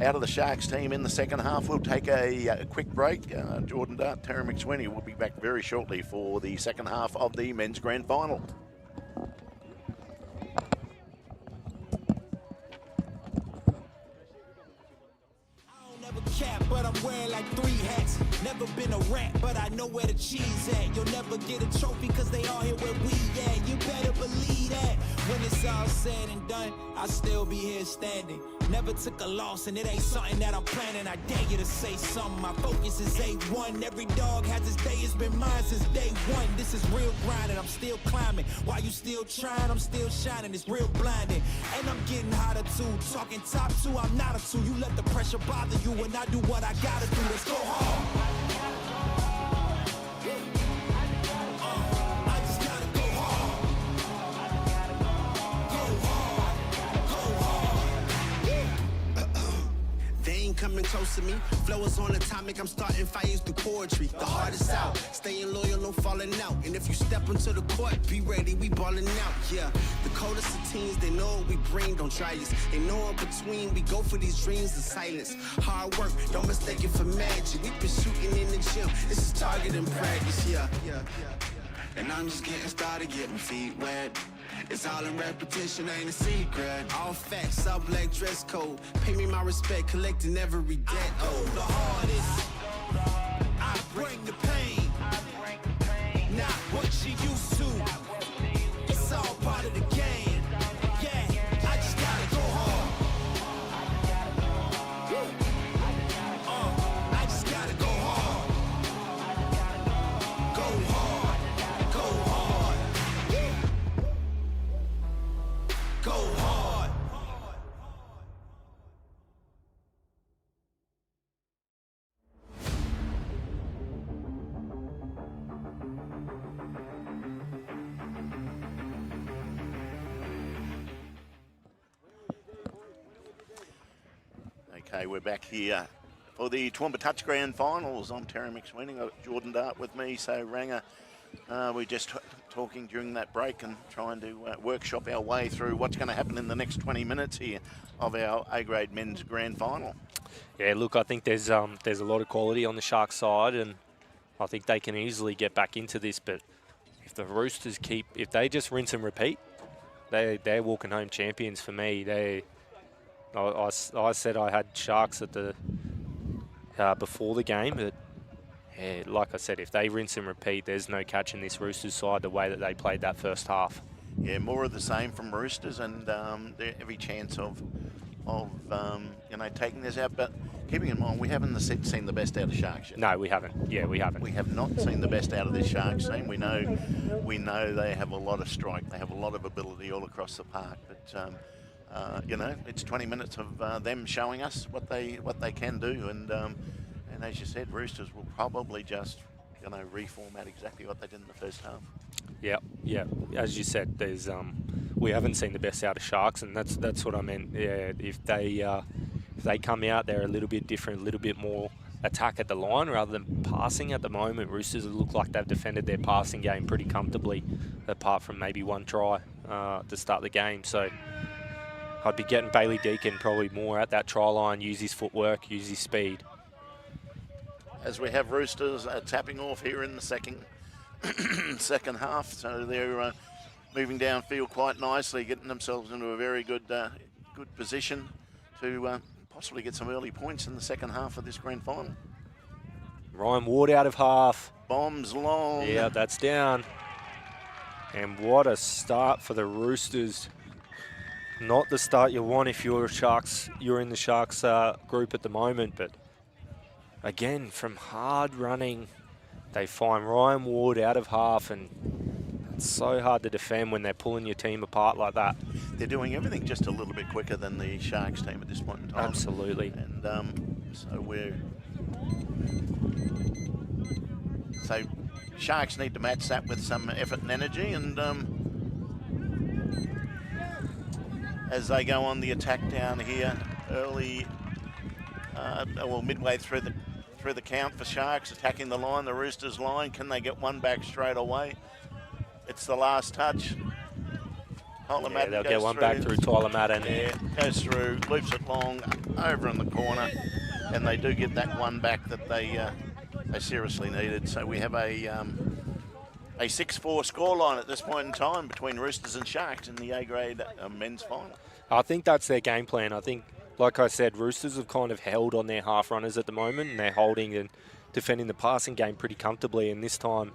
out of the Sharks team in the second half. We'll take a quick break. Jordan Dart, Terry McSweeney will be back very shortly for the second half of the men's grand final. But I'm wearing like 3 hats. Never been a rat, but I know where the cheese at. You'll never get a trophy cause they all here where we at. You better believe that. When it's all said and done, I'll still be here standing. Never took a loss and it ain't something that I'm planning. I dare you to say something. My focus is A1. Every dog has his day. It's been mine since day one. This is real grinding. I'm still climbing. While you still trying, I'm still shining. It's real blinding. And I'm getting hotter too. Talking top 2, I'm not a 2. You let the pressure bother you and I do what I gotta do. Let's go hard. I just gotta go close to me. Flow is on atomic, I'm starting fires through poetry. The heart is out, staying loyal, no falling out. And if you step into the court, be ready, we ballin' out. Yeah, the coldest of teens, they know what we bring, don't try us. Ain't no in between, we go for these dreams in silence. Hard work, don't mistake it for magic. We been shooting in the gym, this is target and practice. Yeah. And I'm just getting started, get my feet wet. It's all in repetition, ain't a secret. All facts, all black dress code. Pay me my respect, collecting every debt. I go the hardest. I bring the pain. Not what you used to. It's all part of the game. Yeah, I just gotta go hard. I just gotta go hard. Go hard. Go hard. Go hard. Okay, we're back here for the Toowoomba Touch Grand Finals. I'm Terry McSweeney. I've got Jordan Dart with me. So, Ranger, we're just talking during that break and trying to workshop our way through what's going to happen in the next 20 minutes here of our A-grade men's grand final. Yeah, look, I think there's a lot of quality on the Sharks side, and I think they can easily get back into this. But if the Roosters if they just rinse and repeat, they're walking home champions for me. I said I had Sharks at the before the game, but yeah, like I said, if they rinse and repeat, there's no catching this Roosters side the way that they played that first half. Yeah, more of the same from Roosters, and every chance of taking this out. But keeping in mind, we haven't seen the best out of Sharks yet. No, we haven't. Yeah, we haven't. We have not seen the best out of this Sharks team. We know they have a lot of strike. They have a lot of ability all across the park. But it's 20 minutes of them showing us what they can do, and as you said, Roosters will probably just reformat exactly what they did in the first half. Yeah. As you said, there's we haven't seen the best out of Sharks, and that's what I meant. Yeah, if they come out, they're a little bit different, a little bit more attack at the line rather than passing at the moment. Roosters look like they've defended their passing game pretty comfortably, apart from maybe one try to start the game. So I'd be getting Bailey Deacon probably more at that try line, use his footwork, use his speed. As we have Roosters tapping off here in the second half, so they're moving downfield quite nicely, getting themselves into a very good position to possibly get some early points in the second half of this grand final. Ryan Ward out of half. Bombs long. Yeah, that's down. And what a start for the Roosters. Not the start you want if you're in the Sharks group at the moment, but again, from hard running, they find Ryan Ward out of half, and it's so hard to defend when they're pulling your team apart like that. They're doing everything just a little bit quicker than the Sharks team at this point in time. Absolutely. And so Sharks need to match that with some effort and energy, and as they go on the attack down here early, midway through the count for Sharks, attacking the line, the Roosters line. Can they get one back straight away? It's the last touch. Yeah, they'll get one back through Tyler Madden. Yeah, goes through, loops it long, over in the corner, and they do get that one back that they seriously needed. So we have a 6-4 scoreline at this point in time between Roosters and Sharks in the A-grade men's final. I think that's their game plan. I think, like I said, Roosters have kind of held on their half runners at the moment, and they're holding and defending the passing game pretty comfortably. And this time,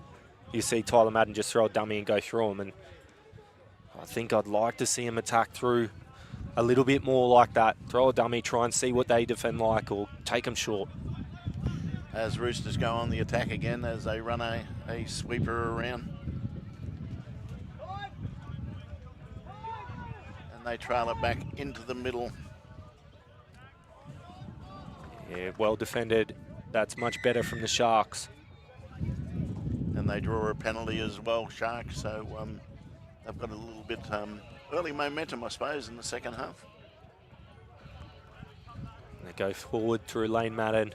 you see Tyler Madden just throw a dummy and go through them. And I think I'd like to see him attack through a little bit more like that. Throw a dummy, try and see what they defend like, or take them short. As Roosters go on the attack again, as they run a sweeper around. And they trail it back into the middle. Yeah, well defended. That's much better from the Sharks. And they draw a penalty as well, Sharks. So they've got a little bit early momentum, I suppose, in the second half. They go forward through Lane Madden.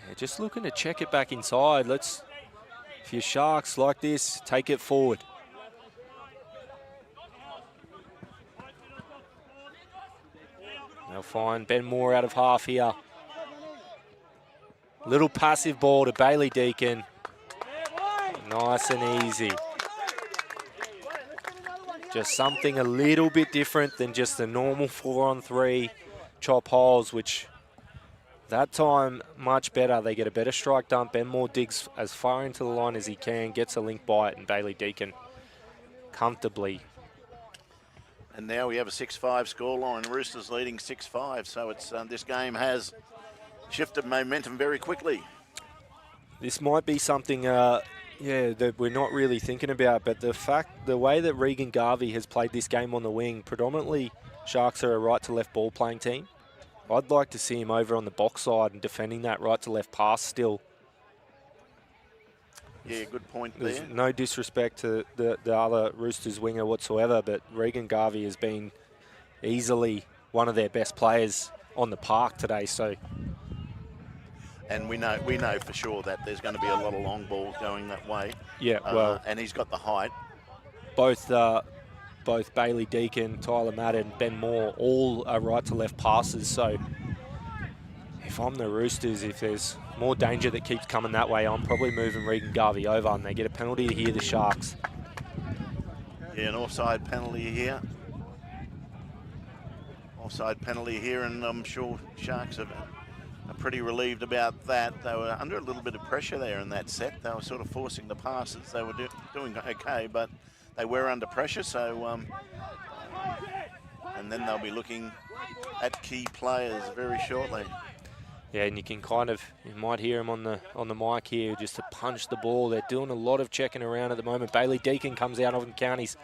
Yeah, just looking to check it back inside. If your Sharks like this, take it forward. They'll find Ben Moore out of half here. Little passive ball to Bailey Deacon. Nice and easy. Just something a little bit different than just the normal 4-on-3 chop holes, which that time much better. They get a better strike dump. Ben Moore digs as far into the line as he can, gets a link by it, and Bailey Deacon comfortably. And now we have a 6-5 scoreline. Roosters leading 6-5. So it's this game has shifted momentum very quickly. This might be something, that we're not really thinking about. But the way that Regan Garvey has played this game on the wing, predominantly Sharks are a right to left ball playing team. I'd like to see him over on the box side and defending that right to left pass still. Yeah, good point there. There's no disrespect to the other Roosters winger whatsoever, but Regan Garvey has been easily one of their best players on the park today. So, and we know for sure that there's going to be a lot of long balls going that way. Yeah, well, and he's got the height. Both Bailey Deacon, Tyler Madden, Ben Moore, all are right to left passes. So if I'm the Roosters, if there's more danger that keeps coming that way, I'm probably moving Regan Garvey over, and they get a penalty here, the Sharks. Yeah, an offside penalty here. Offside penalty here, and I'm sure Sharks are pretty relieved about that. They were under a little bit of pressure there in that set. They were sort of forcing the passes. They were doing okay, but they were under pressure, so and then they'll be looking at key players very shortly. Yeah, and you might hear him on the mic here, just to punch the ball. They're doing a lot of checking around at the moment. Bailey Deacon comes out of the counties.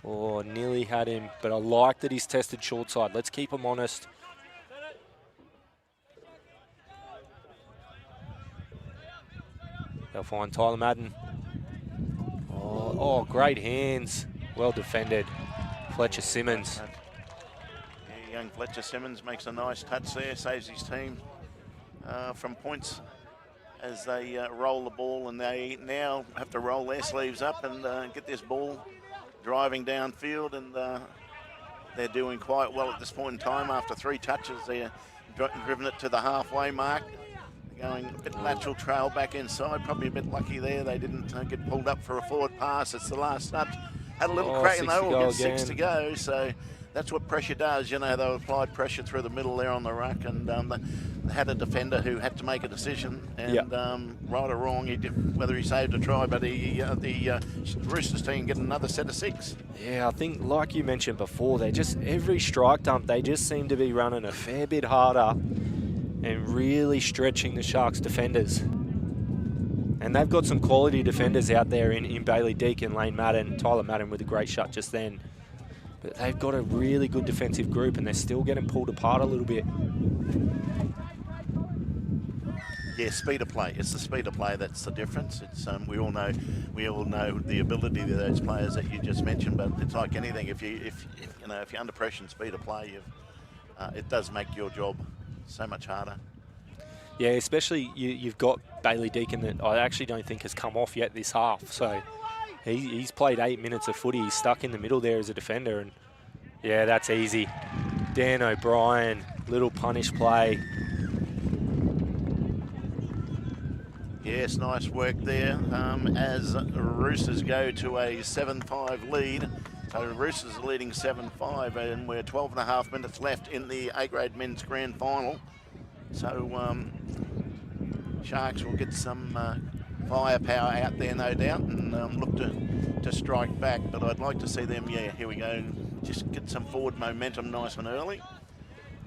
Oh, nearly had him, but I like that he's tested short side. Let's keep him honest. They'll find Tyler Madden. Oh, great hands. Well defended. Fletcher Simmons. Yeah, young Fletcher Simmons makes a nice touch there, saves his team from points as they roll the ball, and they now have to roll their sleeves up and get this ball driving downfield, and they're doing quite well at this point in time. After 3 touches, they're driven it to the halfway mark. Going a bit lateral trail back inside, probably a bit lucky there. They didn't get pulled up for a forward pass. It's the last touch. Had a little crack, and they all get 6 to go. So that's what pressure does. You know, they applied pressure through the middle there on the ruck, and they had a defender who had to make a decision. And right or wrong, whether he saved a try, but the Roosters team get another set of 6. Yeah, I think like you mentioned before, they just every strike dump, they just seem to be running a fair bit harder and really stretching the Sharks defenders. And they've got some quality defenders out there in Bailey Deacon, Lane Madden, Tyler Madden with a great shot just then. But they've got a really good defensive group, and they're still getting pulled apart a little bit. Yeah, speed of play. It's the speed of play that's the difference. It's we all know the ability of those players that you just mentioned, but it's like anything. If you're under pressure and speed of play, it does make your job so much harder. Yeah, especially you've got Bailey Deacon that I actually don't think has come off yet this half. So he's played 8 minutes of footy. He's stuck in the middle there as a defender. And yeah, that's easy. Dan O'Brien, little punish play. Yes, nice work there as Roosters go to a 7-5 lead. So Roosters are leading 7-5, and we're 12.5 minutes left in the A-grade men's grand final. So Sharks will get some firepower out there, no doubt, and look to strike back. But I'd like to see them, here we go, just get some forward momentum nice and early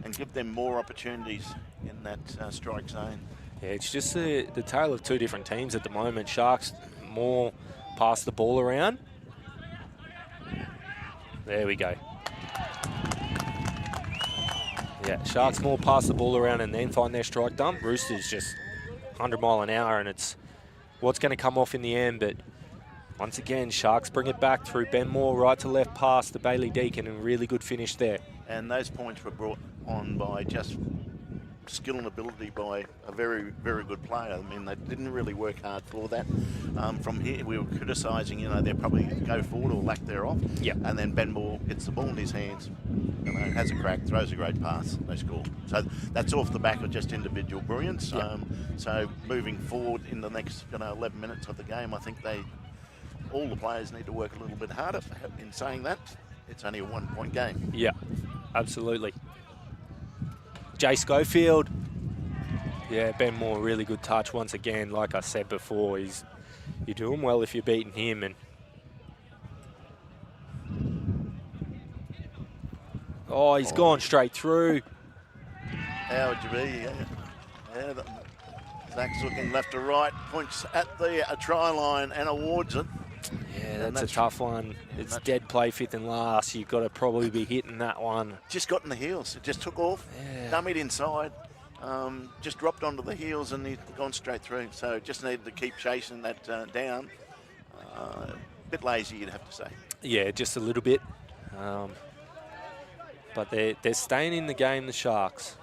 and give them more opportunities in that strike zone. Yeah, it's just the tale of 2 different teams at the moment. Sharks more pass the ball around. There we go. Yeah, Sharks more pass the ball around and then find their strike dump. Roosters just 100 mile an hour, and it's what's going to come off in the end. But once again, Sharks bring it back through Ben Moore, right to left pass to Bailey Deacon, and really good finish there. And those points were brought on by just skill and ability by a very, very good player. I mean, they didn't really work hard for that. From here, we were criticising, you know, they're probably go forward or lack thereof. Yep. And then Ben Moore gets the ball in his hands, you know, has a crack, throws a great pass, they score. So that's off the back of just individual brilliance. Yep. So moving forward in the next 11 minutes of the game, I think all the players need to work a little bit harder. In saying that, it's only a 1 point game. Yeah, absolutely. Jay Schofield. Yeah, Ben Moore, really good touch once again. Like I said before, you're doing well if you're beating him. And he's gone straight through. How would you be? Yeah, Zach's looking left to right, points at the try line and awards it. Yeah, that's a tough one. It's dead play, 5th and last. You've got to probably be hitting that one. Just got in the heels. It just took off, dummied inside, just dropped onto the heels and he'd gone straight through. So just needed to keep chasing that down. A bit lazy, you'd have to say. Yeah, just a little bit. But they're staying in the game, the Sharks.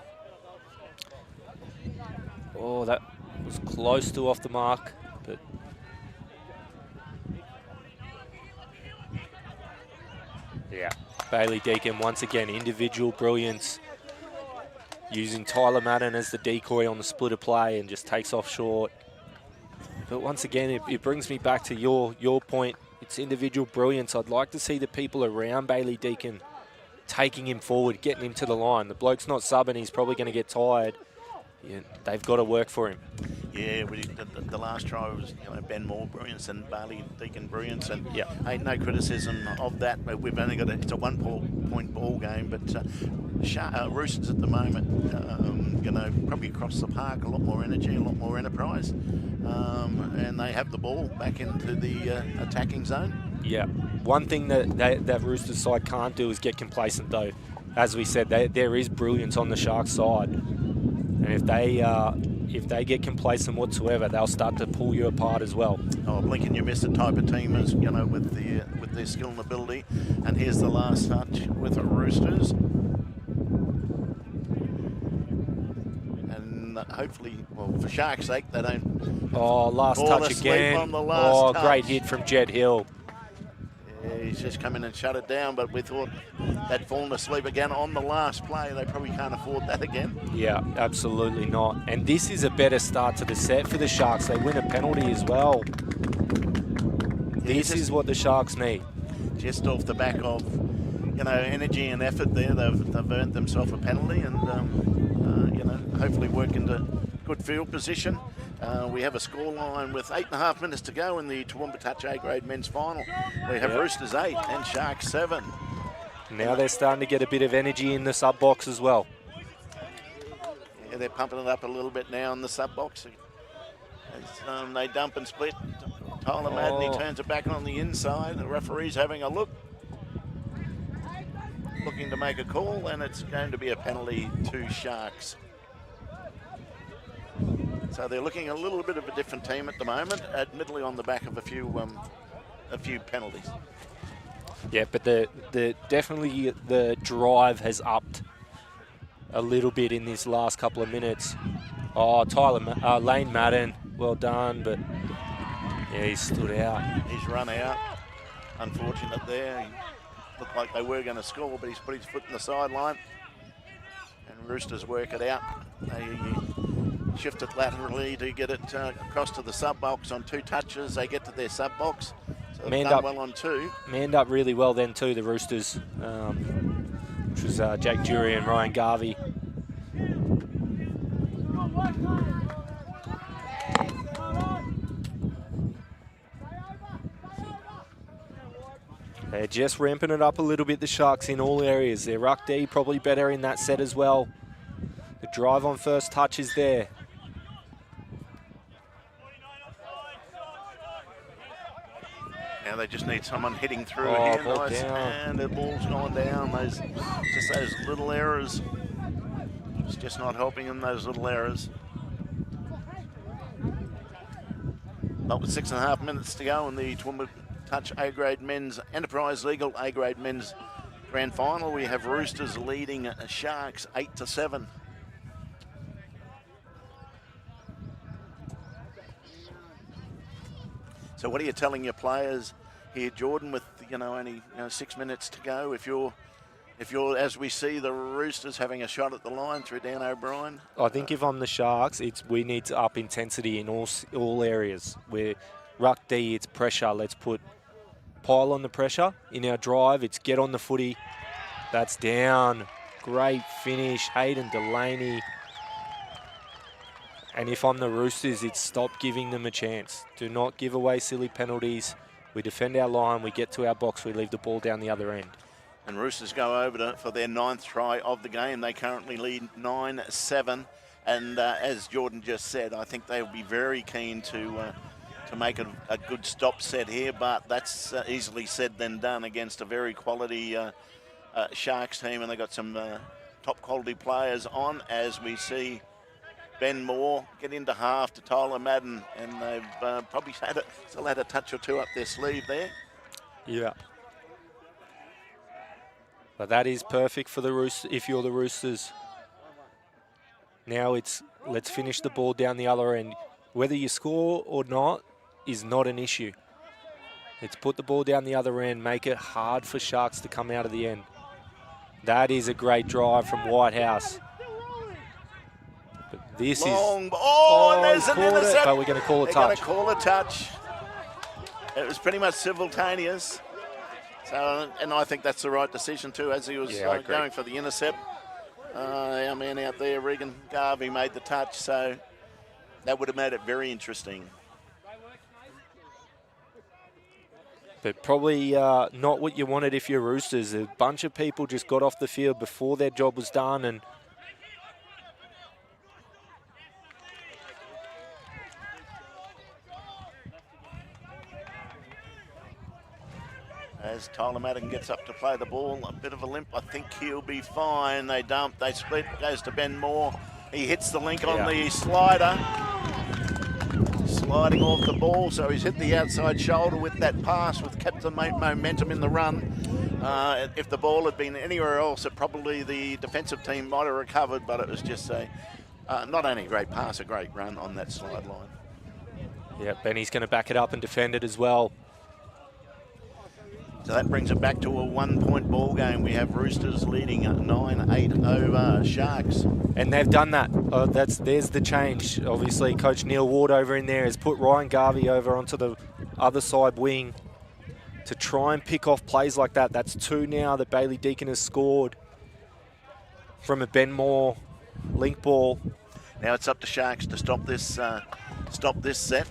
Oh, that was close to off the mark, but yeah. Bailey Deacon, once again, individual brilliance, using Tyler Madden as the decoy on the splitter play and just takes off short. But once again, it brings me back to your point. It's individual brilliance. I'd like to see the people around Bailey Deacon taking him forward, getting him to the line. The bloke's not subbing. He's probably going to get tired. Yeah, they've got to work for him. Yeah, the last try was Ben Moore brilliance and Bailey Deacon brilliance, and ain't no criticism of that. But we've only got it's a 1 point ball game, but Roosters at the moment, probably across the park, a lot more energy, a lot more enterprise, and they have the ball back into the attacking zone. Yeah, one thing that Roosters side can't do is get complacent though. As we said, there is brilliance on the Sharks side. And if they get complacent whatsoever, they'll start to pull you apart as well. Oh, blink and you miss the type of team as with their skill and ability. And here's the last touch with the Roosters. And hopefully, well, for Sharks' sake, they don't. Oh, last touch again. On the last touch. Great hit from Jed Hill. Yeah, he's just come in and shut it down, but we thought they'd fallen asleep again on the last play. They probably can't afford that again. Yeah, absolutely not. And this is a better start to the set for the Sharks. They win a penalty as well. This is what the Sharks need. Just off the back of, energy and effort there, they've earned themselves a penalty and, hopefully work into good field position. We have a scoreline with 8.5 minutes to go in the Toowoomba Touch A-grade men's final. We have Roosters 8 and Sharks 7. Now they're starting to get a bit of energy in the sub box as well. Yeah, they're pumping it up a little bit now in the sub box. As, they dump and split. Tyler Madden, he turns it back on the inside. The referee's having a look. Looking to make a call, and it's going to be a penalty to Sharks. So they're looking a little bit of a different team at the moment, admittedly on the back of a few penalties. Yeah, but definitely the drive has upped a little bit in this last couple of minutes. Oh, Lane Madden, well done, but yeah, he stood out. He's run out. Unfortunate there. He looked like they were going to score, but he's put his foot in the sideline. And Roosters work it out. They shift it laterally to get it across to the sub box on 2 touches. They get to their sub box. So they've done well on 2. Manned up really well then too, the Roosters, which was Jake Jury and Ryan Garvey. They're just ramping it up a little bit, the Sharks, in all areas. Their ruck D probably better in that set as well. The drive on first touch is there. Now they just need someone hitting through here. Nice. And the ball's gone down. Those little errors. It's just not helping them, those little errors. But with 6.5 minutes to go in the Toowoomba Touch A-grade men's Enterprise Legal A-grade men's grand final, we have Roosters leading Sharks 8-7. So what are you telling your players here, Jordan, with only 6 minutes to go? If you're as we see the Roosters having a shot at the line through Dan O'Brien. I think if I'm the Sharks, we need to up intensity in all areas. We're ruck D, it's pressure. Let's pile on the pressure. In our drive, it's get on the footy. That's down. Great finish, Hayden Delaney. And if I'm the Roosters, it's stop giving them a chance. Do not give away silly penalties. We defend our line, we get to our box, we leave the ball down the other end. And Roosters go over for their 9th try of the game. They currently lead 9-7. And as Jordan just said, I think they'll be very keen to make a good stop set here. But that's easily said than done against a very quality Sharks team. And they've got some top quality players on, as we see Ben Moore get into half to Tyler Madden. And they've probably still had a touch or two up their sleeve there. Yeah. But that is perfect for the Roosters if you're the Roosters. Now let's finish the ball down the other end. Whether you score or not is not an issue. Let's put the ball down the other end, make it hard for Sharks to come out of the end. That is a great drive from Whitehouse. But this Long, is... and there's an caught intercept. it, but we're going to call a They're touch. going to call a touch. It was pretty much simultaneous. So, and I think that's the right decision too, as he was going for the intercept. Our man out there, Regan Garvey, made the touch, so that would have made it very interesting. But probably not what you wanted if you're Roosters. A bunch of people just got off the field before their job was done, and as Tyler Madden gets up to play the ball, a bit of a limp. I think he'll be fine. They dump, they split, goes to Ben Moore. He hits the link on the slider. Sliding off the ball, so he's hit the outside shoulder with that pass, with kept the momentum in the run. If the ball had been anywhere else, it probably the defensive team might have recovered, but it was just not only a great pass, a great run on that slide line. yeah, Benny's going to back it up and defend it as well. So that brings it back to a 1-point ball game. We have Roosters leading 9-8 over Sharks. And they've done that. There's the change. Obviously, Coach Neil Ward over in there has put Ryan Garvey over onto the other side wing to try and pick off plays like that. That's 2 now that Bailey Deacon has scored from a Ben Moore link ball. Now it's up to Sharks to stop this set.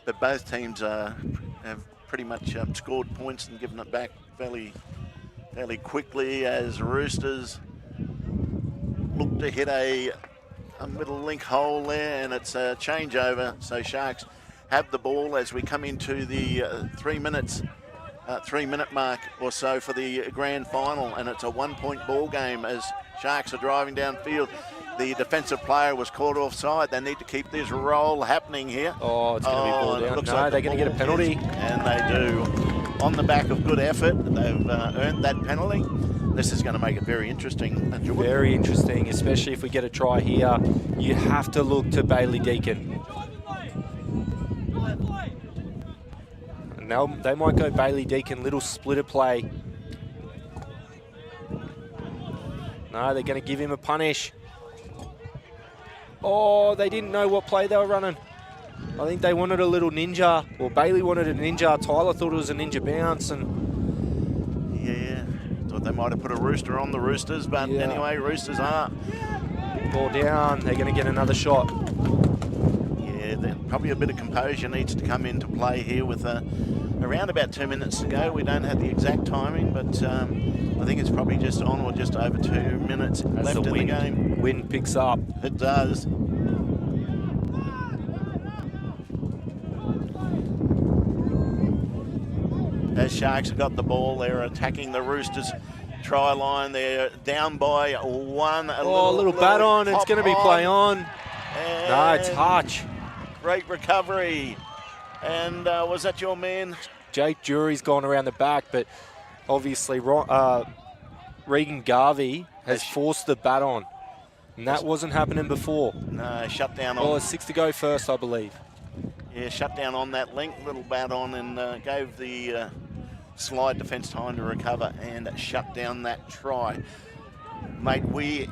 But both teams have pretty much scored points and given it back fairly quickly, as Roosters look to hit a middle link hole there, and it's a changeover. So Sharks have the ball as we come into the 3-minute mark or so for the grand final, and it's a 1-point ball game as Sharks are driving downfield. The defensive player was caught offside. They need to keep this roll happening here. Oh, it's going to be ball down. No, they're going to get a penalty. And they do. On the back of good effort, they've earned that penalty. This is going to make it very interesting. Very interesting, especially if we get a try here. You have to look to Bailey Deacon. Now they might go Bailey Deacon, little splitter play. No, they're going to give him a punish. Oh, they didn't know what play they were running. I think they wanted a little ninja, or Bailey wanted a ninja. Tyler thought it was a ninja bounce, and yeah, thought they might have put a rooster on the Roosters, but anyway, Roosters are. Ball down, they're going to get another shot. Yeah, probably a bit of composure needs to come into play here with around about 2 minutes to go. We don't have the exact timing, but I think it's probably just on or just over 2 minutes left in the game. Wind picks up. It does. As Sharks have got the ball, they're attacking the Roosters try line. They're down by 1. A little bat on. It's going to be play on. No, it's touch. Great recovery. And was that your man? Jake Jury's gone around the back, but obviously Regan Garvey has forced the bat on. And that wasn't happening before. No, shut down on. Oh, 6 to go first, I believe. Yeah, shut down on that link, little bat on, and gave the slide defence time to recover and shut down that try. Mate,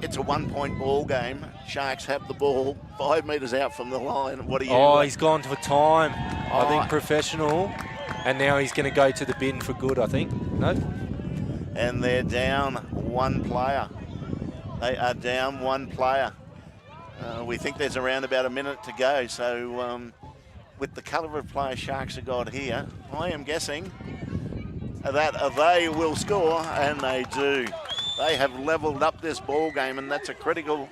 it's a 1-point ball game. Sharks have the ball 5 metres out from the line. What are you? Oh, he's gone for time. I think professional. And now he's going to go to the bin for good, I think. No? And they're down 1 player. They are down 1 player. We think there's around about a minute to go. So with the calibre of player Sharks have got here, I am guessing that they will score, and they do. They have levelled up this ball game, and that's a critical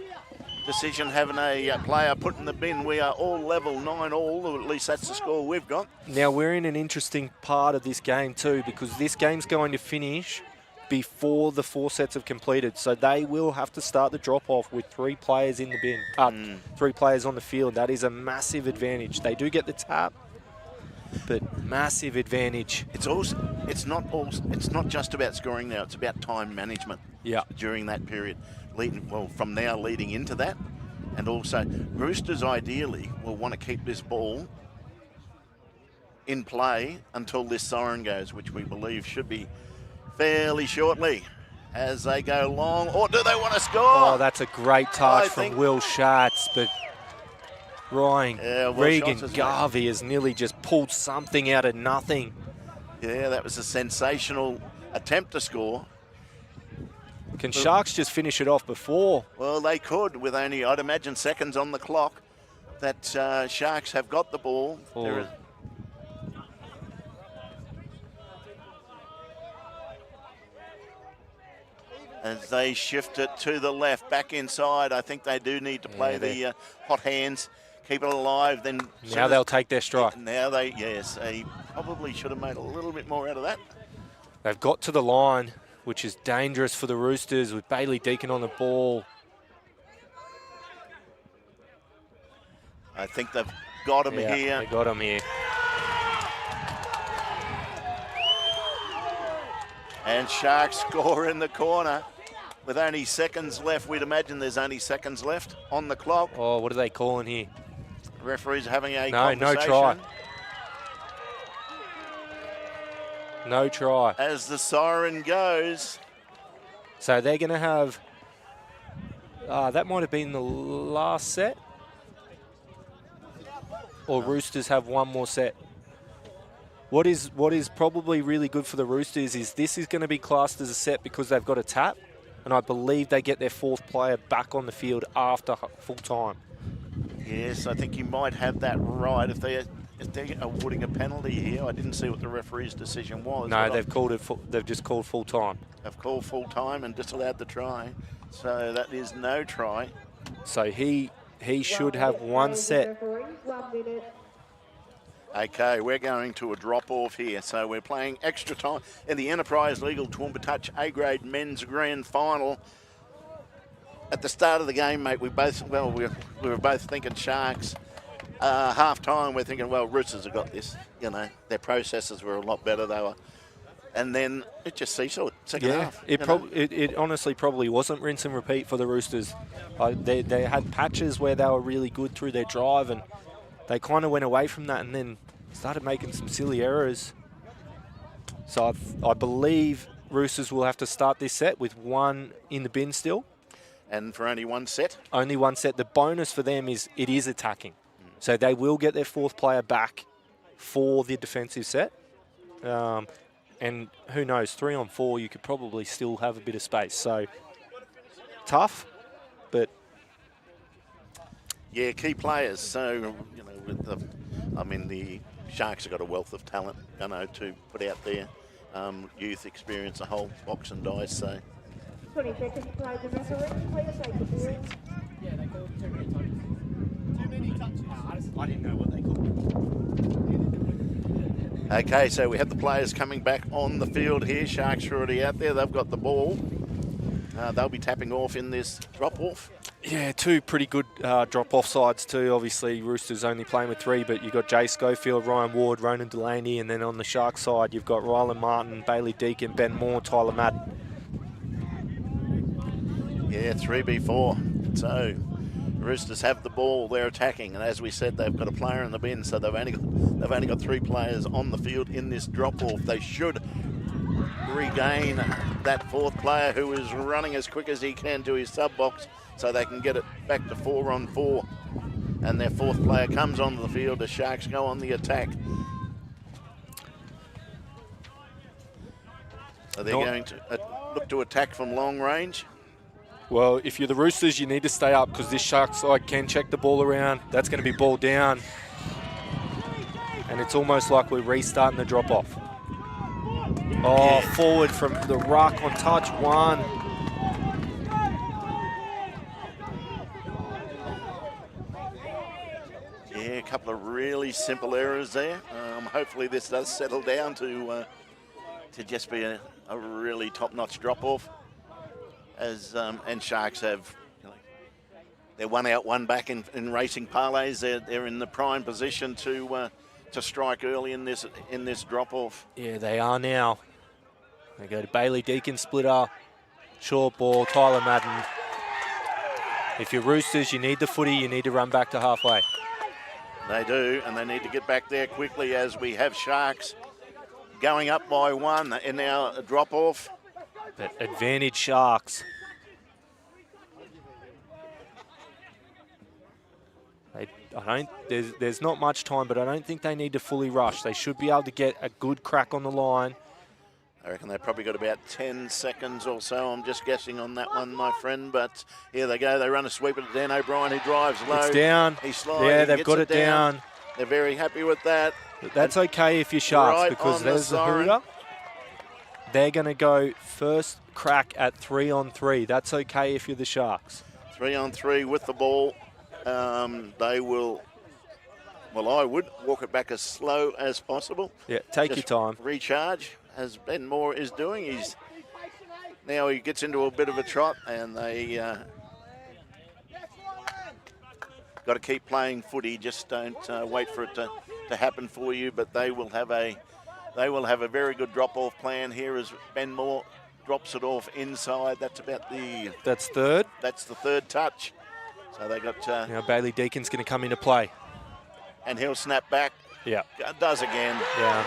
decision, having a player put in the bin. We are all level 9 all, or at least that's the score we've got. Now we're in an interesting part of this game too, because this game's going to finish before the 4 sets have completed. So they will have to start the drop-off with 3 players in the bin, 3 players on the field. That is a massive advantage. They do get the tap, but massive advantage. It's not just about scoring now. It's about time management. Yeah. During that period, from now leading into that, and also Roosters ideally will want to keep this ball in play until this siren goes, which we believe should be fairly shortly as they go long. Or do they want to score? Oh, that's a great touch from Will Schatz, but Regan Garvey has nearly just pulled something out of nothing. Yeah, that was a sensational attempt to score. Can Sharks just finish it off before? Well, they could with only, I'd imagine, seconds on the clock. That Sharks have got the ball. Oh. As they shift it to the left, back inside, I think they do need to play the hot hands, keep it alive. Then now they'll take their strike. Now they probably should have made a little bit more out of that. They've got to the line, which is dangerous for the Roosters with Bailey Deacon on the ball. I think they've got him here. They got him here. And Sharks score in the corner with only seconds left. We'd imagine there's only seconds left on the clock. Oh, what are they calling here? The referee's having a conversation. No try. No try. As the siren goes. So they're going to have, that might have been the last set. Or Roosters have 1 more set. What is probably really good for the Roosters is this is going to be classed as a set because they've got a tap. And I believe they get their 4th player back on the field after full time. Yes, I think you might have that right. If they're awarding a penalty here, I didn't see what the referee's decision was. No, they've called it. They've just called full time. They've called full time and disallowed the try. So that is no try. So he should have 1 set. Okay, we're going to a drop-off here. So we're playing extra time in the Enterprise Legal Toowoomba Touch A-grade men's grand final. At the start of the game, mate, we were both thinking Sharks. Half-time, we're thinking, well, Roosters have got this. You know, their processes were a lot better. They were, and then it just seesawed second half. It honestly probably wasn't rinse and repeat for the Roosters. They had patches where they were really good through their drive, and they kind of went away from that and then started making some silly errors. So I believe Roosters will have to start this set with 1 in the bin still. And for only 1 set? Only 1 set. The bonus for them is it is attacking. So they will get their 4th player back for the defensive set. And who knows, 3 on 4, you could probably still have a bit of space. So tough, but... Yeah, key players. So, you know, with the Sharks have got a wealth of talent, you know, to put out there. Youth experience, a whole box and dice, so... 20 seconds, play the referee. Please take the field. Yeah, they called too many touches. Too many touches. I didn't know what they called. Okay, so we have the players coming back on the field here. Sharks are already out there. They've got the ball. They'll be tapping off in this drop-off. Yeah, two pretty good drop-off sides too. Obviously, Roosters only playing with 3, but you've got Jay Schofield, Ryan Ward, Ronan Delaney, and then on the Sharks side, you've got Rylan Martin, Bailey Deacon, Ben Moore, Tyler Madden. Yeah, 3v4. So Roosters have the ball, they're attacking, and as we said, they've got a player in the bin, so they've only got 3 players on the field in this drop-off. They should regain that 4th player who is running as quick as he can to his sub-box, so they can get it back to 4-on-4. And their 4th player comes onto the field. The Sharks go on the attack. So they're going to look to attack from long range. Well, if you're the Roosters, you need to stay up because this Sharks side can check the ball around. That's going to be ball down. And it's almost like we're restarting the drop-off. Oh, forward from the ruck on touch 1. Yeah, a couple of really simple errors there. Hopefully this does settle down to just be a really top-notch drop-off. And Sharks have, they're 1 out, 1 back in racing parlays. They're in the prime position to strike early in this drop-off. Yeah, they are now. They go to Bailey Deacon splitter, short ball, Tyler Madden. If you're Roosters, you need the footy, you need to run back to halfway. They do, and they need to get back there quickly as we have Sharks going up by 1 in our drop-off. But advantage Sharks. There's not much time, but I don't think they need to fully rush. They should be able to get a good crack on the line. I reckon they've probably got about 10 seconds or so. I'm just guessing on that one, my friend. But here they go. They run a sweep at Dan O'Brien, who drives low. It's down. He slides. Yeah, they've got it down. They're very happy with that. But that's okay if you're Sharks, right because there's the hooter. They're going to go first crack at 3-on-3. That's okay if you're the Sharks. 3-on-3 with the ball. They will, well, I would walk it back as slow as possible. Yeah, take Just your time. Recharge, as Ben Moore is doing. Now he gets into a bit of a trot, and they got to keep playing footy. Just don't wait for it to happen for you. But they will have a very good drop-off plan here as Ben Moore drops it off inside. That's third. That's the 3rd touch. So they got. Now Bailey Deacon's going to come into play, and he'll snap back. Yeah. Does again. Yeah.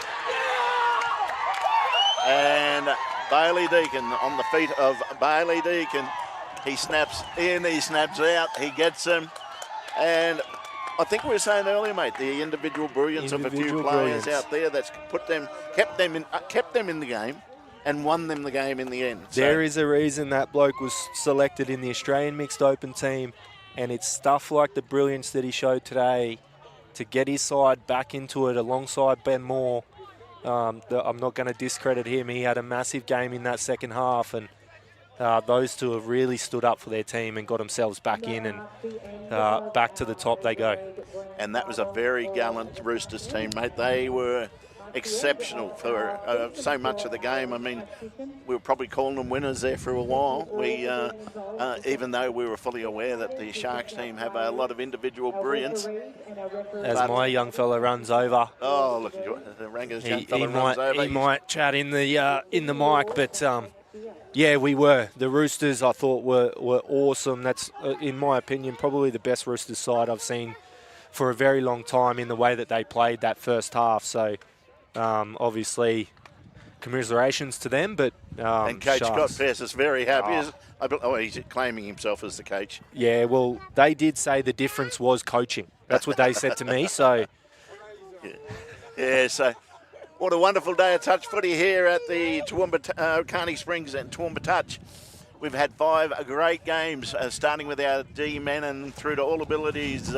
And Bailey Deacon on the feet of Bailey Deacon. He snaps in, he snaps out, he gets them. And I think we were saying earlier, mate, the individual brilliance of a few players out there that's kept them in the game and won them the game in the end. There is a reason that bloke was selected in the Australian Mixed Open team, and it's stuff like the brilliance that he showed today to get his side back into it alongside Ben Moore. I'm not going to discredit him. He had a massive game in that second half, and those two have really stood up for their team and got themselves back in, and back to the top they go. And that was a very gallant Roosters team, mate. They were exceptional for so much of the game. I mean, we were probably calling them winners there for a while. We, even though we were fully aware that the Sharks team have a lot of individual brilliance. As my young fella runs over. Oh, look at the Ranga's young fella runs over. He might chat in the mic, but yeah, we were. The Roosters, I thought, were awesome. That's, in my opinion, probably the best Roosters side I've seen for a very long time in the way that they played that first half. So, obviously, commiserations to them, but and Coach Sharks. Scott Pearce is very happy. He's claiming himself as the coach. Yeah, well, they did say the difference was coaching. That's what they said to me. So, yeah. So, what a wonderful day of touch footy here at the Toowoomba, Carney Springs and Toowoomba Touch. We've had 5 great games, starting with our D men and through to all abilities.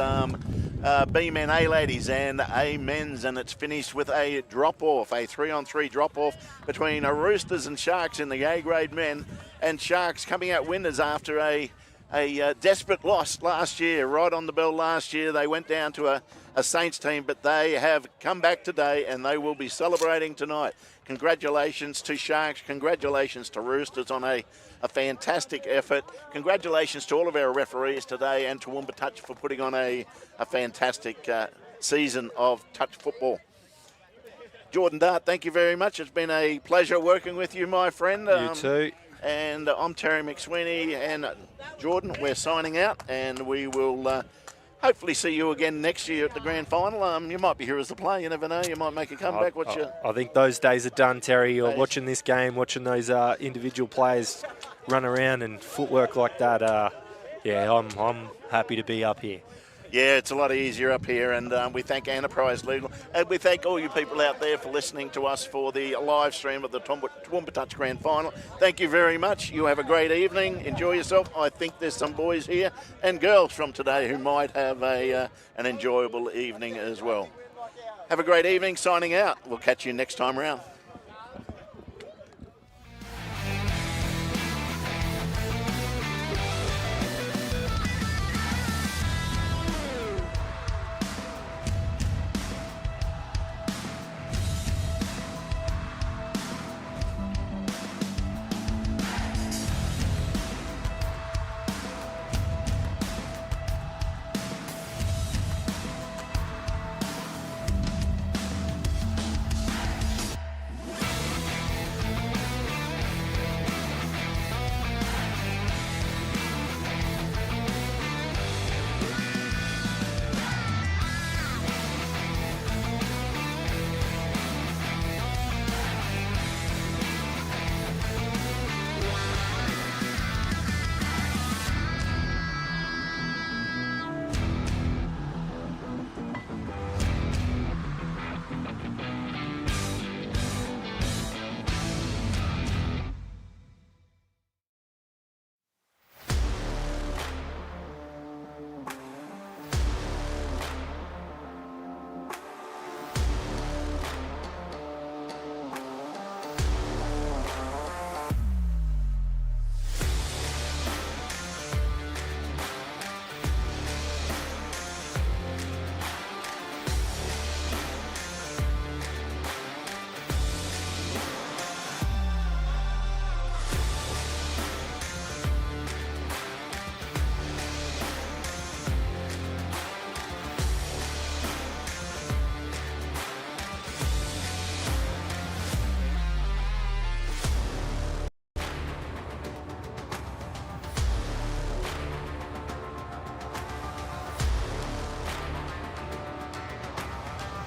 B men, A ladies, and A men's, and it's finished with a drop-off, a 3-on-3 drop-off between Roosters and Sharks in the A grade men, and Sharks coming out winners after a a desperate loss last year, right on the bell last year. They went down to a Saints team, but they have come back today and they will be celebrating tonight. Congratulations to Sharks. Congratulations to Roosters on a fantastic effort. Congratulations to all of our referees today and to Toowoomba Touch for putting on a fantastic season of touch football. Jordan Dart, thank you very much. It's been a pleasure working with you, my friend. You too. And I'm Terry McSweeney, and Jordan, we're signing out, and we will hopefully see you again next year at the grand final. You might be here as the player, you never know. You might make a comeback. I think those days are done, Terry. You're watching this game, watching those individual players run around and footwork like that. Yeah, I'm happy to be up here. Yeah, it's a lot easier up here, and we thank Enterprise Legal, and we thank all you people out there for listening to us for the live stream of the Toowoomba Touch Grand Final. Thank you very much. You have a great evening. Enjoy yourself. I think there's some boys here and girls from today who might have an enjoyable evening as well. Have a great evening. Signing out. We'll catch you next time around.